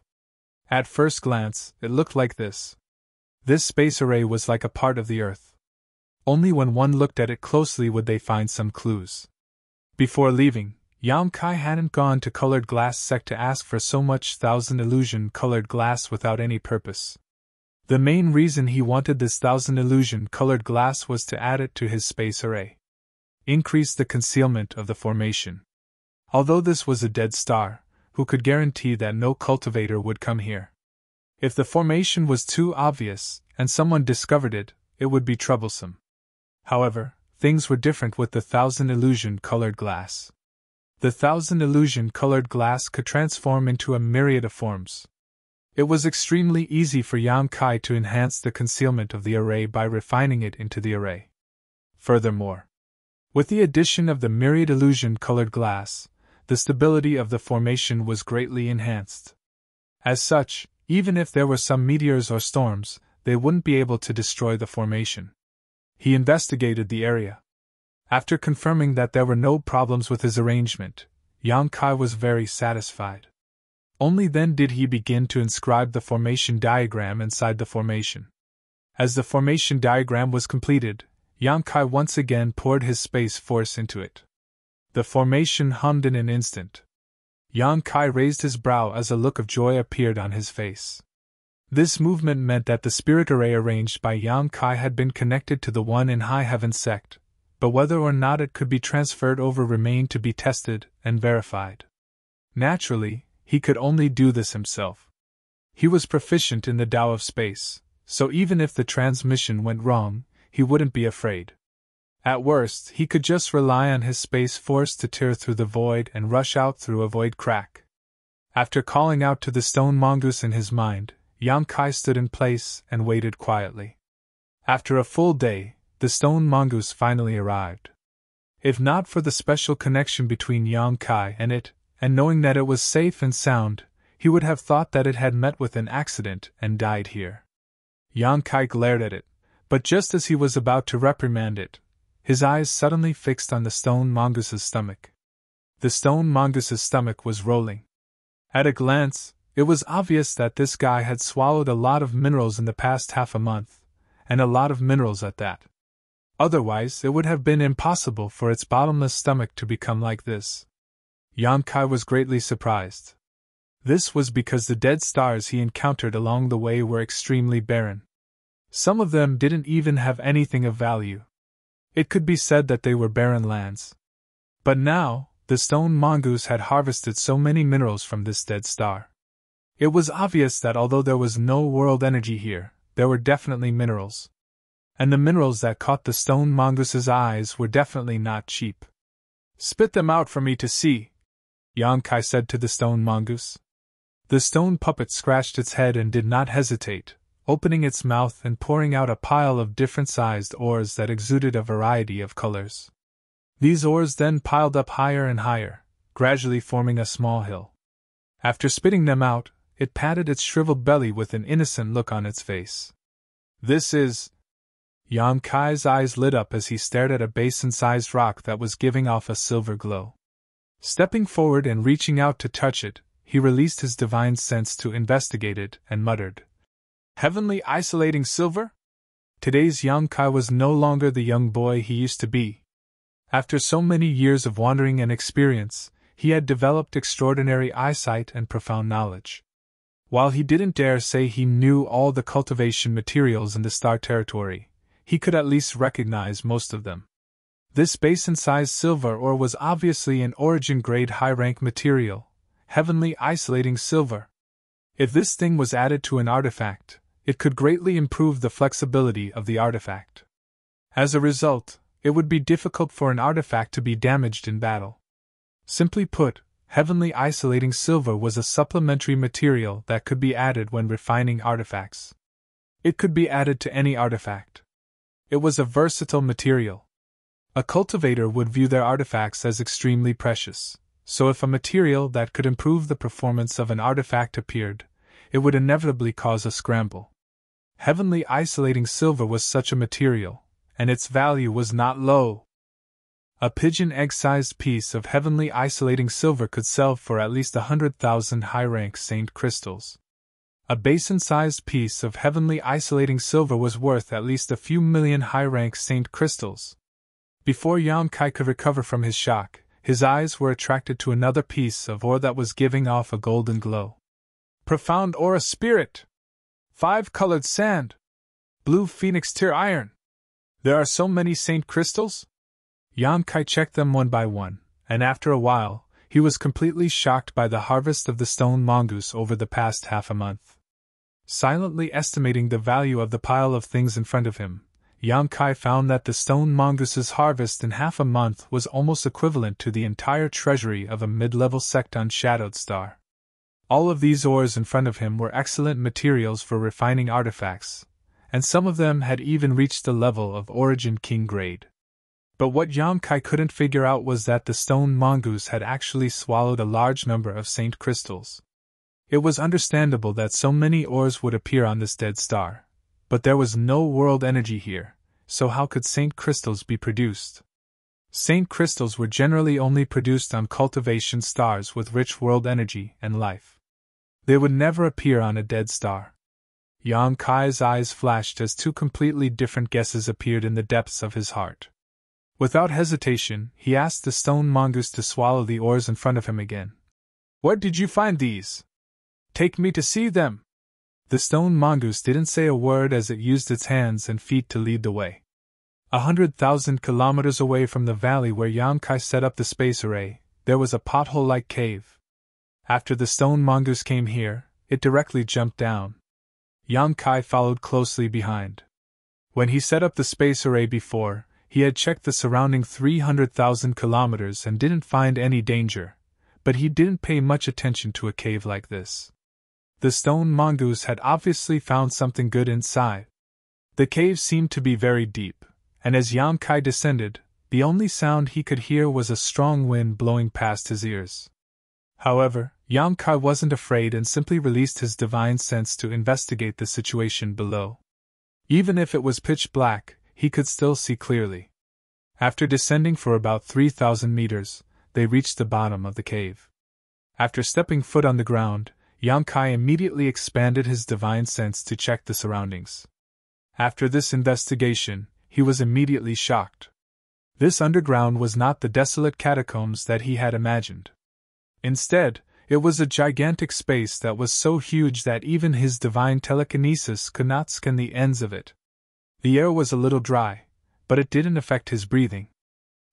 At first glance, it looked like this. This space array was like a part of the Earth. Only when one looked at it closely would they find some clues. Before leaving, Yang Kai hadn't gone to Colored Glass Sect to ask for so much 1,000 illusion colored glass without any purpose. The main reason he wanted this 1,000 illusion colored glass was to add it to his space array. Increase the concealment of the formation. Although this was a dead star, who could guarantee that no cultivator would come here? If the formation was too obvious, and someone discovered it, it would be troublesome. However, things were different with the 1,000 illusion colored glass. The 1,000 illusion colored glass could transform into a myriad of forms. It was extremely easy for Yang Kai to enhance the concealment of the array by refining it into the array. Furthermore, with the addition of the myriad illusion colored glass, the stability of the formation was greatly enhanced. As such, even if there were some meteors or storms, they wouldn't be able to destroy the formation. He investigated the area. After confirming that there were no problems with his arrangement, Yang Kai was very satisfied. Only then did he begin to inscribe the formation diagram inside the formation. As the formation diagram was completed, Yang Kai once again poured his space force into it. The formation hummed in an instant. Yang Kai raised his brow as a look of joy appeared on his face. This movement meant that the spirit array arranged by Yang Kai had been connected to the one in High Heaven sect, but whether or not it could be transferred over remained to be tested and verified. Naturally, he could only do this himself. He was proficient in the Tao of space, so even if the transmission went wrong, he wouldn't be afraid. At worst, he could just rely on his space force to tear through the void and rush out through a void crack. After calling out to the stone mongoose in his mind, Yang Kai stood in place and waited quietly. After a full day, the stone mongoose finally arrived. If not for the special connection between Yang Kai and it, and knowing that it was safe and sound, he would have thought that it had met with an accident and died here. Yang Kai glared at it, but just as he was about to reprimand it, his eyes suddenly fixed on the stone mongoose's stomach. The stone mongoose's stomach was rolling. At a glance, it was obvious that this guy had swallowed a lot of minerals in the past half a month, and a lot of minerals at that. Otherwise, it would have been impossible for its bottomless stomach to become like this. Yang Kai was greatly surprised. This was because the dead stars he encountered along the way were extremely barren. Some of them didn't even have anything of value. It could be said that they were barren lands. But now, the stone mongoose had harvested so many minerals from this dead star. It was obvious that although there was no world energy here, there were definitely minerals. And the minerals that caught the stone mongoose's eyes were definitely not cheap. "Spit them out for me to see," Yang Kai said to the stone mongoose. The stone puppet scratched its head and did not hesitate, opening its mouth and pouring out a pile of different-sized ores that exuded a variety of colors. These ores then piled up higher and higher, gradually forming a small hill. After spitting them out, it patted its shriveled belly with an innocent look on its face. "This is—" Yang Kai's eyes lit up as he stared at a basin-sized rock that was giving off a silver glow. Stepping forward and reaching out to touch it, he released his divine sense to investigate it and muttered, "Heavenly isolating silver?" Today's Yang Kai was no longer the young boy he used to be. After so many years of wandering and experience, he had developed extraordinary eyesight and profound knowledge. While he didn't dare say he knew all the cultivation materials in the star territory, he could at least recognize most of them. This basin-sized silver ore was obviously an origin-grade high-rank material, heavenly isolating silver. If this thing was added to an artifact, it could greatly improve the flexibility of the artifact. As a result, it would be difficult for an artifact to be damaged in battle. Simply put, heavenly isolating silver was a supplementary material that could be added when refining artifacts. It could be added to any artifact. It was a versatile material. A cultivator would view their artifacts as extremely precious, so if a material that could improve the performance of an artifact appeared, it would inevitably cause a scramble. Heavenly isolating silver was such a material, and its value was not low. A pigeon egg-sized piece of heavenly isolating silver could sell for at least 100,000 high-rank saint crystals. A basin-sized piece of heavenly isolating silver was worth at least a few million high-rank saint crystals. Before Yang Kai could recover from his shock, his eyes were attracted to another piece of ore that was giving off a golden glow. Profound aura spirit! 5-colored sand! Blue phoenix tear iron! There are so many saint crystals? Yang Kai checked them one by one, and after a while, he was completely shocked by the harvest of the stone mongoose over the past half a month. Silently estimating the value of the pile of things in front of him, Yang Kai found that the stone mongoose's harvest in half a month was almost equivalent to the entire treasury of a mid-level sect on Shadowed Star. All of these ores in front of him were excellent materials for refining artifacts, and some of them had even reached the level of Origin King grade. But what Yang Kai couldn't figure out was that the stone mongoose had actually swallowed a large number of saint crystals. It was understandable that so many ores would appear on this dead star, but there was no world energy here, so how could saint crystals be produced? Saint crystals were generally only produced on cultivation stars with rich world energy and life. They would never appear on a dead star. Yang Kai's eyes flashed as two completely different guesses appeared in the depths of his heart. Without hesitation, he asked the stone mongoose to swallow the ores in front of him again. Where did you find these? Take me to see them. The stone mongoose didn't say a word as it used its hands and feet to lead the way. 100,000 kilometers away from the valley where Yang Kai set up the space array, there was a pothole-like cave. After the stone mongoose came here, it directly jumped down. Yang Kai followed closely behind. When he set up the space array before, he had checked the surrounding 300,000 kilometers and didn't find any danger, but he didn't pay much attention to a cave like this. The stone mongoose had obviously found something good inside. The cave seemed to be very deep, and as Yang Kai descended, the only sound he could hear was a strong wind blowing past his ears. However, Yang Kai wasn't afraid and simply released his divine sense to investigate the situation below. Even if it was pitch black, he could still see clearly. After descending for about 3,000 meters, they reached the bottom of the cave. After stepping foot on the ground, Yang Kai immediately expanded his divine sense to check the surroundings. After this investigation, he was immediately shocked. This underground was not the desolate catacombs that he had imagined. Instead, it was a gigantic space that was so huge that even his divine telekinesis could not scan the ends of it. The air was a little dry, but it didn't affect his breathing.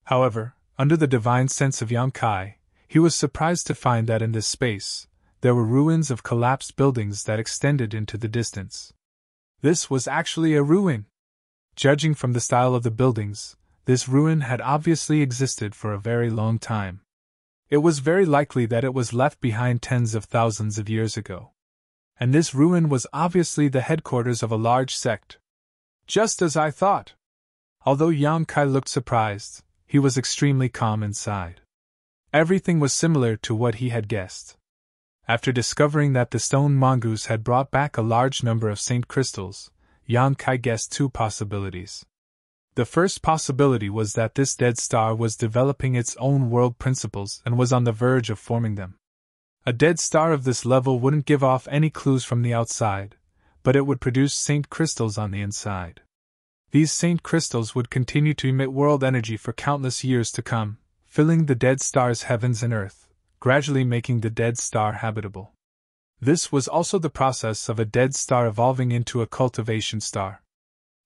However, under the divine sense of Yang Kai, he was surprised to find that in this space, there were ruins of collapsed buildings that extended into the distance. This was actually a ruin. Judging from the style of the buildings, this ruin had obviously existed for a very long time. It was very likely that it was left behind tens of thousands of years ago. And this ruin was obviously the headquarters of a large sect. Just as I thought. Although Yang Kai looked surprised, he was extremely calm inside. Everything was similar to what he had guessed. After discovering that the stone mongoose had brought back a large number of saint crystals, Yang Kai guessed two possibilities. The first possibility was that this dead star was developing its own world principles and was on the verge of forming them. A dead star of this level wouldn't give off any clues from the outside, but it would produce saint crystals on the inside. These saint crystals would continue to emit world energy for countless years to come, filling the dead star's heavens and earth, gradually making the dead star habitable. This was also the process of a dead star evolving into a cultivation star.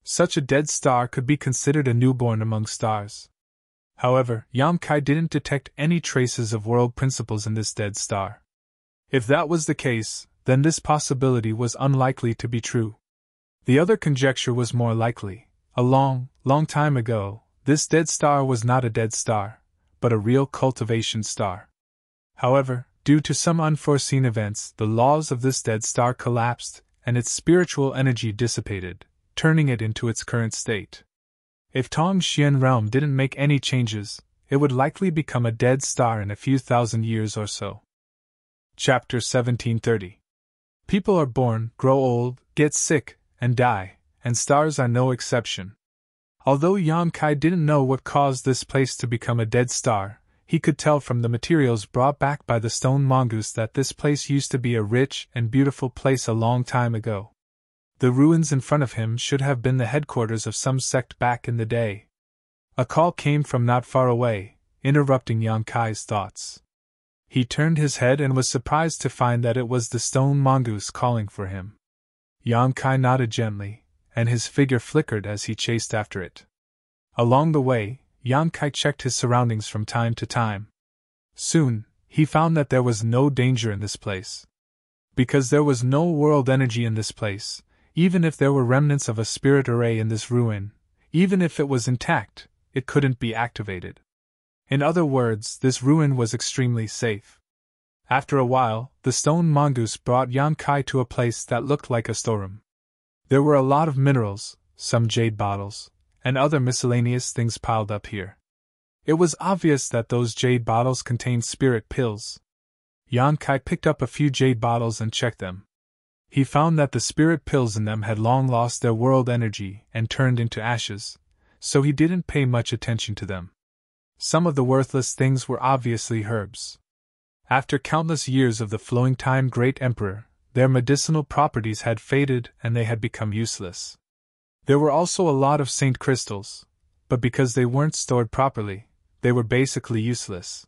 Such a dead star could be considered a newborn among stars. However, Yang Kai didn't detect any traces of world principles in this dead star. If that was the case, then this possibility was unlikely to be true. The other conjecture was more likely. A long, long time ago, this dead star was not a dead star, but a real cultivation star. However, due to some unforeseen events, the laws of this dead star collapsed, and its spiritual energy dissipated, turning it into its current state. If Tongxian realm didn't make any changes, it would likely become a dead star in a few thousand years or so. Chapter 1730. People are born, grow old, get sick, and die, and stars are no exception. Although Yang Kai didn't know what caused this place to become a dead star, he could tell from the materials brought back by the stone mongoose that this place used to be a rich and beautiful place a long time ago. The ruins in front of him should have been the headquarters of some sect back in the day. A call came from not far away, interrupting Yang Kai's thoughts. He turned his head and was surprised to find that it was the stone mongoose calling for him. Yang Kai nodded gently, and his figure flickered as he chased after it. Along the way, Yang Kai checked his surroundings from time to time. Soon, he found that there was no danger in this place. Because there was no world energy in this place, even if there were remnants of a spirit array in this ruin, even if it was intact, it couldn't be activated. In other words, this ruin was extremely safe. After a while, the stone mongoose brought Yang Kai to a place that looked like a storeroom. There were a lot of minerals, some jade bottles, and other miscellaneous things piled up here. It was obvious that those jade bottles contained spirit pills. Yang Kai picked up a few jade bottles and checked them. He found that the spirit pills in them had long lost their world energy and turned into ashes, so he didn't pay much attention to them. Some of the worthless things were obviously herbs. After countless years of the flowing time great emperor, their medicinal properties had faded and they had become useless. There were also a lot of saint crystals, but because they weren't stored properly, they were basically useless.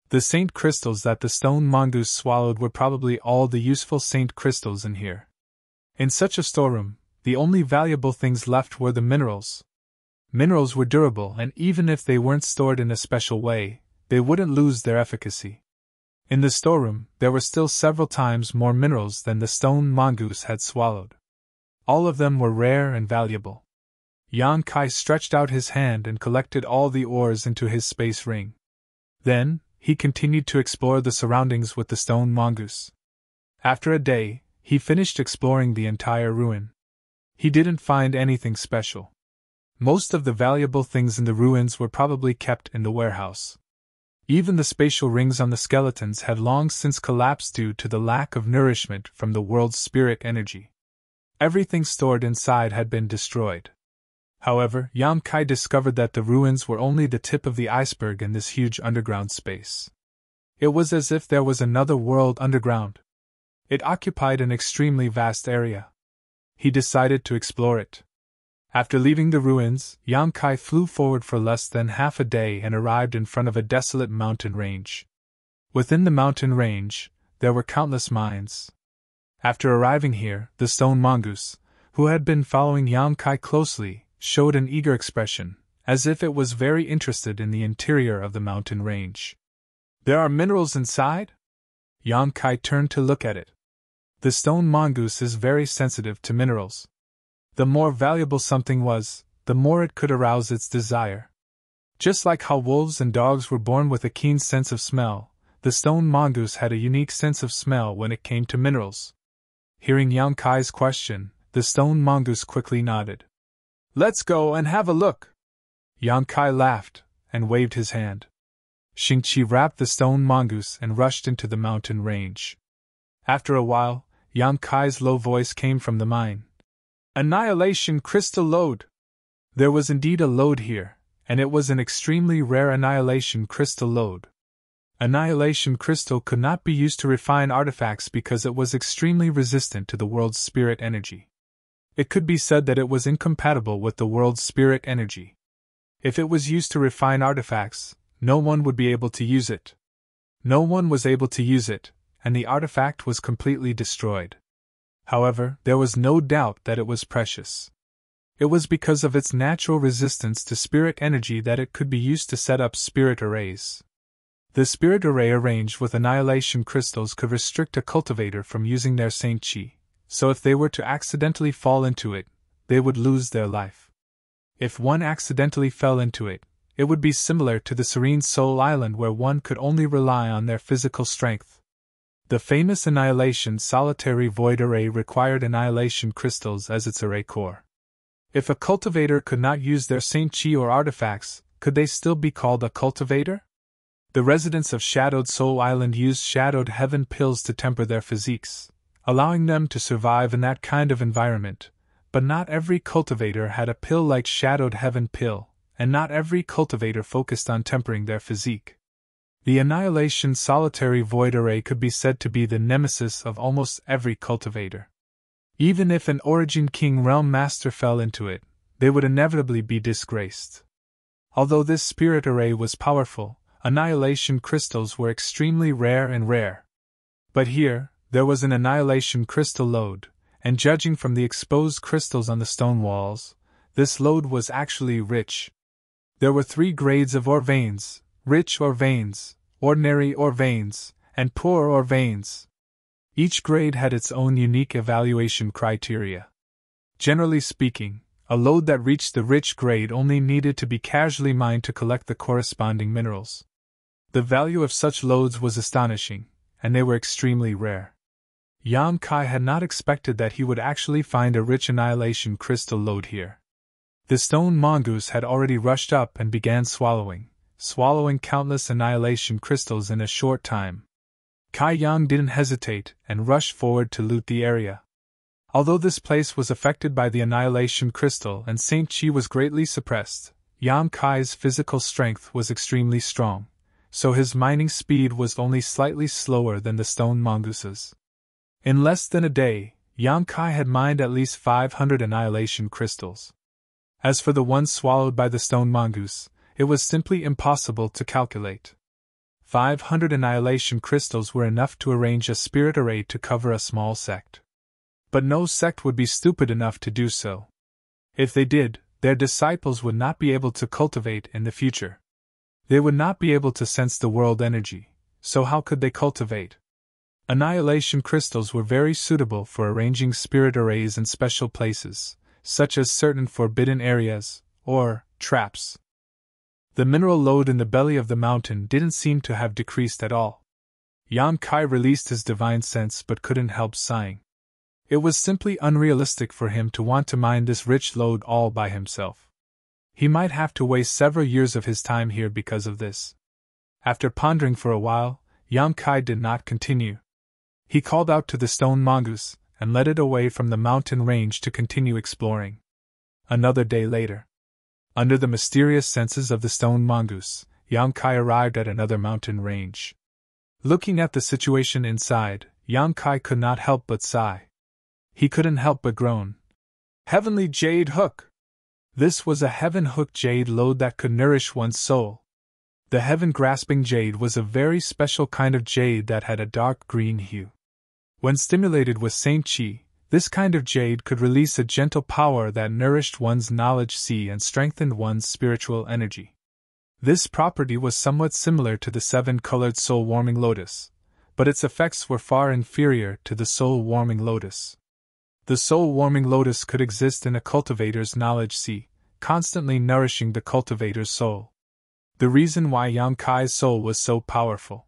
The saint crystals that the stone mongoose swallowed were probably all the useful saint crystals in here. In such a storeroom, the only valuable things left were the minerals. Minerals were durable, and even if they weren't stored in a special way, they wouldn't lose their efficacy. In the storeroom, there were still several times more minerals than the stone mongoose had swallowed. All of them were rare and valuable. Yang Kai stretched out his hand and collected all the ores into his space ring. Then, he continued to explore the surroundings with the stone mongoose. After a day, he finished exploring the entire ruin. He didn't find anything special. Most of the valuable things in the ruins were probably kept in the warehouse. Even the spatial rings on the skeletons had long since collapsed due to the lack of nourishment from the world's spirit energy. Everything stored inside had been destroyed. However, Yang Kai discovered that the ruins were only the tip of the iceberg in this huge underground space. It was as if there was another world underground. It occupied an extremely vast area. He decided to explore it. After leaving the ruins, Yang Kai flew forward for less than half a day and arrived in front of a desolate mountain range. Within the mountain range, there were countless mines. After arriving here, the stone mongoose, who had been following Yang Kai closely, showed an eager expression, as if it was very interested in the interior of the mountain range. "There are minerals inside?" Yang Kai turned to look at it. The stone mongoose is very sensitive to minerals. The more valuable something was, the more it could arouse its desire. Just like how wolves and dogs were born with a keen sense of smell, the stone mongoose had a unique sense of smell when it came to minerals. Hearing Yang Kai's question, the stone mongoose quickly nodded. "Let's go and have a look." Yang Kai laughed and waved his hand. Xingqi wrapped the stone mongoose and rushed into the mountain range. After a while, Yang Kai's low voice came from the mine. "Annihilation crystal lode!" There was indeed a lode here, and it was an extremely rare annihilation crystal lode. Annihilation crystal could not be used to refine artifacts because it was extremely resistant to the world's spirit energy. It could be said that it was incompatible with the world's spirit energy. If it was used to refine artifacts, no one would be able to use it. No one was able to use it, and the artifact was completely destroyed. However, there was no doubt that it was precious. It was because of its natural resistance to spirit energy that it could be used to set up spirit arrays. The spirit array arranged with annihilation crystals could restrict a cultivator from using their saint chi, so if they were to accidentally fall into it, they would lose their life. If one accidentally fell into it, it would be similar to the serene soul island where one could only rely on their physical strength. The famous annihilation solitary void array required annihilation crystals as its array core. If a cultivator could not use their saint chi or artifacts, could they still be called a cultivator? The residents of Shadowed Soul Island used Shadowed Heaven pills to temper their physiques, allowing them to survive in that kind of environment, but not every cultivator had a pill like Shadowed Heaven pill, and not every cultivator focused on tempering their physique. The Annihilation Solitary Void Array could be said to be the nemesis of almost every cultivator. Even if an Origin King Realm Master fell into it, they would inevitably be disgraced. Although this spirit array was powerful, annihilation crystals were extremely rare. But here, there was an annihilation crystal lode, and judging from the exposed crystals on the stone walls, this lode was actually rich. There were 3 grades of ore veins: rich ore veins, ordinary ore veins, and poor ore veins. Each grade had its own unique evaluation criteria. Generally speaking, a lode that reached the rich grade only needed to be casually mined to collect the corresponding minerals. The value of such lodes was astonishing, and they were extremely rare. Yang Kai had not expected that he would actually find a rich annihilation crystal lode here. The stone mongoose had already rushed up and began swallowing countless annihilation crystals in a short time. Kai Yang didn't hesitate and rushed forward to loot the area. Although this place was affected by the annihilation crystal and Saint Chi was greatly suppressed, Yang Kai's physical strength was extremely strong, so his mining speed was only slightly slower than the stone mongooses. In less than a day, Yang Kai had mined at least 500 annihilation crystals. As for the ones swallowed by the stone mongoose, it was simply impossible to calculate. 500 annihilation crystals were enough to arrange a spirit array to cover a small sect. But no sect would be stupid enough to do so. If they did, their disciples would not be able to cultivate in the future. They would not be able to sense the world energy, so how could they cultivate? Annihilation crystals were very suitable for arranging spirit arrays in special places, such as certain forbidden areas, or traps. The mineral load in the belly of the mountain didn't seem to have decreased at all. Yang Kai released his divine sense but couldn't help sighing. It was simply unrealistic for him to want to mine this rich lode all by himself. He might have to waste several years of his time here because of this. After pondering for a while, Yang Kai did not continue. He called out to the stone mongoose and led it away from the mountain range to continue exploring. Another day later, under the mysterious senses of the stone mongoose, Yang Kai arrived at another mountain range. Looking at the situation inside, Yang Kai could not help but sigh. He couldn't help but groan. Heavenly jade hook! This was a heaven-hook jade lode that could nourish one's soul. The heaven-grasping jade was a very special kind of jade that had a dark green hue. When stimulated with Saint Qi, this kind of jade could release a gentle power that nourished one's knowledge sea and strengthened one's spiritual energy. This property was somewhat similar to the 7-colored soul-warming lotus, but its effects were far inferior to the soul-warming lotus. The soul-warming lotus could exist in a cultivator's knowledge sea, constantly nourishing the cultivator's soul. The reason why Yang Kai's soul was so powerful.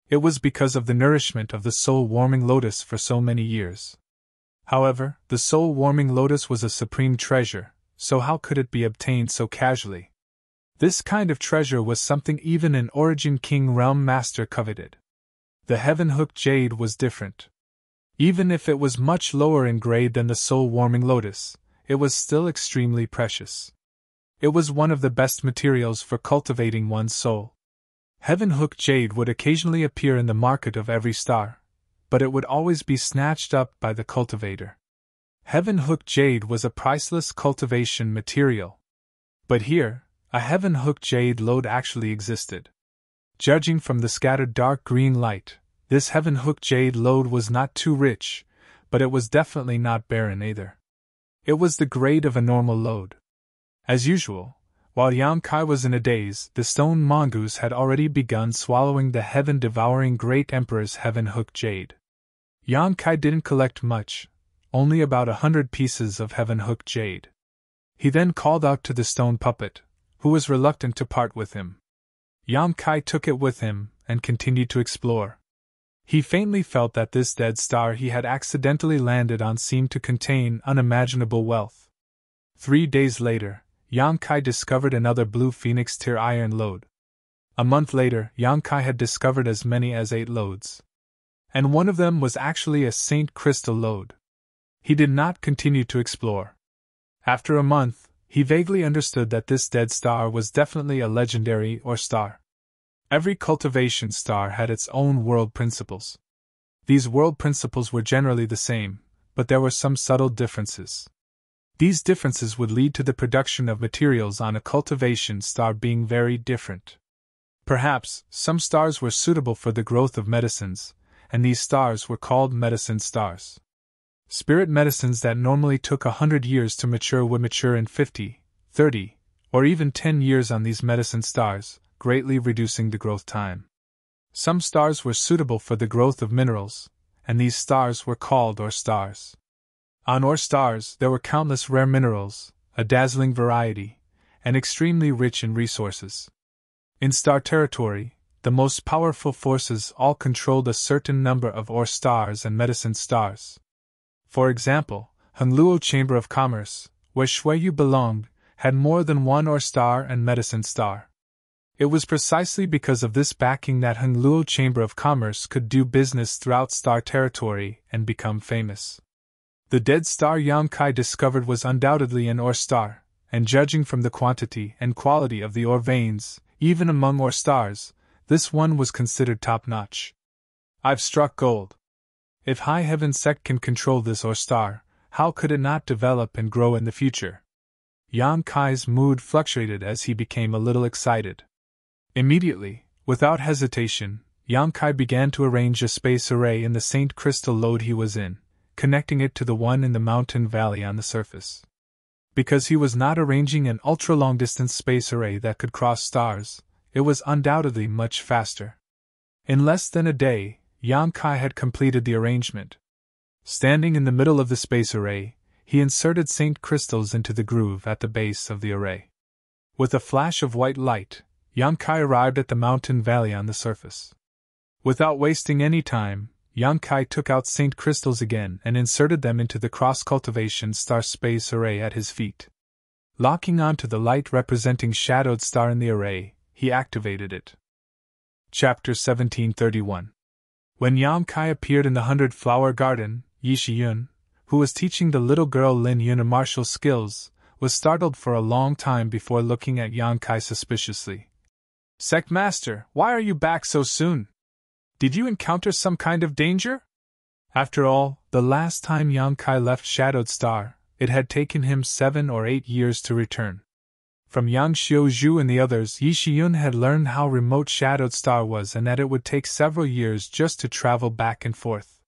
It was because of the nourishment of the soul-warming lotus for so many years. However, the soul-warming lotus was a supreme treasure, so how could it be obtained so casually? This kind of treasure was something even an Origin King Realm Master coveted. The heaven-hook jade was different. Even if it was much lower in grade than the soul-warming lotus, it was still extremely precious. It was one of the best materials for cultivating one's soul. Heaven-hook jade would occasionally appear in the market of every star, but it would always be snatched up by the cultivator. Heaven-hook jade was a priceless cultivation material. But here, a heaven-hook jade lode actually existed. Judging from the scattered dark green light, this heaven-hook jade lode was not too rich, but it was definitely not barren either. It was the grade of a normal lode. As usual, while Yang Kai was in a daze, the stone mongoose had already begun swallowing the heaven-devouring great emperor's heaven-hook jade. Yang Kai didn't collect much, only about 100 pieces of heaven-hook jade. He then called out to the stone puppet, who was reluctant to part with him. Yang Kai took it with him and continued to explore. He faintly felt that this dead star he had accidentally landed on seemed to contain unimaginable wealth. 3 days later, Yang Kai discovered another blue phoenix tier iron lode. A month later, Yang Kai had discovered as many as 8 lodes. And one of them was actually a Saint Crystal lode. He did not continue to explore. After a month, he vaguely understood that this dead star was definitely a legendary or star. Every cultivation star had its own world principles. These world principles were generally the same, but there were some subtle differences. These differences would lead to the production of materials on a cultivation star being very different. Perhaps, some stars were suitable for the growth of medicines, and these stars were called medicine stars. Spirit medicines that normally took 100 years to mature would mature in 50, 30, or even 10 years on these medicine stars, greatly reducing the growth time. Some stars were suitable for the growth of minerals, and these stars were called ore stars. On ore stars there were countless rare minerals, a dazzling variety, and extremely rich in resources. In star territory, the most powerful forces all controlled a certain number of ore stars and medicine stars. For example, Hengluo Chamber of Commerce, where Shuiyu belonged, had more than one ore star and medicine star. It was precisely because of this backing that Hengluo Chamber of Commerce could do business throughout star territory and become famous. The dead star Yang Kai discovered was undoubtedly an ore star, and judging from the quantity and quality of the ore veins, even among ore stars, this one was considered top-notch. I've struck gold. If High Heaven Sect can control this or star, how could it not develop and grow in the future? Yang Kai's mood fluctuated as he became a little excited. Immediately, without hesitation, Yang Kai began to arrange a space array in the Saint Crystal lode he was in, connecting it to the one in the mountain valley on the surface. Because he was not arranging an ultra-long-distance space array that could cross stars, it was undoubtedly much faster. In less than a day, Yang Kai had completed the arrangement. Standing in the middle of the space array, he inserted Saint Crystals into the groove at the base of the array. With a flash of white light, Yang Kai arrived at the mountain valley on the surface. Without wasting any time, Yang Kai took out Saint Crystals again and inserted them into the cross-cultivation star space array at his feet. Locking onto the light representing shadowed star in the array, he activated it. Chapter 1731. When Yang Kai appeared in the 100-flower garden, Yi Shiyun, who was teaching the little girl Lin Yun martial skills, was startled for a long time before looking at Yang Kai suspiciously. "Sect Master, why are you back so soon? Did you encounter some kind of danger?" After all, the last time Yang Kai left Shadowed Star, it had taken him 7 or 8 years to return. From Yang Xiuzhu and the others, Yi Shiyun had learned how remote Shadowed Star was and that it would take several years just to travel back and forth.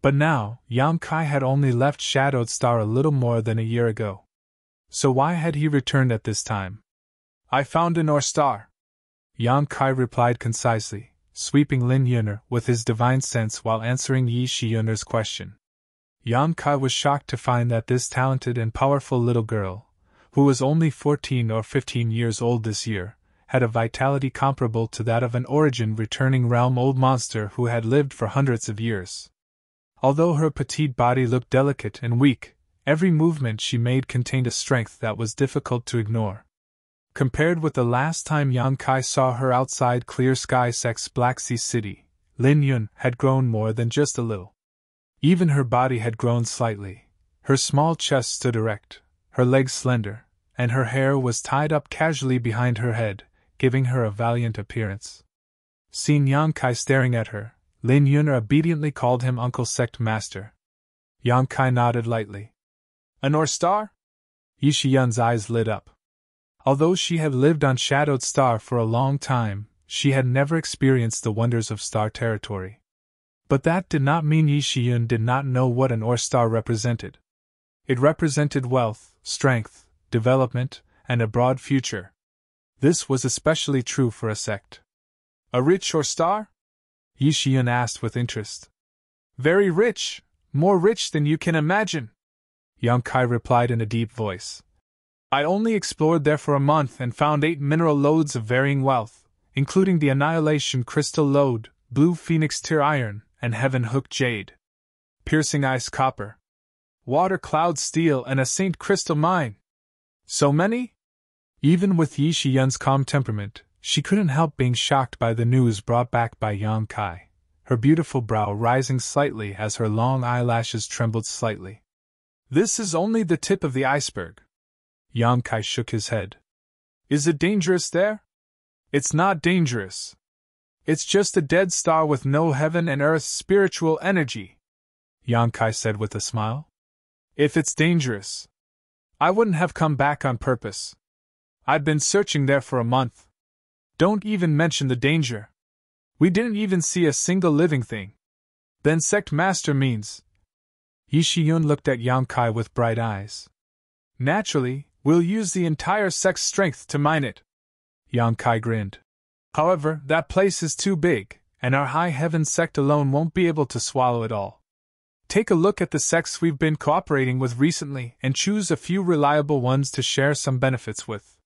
But now, Yang Kai had only left Shadowed Star a little more than a year ago. So why had he returned at this time? "I found a North Star," Yang Kai replied concisely, sweeping Lin Yuner with his divine sense while answering Yi Shiyuner's question. Yang Kai was shocked to find that this talented and powerful little girl, who was only 14 or 15 years old this year, had a vitality comparable to that of an origin-returning realm-old monster who had lived for hundreds of years. Although her petite body looked delicate and weak, every movement she made contained a strength that was difficult to ignore. Compared with the last time Yang Kai saw her outside Clear Sky Sect's Black Sea City, Lin Yun had grown more than just a little. Even her body had grown slightly. Her small chest stood erect, her legs slender, and her hair was tied up casually behind her head, giving her a valiant appearance. Seeing Yang Kai staring at her, Lin Yun obediently called him Uncle Sect Master. Yang Kai nodded lightly. "A North Star?" Yi Shiyun's eyes lit up. Although she had lived on Shadowed Star for a long time, she had never experienced the wonders of star territory. But that did not mean Yi Shiyun did not know what an North Star represented. It represented wealth, strength, development, and a broad future. This was especially true for a sect. "A rich or star?" Yi Shiyun asked with interest. "Very rich, more rich than you can imagine," Yang Kai replied in a deep voice. "I only explored there for a month and found 8 mineral lodes of varying wealth, including the Annihilation Crystal Lode, Blue Phoenix Tear Iron, and Heaven Hook Jade, Piercing Ice Copper, Water Cloud Steel, and a Saint Crystal Mine. So many?" Even with Yi Shiyun's calm temperament, she couldn't help being shocked by the news brought back by Yang Kai, her beautiful brow rising slightly as her long eyelashes trembled slightly. "This is only the tip of the iceberg." Yang Kai shook his head. "Is it dangerous there?" "It's not dangerous. It's just a dead star with no heaven and earth spiritual energy," Yang Kai said with a smile. "If it's dangerous, I wouldn't have come back on purpose. I'd been searching there for a month. Don't even mention the danger. We didn't even see a single living thing." "Then Sect Master means—" Yi Shiyun looked at Yang Kai with bright eyes. "Naturally, we'll use the entire sect's strength to mine it." Yang Kai grinned. "However, that place is too big, and our High Heaven Sect alone won't be able to swallow it all. Take a look at the sects we've been cooperating with recently and choose a few reliable ones to share some benefits with.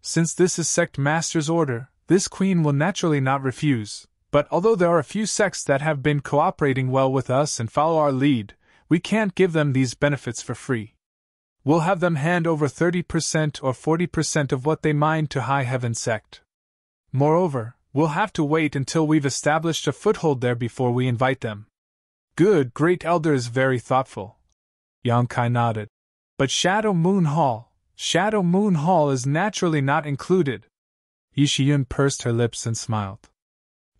Since this is Sect Master's order, this queen will naturally not refuse, but although there are a few sects that have been cooperating well with us and follow our lead, we can't give them these benefits for free. We'll have them hand over 30% or 40% of what they mine to High Heaven Sect. Moreover, we'll have to wait until we've established a foothold there before we invite them." "Good, Great Elder is very thoughtful." Yang Kai nodded. "But Shadow Moon Hall is naturally not included." Yi Shiyun pursed her lips and smiled.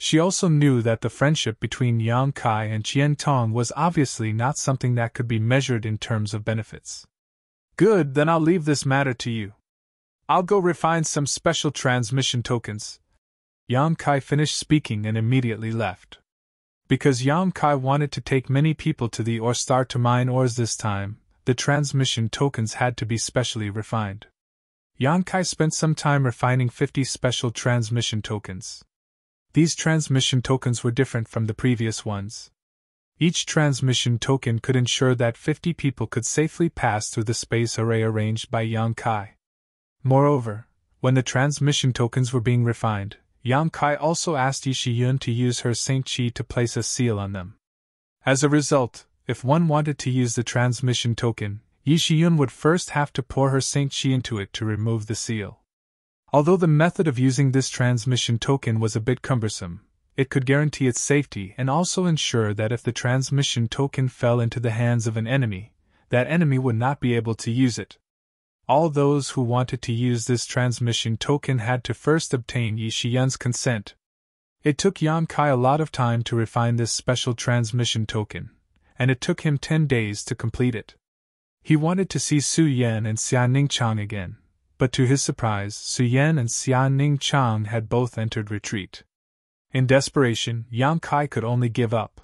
She also knew that the friendship between Yang Kai and Qian Tong was obviously not something that could be measured in terms of benefits. Good, then I'll leave this matter to you. I'll go refine some special transmission tokens. Yang Kai finished speaking and immediately left. Because Yang Kai wanted to take many people to the ore star to mine ores this time, the transmission tokens had to be specially refined. Yang Kai spent some time refining 50 special transmission tokens. These transmission tokens were different from the previous ones. Each transmission token could ensure that 50 people could safely pass through the space array arranged by Yang Kai. Moreover, when the transmission tokens were being refined, Yang Kai also asked Yi Shiyun to use her Saint Qi to place a seal on them. As a result, if one wanted to use the transmission token, Yi Shiyun would first have to pour her Saint Qi into it to remove the seal. Although the method of using this transmission token was a bit cumbersome, it could guarantee its safety and also ensure that if the transmission token fell into the hands of an enemy, that enemy would not be able to use it. All those who wanted to use this transmission token had to first obtain Yi Shiyun's consent. It took Yang Kai a lot of time to refine this special transmission token, and it took him 10 days to complete it. He wanted to see Su Yan and Xia Ningchang again, but to his surprise, Su Yan and Xia Ningchang had both entered retreat. In desperation, Yang Kai could only give up.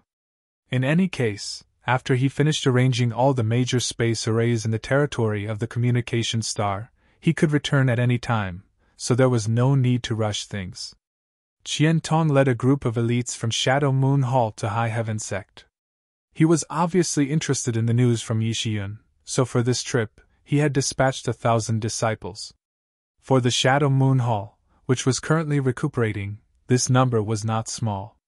In any case, after he finished arranging all the major space arrays in the territory of the communication star, he could return at any time, so there was no need to rush things. Qian Tong led a group of elites from Shadow Moon Hall to High Heaven Sect. He was obviously interested in the news from Yi Shiyun, so for this trip, he had dispatched 1,000 disciples. For the Shadow Moon Hall, which was currently recuperating, this number was not small.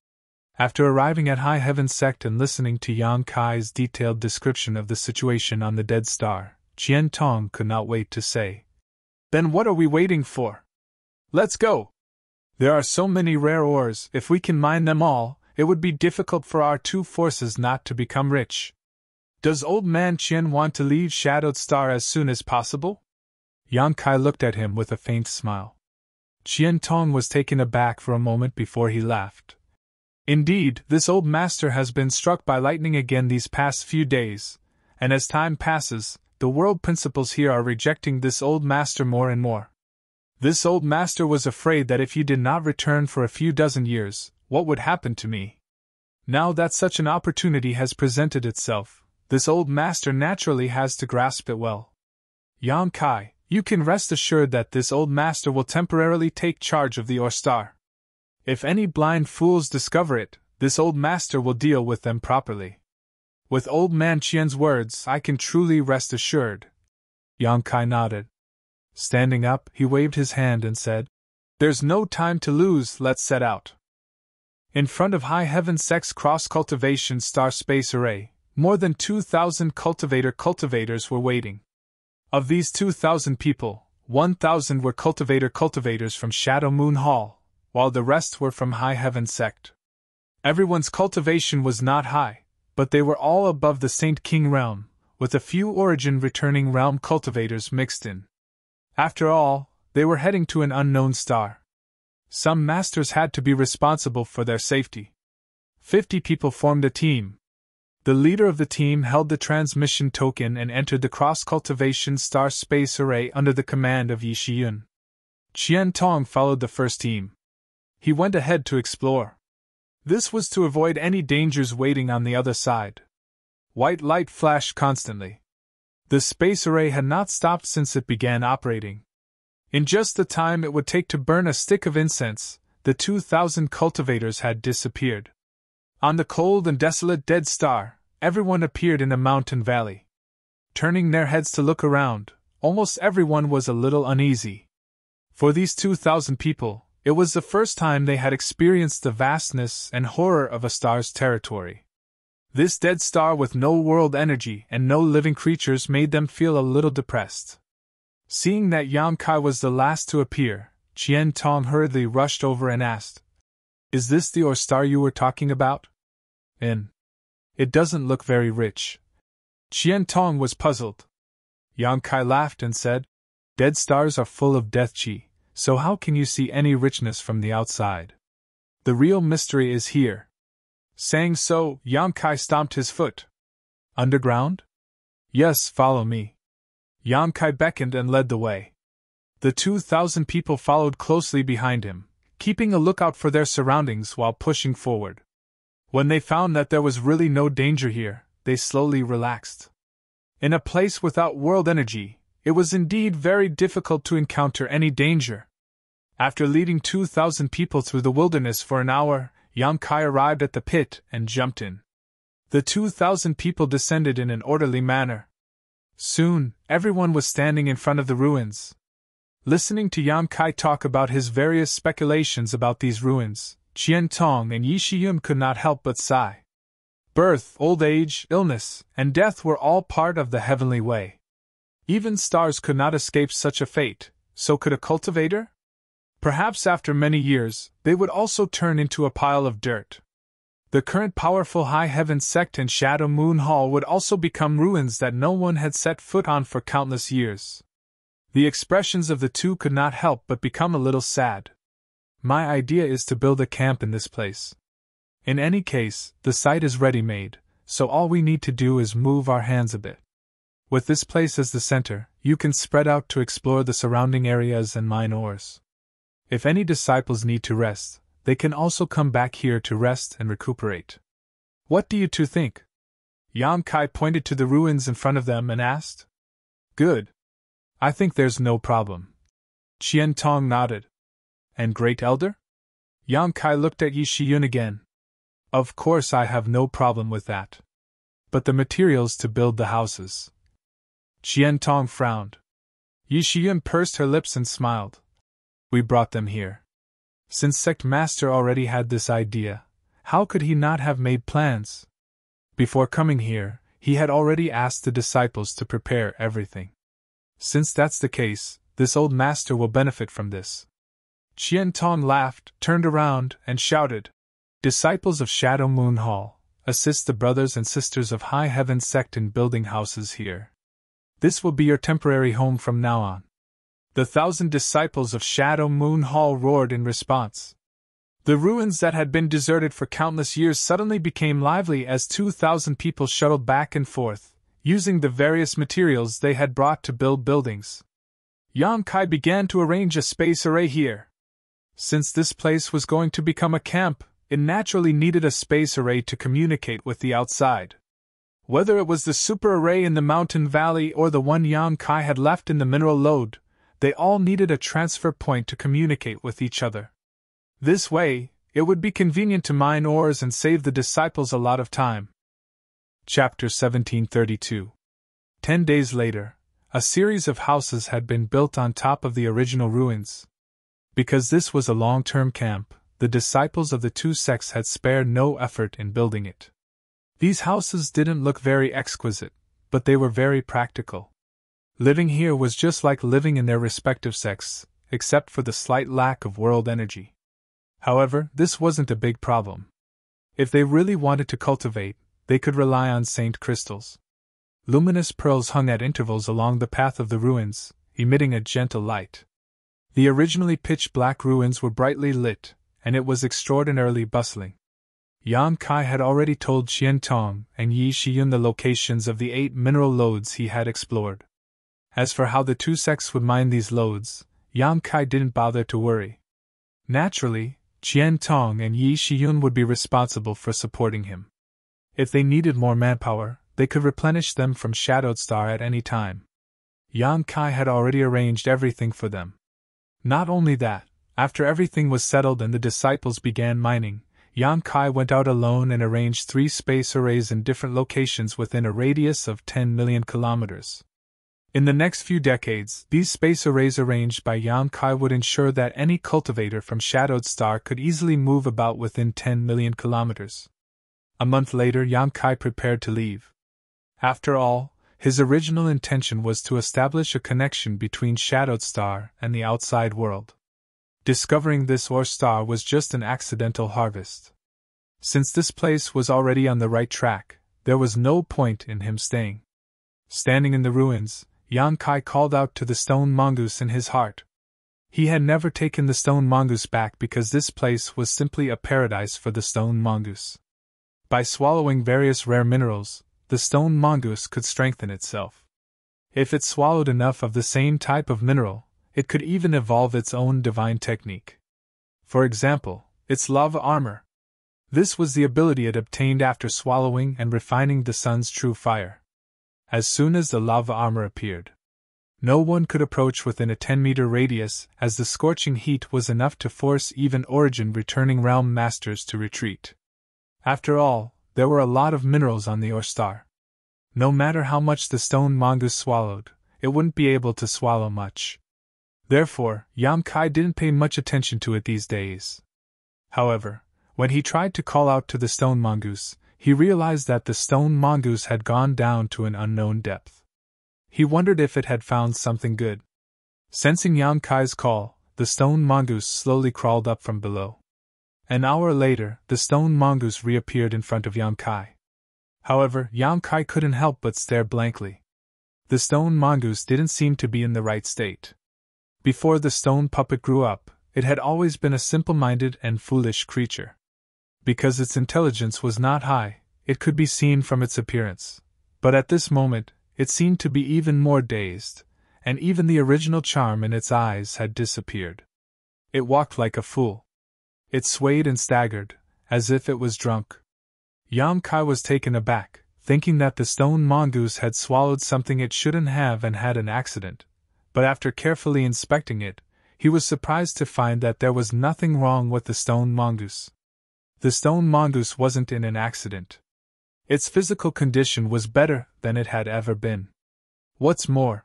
After arriving at High Heaven Sect and listening to Yang Kai's detailed description of the situation on the dead star, Qian Tong could not wait to say, "Then what are we waiting for? Let's go! There are so many rare ores, if we can mine them all, it would be difficult for our two forces not to become rich. Does old man Qian want to leave Shadowed Star as soon as possible?" Yang Kai looked at him with a faint smile. Qian Tong was taken aback for a moment before he laughed. "Indeed, this old master has been struck by lightning again these past few days, and as time passes, the world principles here are rejecting this old master more and more. This old master was afraid that if you did not return for a few dozen years, what would happen to me? Now that such an opportunity has presented itself, this old master naturally has to grasp it well. Yang Kai, you can rest assured that this old master will temporarily take charge of the Ore Star. If any blind fools discover it, this old master will deal with them properly. With old man Qian's words, I can truly rest assured." Yang Kai nodded. Standing up, he waved his hand and said, "There's no time to lose, let's set out." In front of High Heaven Sect's cross-cultivation star space array, more than 2,000 cultivators were waiting. Of these 2,000 people, 1,000 were cultivators from Shadow Moon Hall, while the rest were from High Heaven Sect. Everyone's cultivation was not high, but they were all above the Saint King realm, with a few origin-returning realm cultivators mixed in. After all, they were heading to an unknown star. Some masters had to be responsible for their safety. 50 people formed a team. The leader of the team held the transmission token and entered the cross-cultivation star space array under the command of Yi Shiyun. Qian Tong followed the first team. He went ahead to explore. This was to avoid any dangers waiting on the other side. White light flashed constantly. The space array had not stopped since it began operating. In just the time it would take to burn a stick of incense, the 2,000 cultivators had disappeared. On the cold and desolate dead star, everyone appeared in a mountain valley. Turning their heads to look around, almost everyone was a little uneasy. For these 2,000 people, it was the first time they had experienced the vastness and horror of a star's territory. This dead star with no world energy and no living creatures made them feel a little depressed. Seeing that Yang Kai was the last to appear, Qian Tong hurriedly rushed over and asked, "Is this the Ore Star you were talking about?" It doesn't look very rich." Qian Tong was puzzled. Yang Kai laughed and said, "Dead stars are full of death qi, so how can you see any richness from the outside? The real mystery is here. Saying so, Yang Kai stomped his foot. Underground? Yes, follow me. Yang Kai beckoned and led the way. The 2,000 people followed closely behind him, keeping a lookout for their surroundings while pushing forward. When they found that there was really no danger here, they slowly relaxed. In a place without world energy, it was indeed very difficult to encounter any danger. After leading 2,000 people through the wilderness for an hour, Yang Kai arrived at the pit and jumped in. The 2,000 people descended in an orderly manner. Soon, everyone was standing in front of the ruins. Listening to Yang Kai talk about his various speculations about these ruins, Qian Tong and Yi Shiyun could not help but sigh. Birth, old age, illness, and death were all part of the heavenly way. Even stars could not escape such a fate, so could a cultivator? Perhaps after many years, they would also turn into a pile of dirt. The current powerful High Heaven sect and Shadow Moon Hall would also become ruins that no one had set foot on for countless years. The expressions of the two could not help but become a little sad. My idea is to build a camp in this place. In any case, the site is ready-made, so all we need to do is move our hands a bit. With this place as the center, you can spread out to explore the surrounding areas and mine ores. If any disciples need to rest, they can also come back here to rest and recuperate. What do you two think? Yang Kai pointed to the ruins in front of them and asked. Good. I think there's no problem. Qian Tong nodded. And Great Elder? Yang Kai looked at Yi Shiyun again. Of course I have no problem with that. But the materials to build the houses. Qian Tong frowned. Yi Shiyun pursed her lips and smiled. We brought them here. Since Sect Master already had this idea, how could he not have made plans? Before coming here, he had already asked the disciples to prepare everything. Since that's the case, this old master will benefit from this. Qian Tong laughed, turned around, and shouted, Disciples of Shadow Moon Hall, assist the brothers and sisters of High Heaven sect in building houses here. This will be your temporary home from now on. The 1,000 disciples of Shadow Moon Hall roared in response. The ruins that had been deserted for countless years suddenly became lively as 2,000 people shuttled back and forth, using the various materials they had brought to build buildings. Yang Kai began to arrange a space array here. Since this place was going to become a camp, it naturally needed a space array to communicate with the outside. Whether it was the super array in the mountain valley or the one Yang Kai had left in the mineral lode, they all needed a transfer point to communicate with each other. This way, it would be convenient to mine ores and save the disciples a lot of time. Chapter 1732. 10 days later, a series of houses had been built on top of the original ruins. Because this was a long-term camp, the disciples of the two sects had spared no effort in building it. These houses didn't look very exquisite, but they were very practical. Living here was just like living in their respective sects, except for the slight lack of world energy. However, this wasn't a big problem. If they really wanted to cultivate, they could rely on saint crystals. Luminous pearls hung at intervals along the path of the ruins, emitting a gentle light. The originally pitch-black ruins were brightly lit, and it was extraordinarily bustling. Yang Kai had already told Qian Tong and Yi Shiyun the locations of the 8 mineral lodes he had explored. As for how the two sects would mine these lodes, Yang Kai didn't bother to worry. Naturally, Qian Tong and Yi Shiyun would be responsible for supporting him. If they needed more manpower, they could replenish them from Shadowed Star at any time. Yang Kai had already arranged everything for them. Not only that, after everything was settled and the disciples began mining, Yang Kai went out alone and arranged 3 space arrays in different locations within a radius of 10 million kilometers. In the next few decades, these space arrays arranged by Yang Kai would ensure that any cultivator from Shadowed Star could easily move about within 10 million kilometers. A month later, Yang Kai prepared to leave. After all, his original intention was to establish a connection between Shadowed Star and the outside world. Discovering this ore star was just an accidental harvest. Since this place was already on the right track, there was no point in him staying. Standing in the ruins, Yang Kai called out to the stone mongoose in his heart. He had never taken the stone mongoose back because this place was simply a paradise for the stone mongoose. By swallowing various rare minerals, the stone mongoose could strengthen itself. If it swallowed enough of the same type of mineral, it could even evolve its own divine technique. For example, its lava armor. This was the ability it obtained after swallowing and refining the sun's true fire. As soon as the lava armor appeared, no one could approach within a 10-meter radius, as the scorching heat was enough to force even Origin returning realm masters to retreat. After all, there were a lot of minerals on the Ore Star. No matter how much the stone mongoose swallowed, it wouldn't be able to swallow much. Therefore, Yam-Kai didn't pay much attention to it these days. However, when he tried to call out to the stone mongoose, he realized that the stone mongoose had gone down to an unknown depth. He wondered if it had found something good. Sensing Yam-Kai's call, the stone mongoose slowly crawled up from below. An hour later, the stone mongoose reappeared in front of Yam-Kai. However, Yam-Kai couldn't help but stare blankly. The stone mongoose didn't seem to be in the right state. Before the stone puppet grew up, it had always been a simple-minded and foolish creature. Because its intelligence was not high, it could be seen from its appearance. But at this moment, it seemed to be even more dazed, and even the original charm in its eyes had disappeared. It walked like a fool. It swayed and staggered, as if it was drunk. Yam-Kai was taken aback, thinking that the stone mongoose had swallowed something it shouldn't have and had an accident, but after carefully inspecting it, he was surprised to find that there was nothing wrong with the stone mongoose. The stone mongoose wasn't in an accident. Its physical condition was better than it had ever been. What's more,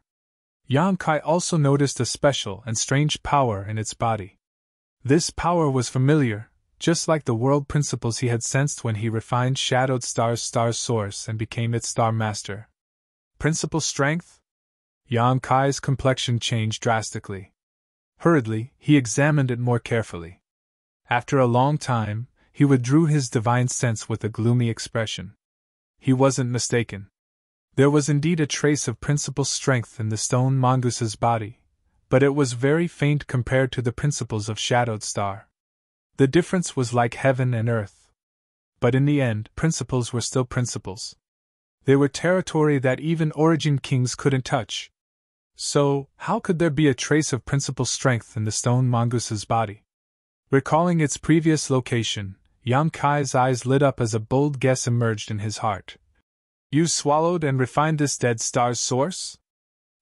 Yam-Kai also noticed a special and strange power in its body. This power was familiar, just like the world principles he had sensed when he refined Shadowed Star's star source and became its star master. Principle strength? Yam-Kai's complexion changed drastically. Hurriedly, he examined it more carefully. After a long time, he withdrew his divine sense with a gloomy expression. He wasn't mistaken. There was indeed a trace of principle strength in the stone mongoose's body, but it was very faint compared to the principles of Shadowed Star. The difference was like heaven and earth. But in the end, principles were still principles. They were territory that even Origin Kings couldn't touch. So, how could there be a trace of principle strength in the stone mongoose's body? Recalling its previous location, Yam-Kai's eyes lit up as a bold guess emerged in his heart. You swallowed and refined this dead star's source?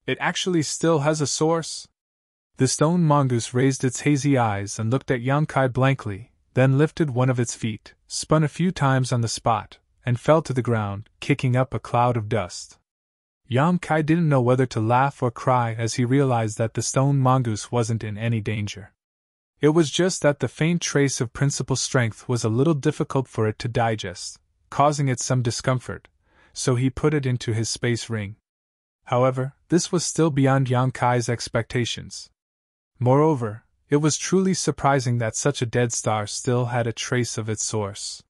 It actually still has a source? The stone mongoose raised its hazy eyes and looked at Yam-Kai blankly, then lifted one of its feet, spun a few times on the spot, and fell to the ground, kicking up a cloud of dust. Yam-Kai didn't know whether to laugh or cry as he realized that the stone mongoose wasn't in any danger. It was just that the faint trace of principal strength was a little difficult for it to digest, causing it some discomfort, so he put it into his space ring. However, this was still beyond Yam-Kai's expectations. Moreover, it was truly surprising that such a dead star still had a trace of its source.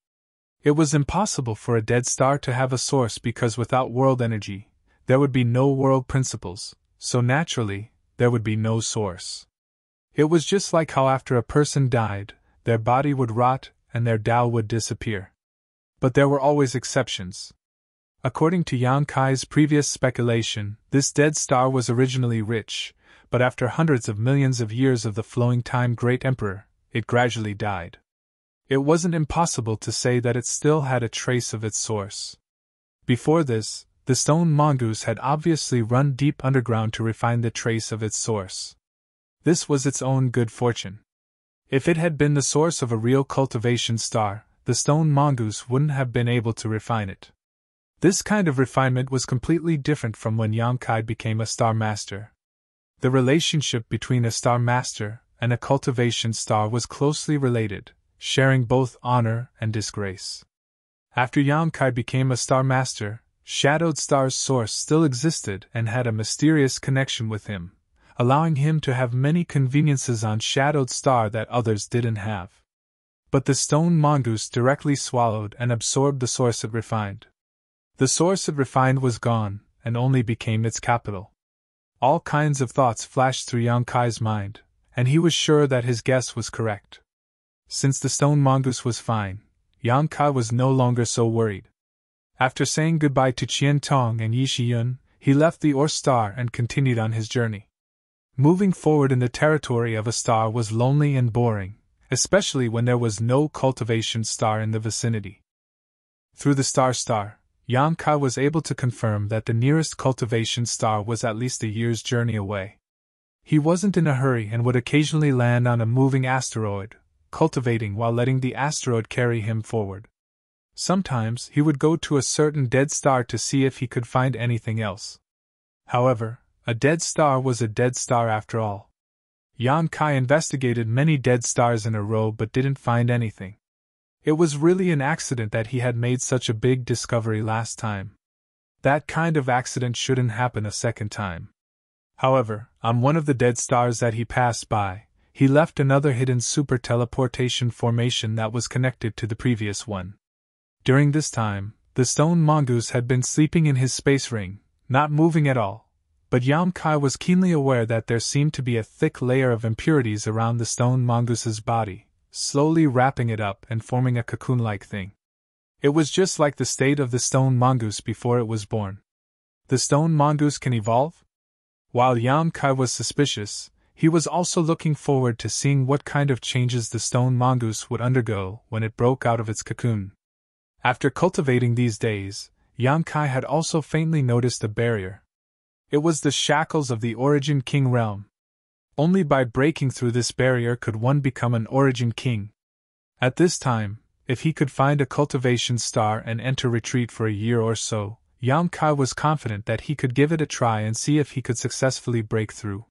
It was impossible for a dead star to have a source because without world energy, there would be no world principles, so naturally, there would be no source. It was just like how after a person died, their body would rot and their Tao would disappear. But there were always exceptions. According to Yam-Kai's previous speculation, this dead star was originally rich, but after hundreds of millions of years of the flowing time Great Emperor, it gradually died. It wasn't impossible to say that it still had a trace of its source. Before this, the stone mongoose had obviously run deep underground to refine the trace of its source. This was its own good fortune. If it had been the source of a real cultivation star, the stone mongoose wouldn't have been able to refine it. This kind of refinement was completely different from when Yam-Kai became a star master. The relationship between a star master and a cultivation star was closely related, sharing both honor and disgrace. After Yam-Kai became a star master, Shadowed Star's source still existed and had a mysterious connection with him, allowing him to have many conveniences on Shadowed Star that others didn't have. But the stone mongoose directly swallowed and absorbed the source it refined. The source it refined was gone, and only became its capital. All kinds of thoughts flashed through Yam-Kai's mind, and he was sure that his guess was correct. Since the stone mongoose was fine, Yang Kai was no longer so worried. After saying goodbye to Qian Tong and Yi Shiyun, he left the Ore Star and continued on his journey. Moving forward in the territory of a star was lonely and boring, especially when there was no cultivation star in the vicinity. Through the star, Yang Kai was able to confirm that the nearest cultivation star was at least a year's journey away. He wasn't in a hurry and would occasionally land on a moving asteroid, cultivating while letting the asteroid carry him forward. Sometimes he would go to a certain dead star to see if he could find anything else. However, a dead star was a dead star after all. Yang Kai investigated many dead stars in a row but didn't find anything. It was really an accident that he had made such a big discovery last time. That kind of accident shouldn't happen a second time. However, on one of the dead stars that he passed by, he left another hidden super teleportation formation that was connected to the previous one. During this time, the stone mongoose had been sleeping in his space ring, not moving at all, but Yang Kai was keenly aware that there seemed to be a thick layer of impurities around the stone mongoose's body, slowly wrapping it up and forming a cocoon-like thing. It was just like the state of the stone mongoose before it was born. The stone mongoose can evolve? While Yang Kai was suspicious, he was also looking forward to seeing what kind of changes the stone mongoose would undergo when it broke out of its cocoon. After cultivating these days, Yang Kai had also faintly noticed a barrier. It was the shackles of the Origin King realm. Only by breaking through this barrier could one become an Origin King. At this time, if he could find a cultivation star and enter retreat for a year or so, Yang Kai was confident that he could give it a try and see if he could successfully break through.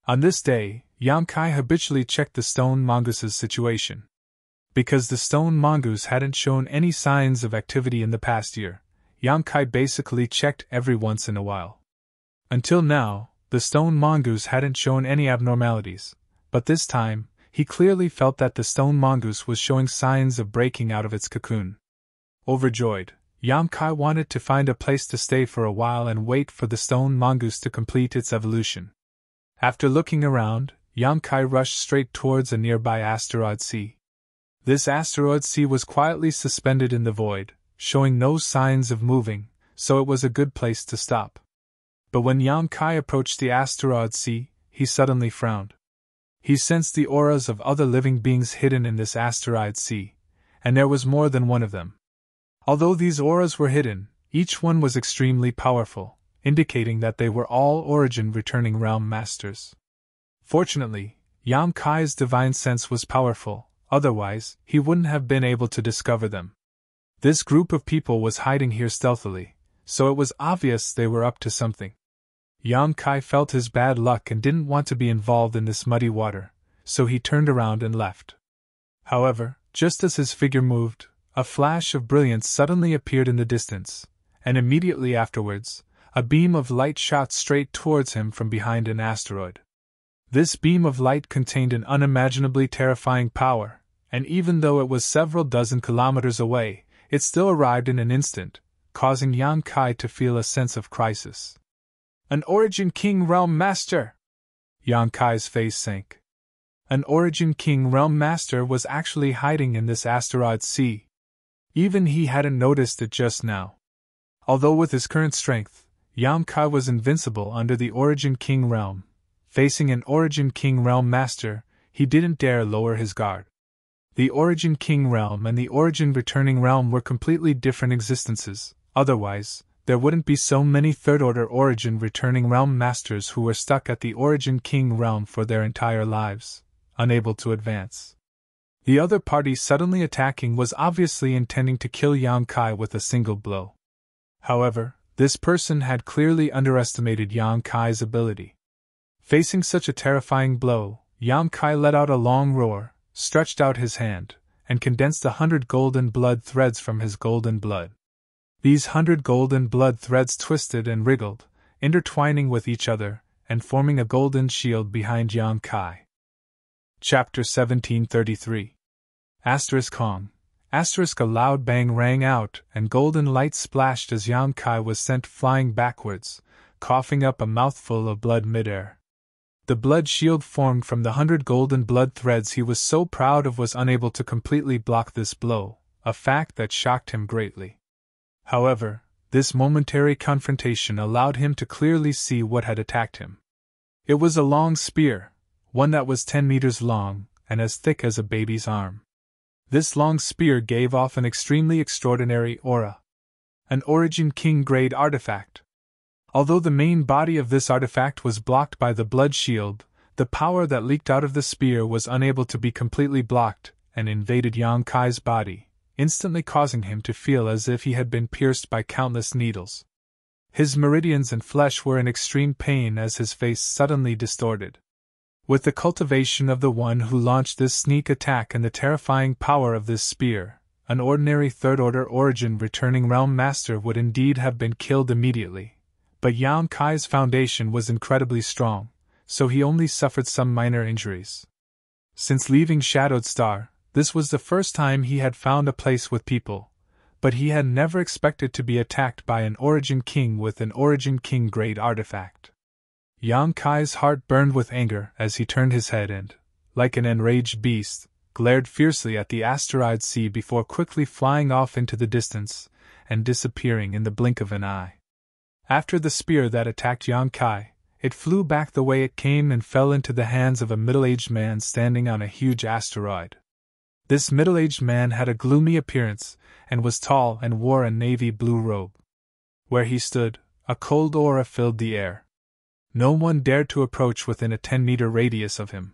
On this day, Yang Kai habitually checked the stone mongoose's situation. Because the stone mongoose hadn't shown any signs of activity in the past year, Yang Kai basically checked every once in a while. Until now, the stone mongoose hadn't shown any abnormalities, but this time, he clearly felt that the stone mongoose was showing signs of breaking out of its cocoon. Overjoyed, Yang Kai wanted to find a place to stay for a while and wait for the stone mongoose to complete its evolution. After looking around, Yang Kai rushed straight towards a nearby asteroid sea. This asteroid sea was quietly suspended in the void, showing no signs of moving, so it was a good place to stop. But when Yang Kai approached the asteroid sea, he suddenly frowned. He sensed the auras of other living beings hidden in this asteroid sea, and there was more than one of them. Although these auras were hidden, each one was extremely powerful, indicating that they were all Origin returning realm masters. Fortunately, Yang Kai's divine sense was powerful, otherwise, he wouldn't have been able to discover them. This group of people was hiding here stealthily, so it was obvious they were up to something. Yang Kai felt his bad luck and didn't want to be involved in this muddy water, so he turned around and left. However, just as his figure moved, a flash of brilliance suddenly appeared in the distance, and immediately afterwards, a beam of light shot straight towards him from behind an asteroid. This beam of light contained an unimaginably terrifying power, and even though it was several dozen kilometers away, it still arrived in an instant, causing Yang Kai to feel a sense of crisis. An Origin King Realm Master! Yang Kai's face sank. An Origin King Realm Master was actually hiding in this asteroid sea. Even he hadn't noticed it just now. Although with his current strength, Yang Kai was invincible under the Origin King Realm. Facing an Origin King Realm Master, he didn't dare lower his guard. The Origin King Realm and the Origin Returning Realm were completely different existences, otherwise, there wouldn't be so many third-order Origin Returning Realm Masters who were stuck at the Origin King Realm for their entire lives, unable to advance. The other party suddenly attacking was obviously intending to kill Yang Kai with a single blow. However, this person had clearly underestimated Yang Kai's ability. Facing such a terrifying blow, Yang Kai let out a long roar, stretched out his hand, and condensed 100 golden blood threads from his golden blood. These 100 golden blood threads twisted and wriggled, intertwining with each other, and forming a golden shield behind Yang Kai. Chapter 1733. Kong. A loud bang rang out, and golden light splashed as Yang Kai was sent flying backwards, coughing up a mouthful of blood midair. The blood shield formed from the 100 golden blood threads he was so proud of was unable to completely block this blow, a fact that shocked him greatly. However, this momentary confrontation allowed him to clearly see what had attacked him. It was a long spear, one that was 10 meters long and as thick as a baby's arm. This long spear gave off an extremely extraordinary aura. An Origin King grade artifact. Although the main body of this artifact was blocked by the blood shield, the power that leaked out of the spear was unable to be completely blocked and invaded Yang Kai's body, instantly causing him to feel as if he had been pierced by countless needles. His meridians and flesh were in extreme pain as his face suddenly distorted. With the cultivation of the one who launched this sneak attack and the terrifying power of this spear, an ordinary third-order Origin returning Realm Master would indeed have been killed immediately. But Yang Kai's foundation was incredibly strong, so he only suffered some minor injuries. Since leaving Shadowed Star, this was the first time he had found a place with people, but he had never expected to be attacked by an Origin King with an Origin King grade artifact. Yang Kai's heart burned with anger as he turned his head and, like an enraged beast, glared fiercely at the asteroid sea before quickly flying off into the distance and disappearing in the blink of an eye. After the spear that attacked Yang Kai, it flew back the way it came and fell into the hands of a middle-aged man standing on a huge asteroid. This middle-aged man had a gloomy appearance and was tall and wore a navy blue robe. Where he stood, a cold aura filled the air. No one dared to approach within a 10-meter radius of him.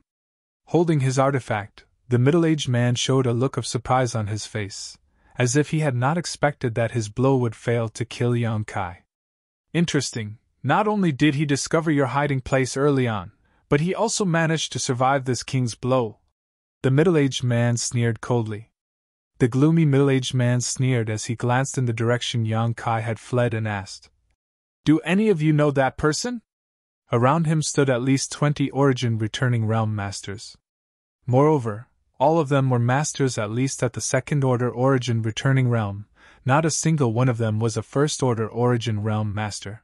Holding his artifact, the middle-aged man showed a look of surprise on his face, as if he had not expected that his blow would fail to kill Yang Kai. Interesting, not only did he discover your hiding place early on, but he also managed to survive this king's blow. The middle-aged man sneered coldly. The gloomy middle-aged man sneered as he glanced in the direction Yang Kai had fled and asked, "Do any of you know that person?" Around him stood at least 20 Origin returning Realm Masters. Moreover, all of them were masters at least at the second-order Origin returning realm. Not a single one of them was a first-order Origin Realm Master.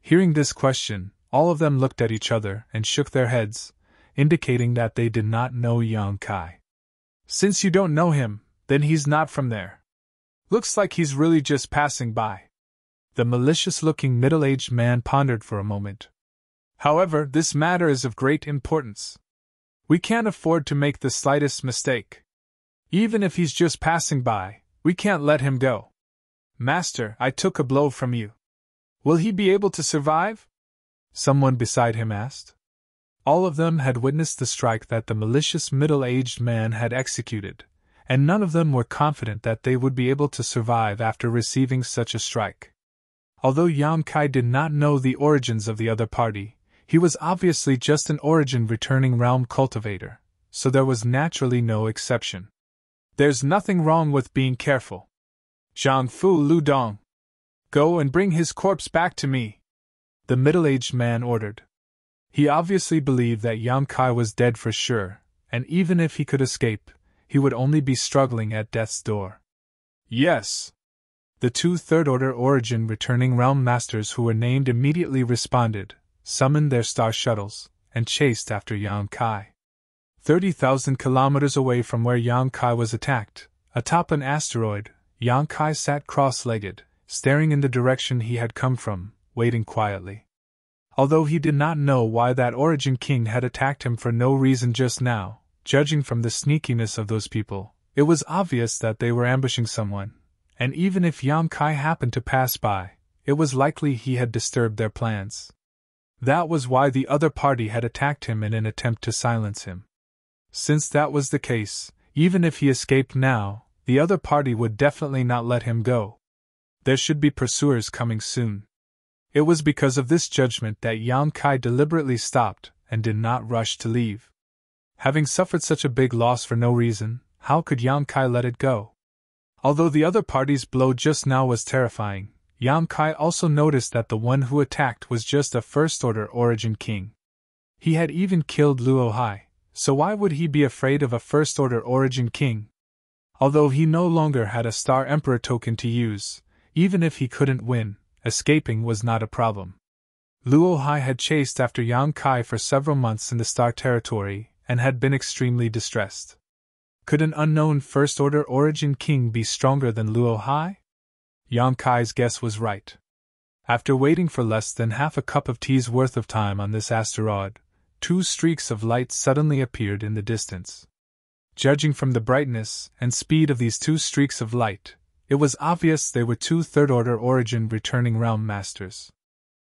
Hearing this question, all of them looked at each other and shook their heads, indicating that they did not know Yang Kai. "Since you don't know him, then he's not from there. Looks like he's really just passing by." The malicious-looking middle-aged man pondered for a moment. "However, this matter is of great importance. We can't afford to make the slightest mistake. Even if he's just passing by, we can't let him go. Master, I took a blow from you. Will he be able to survive?" Someone beside him asked. All of them had witnessed the strike that the malicious middle-aged man had executed, and none of them were confident that they would be able to survive after receiving such a strike. Although Yang Kai did not know the origins of the other party, he was obviously just an Origin returning realm cultivator, so there was naturally no exception. "There's nothing wrong with being careful. Zhang Fu Lu Dong. Go and bring his corpse back to me," the middle-aged man ordered. He obviously believed that Yang Kai was dead for sure, and even if he could escape, he would only be struggling at death's door. "Yes." The 2 third-order Origin returning realm masters who were named immediately responded, summoned their star shuttles, and chased after Yang Kai. 30,000 kilometers away from where Yang Kai was attacked, atop an asteroid, Yang Kai sat cross-legged, staring in the direction he had come from, waiting quietly. Although he did not know why that Origin King had attacked him for no reason just now, judging from the sneakiness of those people, it was obvious that they were ambushing someone, and even if Yang Kai happened to pass by, it was likely he had disturbed their plans. That was why the other party had attacked him in an attempt to silence him. Since that was the case, even if he escaped now, the other party would definitely not let him go. There should be pursuers coming soon. It was because of this judgment that Yang Kai deliberately stopped and did not rush to leave. Having suffered such a big loss for no reason, how could Yang Kai let it go? Although the other party's blow just now was terrifying, Yang Kai also noticed that the one who attacked was just a first-order Origin King. He had even killed Luo Hai, so why would he be afraid of a first-order Origin King? Although he no longer had a Star Emperor token to use, even if he couldn't win, escaping was not a problem. Luo Hai had chased after Yang Kai for several months in the Star Territory and had been extremely distressed. Could an unknown First-Order Origin King be stronger than Luo Hai? Yang Kai's guess was right. After waiting for less than half a cup of tea's worth of time on this asteroid, 2 streaks of light suddenly appeared in the distance. Judging from the brightness and speed of these 2 streaks of light, it was obvious they were 2 third-order origin returning realm masters.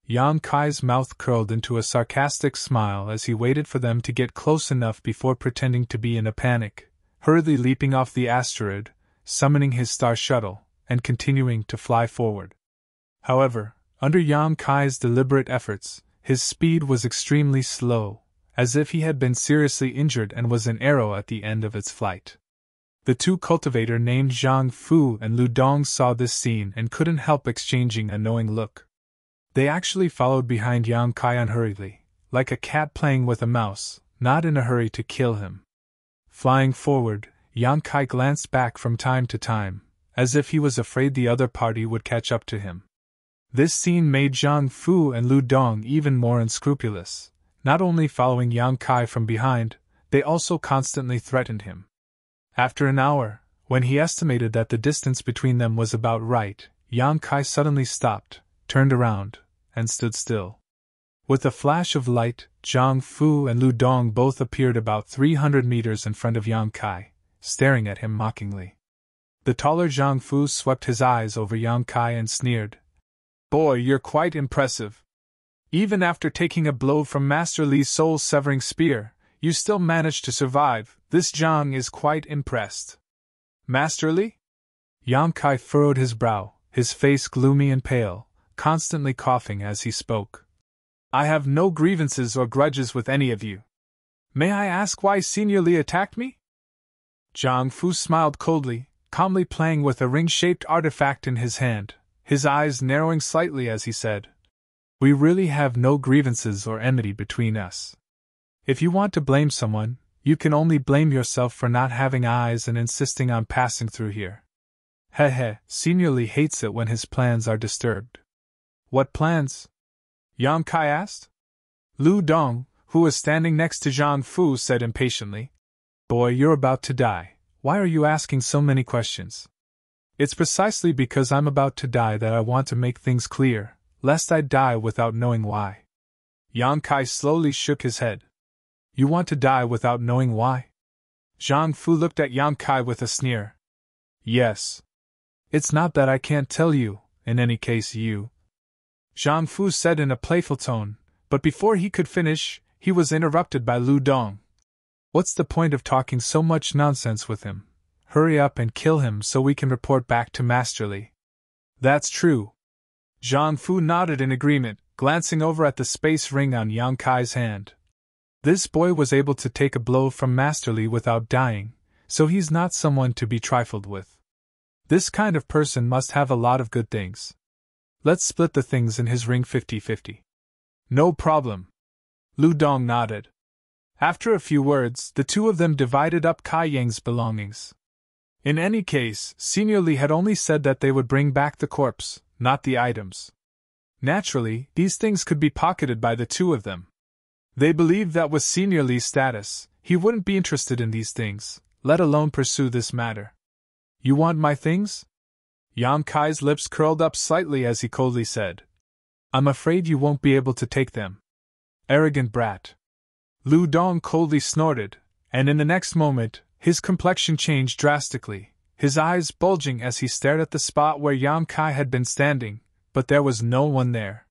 Yang Kai's mouth curled into a sarcastic smile as he waited for them to get close enough before pretending to be in a panic, hurriedly leaping off the asteroid, summoning his star shuttle, and continuing to fly forward. However, under Yang Kai's deliberate efforts, his speed was extremely slow, as if he had been seriously injured and was an arrow at the end of its flight. The 2 cultivators named Zhang Fu and Lu Dong saw this scene and couldn't help exchanging a knowing look. They actually followed behind Yang Kai unhurriedly, like a cat playing with a mouse, not in a hurry to kill him. Flying forward, Yang Kai glanced back from time to time, as if he was afraid the other party would catch up to him. This scene made Zhang Fu and Lu Dong even more unscrupulous, not only following Yang Kai from behind, they also constantly threatened him. After an hour, when he estimated that the distance between them was about right, Yang Kai suddenly stopped, turned around, and stood still. With a flash of light, Zhang Fu and Lu Dong both appeared about 300 meters in front of Yang Kai, staring at him mockingly. The taller Zhang Fu swept his eyes over Yang Kai and sneered. "Boy, you're quite impressive. Even after taking a blow from Master Li's soul-severing spear, you still managed to survive. This Zhang is quite impressed." "Master Li?" Yang Kai furrowed his brow, his face gloomy and pale, constantly coughing as he spoke. "I have no grievances or grudges with any of you. May I ask why Senior Li attacked me?" Zhang Fu smiled coldly, calmly playing with a ring-shaped artifact in his hand, his eyes narrowing slightly as he said, "We really have no grievances or enmity between us. If you want to blame someone, you can only blame yourself for not having eyes and insisting on passing through here. Heh, Senior Li hates it when his plans are disturbed." "What plans?" Yang Kai asked. Lu Dong, who was standing next to Zhang Fu, said impatiently, "Boy, you're about to die. Why are you asking so many questions?" "It's precisely because I'm about to die that I want to make things clear, lest I die without knowing why." Yang Kai slowly shook his head. "You want to die without knowing why?" Zhang Fu looked at Yang Kai with a sneer. "Yes. It's not that I can't tell you, in any case you," Zhang Fu said in a playful tone, but before he could finish, he was interrupted by Lu Dong. "What's the point of talking so much nonsense with him? Hurry up and kill him so we can report back to Master Li." "That's true." Zhang Fu nodded in agreement, glancing over at the space ring on Yang Kai's hand. "This boy was able to take a blow from Master Li without dying, so he's not someone to be trifled with. This kind of person must have a lot of good things. Let's split the things in his ring 50-50. "No problem." Lu Dong nodded. After a few words, the 2 of them divided up Kai Yang's belongings. In any case, Senior Li had only said that they would bring back the corpse, not the items. Naturally, these things could be pocketed by the 2 of them. They believed that with Senior Li's status, he wouldn't be interested in these things, let alone pursue this matter. "You want my things?" Yang Kai's lips curled up slightly as he coldly said. "I'm afraid you won't be able to take them." "Arrogant brat." Lu Dong coldly snorted, and in the next moment, his complexion changed drastically, his eyes bulging as he stared at the spot where Yang Kai had been standing, but there was no one there.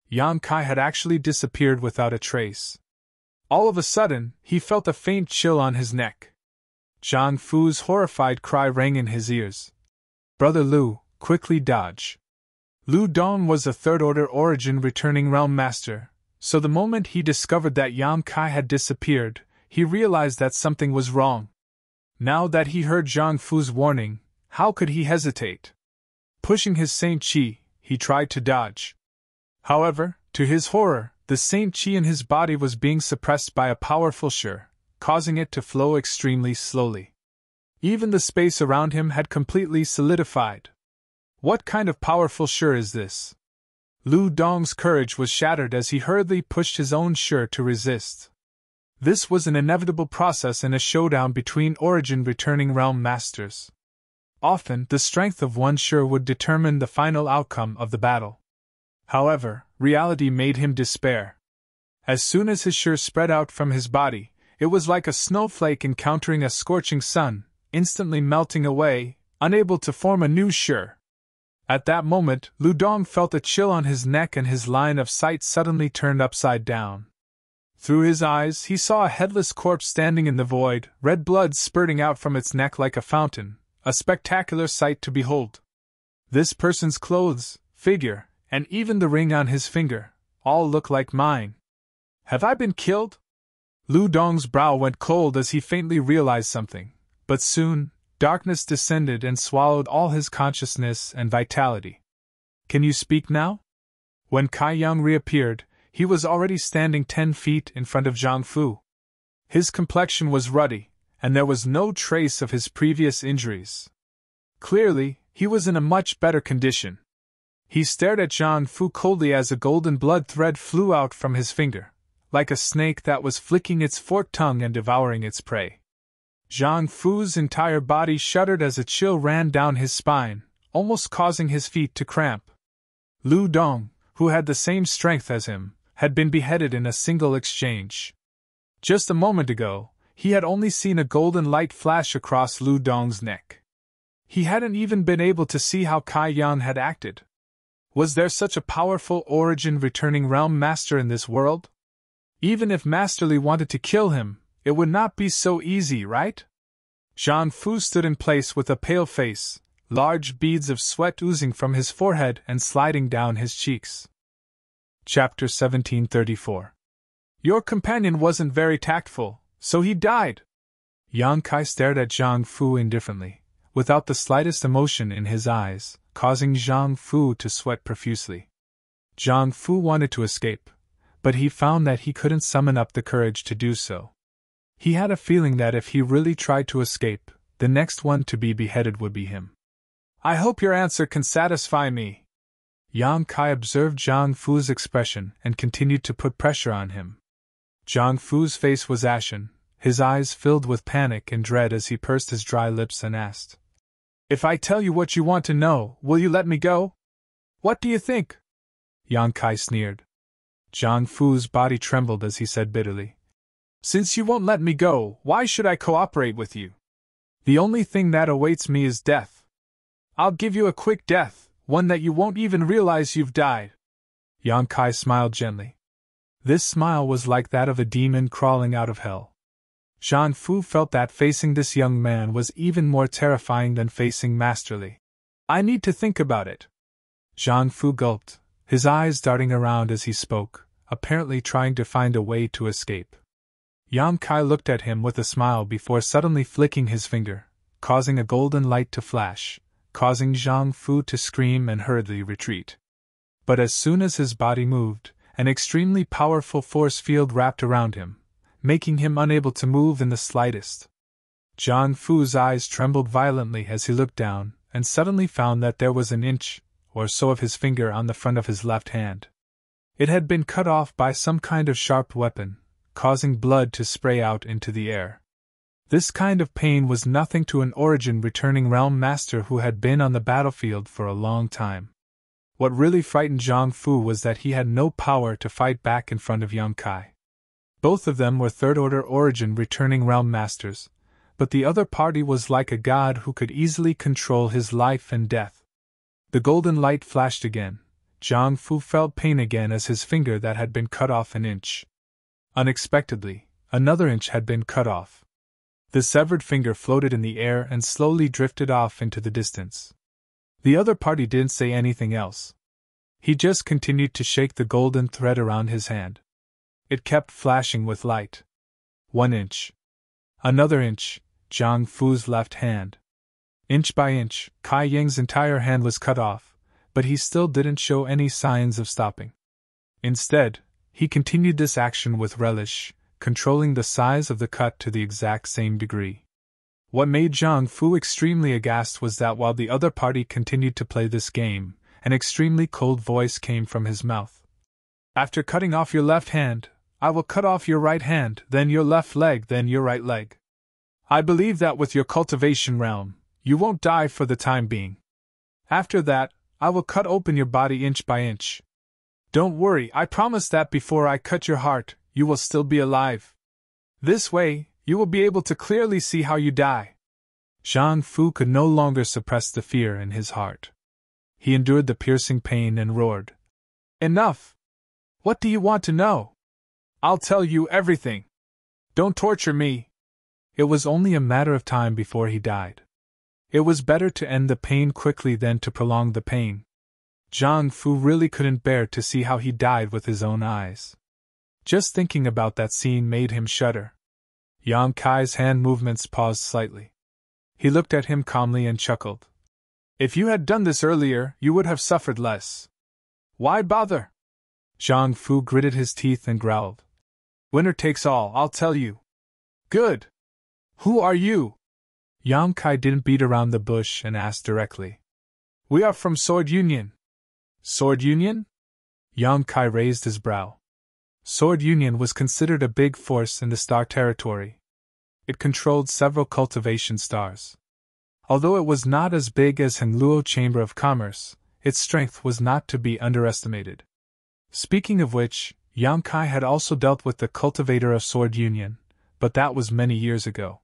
Yang Kai had actually disappeared without a trace. All of a sudden, he felt a faint chill on his neck. Zhang Fu's horrified cry rang in his ears. "Brother Lu, quickly dodge." Lu Dong was a third-order origin returning realm master, so the moment he discovered that Yang Kai had disappeared, he realized that something was wrong. Now that he heard Zhang Fu's warning, how could he hesitate? Pushing his Saint Qi, he tried to dodge. However, to his horror, the Saint Qi in his body was being suppressed by a powerful shi, causing it to flow extremely slowly. Even the space around him had completely solidified. What kind of powerful shi is this? Lu Dong's courage was shattered as he hurriedly pushed his own shirt to resist. This was an inevitable process in a showdown between origin returning realm masters. Often, the strength of one Shi would determine the final outcome of the battle. However, reality made him despair. As soon as his Shi spread out from his body, it was like a snowflake encountering a scorching sun, instantly melting away, unable to form a new Shi. At that moment, Lu Dong felt a chill on his neck and his line of sight suddenly turned upside down. Through his eyes, he saw a headless corpse standing in the void, red blood spurting out from its neck like a fountain, a spectacular sight to behold. This person's clothes, figure, and even the ring on his finger, all look like mine. Have I been killed? Lu Dong's brow went cold as he faintly realized something, but soon, darkness descended and swallowed all his consciousness and vitality. Can you speak now? When Kai Yang reappeared, he was already standing 10 feet in front of Zhang Fu. His complexion was ruddy, and there was no trace of his previous injuries. Clearly, he was in a much better condition. He stared at Zhang Fu coldly as a golden blood thread flew out from his finger, like a snake that was flicking its forked tongue and devouring its prey. Zhang Fu's entire body shuddered as a chill ran down his spine, almost causing his feet to cramp. Lu Dong, who had the same strength as him, had been beheaded in a single exchange. Just a moment ago, he had only seen a golden light flash across Lu Dong's neck. He hadn't even been able to see how Kai Yang had acted. Was there such a powerful origin returning realm master in this world? Even if Master Li wanted to kill him, it would not be so easy, right? Zhang Fu stood in place with a pale face, large beads of sweat oozing from his forehead and sliding down his cheeks. Chapter 1734. Your companion wasn't very tactful, so he died. Yang Kai stared at Zhang Fu indifferently, without the slightest emotion in his eyes, causing Zhang Fu to sweat profusely. Zhang Fu wanted to escape, but he found that he couldn't summon up the courage to do so. He had a feeling that if he really tried to escape, the next one to be beheaded would be him. I hope your answer can satisfy me. Yang Kai observed Zhang Fu's expression and continued to put pressure on him. Zhang Fu's face was ashen, his eyes filled with panic and dread as he pursed his dry lips and asked, If I tell you what you want to know, will you let me go? What do you think? Yang Kai sneered. Zhang Fu's body trembled as he said bitterly, Since you won't let me go, why should I cooperate with you? The only thing that awaits me is death. I'll give you a quick death, one that you won't even realize you've died. Yang Kai smiled gently. This smile was like that of a demon crawling out of hell. Zhang Fu felt that facing this young man was even more terrifying than facing Master Li. I need to think about it. Zhang Fu gulped, his eyes darting around as he spoke, apparently trying to find a way to escape. Yang Kai looked at him with a smile before suddenly flicking his finger, causing a golden light to flash, causing Zhang Fu to scream and hurriedly retreat. But as soon as his body moved, an extremely powerful force field wrapped around him, making him unable to move in the slightest. Zhang Fu's eyes trembled violently as he looked down, and suddenly found that there was an inch or so of his finger on the front of his left hand. It had been cut off by some kind of sharp weapon, causing blood to spray out into the air. This kind of pain was nothing to an origin returning realm master who had been on the battlefield for a long time. What really frightened Zhang Fu was that he had no power to fight back in front of Yang Kai. Both of them were third-order origin returning realm masters, but the other party was like a god who could easily control his life and death. The golden light flashed again. Zhang Fu felt pain again as his finger that had been cut off an inch. Unexpectedly, another inch had been cut off. The severed finger floated in the air and slowly drifted off into the distance. The other party didn't say anything else. He just continued to shake the golden thread around his hand. It kept flashing with light. 1 inch. Another inch, Zhang Fu's left hand. Inch by inch, Kai Yang's entire hand was cut off, but he still didn't show any signs of stopping. Instead, he continued this action with relish, controlling the size of the cut to the exact same degree. What made Zhang Fu extremely aghast was that while the other party continued to play this game, an extremely cold voice came from his mouth. After cutting off your left hand, I will cut off your right hand, then your left leg, then your right leg. I believe that with your cultivation realm, you won't die for the time being. After that, I will cut open your body inch by inch. Don't worry, I promise that before I cut your heart, you will still be alive. This way, you will be able to clearly see how you die. Zhang Fu could no longer suppress the fear in his heart. He endured the piercing pain and roared. Enough! What do you want to know? I'll tell you everything. Don't torture me. It was only a matter of time before he died. It was better to end the pain quickly than to prolong the pain. Zhang Fu really couldn't bear to see how he died with his own eyes. Just thinking about that scene made him shudder. Yang Kai's hand movements paused slightly. He looked at him calmly and chuckled. If you had done this earlier, you would have suffered less. Why bother? Zhang Fu gritted his teeth and growled. Winner takes all, I'll tell you. Good. Who are you? Yang Kai didn't beat around the bush and asked directly. We are from Sword Union. Sword Union? Yang Kai raised his brow. Sword Union was considered a big force in the star territory. It controlled several cultivation stars. Although it was not as big as Hengluo Chamber of Commerce, its strength was not to be underestimated. Speaking of which, Yang Kai had also dealt with the cultivator of Sword Union, but that was many years ago.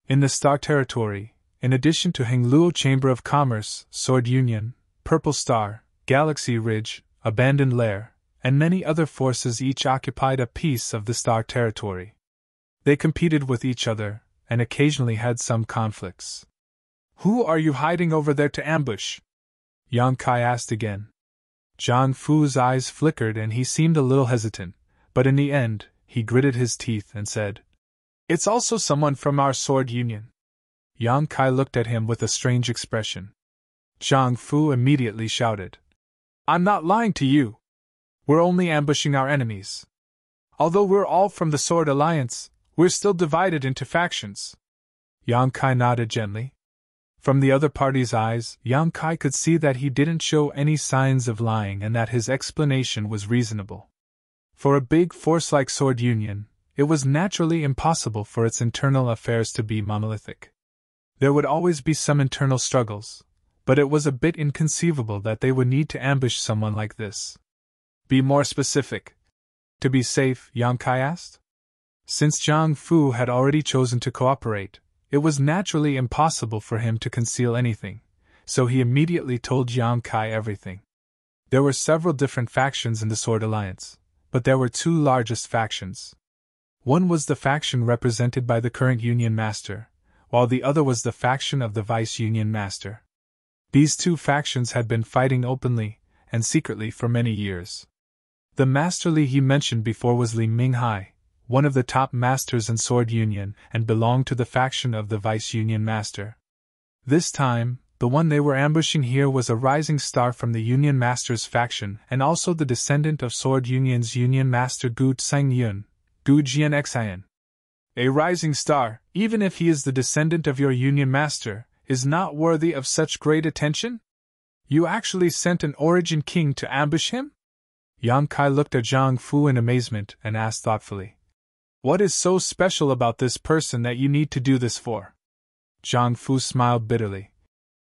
In the Star Territory, in addition to Hengluo Chamber of Commerce, Sword Union, Purple Star, Galaxy Ridge, Abandoned Lair, and many other forces each occupied a piece of the Star Territory. They competed with each other, and occasionally had some conflicts. Who are you hiding over there to ambush? Yang Kai asked again. Zhang Fu's eyes flickered and he seemed a little hesitant, but in the end, he gritted his teeth and said, It's also someone from our Sword Union. Yang Kai looked at him with a strange expression. Zhang Fu immediately shouted, I'm not lying to you. We're only ambushing our enemies. Although we're all from the Sword Alliance, we're still divided into factions. Yang Kai nodded gently. From the other party's eyes, Yang Kai could see that he didn't show any signs of lying and that his explanation was reasonable. For a big force like Sword Union, it was naturally impossible for its internal affairs to be monolithic. There would always be some internal struggles, but it was a bit inconceivable that they would need to ambush someone like this. Be more specific. To be safe, Yang Kai asked. Since Zhang Fu had already chosen to cooperate, it was naturally impossible for him to conceal anything, so he immediately told Yang Kai everything. There were several different factions in the Sword Alliance, but there were two largest factions. One was the faction represented by the current Union Master, while the other was the faction of the Vice Union Master. These two factions had been fighting openly and secretly for many years. The masterly he mentioned before was Li Minghai, one of the top masters in Sword Union, and belonged to the faction of the Vice Union Master. This time, the one they were ambushing here was a rising star from the Union Master's faction and also the descendant of Sword Union's Union Master Gu Tsangyun, Gu Jianxian. A rising star, even if he is the descendant of your Union Master, is not worthy of such great attention? You actually sent an Origin King to ambush him? Yang Kai looked at Zhang Fu in amazement and asked thoughtfully, What is so special about this person that you need to do this for? Zhang Fu smiled bitterly.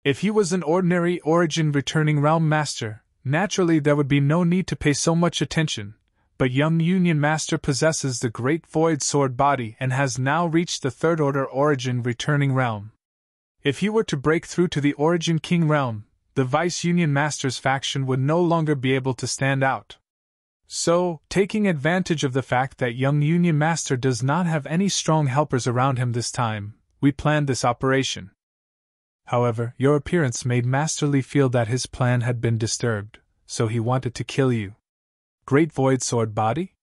If he was an ordinary Origin returning realm master, naturally there would be no need to pay so much attention, but young Union Master possesses the Great Void Sword body and has now reached the Third Order Origin returning realm. If he were to break through to the Origin King realm, the Vice Union Master's faction would no longer be able to stand out. So, taking advantage of the fact that young Union Master does not have any strong helpers around him this time, we planned this operation. However, your appearance made Master Li feel that his plan had been disturbed, so he wanted to kill you. Great Void Sword body?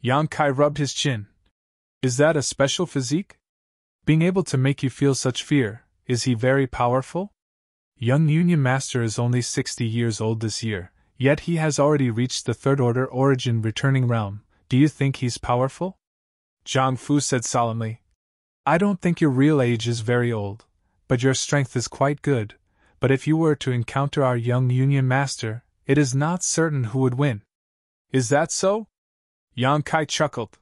Yang Kai rubbed his chin. Is that a special physique? Being able to make you feel such fear, is he very powerful? Young Union Master is only 60 years old this year, yet he has already reached the Third Order Origin returning realm. Do you think he's powerful? Zhang Fu said solemnly. I don't think your real age is very old, but your strength is quite good, but if you were to encounter our young Union Master, it is not certain who would win. Is that so? Yang Kai chuckled.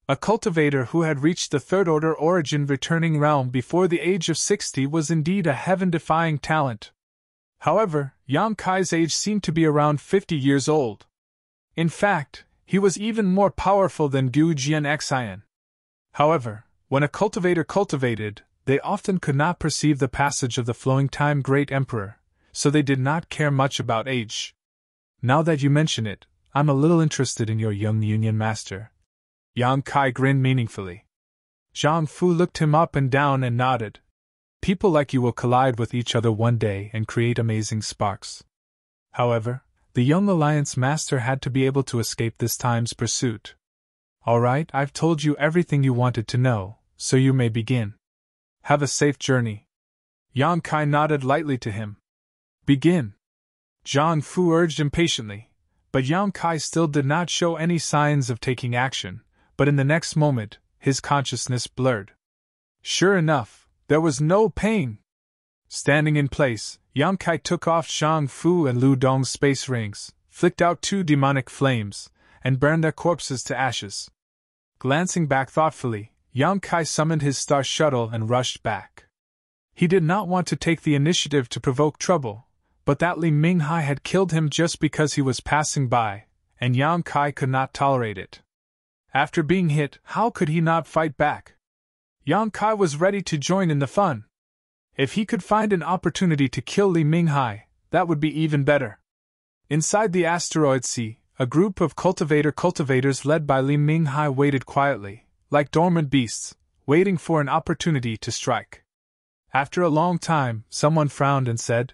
A cultivator who had reached the third-order origin returning realm before the age of 60 was indeed a heaven-defying talent. However, Yang Kai's age seemed to be around 50 years old. In fact, he was even more powerful than Gu Jian Xian. However, when a cultivator cultivated, they often could not perceive the passage of the flowing time, Great Emperor, so they did not care much about age. Now that you mention it, I'm a little interested in your young Union Master. Yang Kai grinned meaningfully. Zhang Fu looked him up and down and nodded. People like you will collide with each other one day and create amazing sparks. However, the young Alliance Master had to be able to escape this time's pursuit. All right, I've told you everything you wanted to know, so you may begin. Have a safe journey. Yang Kai nodded lightly to him. Begin. Zhang Fu urged impatiently, but Yang Kai still did not show any signs of taking action, but in the next moment, his consciousness blurred. Sure enough, there was no pain. Standing in place, Yang Kai took off Zhang Fu and Lu Dong's space rings, flicked out 2 demonic flames, and burned their corpses to ashes. Glancing back thoughtfully, Yang Kai summoned his star shuttle and rushed back. He did not want to take the initiative to provoke trouble, but that Li Minghai had killed him just because he was passing by, and Yang Kai could not tolerate it. After being hit, how could he not fight back? Yang Kai was ready to join in the fun. If he could find an opportunity to kill Li Minghai, that would be even better. Inside the asteroid sea, a group of cultivators led by Li Minghai waited quietly, like dormant beasts, waiting for an opportunity to strike. After a long time, someone frowned and said,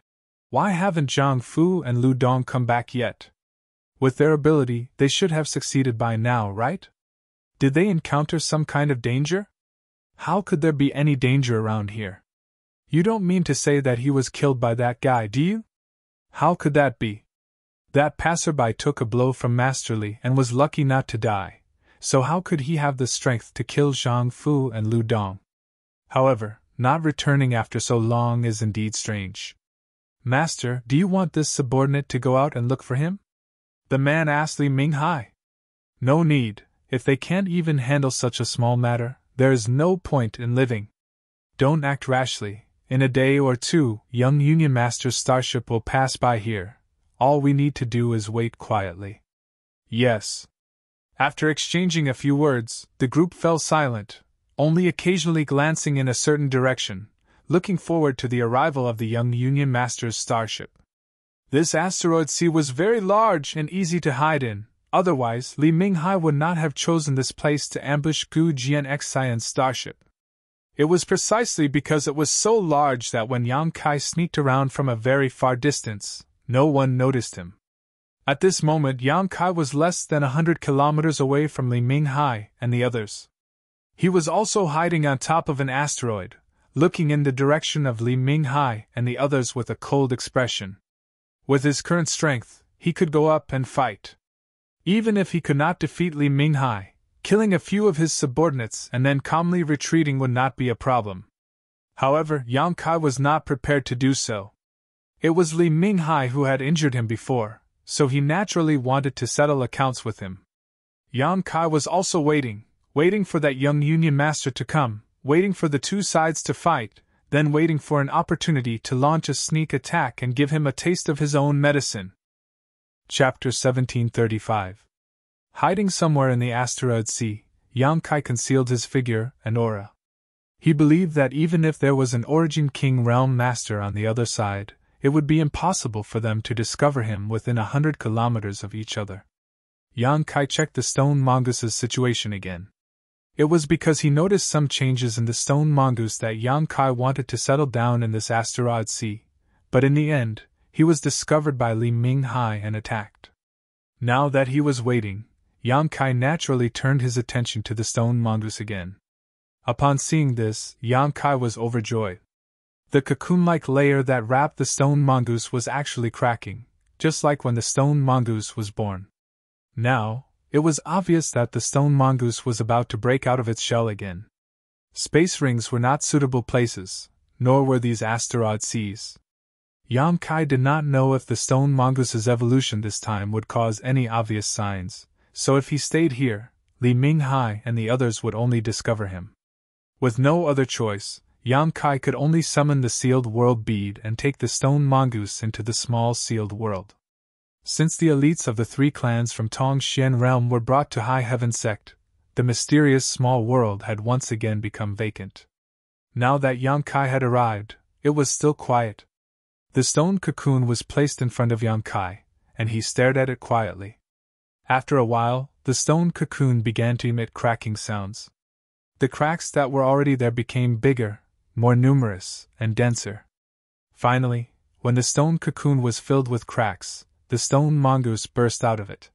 "Why haven't Zhang Fu and Lu Dong come back yet? With their ability, they should have succeeded by now, right? Did they encounter some kind of danger? How could there be any danger around here? You don't mean to say that he was killed by that guy, do you? How could that be? That passerby took a blow from Master Li and was lucky not to die, so how could he have the strength to kill Zhang Fu and Lu Dong? However, not returning after so long is indeed strange. Master, do you want this subordinate to go out and look for him?" the man asked Li Minghai. "No need. If they can't even handle such a small matter, there is no point in living. Don't act rashly. In a day or two, young Union Master's starship will pass by here. All we need to do is wait quietly." "Yes." After exchanging a few words, the group fell silent, only occasionally glancing in a certain direction, looking forward to the arrival of the young Union Master's starship. This asteroid sea was very large and easy to hide in, otherwise Li Minghai would not have chosen this place to ambush Gu Jian Xian's starship. It was precisely because it was so large that when Yang Kai sneaked around from a very far distance, no one noticed him. At this moment Yang Kai was less than 100 kilometers away from Li Minghai and the others. He was also hiding on top of an asteroid, looking in the direction of Li Minghai and the others with a cold expression. With his current strength, he could go up and fight. Even if he could not defeat Li Minghai, killing a few of his subordinates and then calmly retreating would not be a problem. However, Yang Kai was not prepared to do so. It was Li Minghai who had injured him before, so he naturally wanted to settle accounts with him. Yang Kai was also waiting for that young Union Master to come, waiting for the two sides to fight, then waiting for an opportunity to launch a sneak attack and give him a taste of his own medicine. Chapter 1735. Hiding somewhere in the asteroid sea, Yang Kai concealed his figure and aura. He believed that even if there was an Origin King Realm Master on the other side, it would be impossible for them to discover him within 100 kilometers of each other. Yang Kai checked the stone mongoose's situation again. It was because he noticed some changes in the stone mongoose that Yang Kai wanted to settle down in this asteroid sea, but in the end, he was discovered by Li Minghai and attacked. Now that he was waiting, Yang Kai naturally turned his attention to the stone mongoose again. Upon seeing this, Yang Kai was overjoyed. The cocoon-like layer that wrapped the stone mongoose was actually cracking, just like when the stone mongoose was born. Now, it was obvious that the stone mongoose was about to break out of its shell again. Space rings were not suitable places, nor were these asteroid seas. Yang Kai did not know if the stone mongoose's evolution this time would cause any obvious signs, so if he stayed here, Li Minghai and the others would only discover him. With no other choice, Yang Kai could only summon the sealed world bead and take the stone mongoose into the small sealed world. Since the elites of the 3 clans from Tongxian realm were brought to High Heaven sect, the mysterious small world had once again become vacant. Now that Yang Kai had arrived, it was still quiet. The stone cocoon was placed in front of Yang Kai, and he stared at it quietly. After a while, the stone cocoon began to emit cracking sounds. The cracks that were already there became bigger, more numerous, and denser. Finally, when the stone cocoon was filled with cracks, the stone mongoose burst out of it.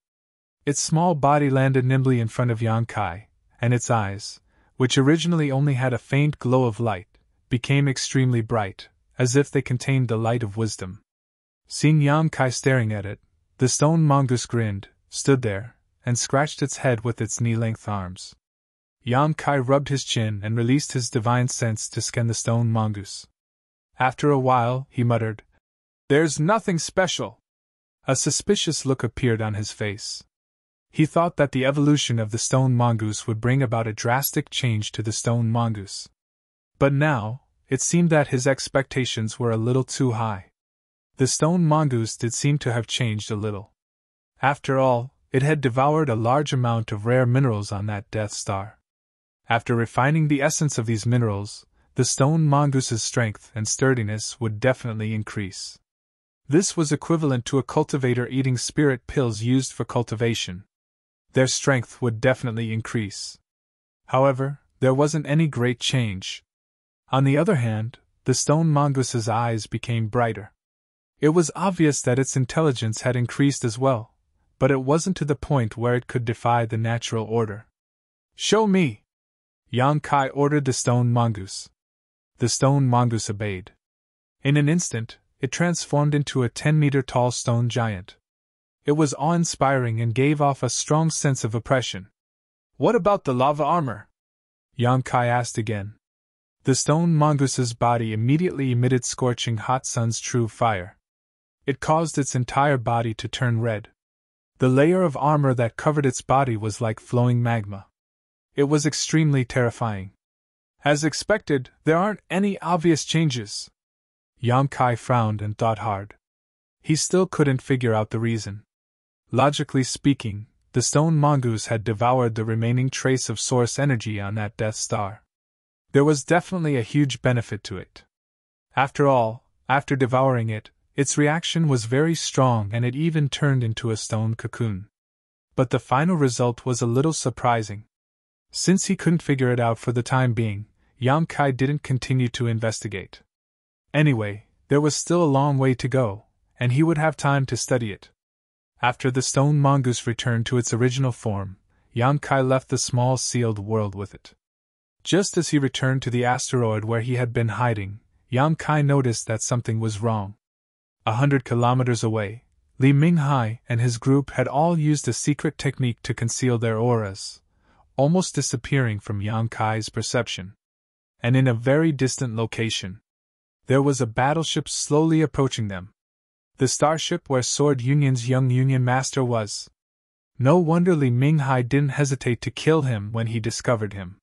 Its small body landed nimbly in front of Yang Kai, and its eyes, which originally only had a faint glow of light, became extremely bright, as if they contained the light of wisdom. Seeing Yang Kai staring at it, the stone mongoose grinned, stood there, and scratched its head with its knee-length arms. Yang Kai rubbed his chin and released his divine sense to scan the stone mongoose. After a while, he muttered, "There's nothing special." A suspicious look appeared on his face. He thought that the evolution of the stone mongoose would bring about a drastic change to the stone mongoose. But now, it seemed that his expectations were a little too high. The stone mongoose did seem to have changed a little. After all, it had devoured a large amount of rare minerals on that Death Star. After refining the essence of these minerals, the stone mongoose's strength and sturdiness would definitely increase. This was equivalent to a cultivator eating spirit pills used for cultivation. Their strength would definitely increase. However, there wasn't any great change. On the other hand, the stone mongoose's eyes became brighter. It was obvious that its intelligence had increased as well, but it wasn't to the point where it could defy the natural order. "Show me!" Yang Kai ordered the stone mongoose. The stone mongoose obeyed. In an instant, it transformed into a 10-meter-tall stone giant. It was awe-inspiring and gave off a strong sense of oppression. "What about the lava armor?" Yang Kai asked again. The stone mongoose's body immediately emitted scorching hot sun's true fire. It caused its entire body to turn red. The layer of armor that covered its body was like flowing magma. It was extremely terrifying. "As expected, there aren't any obvious changes." Yang Kai frowned and thought hard. He still couldn't figure out the reason. Logically speaking, the stone mongoose had devoured the remaining trace of source energy on that Death Star. There was definitely a huge benefit to it. After all, after devouring it, its reaction was very strong and it even turned into a stone cocoon. But the final result was a little surprising. Since he couldn't figure it out for the time being, Yang Kai didn't continue to investigate. Anyway, there was still a long way to go, and he would have time to study it. After the stone mongoose returned to its original form, Yang Kai left the small sealed world with it. Just as he returned to the asteroid where he had been hiding, Yang Kai noticed that something was wrong. 100 kilometers away, Li Minghai and his group had all used a secret technique to conceal their auras, almost disappearing from Yang Kai's perception. And in a very distant location, there was a battleship slowly approaching them. The starship where Sword Union's young Union Master was. No wonder Li Minghai didn't hesitate to kill him when he discovered him.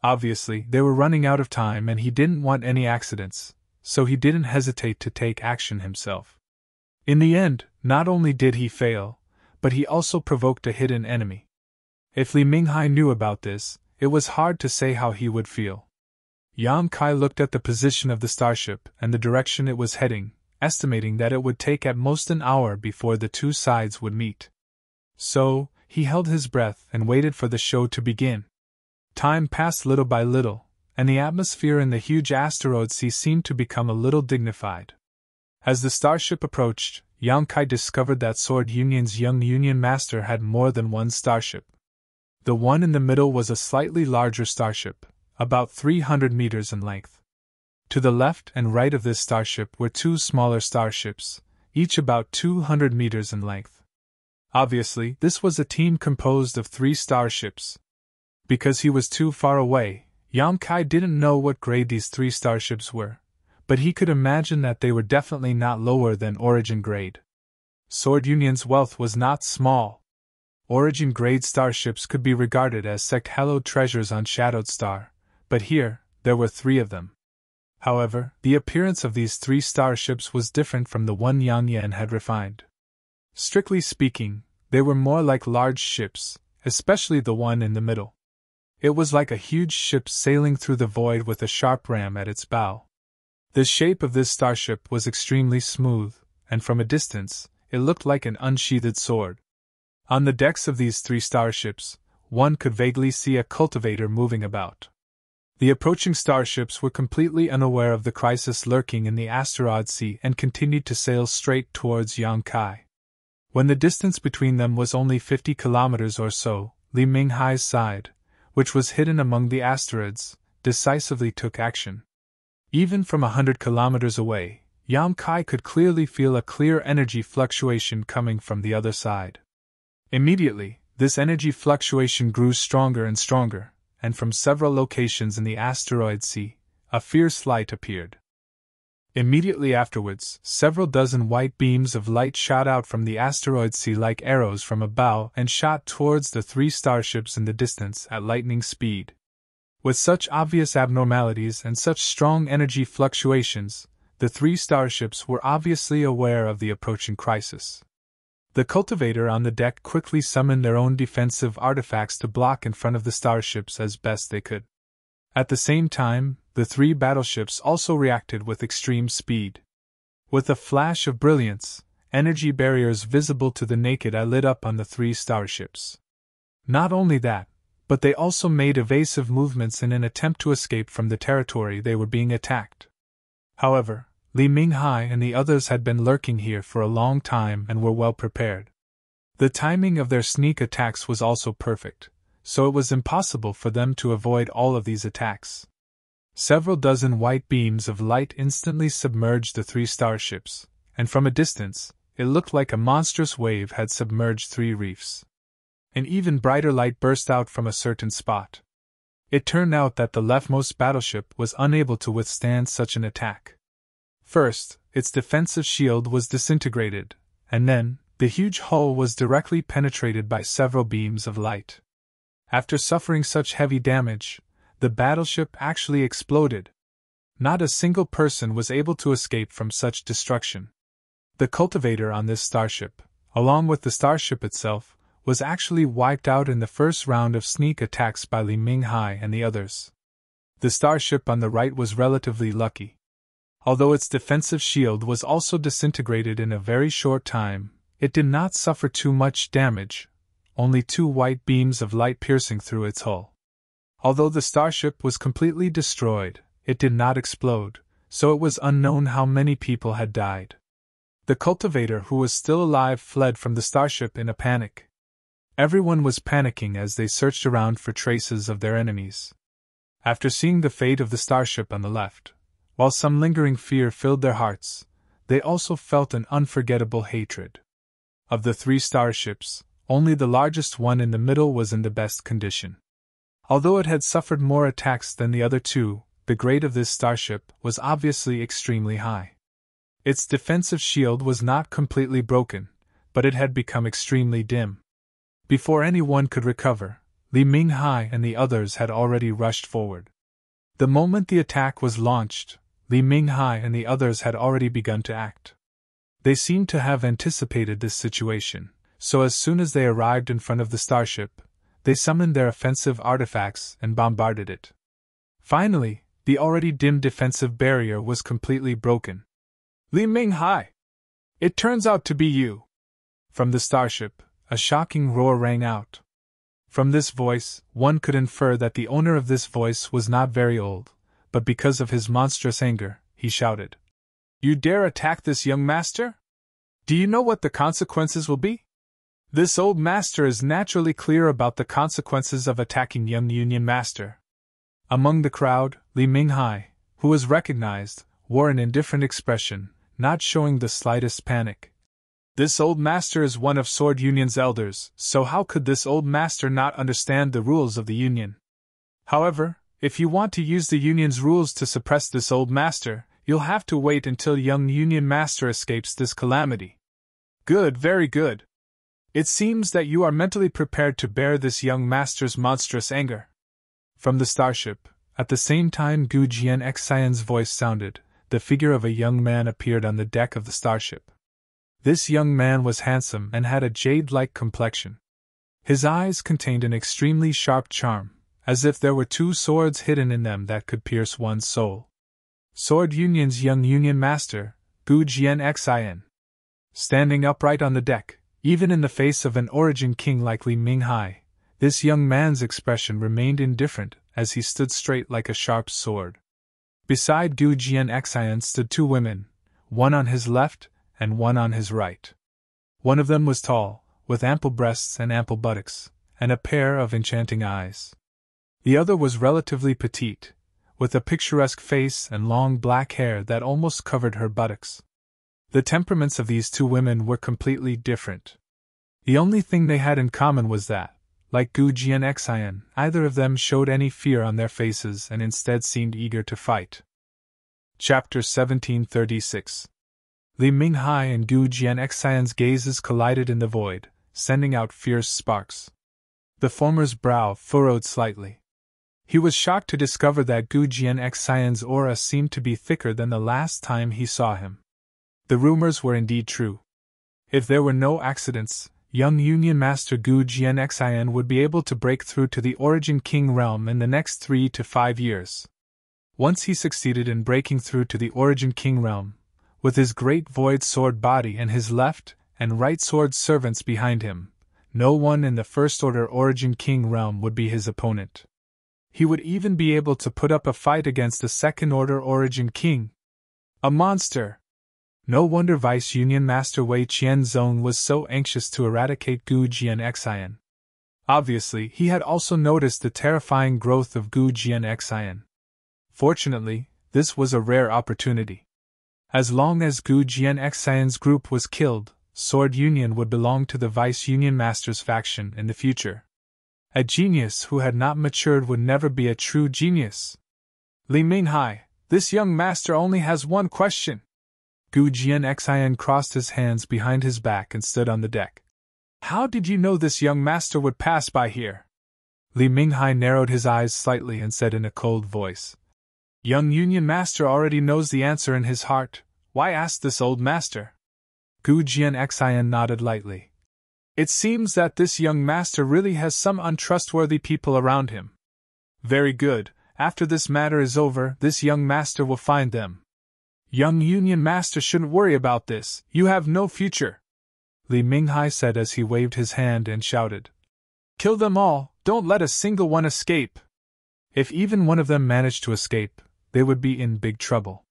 Obviously, they were running out of time and he didn't want any accidents, so he didn't hesitate to take action himself. In the end, not only did he fail, but he also provoked a hidden enemy. If Li Minghai knew about this, it was hard to say how he would feel. Yang Kai looked at the position of the starship and the direction it was heading, estimating that it would take at most an hour before the two sides would meet. So, he held his breath and waited for the show to begin. Time passed little by little, and the atmosphere in the huge asteroid sea seemed to become a little dignified. As the starship approached, Yang Kai discovered that Sword Union's young Union Master had more than one starship. The one in the middle was a slightly larger starship, about 300 meters in length. To the left and right of this starship were two smaller starships, each about 200 meters in length. Obviously, this was a team composed of 3 starships. Because he was too far away, Yang Kai didn't know what grade these 3 starships were, but he could imagine that they were definitely not lower than Origin grade. Sword Union's wealth was not small. Origin grade starships could be regarded as sect-hallowed treasures on Shadowed Star, but here, there were 3 of them. However, the appearance of these 3 starships was different from the one Yang Yan had refined. Strictly speaking, they were more like large ships, especially the one in the middle. It was like a huge ship sailing through the void with a sharp ram at its bow. The shape of this starship was extremely smooth, and from a distance, it looked like an unsheathed sword. On the decks of these 3 starships, one could vaguely see a cultivator moving about. The approaching starships were completely unaware of the crisis lurking in the asteroid sea and continued to sail straight towards Yangkai. When the distance between them was only 50 kilometers or so, Li Minghai's side, which was hidden among the asteroids, decisively took action. Even from 100 kilometers away, Yangkai could clearly feel a clear energy fluctuation coming from the other side. Immediately, this energy fluctuation grew stronger and stronger, and from several locations in the asteroid sea, a fierce light appeared. Immediately afterwards, several dozen white beams of light shot out from the asteroid sea like arrows from a bow and shot towards the 3 starships in the distance at lightning speed. With such obvious abnormalities and such strong energy fluctuations, the 3 starships were obviously aware of the approaching crisis. The cultivator on the deck quickly summoned their own defensive artifacts to block in front of the starships as best they could. At the same time, the 3 battleships also reacted with extreme speed. With a flash of brilliance, energy barriers visible to the naked eye lit up on the 3 starships. Not only that, but they also made evasive movements in an attempt to escape from the territory they were being attacked. However, Li Minghai and the others had been lurking here for a long time and were well prepared. The timing of their sneak attacks was also perfect, so it was impossible for them to avoid all of these attacks. Several dozen white beams of light instantly submerged the 3 starships, and from a distance, it looked like a monstrous wave had submerged 3 reefs. An even brighter light burst out from a certain spot. It turned out that the leftmost battleship was unable to withstand such an attack. First, its defensive shield was disintegrated, and then, the huge hull was directly penetrated by several beams of light. After suffering such heavy damage, the battleship actually exploded. Not a single person was able to escape from such destruction. The cultivator on this starship, along with the starship itself, was actually wiped out in the first round of sneak attacks by Li Minghai and the others. The starship on the right was relatively lucky. Although its defensive shield was also disintegrated in a very short time, it did not suffer too much damage, only 2 white beams of light piercing through its hull. Although the starship was completely destroyed, it did not explode, so it was unknown how many people had died. The cultivator who was still alive fled from the starship in a panic. Everyone was panicking as they searched around for traces of their enemies. After seeing the fate of the starship on the left, while some lingering fear filled their hearts, they also felt an unforgettable hatred. Of the 3 starships, only the largest one in the middle was in the best condition. Although it had suffered more attacks than the other 2, the grade of this starship was obviously extremely high. Its defensive shield was not completely broken, but it had become extremely dim. Before anyone could recover, Li Minghai and the others had already rushed forward. The moment the attack was launched, Li Minghai and the others had already begun to act. They seemed to have anticipated this situation, so as soon as they arrived in front of the starship, they summoned their offensive artifacts and bombarded it. Finally, the already dim defensive barrier was completely broken. Li Minghai! It turns out to be you! From the starship, a shocking roar rang out. From this voice, one could infer that the owner of this voice was not very old, but because of his monstrous anger, he shouted, "You dare attack this young master? Do you know what the consequences will be?" This old master is naturally clear about the consequences of attacking young Union master. Among the crowd, Li Minghai, who was recognized, wore an indifferent expression, not showing the slightest panic. This old master is one of Sword Union's elders, so how could this old master not understand the rules of the Union? However, if you want to use the Union's rules to suppress this old master, You'll have to wait until young Union Master escapes this calamity. Good, very good. It seems that you are mentally prepared to bear this young Master's monstrous anger. From the starship, at the same time Gu Jian Xian's voice sounded, the figure of a young man appeared on the deck of the starship. This young man was handsome and had a jade-like complexion. His eyes contained an extremely sharp charm, as if there were two swords hidden in them that could pierce one's soul. Sword Union's young Union Master, Gu Jian Xian. Standing upright on the deck, even in the face of an Origin King like Li Minghai, this young man's expression remained indifferent as he stood straight like a sharp sword. Beside Gu Jian Xian stood two women, one on his left and one on his right. One of them was tall, with ample breasts and ample buttocks, and a pair of enchanting eyes. The other was relatively petite, with a picturesque face and long black hair that almost covered her buttocks. The temperaments of these two women were completely different. The only thing they had in common was that, like Gu Jian Xian, neither of them showed any fear on their faces and instead seemed eager to fight. Chapter 1736. Li Minghai and Gu Jian Xian's gazes collided in the void, sending out fierce sparks. The former's brow furrowed slightly. He was shocked to discover that Gu Jian Xian's aura seemed to be thicker than the last time he saw him. The rumors were indeed true. If there were no accidents, young Union Master Gu Jian Xian would be able to break through to the Origin King realm in the next 3 to 5 years. Once he succeeded in breaking through to the Origin King realm, with his great void sword body and his left and right sword servants behind him, no one in the First Order Origin King realm would be his opponent. He would even be able to put up a fight against the Second Order Origin King. A monster! No wonder Vice Union Master Wei Qianzong was so anxious to eradicate Gu Jian Xian. Obviously, he had also noticed the terrifying growth of Gu Jian Xian. Fortunately, this was a rare opportunity. As long as Gu Jian Xian's group was killed, Sword Union would belong to the Vice Union Master's faction in the future. A genius who had not matured would never be a true genius. Li Minghai, this young master only has one question. Gu Jian Xian crossed his hands behind his back and stood on the deck. How did you know this young master would pass by here? Li Minghai narrowed his eyes slightly and said in a cold voice. Young Union Master already knows the answer in his heart. Why ask this old master? Gu Jian Xian nodded lightly. It seems that this young master really has some untrustworthy people around him. Very good, after this matter is over, this young master will find them. Young Union Master shouldn't worry about this, you have no future. Li Minghai said as he waved his hand and shouted. Kill them all, don't let a single one escape. If even one of them managed to escape, they would be in big trouble.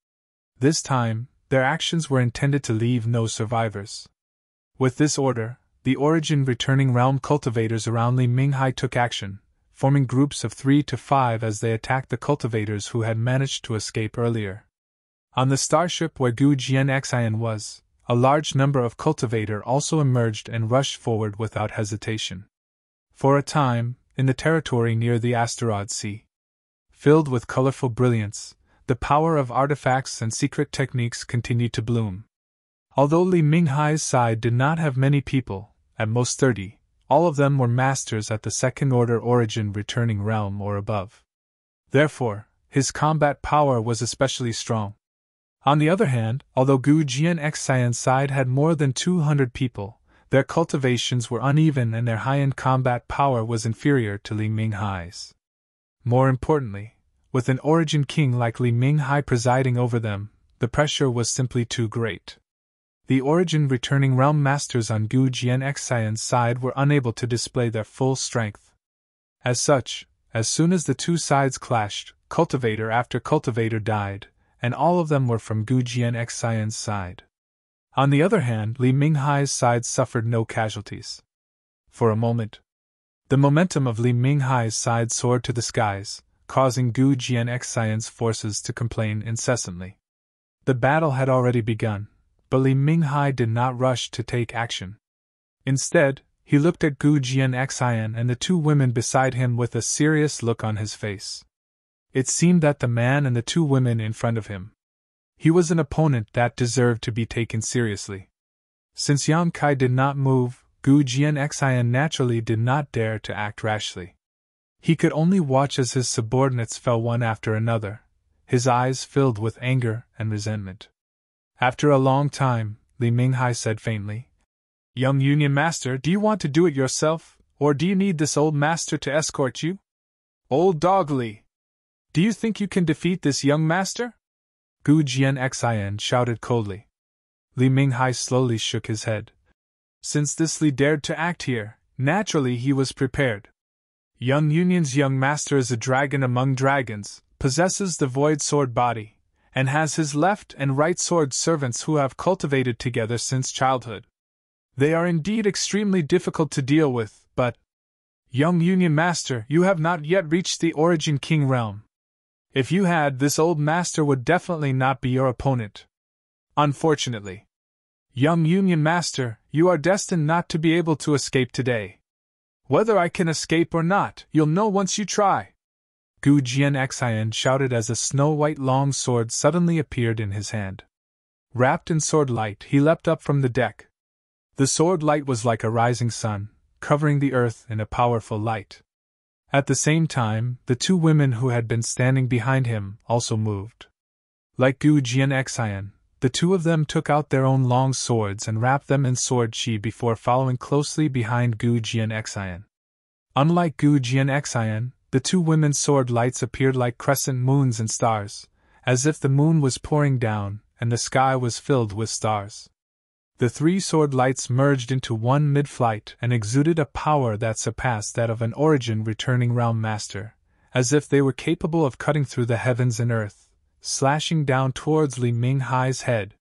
This time, their actions were intended to leave no survivors. With this order, the Origin returning realm cultivators around Li Minghai took action, forming groups of 3 to 5 as they attacked the cultivators who had managed to escape earlier. On the starship where Gu Jian Xian was, a large number of cultivator also emerged and rushed forward without hesitation. For a time, in the territory near the asteroid sea, filled with colorful brilliance, the power of artifacts and secret techniques continued to bloom. Although Li Minghai's side did not have many people, at most 30, all of them were masters at the Second Order Origin returning realm or above. Therefore, his combat power was especially strong. On the other hand, although Gu Jian Xian's side had more than 200 people, their cultivations were uneven and their high-end combat power was inferior to Li Minghai's. More importantly, with an Origin King like Li Minghai presiding over them, the pressure was simply too great. The Origin returning realm masters on Gu Jian Xian's side were unable to display their full strength. As such, as soon as the two sides clashed, cultivator after cultivator died, and all of them were from Gu Jian Xian's side. On the other hand, Li Minghai's side suffered no casualties. For a moment, the momentum of Li Minghai's side soared to the skies, causing Gu Jian Xian's forces to complain incessantly. The battle had already begun, but Li Minghai did not rush to take action. Instead, he looked at Gu Jian Xian and the two women beside him with a serious look on his face. It seemed that the man and the two women in front of him He was an opponent that deserved to be taken seriously. Since Yang Kai did not move, Gu Jianxian naturally did not dare to act rashly. He could only watch as his subordinates fell one after another, his eyes filled with anger and resentment. After a long time, Li Minghai said faintly, "Young Union Master, do you want to do it yourself, or do you need this old master to escort you?" "Old dog Li! Do you think you can defeat this young master?" Gu Jianxian shouted coldly. Li Minghai slowly shook his head. Since this Li dared to act here, naturally he was prepared. Young Union's young master is a dragon among dragons, possesses the void sword body, and has his left and right sword servants who have cultivated together since childhood. They are indeed extremely difficult to deal with, but, Young Union Master, you have not yet reached the Origin King realm. If you had, this old master would definitely not be your opponent. Unfortunately. Young Union Master, you are destined not to be able to escape today. Whether I can escape or not, you'll know once you try. Gu Jianxian shouted as a snow-white long sword suddenly appeared in his hand. Wrapped in sword light, he leapt up from the deck. The sword light was like a rising sun, covering the earth in a powerful light. At the same time, the two women who had been standing behind him also moved. Like Gu Jianxian, the two of them took out their own long swords and wrapped them in sword chi before following closely behind Gu Jianxian. Unlike Gu Jianxian, the two women's sword lights appeared like crescent moons and stars, as if the moon was pouring down and the sky was filled with stars. The three sword lights merged into one mid-flight and exuded a power that surpassed that of an Origin returning realm master, as if they were capable of cutting through the heavens and earth, slashing down towards Li Minghai's head.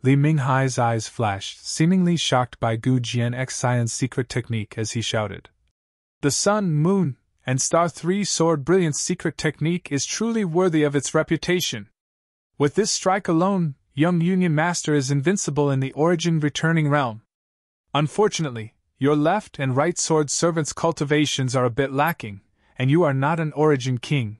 Li Minghai's eyes flashed, seemingly shocked by Gu Jianxian's secret technique as he shouted, "The sun, moon, and star three-sword brilliance secret technique is truly worthy of its reputation. With this strike alone, Young Union Master is invincible in the Origin returning realm. Unfortunately, your left and right sword servants' cultivations are a bit lacking, and you are not an Origin King.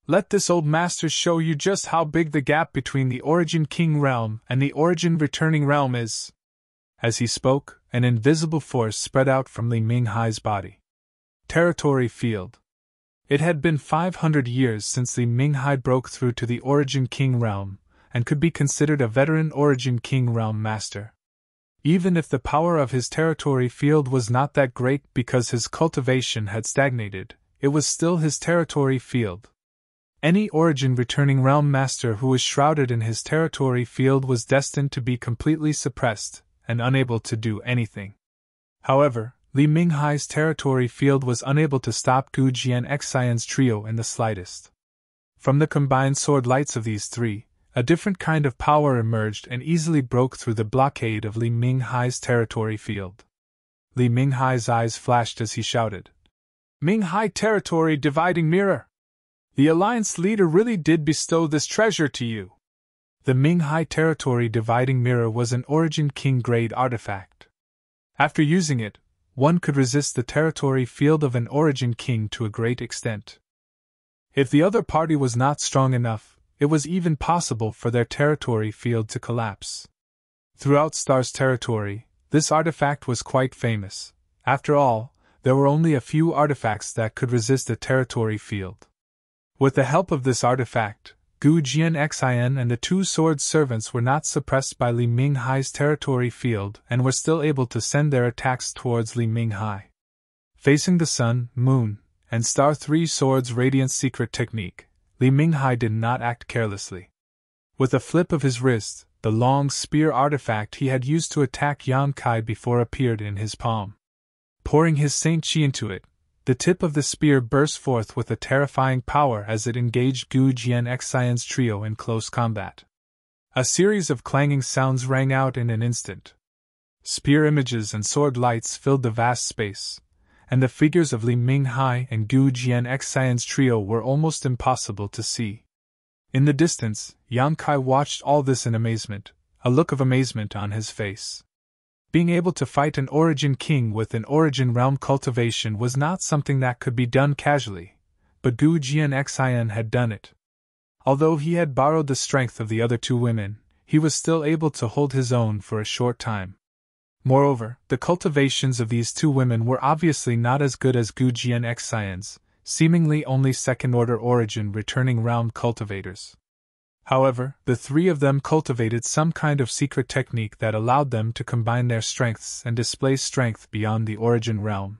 Let this old master show you just how big the gap between the Origin King realm and the Origin returning realm is." As he spoke, an invisible force spread out from Li Minghai's body. Territory Field. It had been 500 years since Li Minghai broke through to the Origin King realm, and could be considered a veteran Origin King realm master. Even if the power of his territory field was not that great because his cultivation had stagnated, it was still his territory field. Any Origin returning realm master who was shrouded in his territory field was destined to be completely suppressed and unable to do anything. However, Li Minghai's territory field was unable to stop Gu Jianxian's trio in the slightest. From the combined sword lights of these three, a different kind of power emerged and easily broke through the blockade of Li Minghai's territory field. Li Minghai's eyes flashed as he shouted, "Minghai territory dividing mirror! The Alliance leader really did bestow this treasure to you." The Minghai territory dividing mirror was an Origin King grade artifact. After using it, one could resist the territory field of an Origin King to a great extent. If the other party was not strong enough, it was even possible for their territory field to collapse. Throughout Star's territory, this artifact was quite famous. After all, there were only a few artifacts that could resist a territory field. With the help of this artifact, Gu Jianxian and the two sword servants were not suppressed by Li Minghai's territory field and were still able to send their attacks towards Li Minghai. Facing the sun, moon, and star three swords radiant secret technique, Li Minghai did not act carelessly. With a flip of his wrist, the long spear artifact he had used to attack Yang Kai before appeared in his palm. Pouring his Saint Chi into it, the tip of the spear burst forth with a terrifying power as it engaged Gu Jianxian's trio in close combat. A series of clanging sounds rang out in an instant. Spear images and sword lights filled the vast space, and the figures of Li Minghai and Gu Jianxian's trio were almost impossible to see. In the distance, Yang Kai watched all this in amazement, a look of amazement on his face. Being able to fight an Origin King with an Origin realm cultivation was not something that could be done casually, but Gu Jianxian had done it. Although he had borrowed the strength of the other two women, he was still able to hold his own for a short time. Moreover, the cultivations of these two women were obviously not as good as Gu Jianxian's, seemingly only second-order origin returning round cultivators. However, the three of them cultivated some kind of secret technique that allowed them to combine their strengths and display strength beyond the origin realm.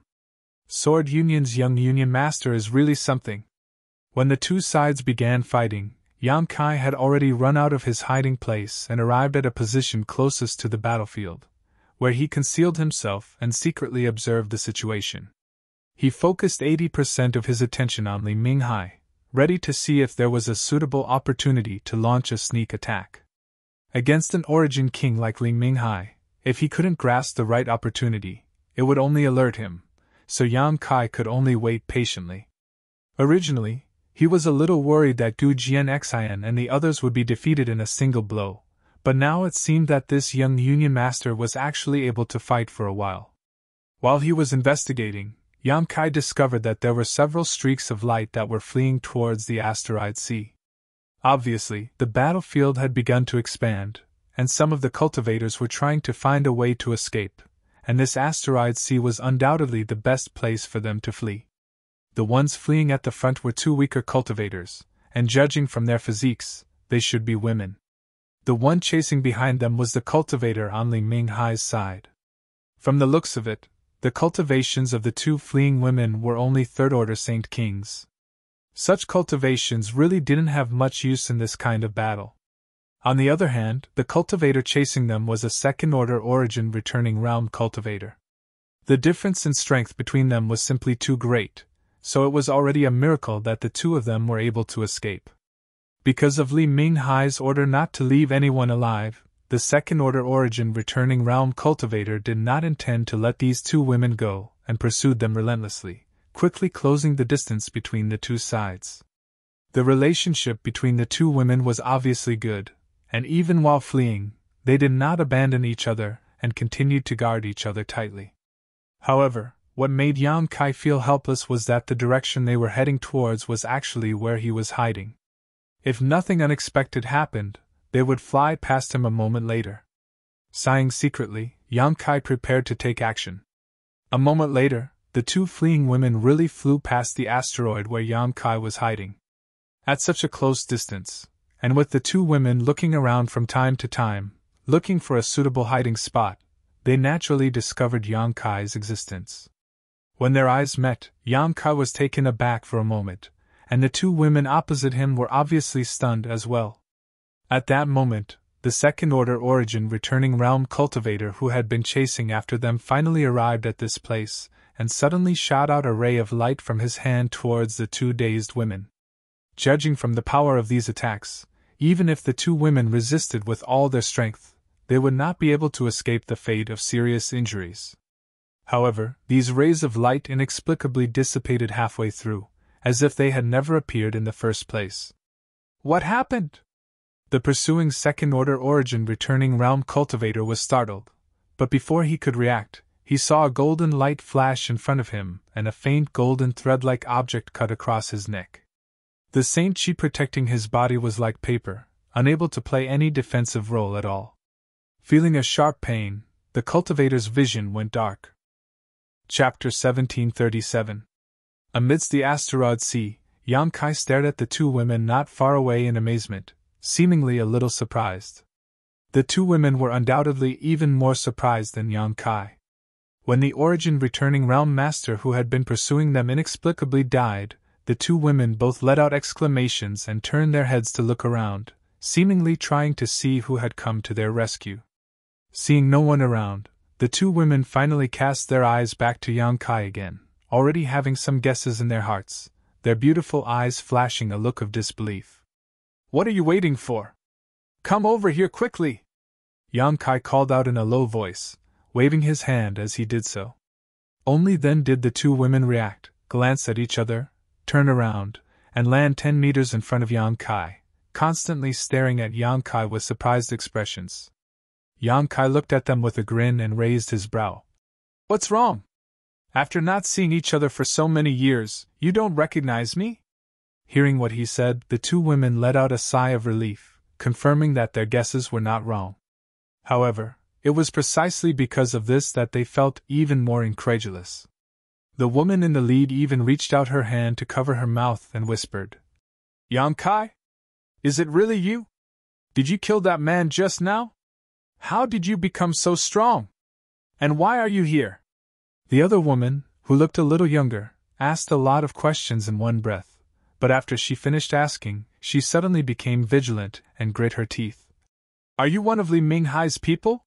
Sword Union's young Union Master is really something. When the two sides began fighting, Yang Kai had already run out of his hiding place and arrived at a position closest to the battlefield, where he concealed himself and secretly observed the situation. He focused 80% of his attention on Li Minghai, ready to see if there was a suitable opportunity to launch a sneak attack. Against an origin king like Li Minghai, if he couldn't grasp the right opportunity, it would only alert him, so Yang Kai could only wait patiently. Originally, he was a little worried that Gu Jianxian and the others would be defeated in a single blow, but now it seemed that this young Union Master was actually able to fight for a while. While he was investigating, Yang Kai discovered that there were several streaks of light that were fleeing towards the asteroid sea. Obviously, the battlefield had begun to expand, and some of the cultivators were trying to find a way to escape, and this asteroid sea was undoubtedly the best place for them to flee. The ones fleeing at the front were two weaker cultivators, and judging from their physiques, they should be women. The one chasing behind them was the cultivator on Li Minghai's side. From the looks of it, the cultivations of the two fleeing women were only third-order Saint Kings. Such cultivations really didn't have much use in this kind of battle. On the other hand, the cultivator chasing them was a second-order origin returning round cultivator. The difference in strength between them was simply too great, so it was already a miracle that the two of them were able to escape. Because of Li Minghai's order not to leave anyone alive, the second-order origin returning round cultivator did not intend to let these two women go, and pursued them relentlessly, quickly closing the distance between the two sides. The relationship between the two women was obviously good, and even while fleeing, they did not abandon each other and continued to guard each other tightly. However, what made Yang Kai feel helpless was that the direction they were heading towards was actually where he was hiding. If nothing unexpected happened, they would fly past him a moment later. Sighing secretly, Yang Kai prepared to take action. A moment later, the two fleeing women really flew past the asteroid where Yang Kai was hiding. At such a close distance, and with the two women looking around from time to time, looking for a suitable hiding spot, they naturally discovered Yang Kai's existence. When their eyes met, Yang Kai was taken aback for a moment, and the two women opposite him were obviously stunned as well. At that moment, the second-order origin returning round cultivator who had been chasing after them finally arrived at this place, and suddenly shot out a ray of light from his hand towards the two dazed women. Judging from the power of these attacks, even if the two women resisted with all their strength, they would not be able to escape the fate of serious injuries. However, these rays of light inexplicably dissipated halfway through, as if they had never appeared in the first place. What happened? The pursuing second-order origin returning round cultivator was startled, but before he could react, he saw a golden light flash in front of him and a faint golden thread-like object cut across his neck. The Saint Chi protecting his body was like paper, unable to play any defensive role at all. Feeling a sharp pain, the cultivator's vision went dark. Chapter 1737. Amidst the asteroid sea, Yang Kai stared at the two women not far away in amazement, seemingly a little surprised. The two women were undoubtedly even more surprised than Yang Kai. When the origin returning round master who had been pursuing them inexplicably died, the two women both let out exclamations and turned their heads to look around, seemingly trying to see who had come to their rescue. Seeing no one around, the two women finally cast their eyes back to Yang Kai again, already having some guesses in their hearts, their beautiful eyes flashing a look of disbelief. "What are you waiting for? Come over here quickly!" Yang Kai called out in a low voice, waving his hand as he did so. Only then did the two women react, glance at each other, turn around, and land 10 meters in front of Yang Kai, constantly staring at Yang Kai with surprised expressions. Yang Kai looked at them with a grin and raised his brow. "What's wrong? After not seeing each other for so many years, you don't recognize me?" Hearing what he said, the two women let out a sigh of relief, confirming that their guesses were not wrong. However, it was precisely because of this that they felt even more incredulous. The woman in the lead even reached out her hand to cover her mouth and whispered, "Yang Kai? Is it really you? Did you kill that man just now? How did you become so strong? And why are you here?" The other woman, who looked a little younger, asked a lot of questions in one breath, but after she finished asking, she suddenly became vigilant and grit her teeth. "Are you one of Li Minghai's people?"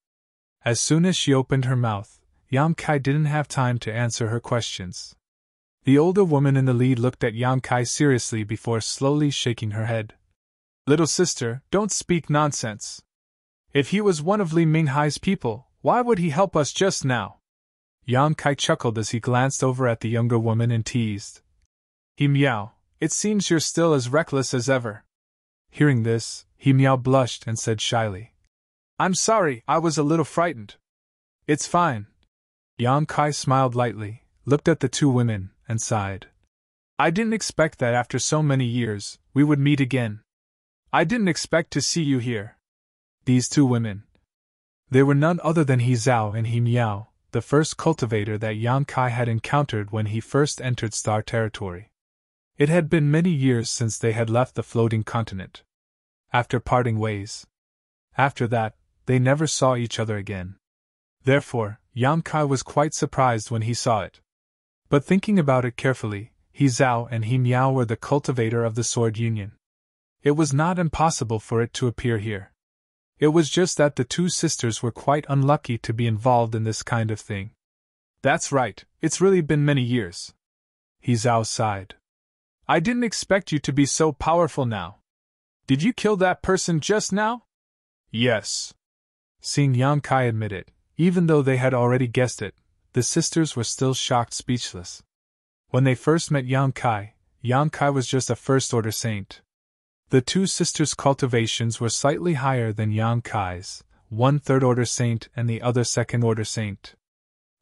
As soon as she opened her mouth, Yang Kai didn't have time to answer her questions. The older woman in the lead looked at Yang Kai seriously before slowly shaking her head. "Little sister, don't speak nonsense. If he was one of Li Minghai's people, why would he help us just now?" Yang Kai chuckled as he glanced over at the younger woman and teased, "He Miao, it seems you're still as reckless as ever." Hearing this, He Miao blushed and said shyly, "I'm sorry, I was a little frightened." "It's fine." Yang Kai smiled lightly, looked at the two women, and sighed. "I didn't expect that after so many years, we would meet again. I didn't expect to see you here." These two women. They were none other than He Zhao and He Miao, the first cultivator that Yang Kai had encountered when he first entered Star Territory. It had been many years since they had left the floating continent. After parting ways. After that, they never saw each other again. Therefore, Yang Kai was quite surprised when he saw it. But thinking about it carefully, He Zhao and He Miao were the cultivator of the Sword Union. It was not impossible for it to appear here. It was just that the two sisters were quite unlucky to be involved in this kind of thing. "That's right, it's really been many years." He Zhao sighed. "I didn't expect you to be so powerful now. Did you kill that person just now?" "Yes." Seeing Yang Kai admit it, even though they had already guessed it, the sisters were still shocked speechless. When they first met Yang Kai was just a first-order saint. The two sisters' cultivations were slightly higher than Yang Kai's, one third-order saint and the other second-order saint.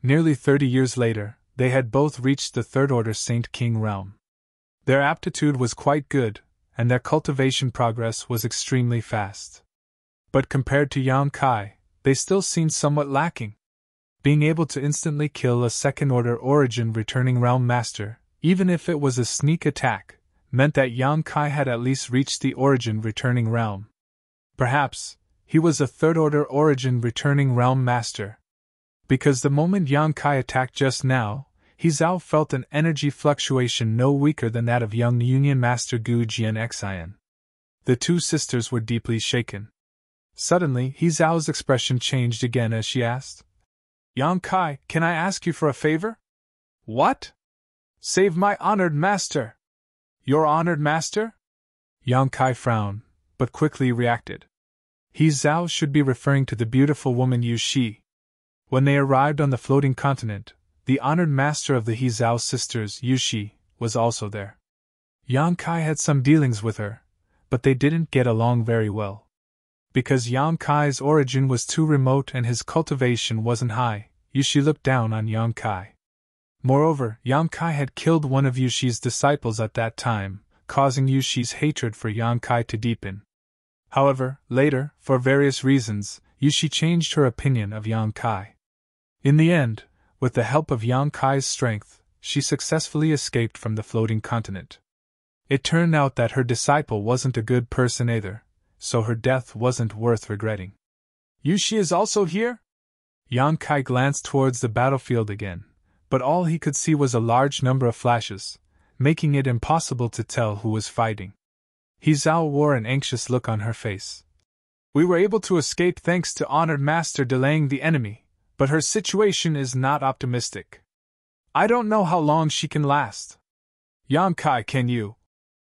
Nearly 30 years later, they had both reached the third-order Saint King realm. Their aptitude was quite good, and their cultivation progress was extremely fast. But compared to Yang Kai, they still seemed somewhat lacking. Being able to instantly kill a second-order origin returning realm master, even if it was a sneak attack, meant that Yang Kai had at least reached the origin returning realm. Perhaps, he was a third-order origin returning realm master. Because the moment Yang Kai attacked just now, He Zhao felt an energy fluctuation no weaker than that of young Union Master Gu Jian. The two sisters were deeply shaken. Suddenly, He Zhao's expression changed again as she asked, "Yang Kai, can I ask you for a favor?" "What?" "Save my honored master." "Your honored master?" Yang Kai frowned, but quickly reacted. He Zhao should be referring to the beautiful woman Yu Shi. When they arrived on the floating continent, the honored master of the He Zhao sisters, Yu Shi, was also there. Yang Kai had some dealings with her, but they didn't get along very well. Because Yang Kai's origin was too remote and his cultivation wasn't high, Yu Shi looked down on Yang Kai. Moreover, Yang Kai had killed one of Yu Shi's disciples at that time, causing Yu Shi's hatred for Yang Kai to deepen. However, later, for various reasons, Yu Shi changed her opinion of Yang Kai. In the end, with the help of Yang Kai's strength, she successfully escaped from the floating continent. It turned out that her disciple wasn't a good person either, so her death wasn't worth regretting. "Yu Shi is also here?" Yang Kai glanced towards the battlefield again, but all he could see was a large number of flashes, making it impossible to tell who was fighting. He Zhao wore an anxious look on her face. "We were able to escape thanks to Honored Master delaying the enemy, but her situation is not optimistic. I don't know how long she can last." "Yang Kai, can you?"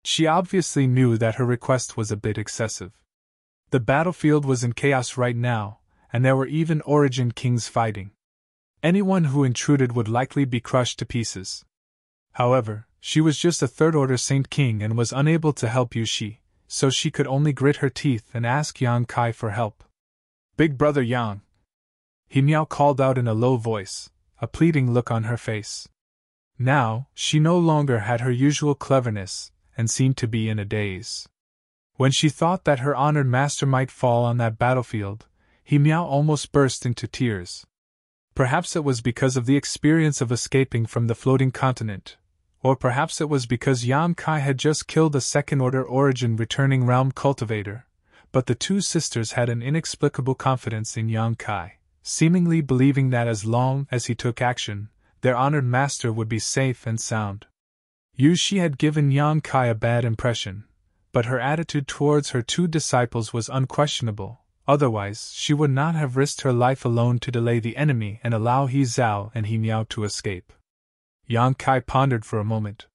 She obviously knew that her request was a bit excessive. The battlefield was in chaos right now, and there were even Origin Kings fighting. Anyone who intruded would likely be crushed to pieces. However, she was just a third-order Saint King and was unable to help Yu Shi, so she could only grit her teeth and ask Yang Kai for help. "Big brother Yang," He Miao called out in a low voice, a pleading look on her face. Now, she no longer had her usual cleverness, and seemed to be in a daze. When she thought that her honored master might fall on that battlefield, He Miao almost burst into tears. Perhaps it was because of the experience of escaping from the floating continent, or perhaps it was because Yang Kai had just killed a second-order origin returning realm cultivator, but the two sisters had an inexplicable confidence in Yang Kai, seemingly believing that as long as he took action, their honored master would be safe and sound. Yu Shi had given Yang Kai a bad impression, but her attitude towards her two disciples was unquestionable. Otherwise, she would not have risked her life alone to delay the enemy and allow He Zhao and He Miao to escape. Yang Kai pondered for a moment.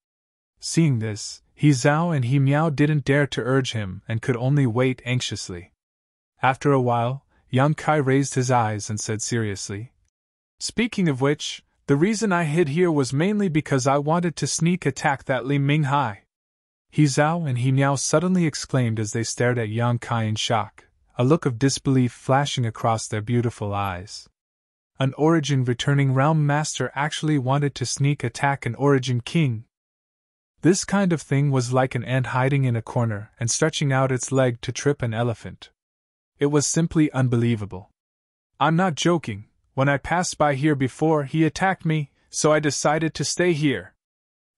Seeing this, He Zhao and He Miao didn't dare to urge him and could only wait anxiously. After a while, Yang Kai raised his eyes and said seriously, "Speaking of which, the reason I hid here was mainly because I wanted to sneak attack that Li Minghai." He Zhao and He Miao suddenly exclaimed as they stared at Yang Kai in shock, a look of disbelief flashing across their beautiful eyes. An origin returning realm master actually wanted to sneak attack an origin king. This kind of thing was like an ant hiding in a corner and stretching out its leg to trip an elephant. It was simply unbelievable. "I'm not joking. When I passed by here before, he attacked me, so I decided to stay here."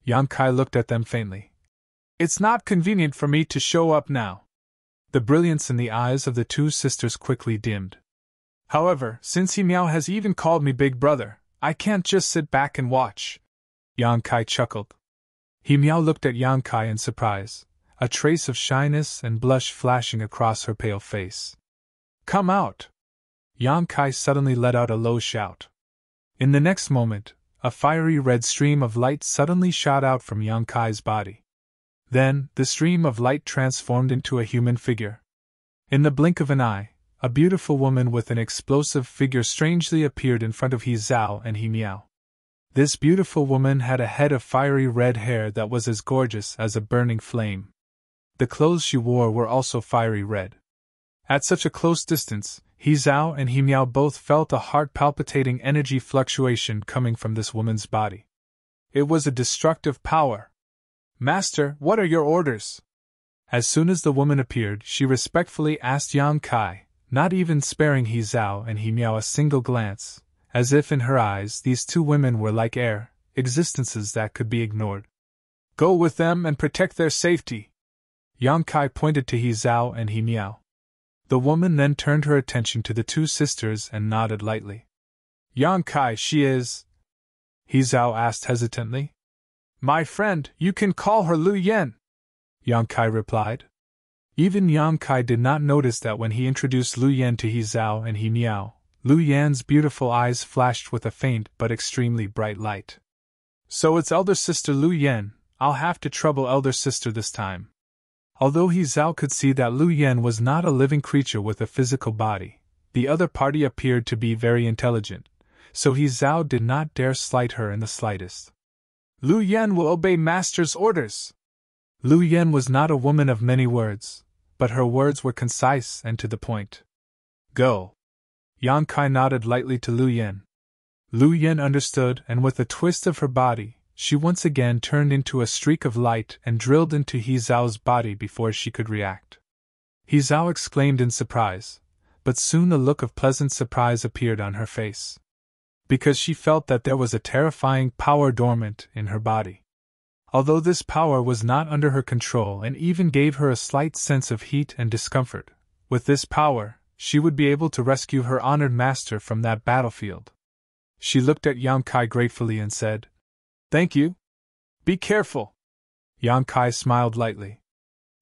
Yang Kai looked at them faintly. "It's not convenient for me to show up now." The brilliance in the eyes of the two sisters quickly dimmed. "However, since He Miao has even called me big brother, I can't just sit back and watch." Yang Kai chuckled. He Miao looked at Yang Kai in surprise, a trace of shyness and blush flashing across her pale face. "Come out!" Yang Kai suddenly let out a low shout. In the next moment, a fiery red stream of light suddenly shot out from Yang Kai's body. Then, the stream of light transformed into a human figure. In the blink of an eye, a beautiful woman with an explosive figure strangely appeared in front of He Zhao and He Miao. This beautiful woman had a head of fiery red hair that was as gorgeous as a burning flame. The clothes she wore were also fiery red. At such a close distance, He Zhao and He Miao both felt a heart-palpitating energy fluctuation coming from this woman's body. It was a destructive power. "Master, what are your orders?" As soon as the woman appeared, she respectfully asked Yang Kai, not even sparing He Zhao and He Miao a single glance, as if in her eyes these two women were like air, existences that could be ignored. "Go with them and protect their safety." Yang Kai pointed to He Zhao and He Miao. The woman then turned her attention to the two sisters and nodded lightly. "Yang Kai, she is?" He Zhao asked hesitantly. "My friend, you can call her Lu Yan," Yang Kai replied. Even Yang Kai did not notice that when he introduced Lu Yan to He Zhao and He Miao, Lu Yan's beautiful eyes flashed with a faint but extremely bright light. "So it's elder sister Lu Yan. I'll have to trouble elder sister this time." Although He Zhao could see that Lu Yan was not a living creature with a physical body, the other party appeared to be very intelligent, so He Zhao did not dare slight her in the slightest. "Lu Yan will obey master's orders." Lu Yan was not a woman of many words, but her words were concise and to the point. "Go." Yang Kai nodded lightly to Lu Yan. Lu Yan understood, and with a twist of her body, she once again turned into a streak of light and drilled into He Zhao's body before she could react. He Zhao exclaimed in surprise, but soon a look of pleasant surprise appeared on her face. Because she felt that there was a terrifying power dormant in her body. Although this power was not under her control and even gave her a slight sense of heat and discomfort, with this power, she would be able to rescue her honored master from that battlefield. She looked at Yang Kai gratefully and said, "Thank you. Be careful." Yang Kai smiled lightly.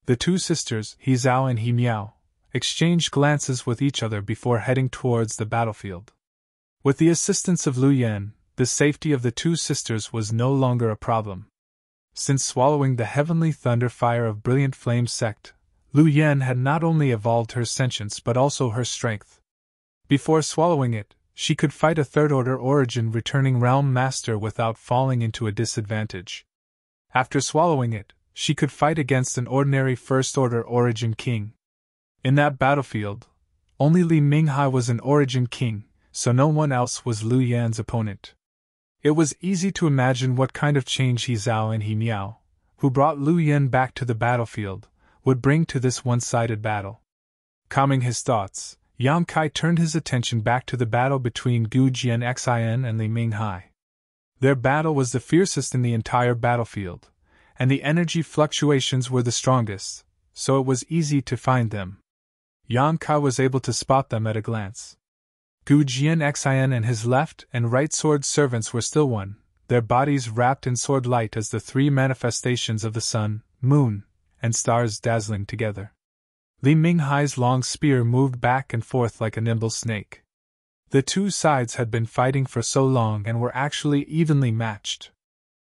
The two sisters, He Zhao and He Miao, exchanged glances with each other before heading towards the battlefield. With the assistance of Lu Yan, the safety of the two sisters was no longer a problem. Since swallowing the heavenly thunder fire of brilliant flame sect, Lu Yan had not only evolved her sentience but also her strength. Before swallowing it, she could fight a third-order origin returning realm master without falling into a disadvantage. After swallowing it, she could fight against an ordinary first-order origin king. In that battlefield, only Li Minghai was an origin king, so no one else was Lu Yan's opponent. It was easy to imagine what kind of change He Zhao and He Miao, who brought Liu Yan back to the battlefield, would bring to this one-sided battle. Calming his thoughts, Yang Kai turned his attention back to the battle between Gu Jianxin and Li Minghai. Their battle was the fiercest in the entire battlefield, and the energy fluctuations were the strongest, so it was easy to find them. Yang Kai was able to spot them at a glance. Gu Jianxin and his left and right sword servants were still one, their bodies wrapped in sword light as the three manifestations of the sun, moon, and stars dazzling together. Li Minghai's long spear moved back and forth like a nimble snake. The two sides had been fighting for so long and were actually evenly matched.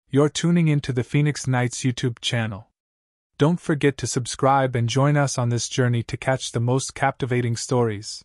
You're tuning into the Phoenix Knights YouTube channel. Don't forget to subscribe and join us on this journey to catch the most captivating stories.